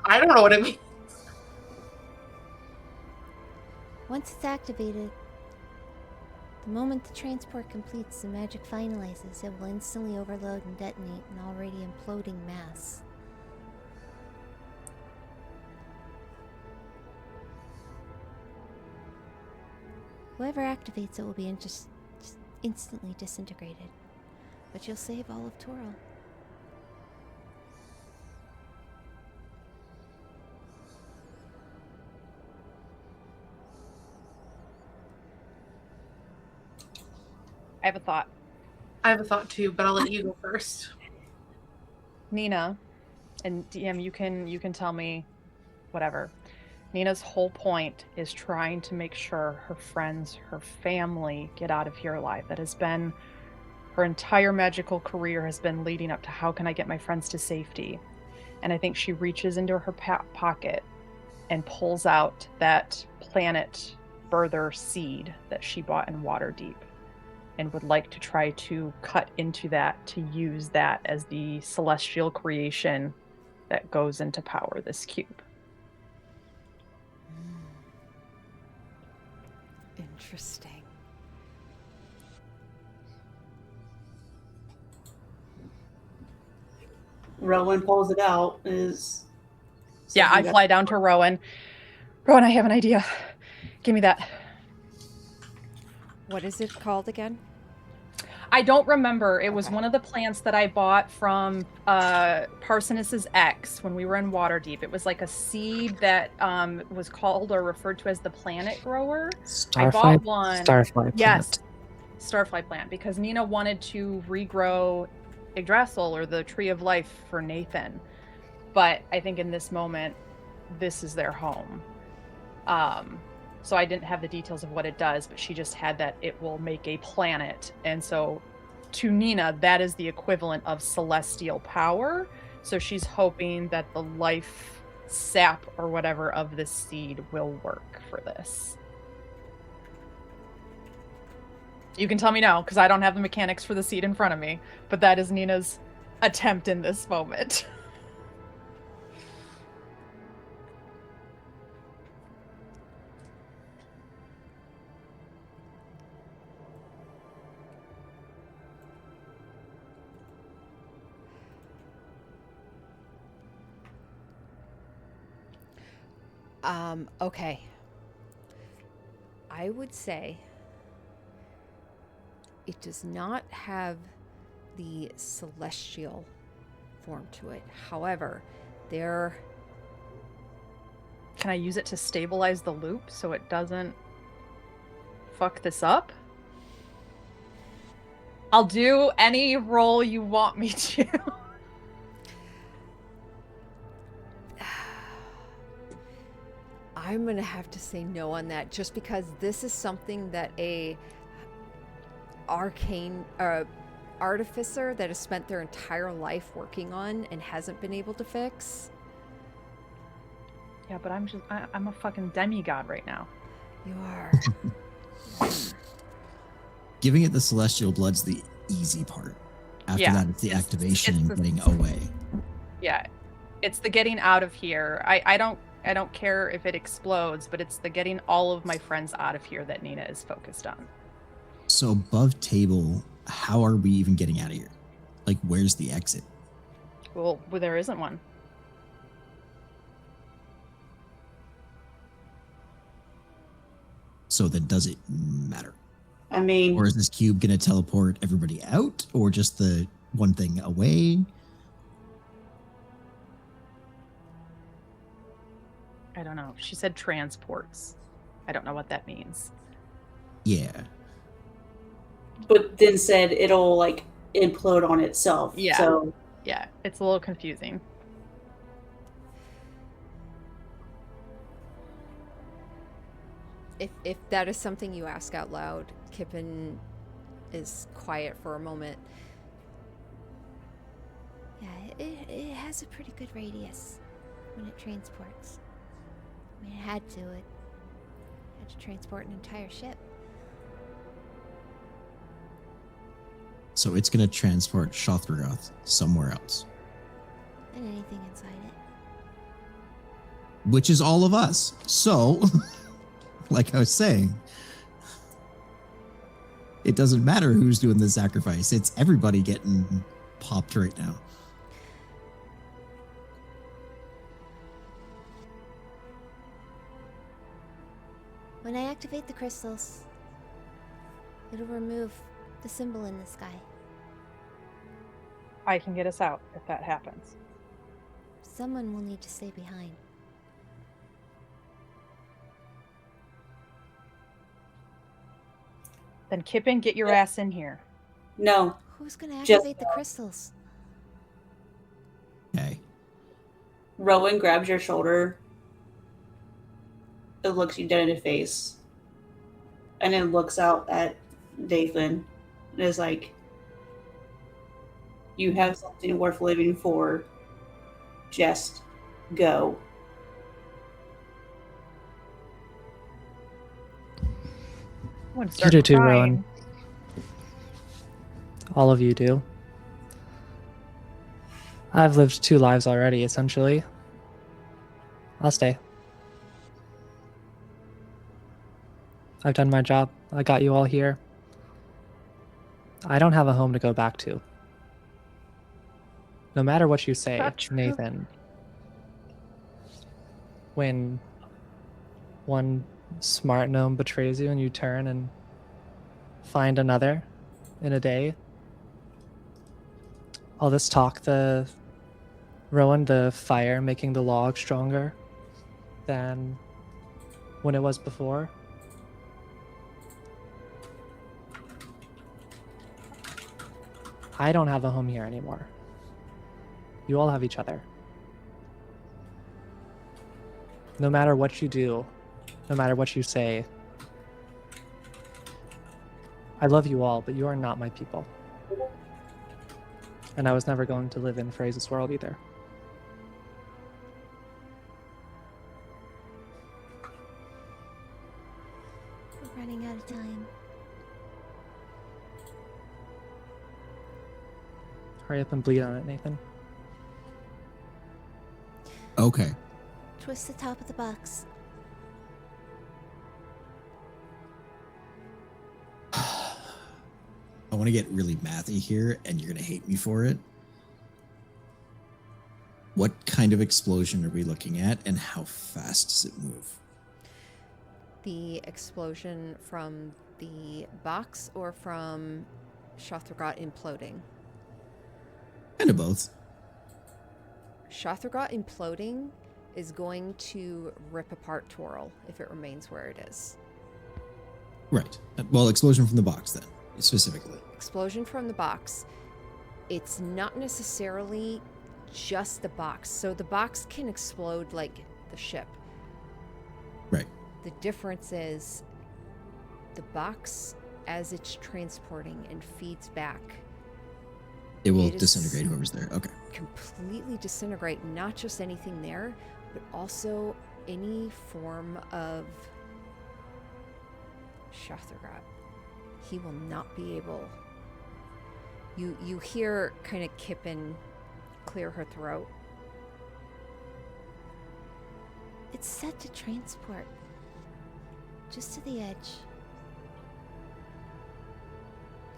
I don't know what it means. Once it's activated, the moment the transport completes, the magic finalizes, it will instantly overload and detonate an already imploding mass. Whoever activates it will be just instantly disintegrated. But you'll save all of Toro. I have a thought. I have a thought too, but I'll let you go first. Nina, and DM, you can tell me whatever. Nina's whole point is trying to make sure her friends, her family get out of here alive. That has been her entire magical career, has been leading up to how can I get my friends to safety. And I think she reaches into her pocket and pulls out that planet birther seed that she bought in Waterdeep, and would like to try to cut into that to use that as the celestial creation that goes into power this cube. Interesting. Rowan pulls it out. Yeah, I fly down to Rowan. Rowan, I have an idea. Give me that. What is it called again? I don't remember. It was one of the plants that I bought from Parsonus's ex when we were in Waterdeep. It was like a seed that was called or referred to as the planet grower. I bought one. Starfly plant. Yes, starfly plant, because Nina wanted to regrow Yggdrasil, or the Tree of Life, for Nathan. But I think in this moment, this is their home. So I didn't have the details of what it does, but she just had that it will make a planet. And so to Nina, that is the equivalent of celestial power. So she's hoping that the life sap or whatever of this seed will work for this. You can tell me no, because I don't have the mechanics for the seed in front of me, but that is Nina's attempt in this moment. Okay. I would say it does not have the celestial form to it. However, there... Can I use it to stabilize the loop so it doesn't fuck this up? I'll do any roll you want me to. I'm gonna have to say no on that, just because this is something that a arcane artificer that has spent their entire life working on and hasn't been able to fix. Yeah, but I'm a fucking demigod right now. You are. Giving it the celestial blood's the easy part. After Yeah, that, it's the activation it's and the- getting away. Yeah, it's the getting out of here. I don't care if it explodes, but it's the getting all of my friends out of here that Nina is focused on. So above table, how are we even getting out of here? Like, where's the exit? Well, there isn't one. So then does it matter? I mean, Or is this cube going to teleport everybody out? Or just the one thing away? I don't know. She said transports. I don't know what that means. Yeah. but then said it'll like implode on itself. Yeah. So Yeah, it's a little confusing. If that is something you ask out loud, Kippen is quiet for a moment. Yeah, it has a pretty good radius when it transports. I mean, it had to. It had to transport an entire ship. So it's going to transport Shothragot somewhere else, And anything inside it. which is all of us. So, like I was saying, it doesn't matter who's doing the sacrifice. It's everybody getting popped right now. When I activate the crystals, it'll remove the symbol in the sky. I can get us out if that happens. Someone will need to stay behind. Then Kippen, get your ass in here. no, Who's gonna Just- activate the crystals? Okay. Rowan grabs your shoulder. It looks you dead in the face. And then looks out at Dathan and is like, you have something worth living for. Just go. I'm gonna You start do too, crying. Rowan. All of you do. I've lived 2 lives already, essentially. I'll stay. I've done my job. I got you all here. I don't have a home to go back to. No matter what you say, Not true. Nathan, when one smart gnome betrays you and you turn and find another in a day, all this talk, Rowan, the fire making the log stronger than when it was before. I don't have a home here anymore. You all have each other. No matter what you do, no matter what you say, I love you all, but you are not my people. And I was never going to live in Fraze's world either. We're running out of time. Hurry up and bleed on it, Nathan. Okay. Twist the top of the box. I want to get really mathy here, and you're going to hate me for it. What kind of explosion are we looking at, and how fast does it move? The explosion from the box or from Shothragot imploding? Kind of both. Shothragot imploding is going to rip apart Toril if it remains where it is. Right. Well, explosion from the box, then, specifically. Explosion from the box. It's not necessarily just the box. So the box can explode like the ship. The difference is the box, as it's transporting and feeds back, It will It is- disintegrate whoever's there. Okay. completely disintegrate not just anything there, but also any form of Shothragot. He will not be able. You hear kind of Kippen clear her throat. It's set to transport. Just to the edge.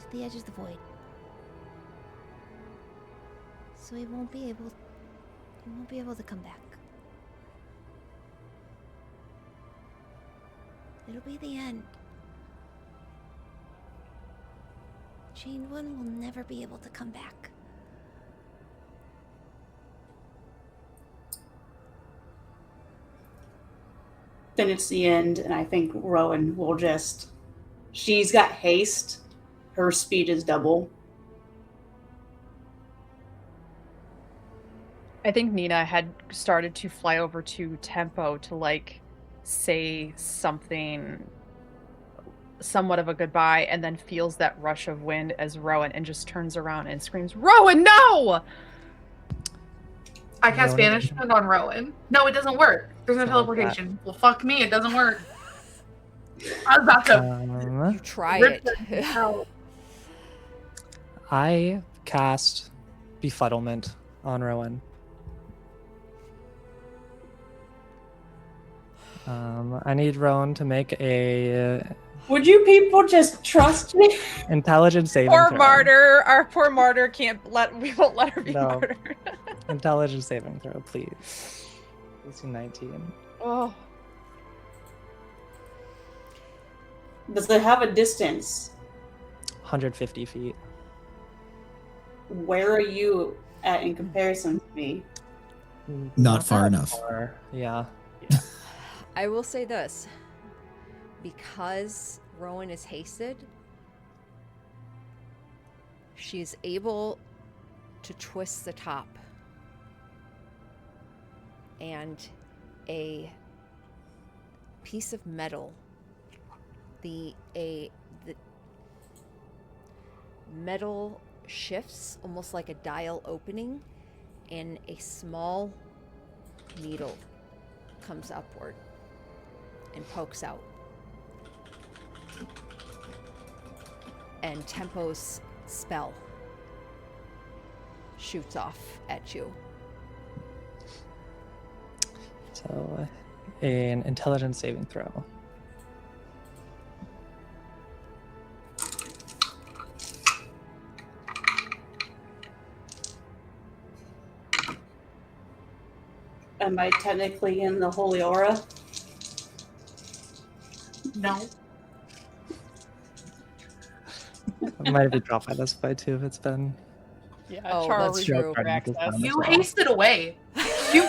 To the edge of the void. So he won't be able to come back. It'll be the end. Chain 1 will never be able to come back. Then it's the end, and I think Rowan will just. She's got haste. Her speed is double. I think Nina had started to fly over to Tempo to like say something somewhat of a goodbye, and then feels that rush of wind as Rowan and just turns around and screams, "Rowan, no!" I cast Rowan, banishment on Rowan. No, it doesn't work. There's no Something like teleportation. Well, fuck me, it doesn't work. I was about to You try rip it. it out. I cast Befuddlement on Rowan. I need Rowan to make a Would you people just trust me? intelligence saving Poor throw. martyr. Our poor martyr we won't let her be No. martyred. Intelligence saving throw, please. DC 19. Oh. Does it have a distance? 150 feet. Where are you at in comparison to me? Not far that enough. far. Yeah. I will say this. Because Rowan is hasted, she's able to twist the top. And a piece of metal, the metal shifts almost like a dial opening, and a small needle comes upward and pokes out. And Tempo's spell shoots off at you. So, an intelligence saving throw. Am I technically in the holy aura? No. It might have been dropped by this by too if it's been. Yeah, Oh, Char that's was true. your access. You hasted away. You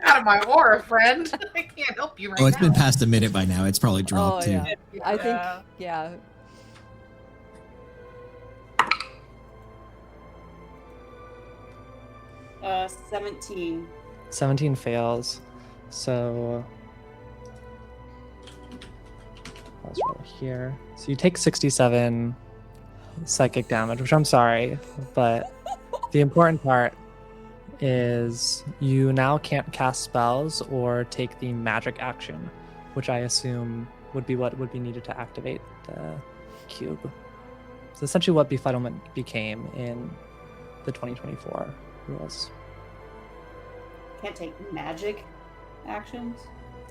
out of my aura, friend. I can't help you right Oh, it's now. been past a minute by now. It's probably dropped too. Yeah. I think, Yeah. yeah. 17. 17 fails. So. Let's roll here. So you take 67 psychic damage, which I'm sorry, but the important part is you now can't cast spells or take the magic action, which I assume would be what would be needed to activate the cube. So essentially what Befuddlement became in the 2024 rules. Can't take magic actions?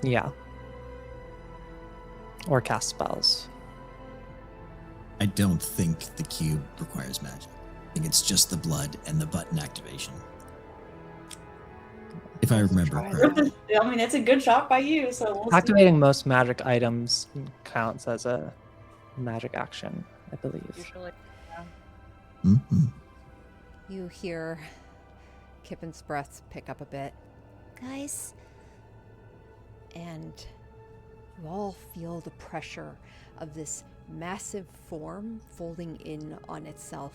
Yeah. Or cast spells. I don't think the cube requires magic. I think it's just the blood and the button activation. If I remember correctly. I mean, it's a good shot by you, so we'll see. Activating most magic items counts as a magic action, I believe. Usually. Mhm. You hear Kippen's breath pick up a bit, Guys, and you all feel the pressure of this massive form folding in on itself.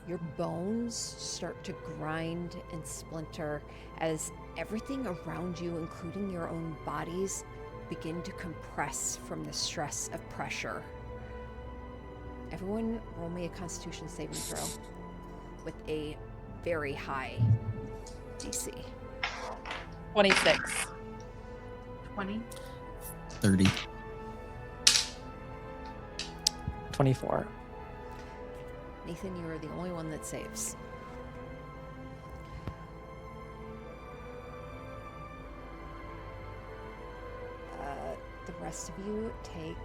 Your bones start to grind and splinter as everything around you, including your own bodies, begin to compress from the stress of pressure. Everyone roll me a Constitution saving throw with a very high DC. 26. 20. 30. 24. Nathan, you are the only one that saves. The rest of you take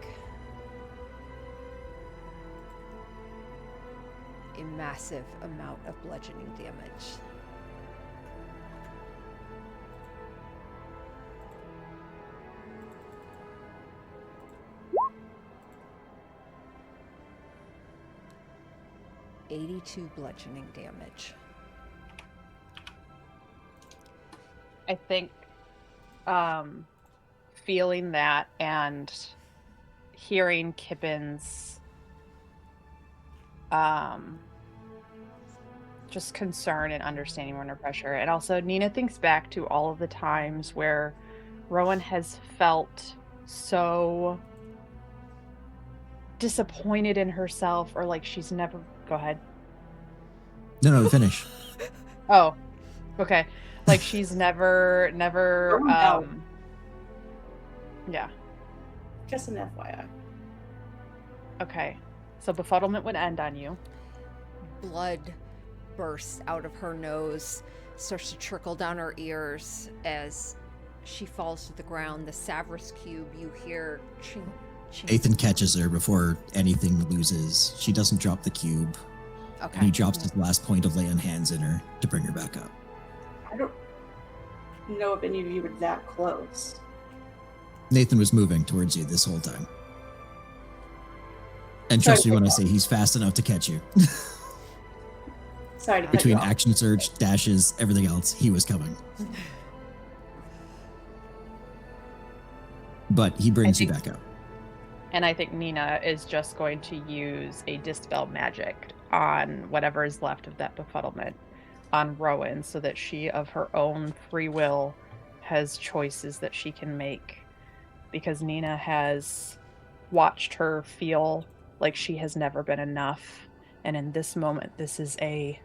a massive amount of bludgeoning damage. $82 bludgeoning damage. I think feeling that and hearing Kippen's just concern and understanding we're under pressure. And also Nina thinks back to all of the times where Rowan has felt so disappointed in herself, or like she's never... Go ahead. No, finish. Oh, okay. Like she's never, yeah. Just an FYI. Okay. So befuddlement would end on you. Blood bursts out of her nose, starts to trickle down her ears as she falls to the ground. The Savras cube, you hear ching, ching. Nathan catches her before anything loses. She doesn't drop the cube. Okay. And he drops his last point of lay on hands in her to bring her back up. I don't know if any of you were that close. Nathan was moving towards you this whole time. And trust me when I say he's fast enough to catch you. Sorry to cut Between you off. action surge, dashes, everything else, he was coming. But he brings you back up. And I think Nina is just going to use a Dispel Magic on whatever is left of that befuddlement on Rowan, so that she, of her own free will, has choices that she can make. Because Nina has watched her feel like she has never been enough. And in this moment, this is a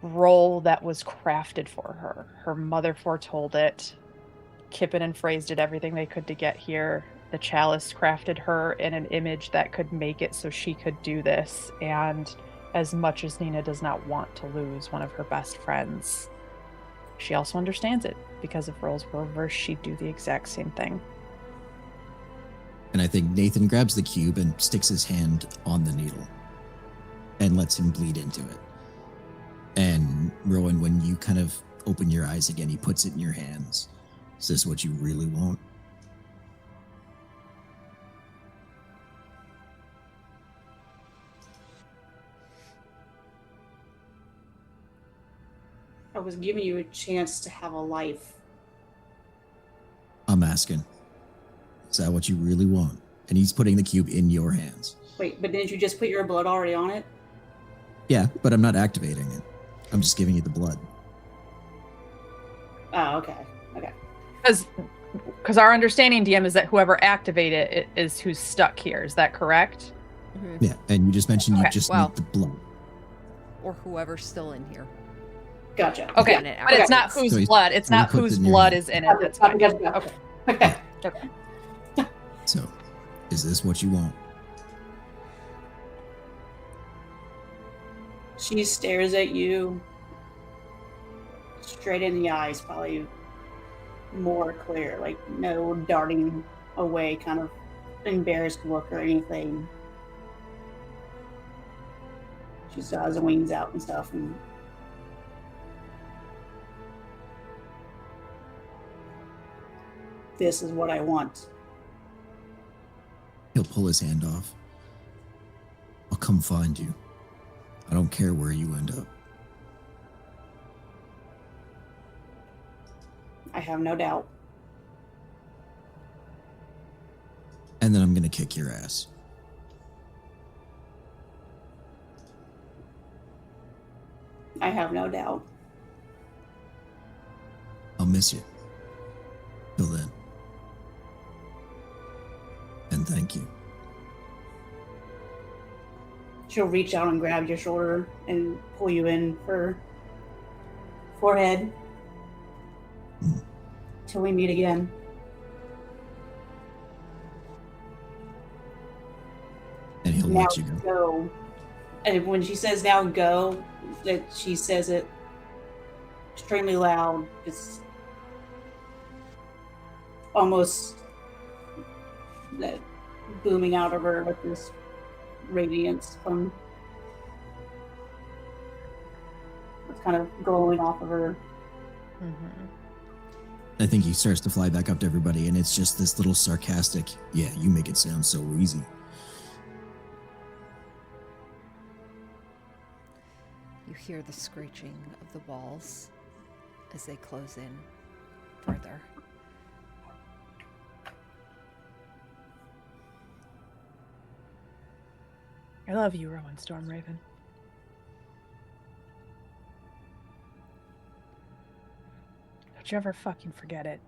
role that was crafted for her. Her mother foretold it. Kippen and Phrase did everything they could to get here. The Chalice crafted her in an image that could make it so she could do this. And as much as Nina does not want to lose one of her best friends, she also understands it, because if roles were reversed, she'd do the exact same thing. And I think Nathan grabs the cube and sticks his hand on the needle and lets him bleed into it. And Rowan, when you kind of open your eyes again, he puts it in your hands. Is this what you really want? I was giving you a chance to have a life. I'm asking. Is that what you really want? And he's putting the cube in your hands. Wait, but didn't you just put your blood already on it? Yeah, but I'm not activating it. I'm just giving you the blood. Oh, okay. Okay. Because our understanding, DM, is that whoever activated it is who's stuck here. Is that correct? Mm-hmm. Yeah, and you just mentioned you just need the blood. Or whoever's still in here. Gotcha. Okay, Yeah. but it's not So whose he's- blood. It's not he puts whose it in your blood hand. is in it. That's fine. Gotcha. Okay. Okay. Okay. So, is this what you want? She stares at you straight in the eyes, probably more clear, like no darting away kind of embarrassed look or anything. She still has her wings out and stuff, and this is what I want. He'll pull his hand off. I'll come find you. I don't care where you end up. I have no doubt. And then I'm gonna kick your ass. I have no doubt. I'll miss you. Till then. And thank you. She'll reach out and grab your shoulder and pull you in her forehead. Till we meet again. And he'll Now let you go. go. And when she says now go, that she says it extremely loud. It's almost that booming out of her with this radiance from what's kind of glowing off of her. I think he starts to fly back up to everybody, and it's just this little sarcastic, yeah, you make it sound so easy. You hear the screeching of the walls as they close in further. I love you, Rowan Stormraven. Don't you ever fucking forget it.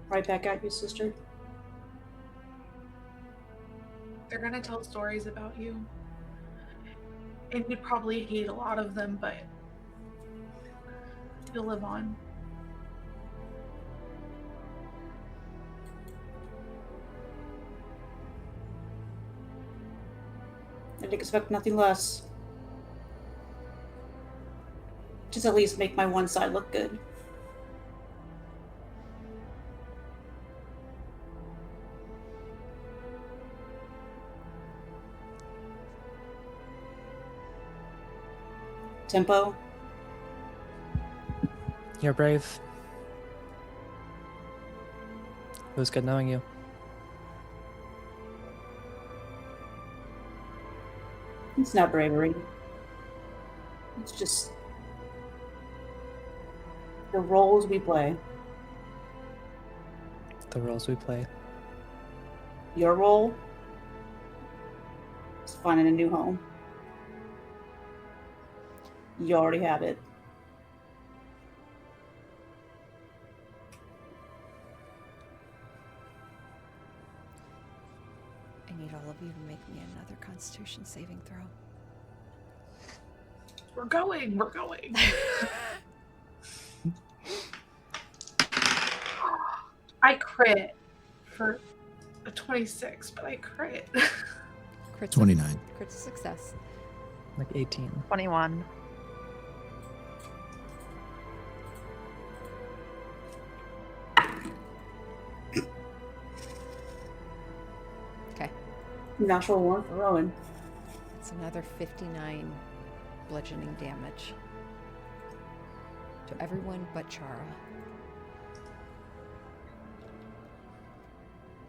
Right back at you, sister. They're gonna tell stories about you. And you'd probably hate a lot of them, but you'll live on. I didn't expect nothing less. Just at least make my one side look good. Tempo. You're brave. It was good knowing you. It's not bravery. It's just the roles we play. The roles we play. Your role is finding a new home. You already have it. I need all of you to make me another Constitution saving throw. We're going. I crit for a 26, but I crit. Crit 29. Crit success. Like 18. 21. Okay. Natural one for Rowan. It's another 59 bludgeoning damage to everyone but Chara.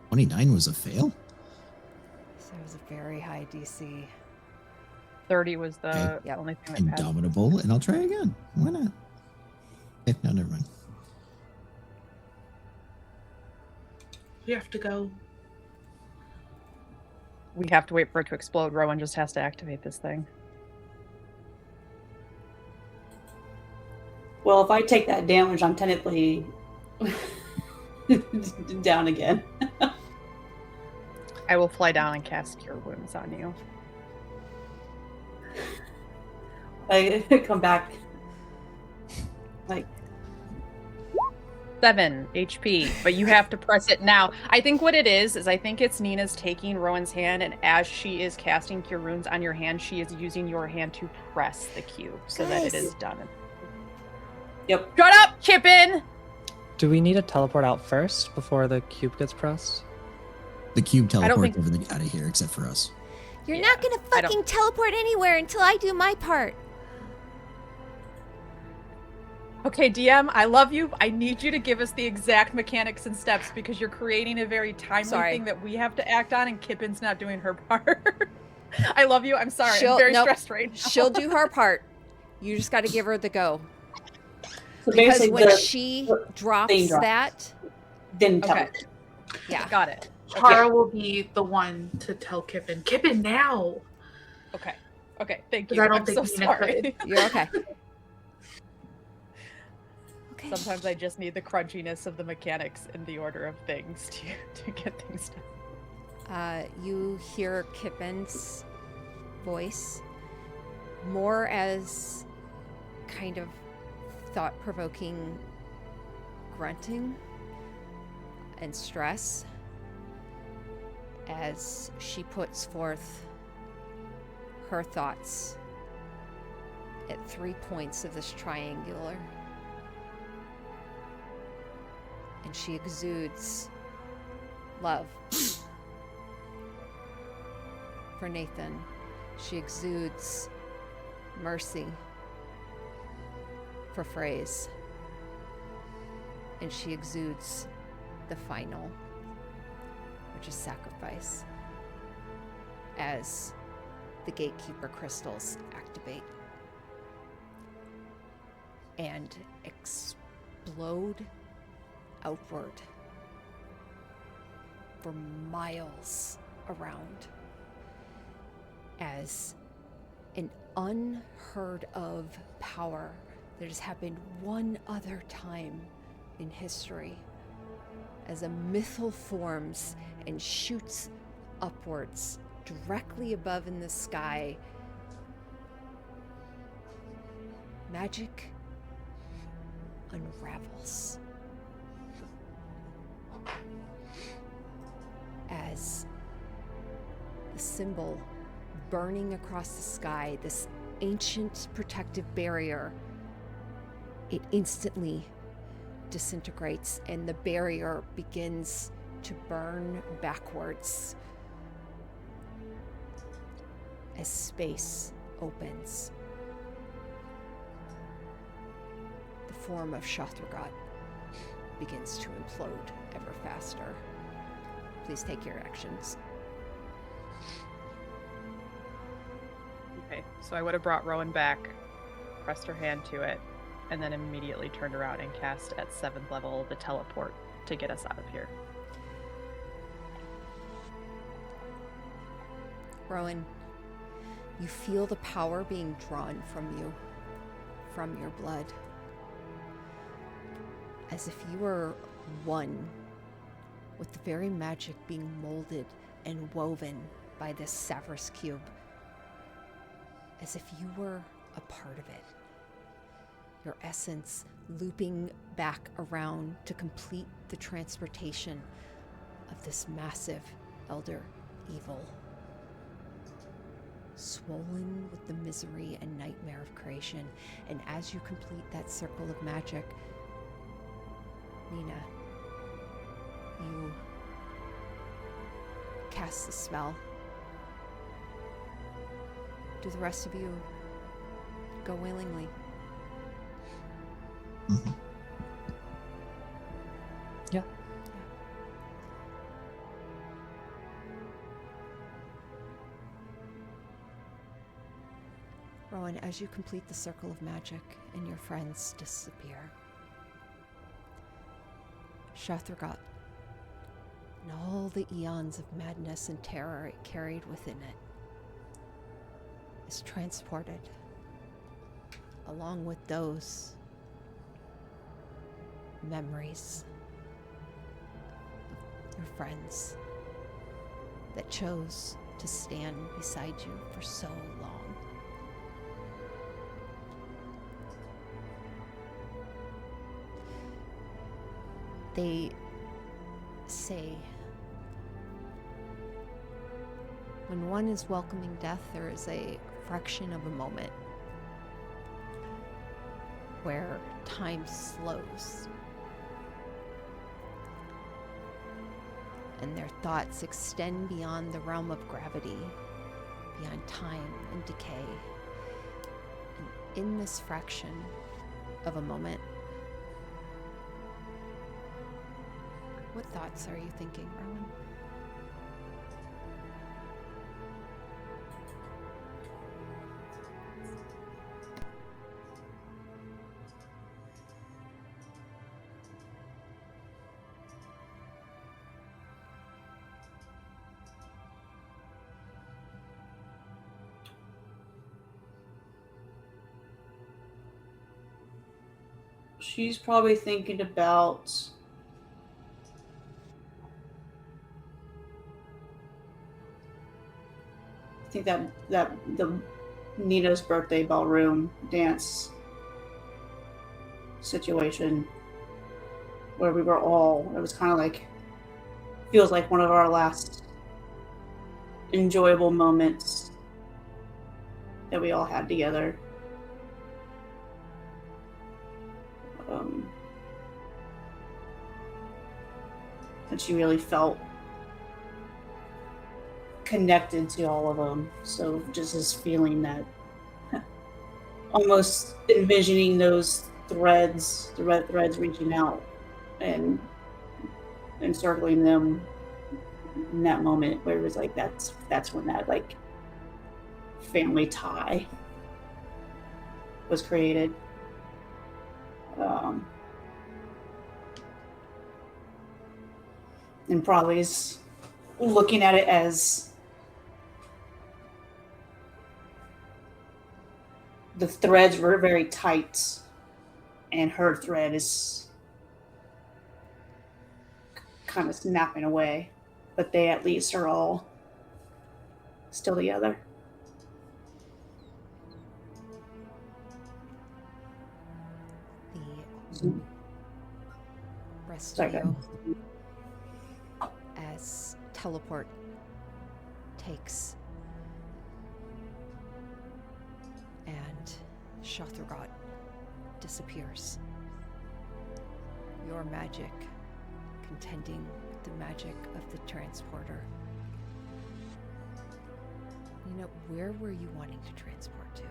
29 was a fail? So it was a very high DC. 30 was the Yep. only thing that passed. Indomitable, and I'll try again. Why not? Okay, no, never mind. We have to go. We have to wait for it to explode. Rowan just has to activate this thing. Well, if I take that damage, I'm technically down again. I will fly down and cast Cure Wounds on you. I come back like 7 HP, but you have to press it now. I think what it is I think it's Nina's taking Rowan's hand, and as she is casting Cure Wounds on your hand, she is using your hand to press the cube so that it is done. Yep. Shut up, Kippen! Do we need to teleport out first before the cube gets pressed? The cube don't teleports think- everything out of here except for us. You're Yeah, not gonna I don't- fucking teleport anywhere until I do my part. Okay, DM, I love you. I need you to give us the exact mechanics and steps because you're creating a very timely Sorry. thing that we have to act on, and Kippen's not doing her part. I love you. I'm sorry. She'll- I'm very nope. stressed right now. She'll do her part. You just got to give her the go. so Because basically when the she thing drops drops. that, Didn't tell Okay. me. yeah. Got it. Tara will be the one to tell Kippen. Kippen now. Okay. Okay. Thank 'Cause you. I don't I'm think so Nina sorry. could. You're okay. Okay. Sometimes I just need the crunchiness of the mechanics in the order of things to get things done. You hear Kippen's voice more as kind of thought-provoking grunting and stress as she puts forth her thoughts at 3 points of this triangular. And she exudes love for Nathan. She exudes mercy for Phrase. And she exudes the final, which is sacrifice, as the gatekeeper crystals activate and explode outward for miles around as an unheard of power that has happened one other time in history, as a mythal forms and shoots upwards directly above in the sky. Magic unravels as the symbol burning across the sky, this ancient protective barrier, it instantly disintegrates and the barrier begins to burn backwards as space opens. The form of Shothragot begins to implode ever faster. Please take your actions. Okay, so I would have brought Rowan back, pressed her hand to it, and then immediately turned around and cast at 7th level the teleport to get us out of here. Rowan, you feel the power being drawn from you, from your blood, as if you were one with the very magic being molded and woven by this Savras cube, as if you were a part of it. Your essence looping back around to complete the transportation of this massive elder evil, swollen with the misery and nightmare of creation. And as you complete that circle of magic, Nina, you cast the spell. Do the rest of you go willingly? Mhm. Yeah. Rowan, as you complete the circle of magic and your friends disappear, Shothragot and all the eons of madness and terror it carried within it is transported, along with those memories of your friends that chose to stand beside you for so long. They say when one is welcoming death, there is a fraction of a moment where time slows and their thoughts extend beyond the realm of gravity, beyond time and decay. And in this fraction of a moment, what thoughts are you thinking, Rowan? She's probably thinking about I think that the Nina's birthday ballroom dance situation where we were all, it was kind of like, feels like one of our last enjoyable moments that we all had together. And she really felt connected to all of them. So just this feeling that almost envisioning those threads, the red threads reaching out and encircling them in that moment where it was like that's when that like family tie was created. And probably is looking at it as the threads were very tight and her thread is kind of snapping away, but they at least are all still together. The rest of you, as teleport takes and Shothragot disappears. Your magic contending with the magic of the transporter. You know, where were you wanting to transport to?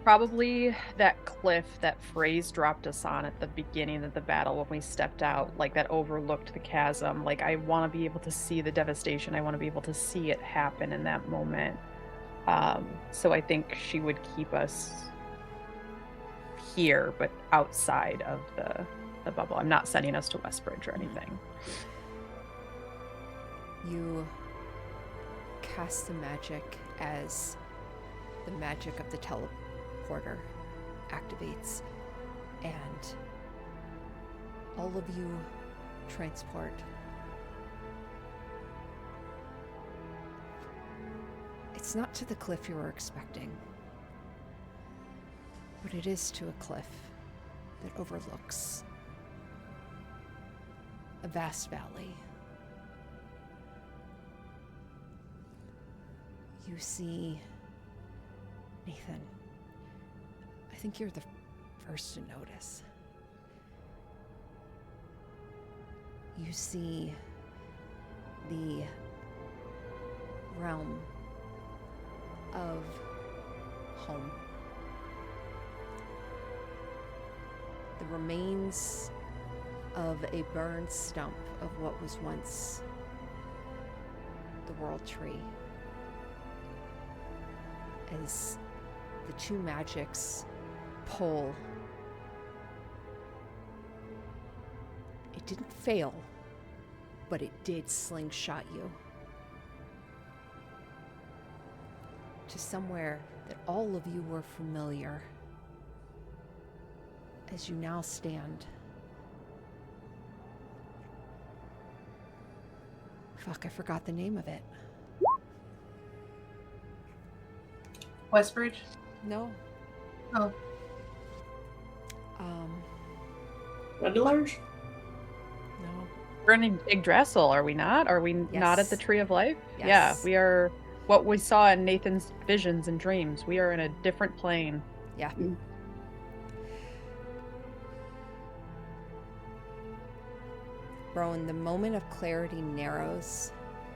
Probably that cliff that Phrase dropped us on at the beginning of the battle when we stepped out, like that overlooked the chasm. Like, I want to be able to see the devastation. I want to be able to see it happen in that moment. So I think she would keep us here, but outside of the bubble. I'm not sending us to Westbridge or anything. You cast the magic as the magic of the teleporter activates, and all of you transport. It's not to the cliff you were expecting, but it is to a cliff that overlooks a vast valley. You see Nathan. I think you're the first to notice. You see the realm of home. The remains of a burned stump of what was once the world tree. As the two magics pull, it didn't fail, but it did slingshot you to somewhere that all of you were familiar, as you now stand. Fuck, I forgot the name of it. Westbridge? No. Oh. Regulars? No. We're in Yggdrasil, are we not? Are we not at the Yes. Tree of Life? Yes. Yeah, we are. What we saw in Nathan's visions and dreams. We are in a different plane. Yeah. Rowan, the moment of clarity narrows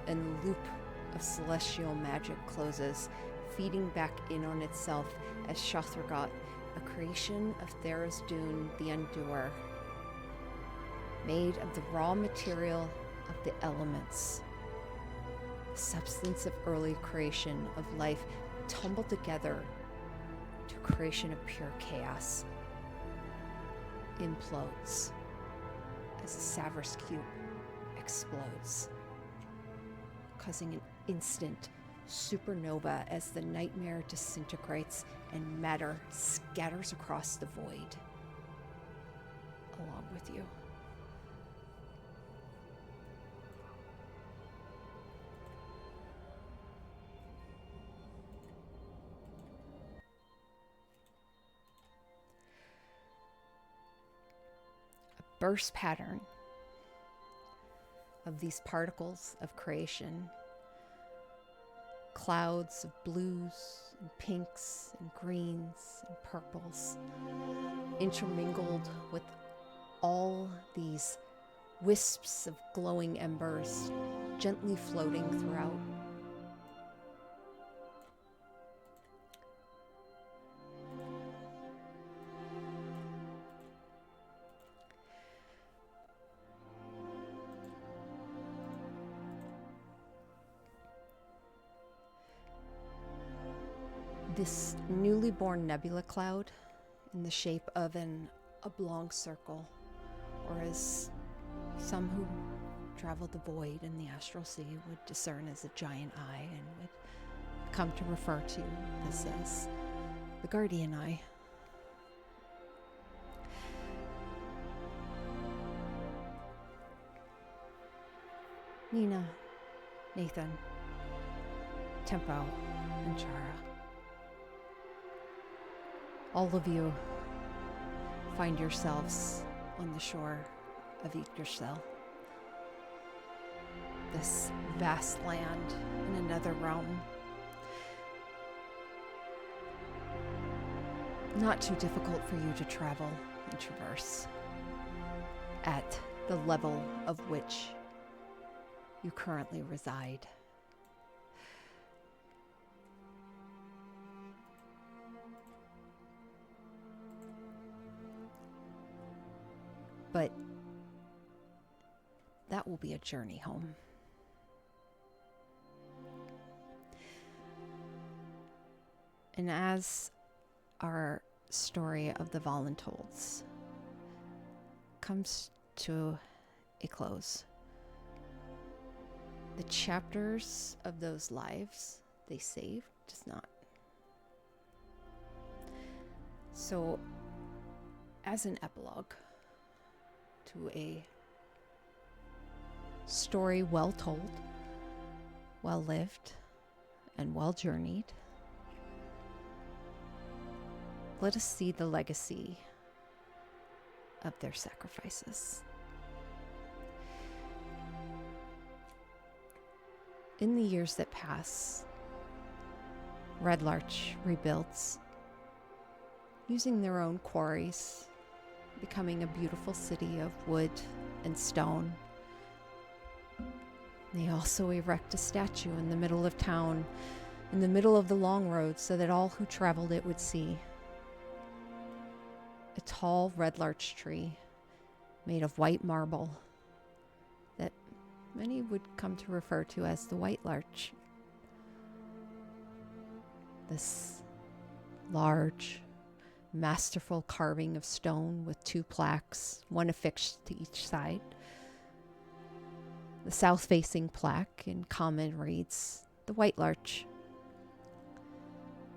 and the loop of celestial magic closes, feeding back in on itself as Shothragot, a creation of Tharizdun the Undoer, made of the raw material of the elements, the substance of early creation of life, tumbled together to creation of pure chaos, implodes as the Savras cube explodes, causing an instant supernova as the nightmare disintegrates and matter scatters across the void along with you. Burst pattern of these particles of creation, clouds of blues and pinks and greens and purples, intermingled with all these wisps of glowing embers gently floating throughout. This newly born nebula cloud in the shape of an oblong circle, or as some who traveled the void in the astral sea would discern as a giant eye, and would come to refer to this as the guardian eye. Nina, Nathan, Tempo, and Chara. All of you find yourselves on the shore of Yggdrasil, this vast land in another realm. Not too difficult for you to travel and traverse at the level of which you currently reside. But that will be a journey home. And as our story of the Voluntolds comes to a close, the chapters of those lives they saved does not. So, as an epilogue to a story well told, well lived, and well journeyed, let us see the legacy of their sacrifices. In the years that pass, Red Larch rebuilds, using their own quarries, becoming a beautiful city of wood and stone. They also erect a statue in the middle of town, in the middle of the long road, so that all who traveled it would see. A tall red larch tree made of white marble that many would come to refer to as the white larch. This large, masterful carving of stone with two plaques, one affixed to each side. The south-facing plaque in common reads, "The White Larch,"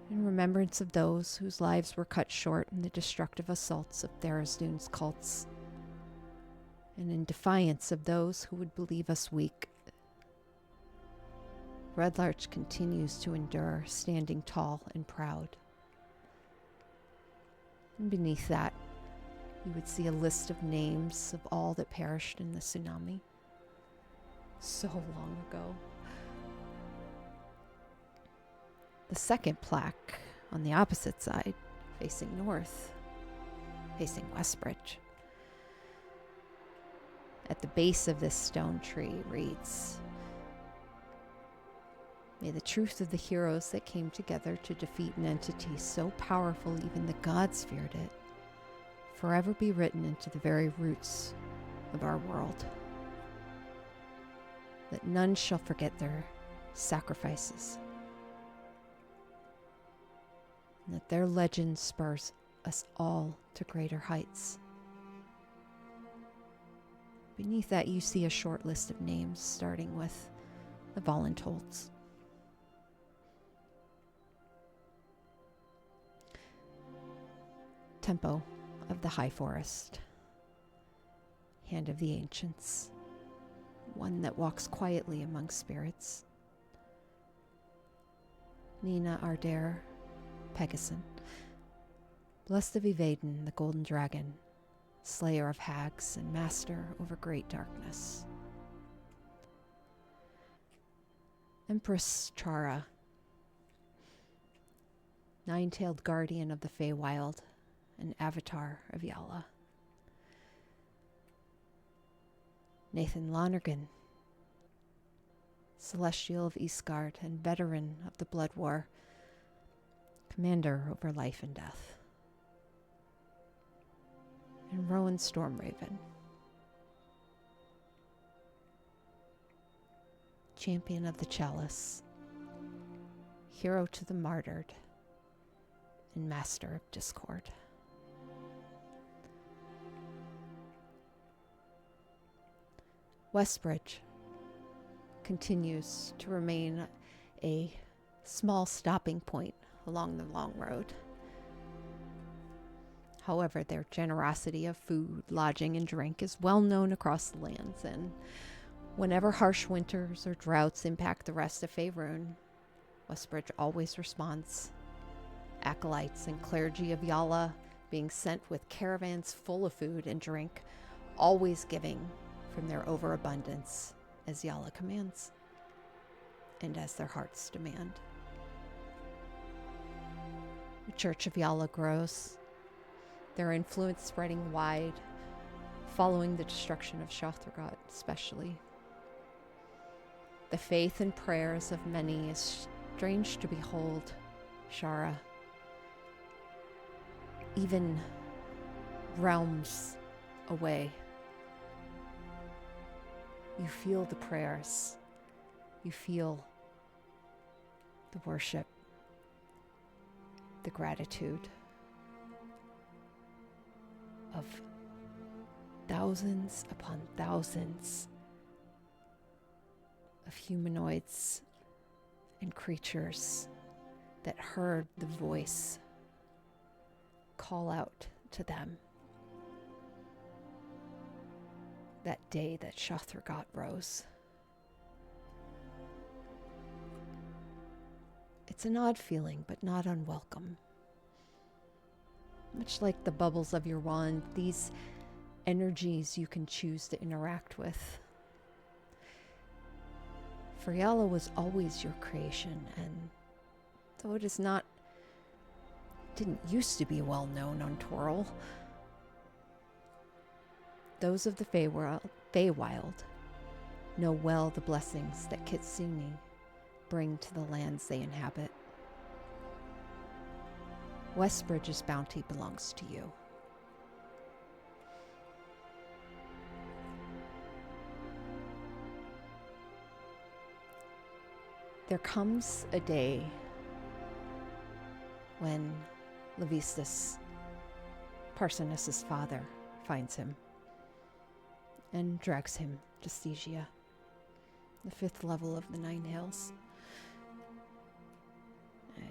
in remembrance of those whose lives were cut short in the destructive assaults of Tharizdun's cults, and in defiance of those who would believe us weak. Red Larch continues to endure, standing tall and proud. And beneath that, you would see a list of names of all that perished in the tsunami so long ago. The second plaque on the opposite side, facing north, facing Westbridge. At the base of this stone tree reads, "May the truth of the heroes that came together to defeat an entity so powerful even the gods feared it, forever be written into the very roots of our world. That none shall forget their sacrifices, and that their legend spurs us all to greater heights." Beneath that, you see a short list of names, starting with the Voluntolds. Tempo of the High Forest. Hand of the Ancients. One that walks quietly among spirits. Nina Ardare Pegasus. Blessed of Evaden, the Golden Dragon, slayer of hags and master over great darkness. Empress Chara, nine-tailed guardian of the Feywild, and avatar of Yala. Nathan Lonergan, celestial of Eastgard and veteran of the Blood War, commander over life and death. And Rowan Stormraven, champion of the Chalice, hero to the martyred, and master of discord. Westbridge continues to remain a small stopping point along the long road. However, their generosity of food, lodging, and drink is well known across the lands, and whenever harsh winters or droughts impact the rest of Faerun, Westbridge always responds. Acolytes and clergy of Yala being sent with caravans full of food and drink, always giving from their overabundance as Yala commands, and as their hearts demand. The Church of Yala grows, their influence spreading wide, following the destruction of Shothragot especially. The faith and prayers of many is strange to behold, Shara. Even realms away. You feel the prayers. You feel the worship, the gratitude of thousands upon thousands of humanoids and creatures that heard the voice call out to them that day that Shothragot rose. It's an odd feeling, but not unwelcome. Much like the bubbles of your wand, these energies you can choose to interact with. Yala was always your creation, and though it is not, didn't used to be well known on Toril, those of the Feywild know well the blessings that Kitsuni bring to the lands they inhabit. Westbridge's bounty belongs to you. There comes a day when Levistus, Parsonus' father, finds him and drags him to Stygia, the 5th level of the Nine Hills.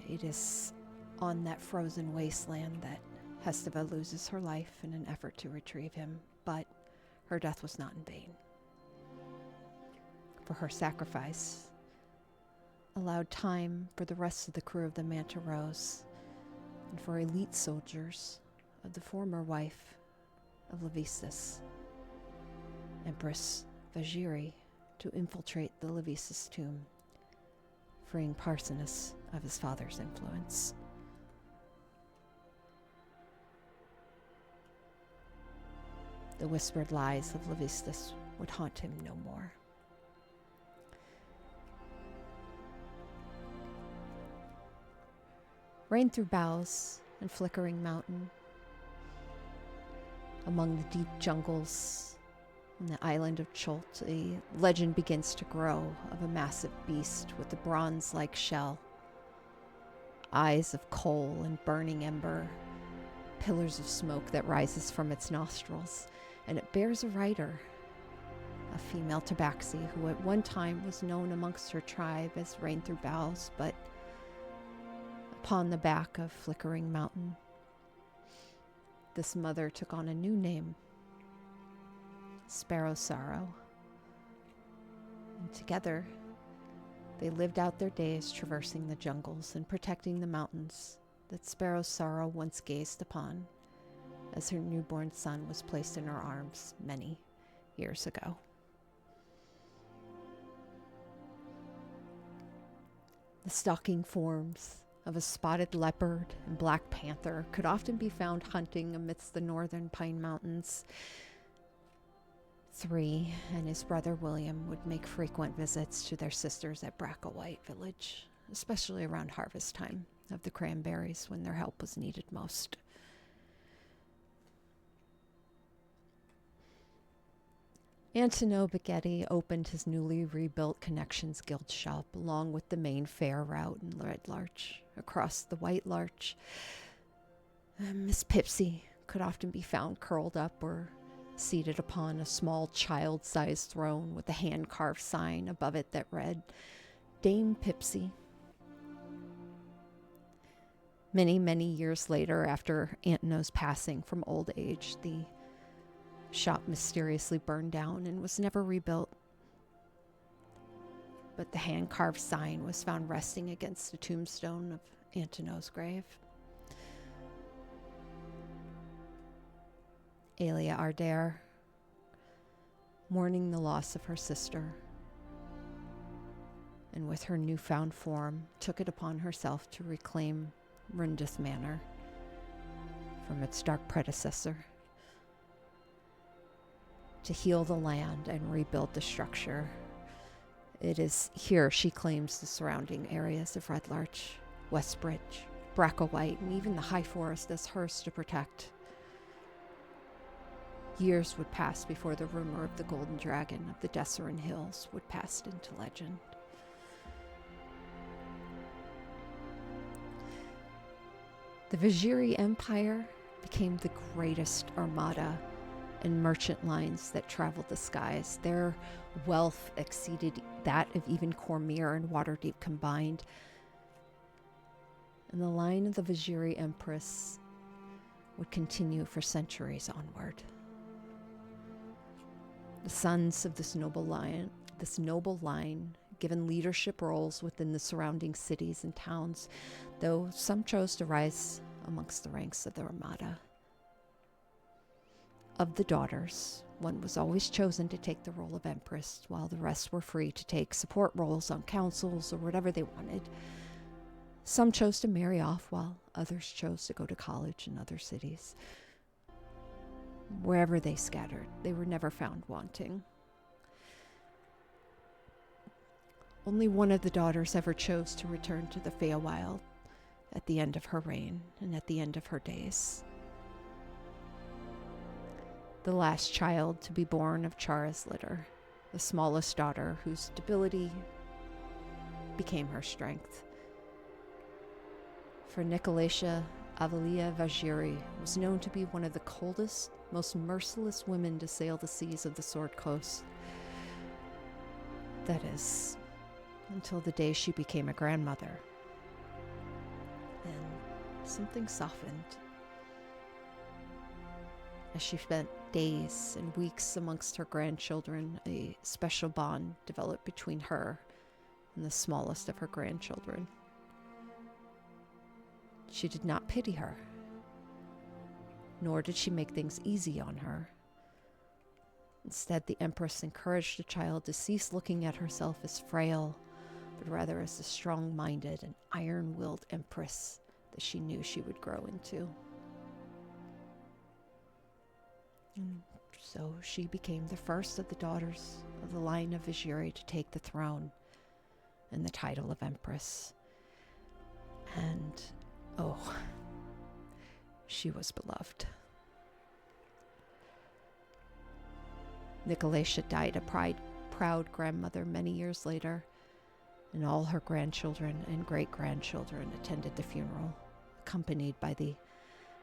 It is on that frozen wasteland that Hesteva loses her life in an effort to retrieve him, but her death was not in vain. For her sacrifice allowed time for the rest of the crew of the Manta Rose and for elite soldiers of the former wife of Levistus, Empress Vajiri, to infiltrate the Levistus tomb, freeing Parsonus of his father's influence. The whispered lies of Levistus would haunt him no more. Rain through boughs and flickering mountain, among the deep jungles on the island of Cholt, a legend begins to grow of a massive beast with a bronze-like shell, eyes of coal and burning ember, pillars of smoke that rises from its nostrils, and it bears a rider, a female tabaxi who at one time was known amongst her tribe as Rain Through Boughs, but upon the back of Flickering Mountain, this mother took on a new name, Sparrow Sorrow. And together, they lived out their days traversing the jungles and protecting the mountains that Sparrow Sorrow once gazed upon as her newborn son was placed in her arms many years ago. The stalking forms of a spotted leopard and black panther could often be found hunting amidst the northern Pine Mountains. Three and his brother William would make frequent visits to their sisters at Bracklewhite Village, especially around harvest time of the cranberries when their help was needed most. Antonio Baghetti opened his newly rebuilt Connections Guild shop along with the main fair route in Red Larch. Across the White Larch, Miss Pipsy could often be found curled up or seated upon a small child-sized throne with a hand-carved sign above it that read, Dame Pipsy. Many, many years later, after Antonio's passing from old age, the shop mysteriously burned down and was never rebuilt. But the hand-carved sign was found resting against the tombstone of Antonio's grave. Alia Ardare, mourning the loss of her sister, and with her newfound form, took it upon herself to reclaim Rundis Manor from its dark predecessor, to heal the land and rebuild the structure. It is here she claims the surrounding areas of Red Larch, Westbridge, Bracklewhite, and even the High Forest as hers to protect. Years would pass before the rumor of the Golden Dragon of the Desserin Hills would pass into legend. The Vajiri Empire became the greatest armada and merchant lines that traveled the skies. Their wealth exceeded that of even Cormyr and Waterdeep combined. And the line of the Vajiri Empress would continue for centuries onward. The sons of this noble line, given leadership roles within the surrounding cities and towns, though some chose to rise amongst the ranks of the Armada. Of the daughters, one was always chosen to take the role of Empress, while the rest were free to take support roles on councils or whatever they wanted. Some chose to marry off, while others chose to go to college in other cities. Wherever they scattered, they were never found wanting. Only one of the daughters ever chose to return to the Feywild at the end of her reign and at the end of her days. The last child to be born of Chara's litter, the smallest daughter whose debility became her strength. For Nicolacia, Avelia Vajiri was known to be one of the coldest, most merciless women to sail the seas of the Sword Coast. That is, until the day she became a grandmother. And something softened. As she spent days and weeks amongst her grandchildren, a special bond developed between her and the smallest of her grandchildren. She did not pity her, nor did she make things easy on her. Instead, the Empress encouraged the child to cease looking at herself as frail, but rather as the strong-minded and iron-willed Empress that she knew she would grow into. And so she became the first of the daughters of the line of Vajiri to take the throne and the title of Empress. And oh, she was beloved. Nicolacia died a proud grandmother many years later, and all her grandchildren and great-grandchildren attended the funeral, accompanied by the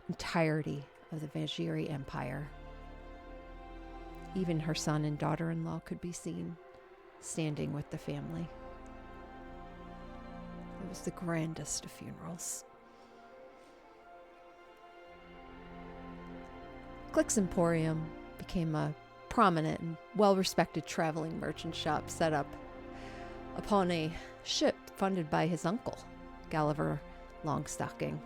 entirety of the Vajiri Empire. Even her son and daughter-in-law could be seen standing with the family. It was the grandest of funerals. Click's Emporium became a prominent and well-respected traveling merchant shop set up upon a ship funded by his uncle, Gulliver Longstocking.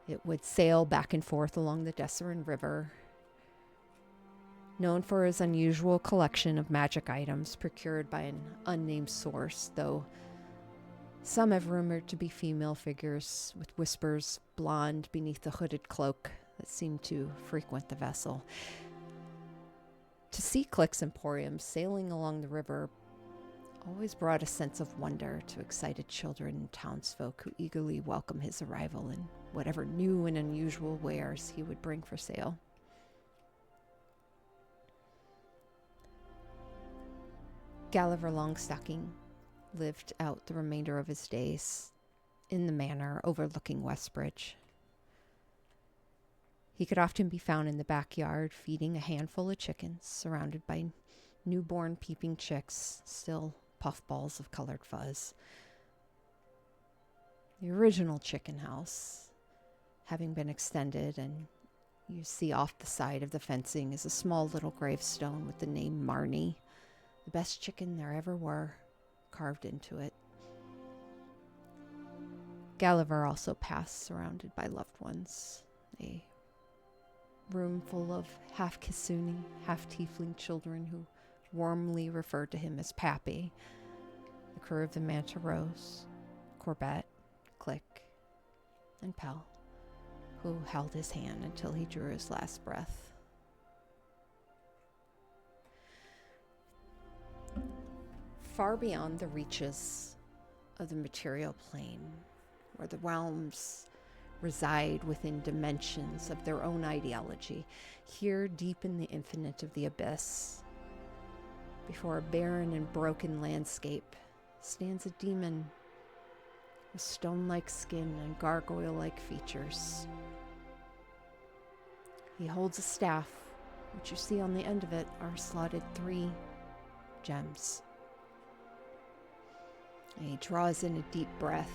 It would sail back and forth along the Desserin River, known for his unusual collection of magic items procured by an unnamed source, though some have rumored to be female figures with whiskers blonde beneath the hooded cloak that seemed to frequent the vessel. To see Click's Emporium sailing along the river always brought a sense of wonder to excited children and townsfolk who eagerly welcomed his arrival and whatever new and unusual wares he would bring for sale. Gulliver Longstocking lived out the remainder of his days in the manor overlooking Westbridge. He could often be found in the backyard feeding a handful of chickens, surrounded by newborn peeping chicks, still puffballs of colored fuzz. The original chicken house, having been extended, and you see off the side of the fencing is a small little gravestone with the name Marnie, the best chicken there ever were, carved into it. Gulliver also passed surrounded by loved ones, a room full of half Kisuni, half tiefling children who warmly referred to him as Pappy, the crew of the Manta Rose, Corbett, Click, and Pell, who held his hand until he drew his last breath. Far beyond the reaches of the material plane, where the realms reside within dimensions of their own ideology, here deep in the infinite of the abyss, before a barren and broken landscape, stands a demon with stone-like skin and gargoyle-like features. He holds a staff, which you see on the end of it are slotted 3 gems. He draws in a deep breath,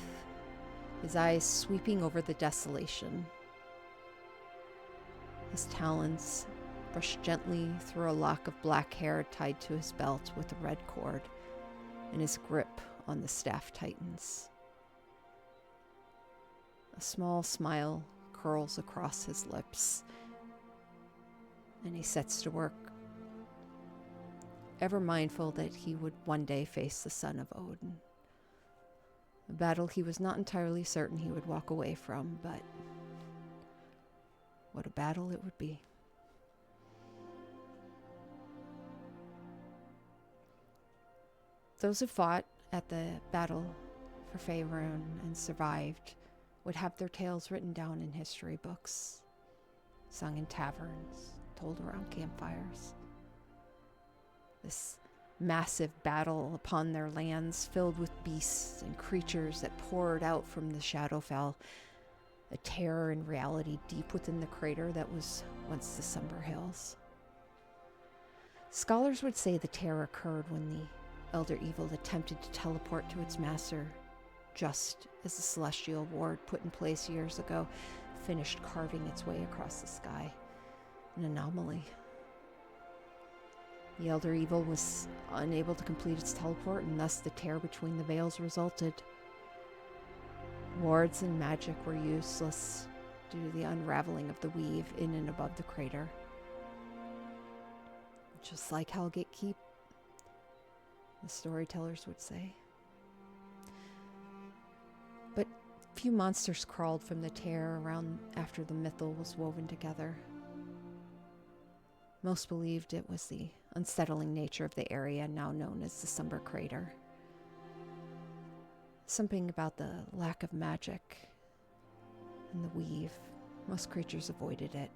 his eyes sweeping over the desolation. His talons brush gently through a lock of black hair tied to his belt with a red cord, and his grip on the staff tightens. A small smile curls across his lips, and he sets to work, ever mindful that he would one day face the son of Odin. A battle he was not entirely certain he would walk away from, but what a battle it would be. Those who fought at the battle for Faerun and survived would have their tales written down in history books, sung in taverns, told around campfires. This massive battle upon their lands filled with beasts and creatures that poured out from the Shadowfell, a terror and reality deep within the crater that was once the Somber Hills. Scholars would say the terror occurred when the Elder Evil attempted to teleport to its master, just as the celestial ward put in place years ago finished carving its way across the sky. An anomaly. The Elder Evil was unable to complete its teleport, and thus the tear between the veils resulted. Wards and magic were useless due to the unraveling of the weave in and above the crater. Just like Hellgate Keep, the storytellers would say. But few monsters crawled from the tear around after the mythal was woven together. Most believed it was the unsettling nature of the area now known as the Somber Crater. Something about the lack of magic and the weave. Most creatures avoided it.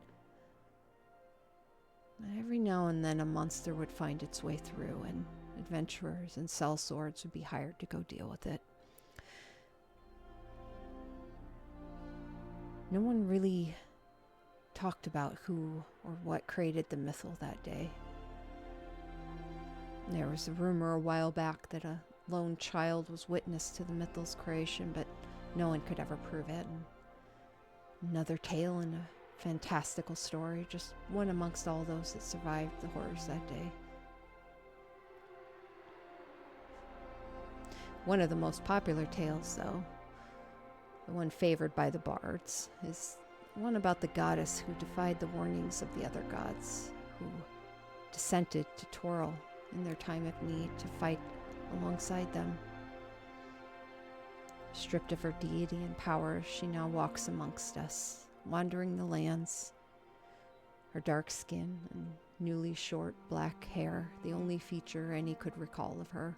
But every now and then a monster would find its way through, and adventurers and sellswords would be hired to go deal with it. No one really talked about who or what created the mythal that day. There was a rumor a while back that a lone child was witness to the mythal's creation, but no one could ever prove it. And another tale in a fantastical story, just one amongst all those that survived the horrors that day. One of the most popular tales, though, the one favored by the bards, is one about the goddess who defied the warnings of the other gods, who dissented to Toril in their time of need to fight alongside them. Stripped of her deity and power, she now walks amongst us, wandering the lands. Her dark skin and newly short black hair, the only feature any could recall of her.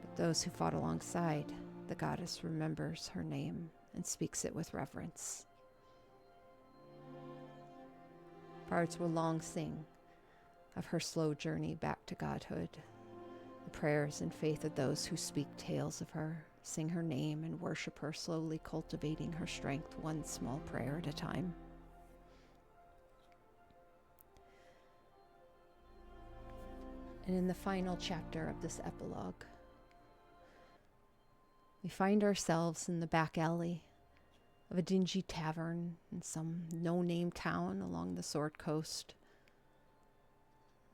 But those who fought alongside, the goddess remembers her name and speaks it with reverence. Bards will long sing of her slow journey back to godhood, the prayers and faith of those who speak tales of her, sing her name and worship her, slowly cultivating her strength one small prayer at a time. And in the final chapter of this epilogue, we find ourselves in the back alley of a dingy tavern in some no-name town along the Sword Coast.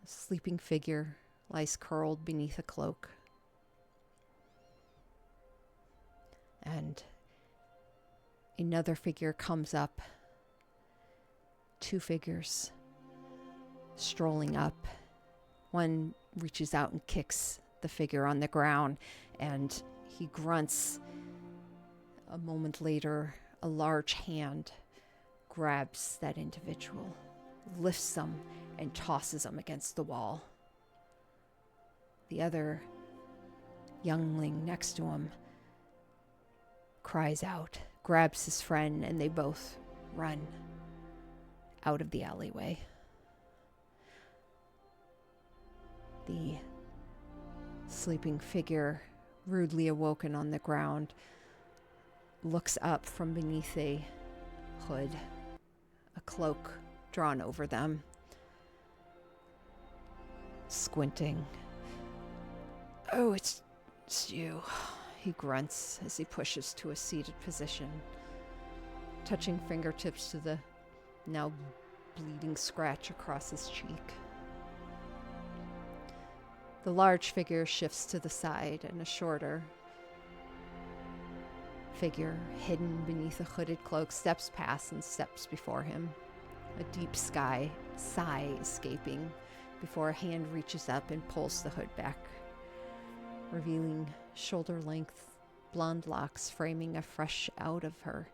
A sleeping figure lies curled beneath a cloak. And another figure comes up. Two figures strolling up. One reaches out and kicks the figure on the ground, and he grunts. A moment later, a large hand grabs that individual, lifts them, and tosses them against the wall. The other youngling next to him cries out, grabs his friend, and they both run out of the alleyway. The sleeping figure, rudely awoken on the ground, looks up from beneath a hood, a cloak drawn over them, squinting. "Oh, it's you," he grunts as he pushes to a seated position, touching fingertips to the now bleeding scratch across his cheek. The large figure shifts to the side, and a shorter figure, hidden beneath a hooded cloak, steps past and steps before him, a deep sigh escaping before a hand reaches up and pulls the hood back, revealing shoulder-length blonde locks framing a fresh out of her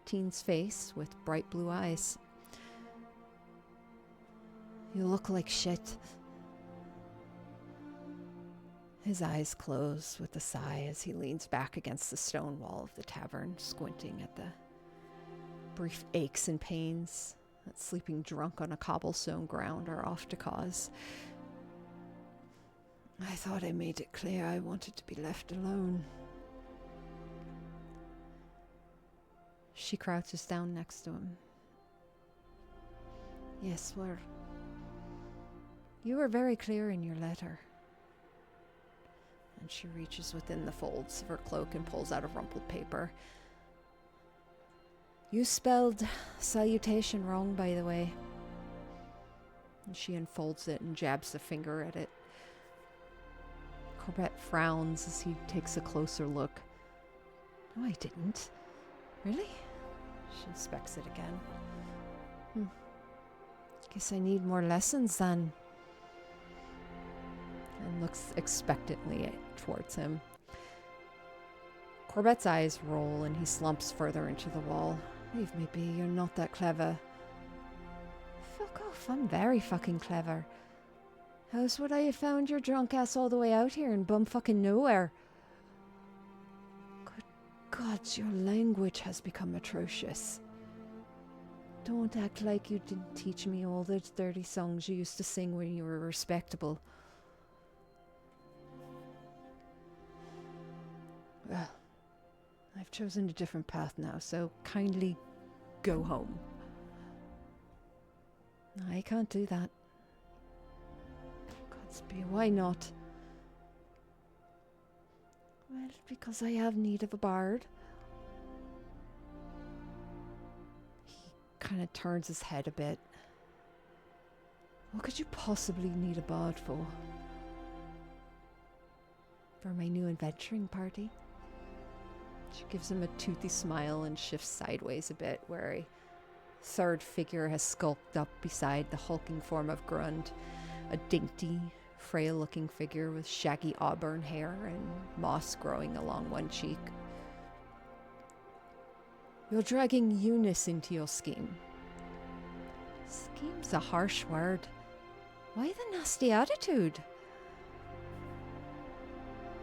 teen's face with bright blue eyes. "You look like shit." His eyes close with a sigh as he leans back against the stone wall of the tavern, squinting at the brief aches and pains that sleeping drunk on a cobblestone ground are oft to cause. "I thought I made it clear I wanted to be left alone." She crouches down next to him. "Yes, you were very clear in your letter." And she reaches within the folds of her cloak and pulls out a rumpled paper. "You spelled salutation wrong, by the way." And she unfolds it and jabs a finger at it. Corbett frowns as he takes a closer look. "No, I didn't. Really?" She inspects it again. "Guess I need more lessons then." And looks expectantly towards him. Corbett's eyes roll and he slumps further into the wall. "Leave me be, you're not that clever." "Fuck off, I'm very fucking clever. How else would I have found your drunk ass all the way out here in bumfucking nowhere?" "Good gods, your language has become atrocious. Don't act like you didn't teach me all the dirty songs you used to sing when you were respectable." "Well, I've chosen a different path now, so kindly go home." "I can't do that." "Godspeed, why not?" "Well, because I have need of a bard." kind of turns his head a bit. What could you possibly need a bard for? For my new adventuring party? She gives him a toothy smile and shifts sideways a bit, where a third figure has skulked up beside the hulking form of Grund, a dainty, frail-looking figure with shaggy auburn hair and moss growing along one cheek. You're dragging Eunice into your scheme. Scheme's a harsh word. Why the nasty attitude?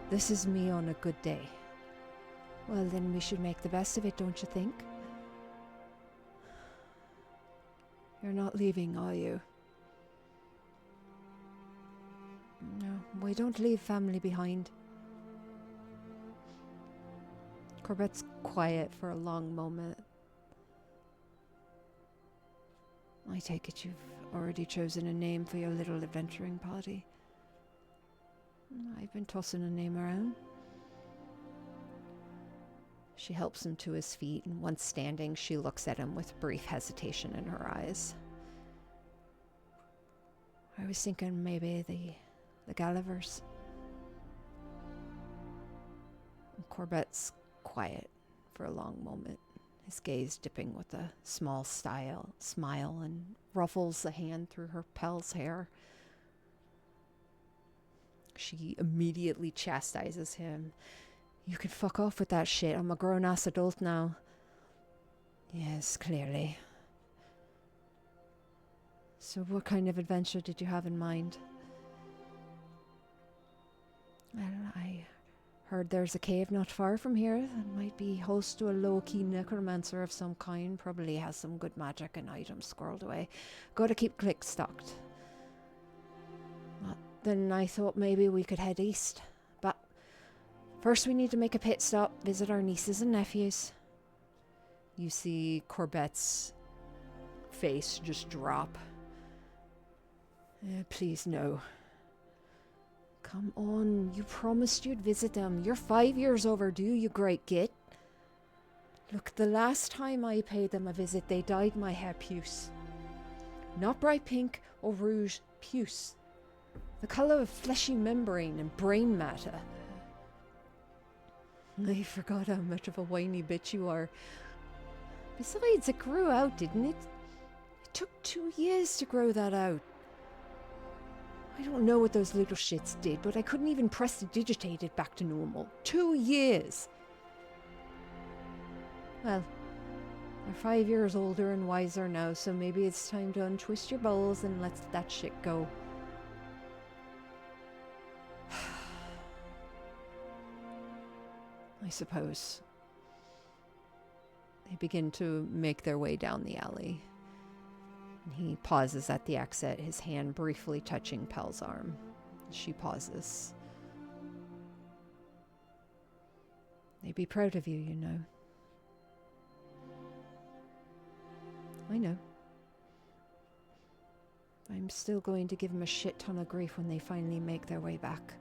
This is me on a good day. Well, then we should make the best of it, don't you think? You're not leaving, are you? No, we don't leave family behind. Corbet's quiet for a long moment. I take it you've already chosen a name for your little adventuring party. I've been tossing a name around. She helps him to his feet, and once standing, she looks at him with brief hesitation in her eyes. I was thinking maybe the Gallivers. Corbet's quiet for a long moment, his gaze dipping with a small smile and ruffles a hand through her Pel's hair. She immediately chastises him. You can fuck off with that shit. I'm a grown-ass adult now. Yes, clearly. So what kind of adventure did you have in mind? Well, I heard there's a cave not far from here that might be host to a low-key necromancer of some kind. Probably has some good magic and items squirreled away. Gotta keep Click stocked. Well, then I thought maybe we could head east. But first we need to make a pit stop, visit our nieces and nephews. You see Corbet's face just drop. Please, no. Come on, you promised you'd visit them. You're 5 years overdue, you great git. Look, the last time I paid them a visit, they dyed my hair puce. Not bright pink or rouge, puce. The colour of fleshy membrane and brain matter. I forgot how much of a whiny bitch you are. Besides, it grew out, didn't it? It took 2 years to grow that out. I don't know what those little shits did, but I couldn't even prestidigitate it back to normal. 2 years! Well, we're 5 years older and wiser now, so maybe it's time to untwist your bowels and let that shit go. I suppose. They begin to make their way down the alley. He pauses at the exit, his hand briefly touching Pel's arm. She pauses. They'd be proud of you, you know. I know. I'm still going to give them a shit ton of grief when they finally make their way back.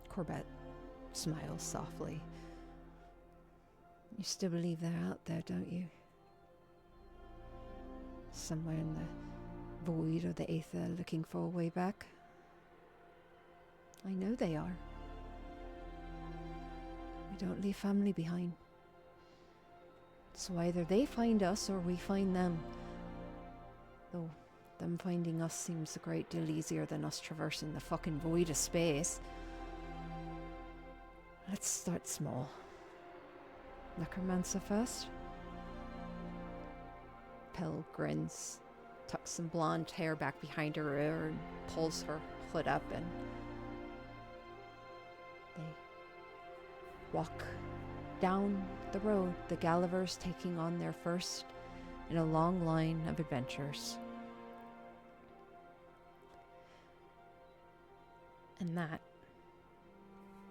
Corbett smiles softly. You still believe they're out there, don't you? Somewhere in the void or the aether looking for a way back. I know they are. We don't leave family behind. So either they find us or we find them. Though them finding us seems a great deal easier than us traversing the fucking void of space. Let's start small. Necromancer first. Pel grins, tucks some blonde hair back behind her ear and pulls her hood up, and they walk down the road, the Gallivers taking on their first in a long line of adventures. And that,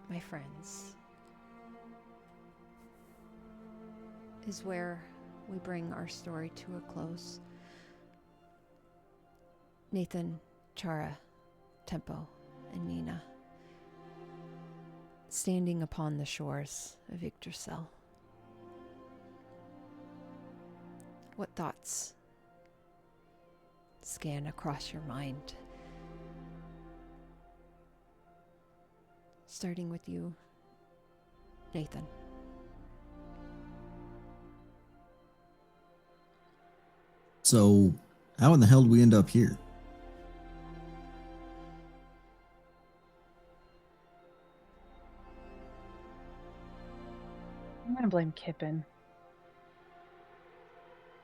my friends, is where we bring our story to a close. Nathan, Chara, Tempo, and Nina, standing upon the shores of Yggdrasil. What thoughts scan across your mind? Starting with you, Nathan. So, how in the hell did we end up here? I'm gonna blame Kippen.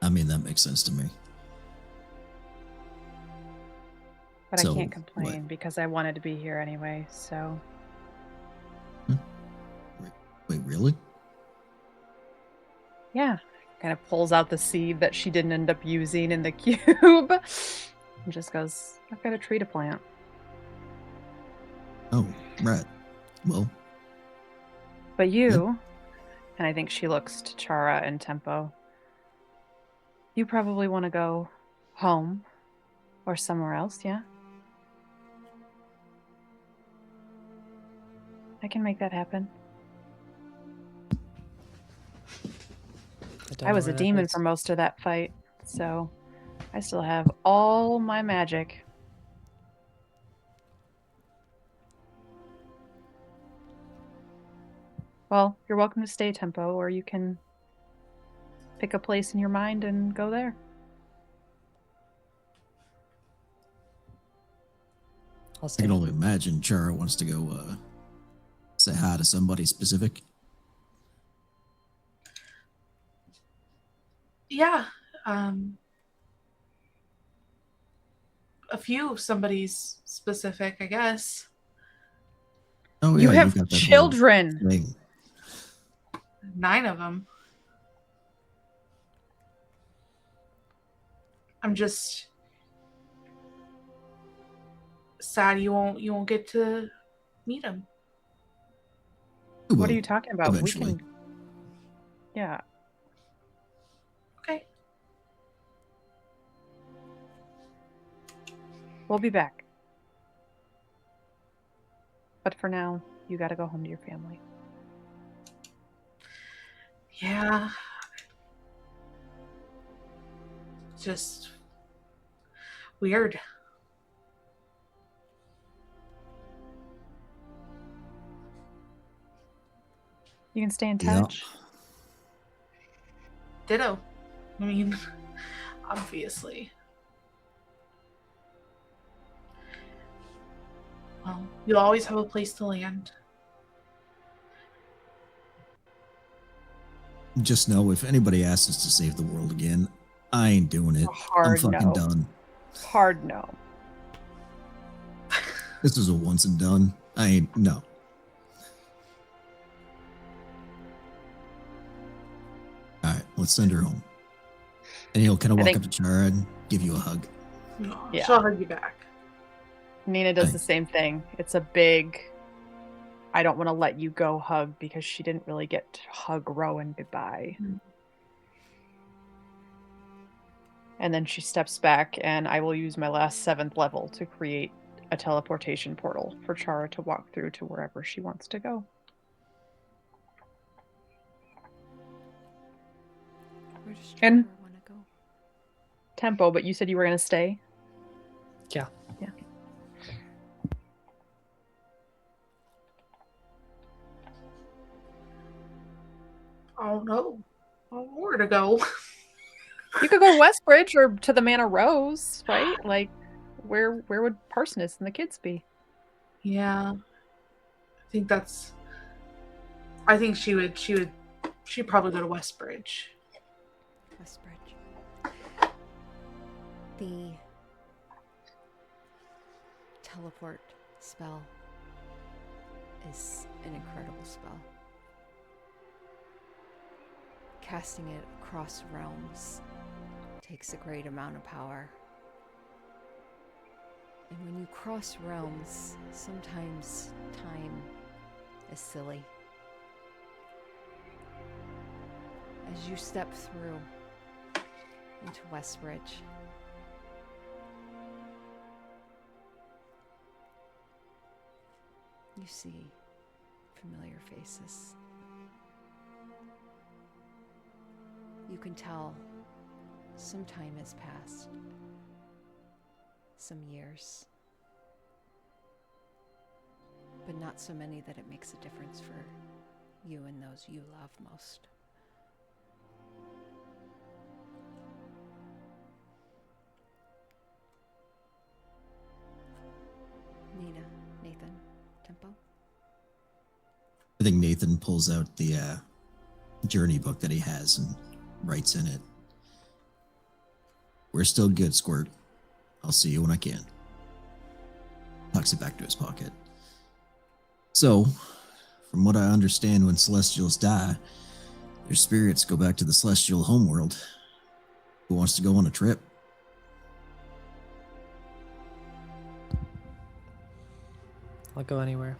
I mean, that makes sense to me. But So, I can't complain what? because I wanted to be here anyway, so. Wait, really? Yeah. Kind of pulls out the seed that she didn't end up using in the cube. And just goes, I've got a tree to plant. Oh, right. Well, But you, and I think she looks to Chara and Tempo, you probably want to go home or somewhere else, yeah? I can make that happen. I was a demon for most of that fight, so I still have all my magic. Well, you're welcome to stay, Tempo, or you can pick a place in your mind and go there. I can only imagine Chara wants to go say hi to somebody specific. Yeah. A few somebody's specific, I guess. Oh, You yeah, have got that whole children. thing. 9 of them. I'm just sad you won't get to meet them. What are you talking about? Eventually. We can. Yeah. Okay. We'll be back. But for now, you gotta go home to your family. Yeah. Just weird. You can stay in Yeah. touch. Ditto. I mean, obviously. Well, you'll always have a place to land. Just know if anybody asks us to save the world again, I ain't doing it. A hard I'm fucking no. done. Hard no. This is a once and done. I ain't, no. Alright, let's send her home. And he'll kind of walk up to Chara and give you a hug. No, Yeah. she'll hug you back. Nina does the Thanks. same thing. It's a big, I don't want to let you go hug because she didn't really get to hug Rowan goodbye. Mm. And then she steps back, and I will use my last 7th level to create a teleportation portal for Chara to walk through to wherever she wants to go. Where does And- Trevor want to go? Tempo, but you said you were going to stay? Yeah. Yeah. Oh no. I don't know where to go. You could go to Westbridge or to the Manor Rose, right? Like, where would Parsoness and the kids be? Yeah. I think she'd probably go to Westbridge. Westbridge. The teleport spell is an incredible spell. Casting it across realms takes a great amount of power. And when you cross realms, sometimes time is silly. As you step through into Westbridge, you see familiar faces. You can tell Some time has passed. Some years. But not so many that it makes a difference for you and those you love most. Nina, Nathan, Tempo? I think Nathan pulls out the journey book that he has and writes in it, "We're still good, Squirt. I'll see you when I can." Tucks it back to his pocket. So, from what I understand, when Celestials die, their spirits go back to the Celestial homeworld. Who wants to go on a trip? I'll go anywhere.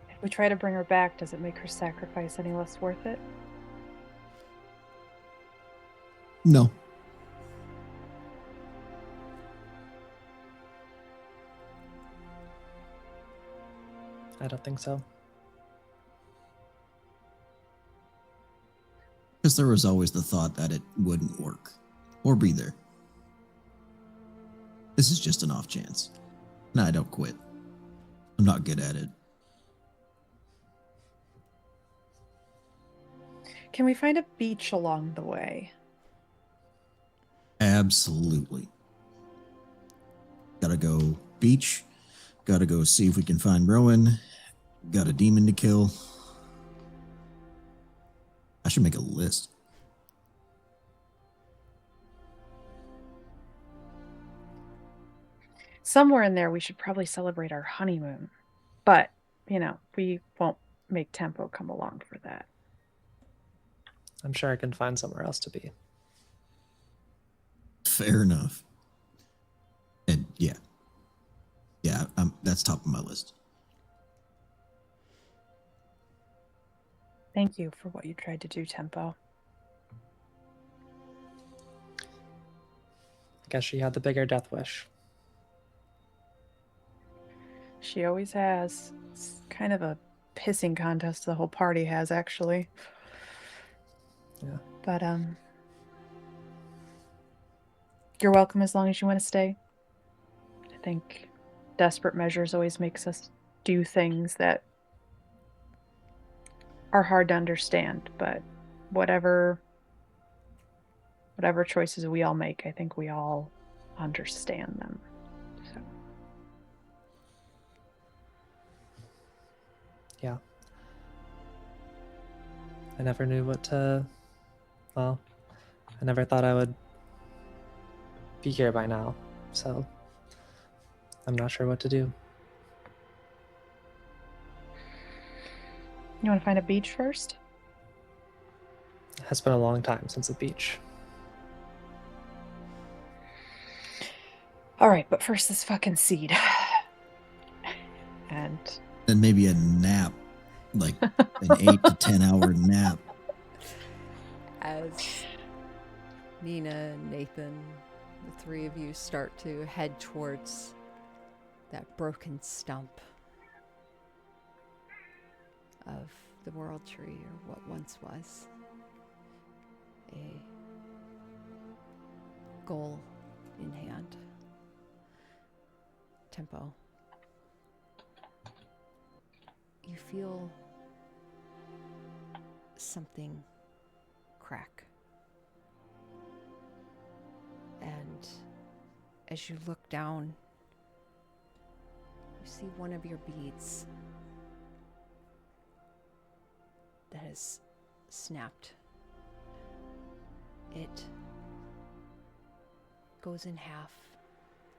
If we try to bring her back, does it make her sacrifice any less worth it? No. I don't think so. Because there was always the thought that it wouldn't work or be there. This is just an off chance. And I don't quit. I'm not good at it. Can we find a beach along the way? Absolutely. Gotta go beach. Gotta go see if we can find Rowan. Got a demon to kill. I should make a list. Somewhere in there, we should probably celebrate our honeymoon. But, we won't make Tempo come along for that. I'm sure I can find somewhere else to be. Fair enough. And yeah, that's top of my list. Thank you for what you tried to do, Tempo. I guess she had the bigger death wish. She always has. It's kind of a pissing contest the whole party has, actually. Yeah. But, you're welcome as long as you want to stay. I think desperate measures always makes us do things that are hard to understand, but whatever choices we all make, I think we all understand them. So. Yeah. I never knew I never thought I would be here by now, so I'm not sure what to do. You want to find a beach first? It has been a long time since the beach. All right, but first this fucking seed. And then maybe a nap, like an 8 to 10 hour nap. As Nina, Nathan, the three of you start to head towards that broken stump of the world tree, or what once was a goal in hand. Tempo. You feel something crack. And as you look down, you see one of your beads that has snapped. It goes in half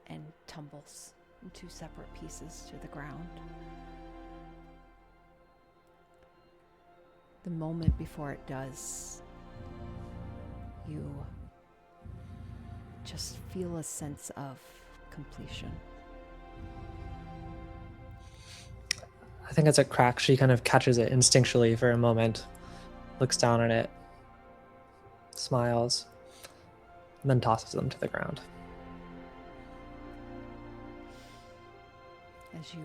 and tumbles in two separate pieces to the ground. The moment before it does, you just feel a sense of completion. I think as it cracks, she kind of catches it instinctually for a moment, looks down at it, smiles, and then tosses them to the ground. As you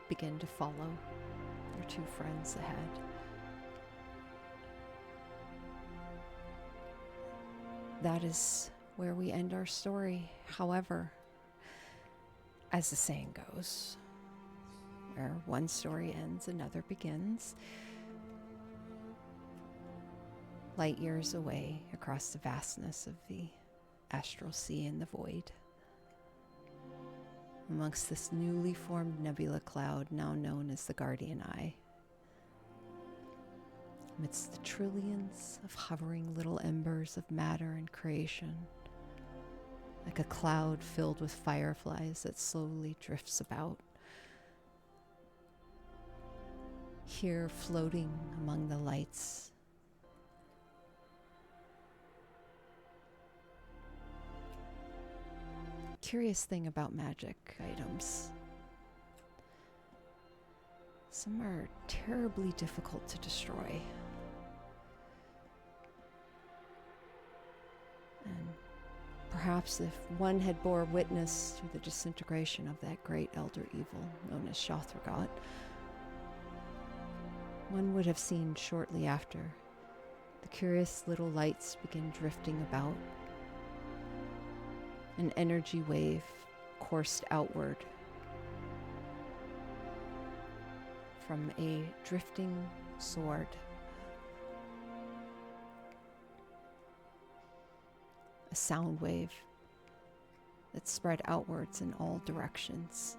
begin to follow your two friends ahead. That is where we end our story. However, as the saying goes, where one story ends, another begins. Light years away across the vastness of the astral sea and the void, amongst this newly formed nebula cloud now known as the Guardian Eye, amidst the trillions of hovering little embers of matter and creation, like a cloud filled with fireflies that slowly drifts about. Here, floating among the lights, curious thing about magic items. Some are terribly difficult to destroy. And perhaps if one had bore witness to the disintegration of that great elder evil known as Shothragot, one would have seen shortly after the curious little lights begin drifting about. An energy wave coursed outward from a drifting sword. A sound wave that spread outwards in all directions.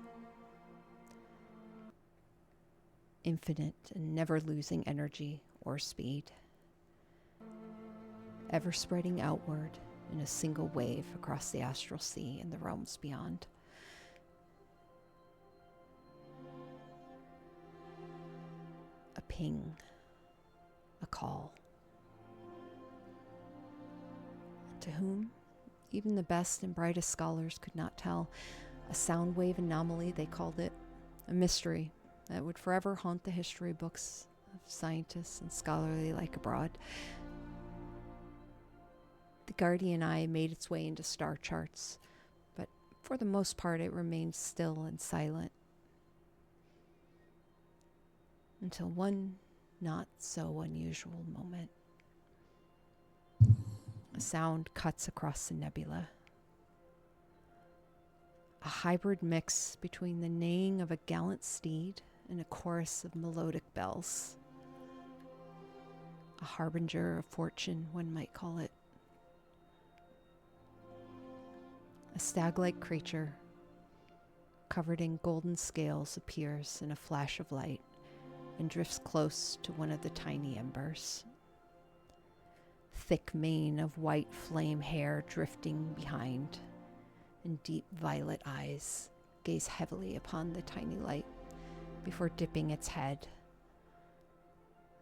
Infinite and never losing energy or speed. Ever spreading outward in a single wave across the astral sea and the realms beyond. A ping, a call. To whom? Even the best and brightest scholars could not tell. A sound wave anomaly, they called it. A mystery that would forever haunt the history books of scientists and scholarly like abroad. The Guardian Eye made its way into star charts, but for the most part it remained still and silent. Until one not so unusual moment. A sound cuts across the nebula. A hybrid mix between the neighing of a gallant steed and a chorus of melodic bells. A harbinger of fortune, one might call it. A stag-like creature, covered in golden scales, appears in a flash of light and drifts close to one of the tiny embers. Thick mane of white flame hair drifting behind, and deep violet eyes gaze heavily upon the tiny light before dipping its head.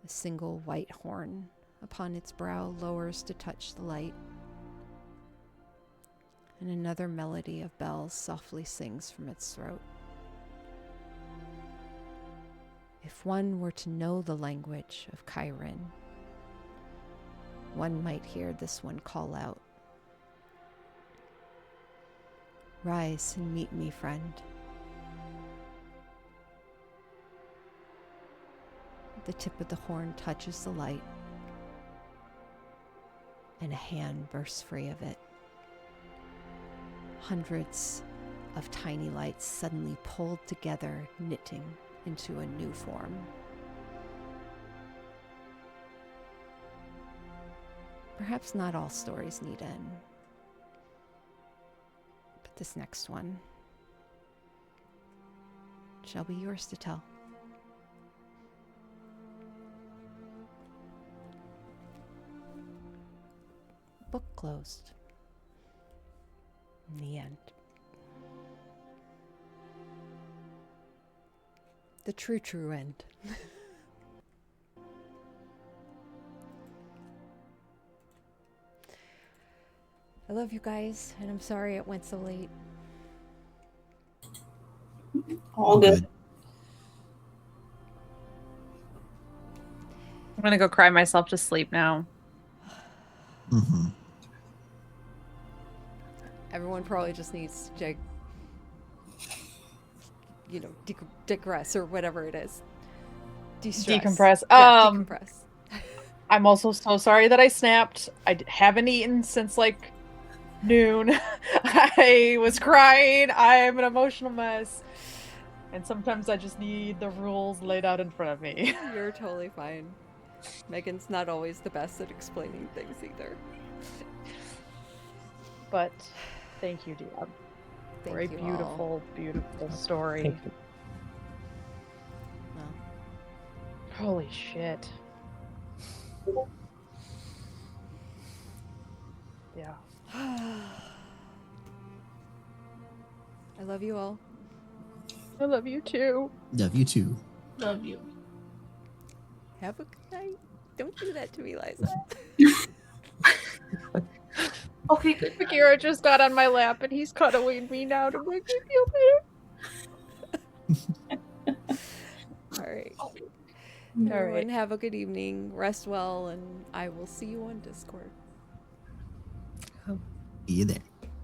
A single white horn upon its brow lowers to touch the light, and another melody of bells softly sings from its throat. If one were to know the language of Chiron, one might hear this one call out, "Rise and meet me, friend." The tip of the horn touches the light, and a hand bursts free of it. Hundreds of tiny lights suddenly pulled together, knitting into a new form. Perhaps not all stories need end, but this next one shall be yours to tell. Book closed. In the end. The true end. I love you guys, and I'm sorry it went so late. All good. I'm gonna go cry myself to sleep now. Mm-hmm. Everyone probably just needs to, digress or whatever it is. Decompress. Yeah, decompress. I'm also so sorry that I snapped. I haven't eaten since like noon. I was crying. I'm an emotional mess. And sometimes I just need the rules laid out in front of me. You're totally fine. Megan's not always the best at explaining things either. But thank you, Diab, for a Thank you beautiful, beautiful story. Thank you. Well, Holy shit. Yeah. I love you all. I love you too. Love you too. Love you. Have a good night. Don't do that to me, Liza. Okay, good. Akira just got on my lap and he's cuddling me now to make me feel better. All right. All Everyone, right. have a good evening. Rest well, and I will see you on Discord. See you there.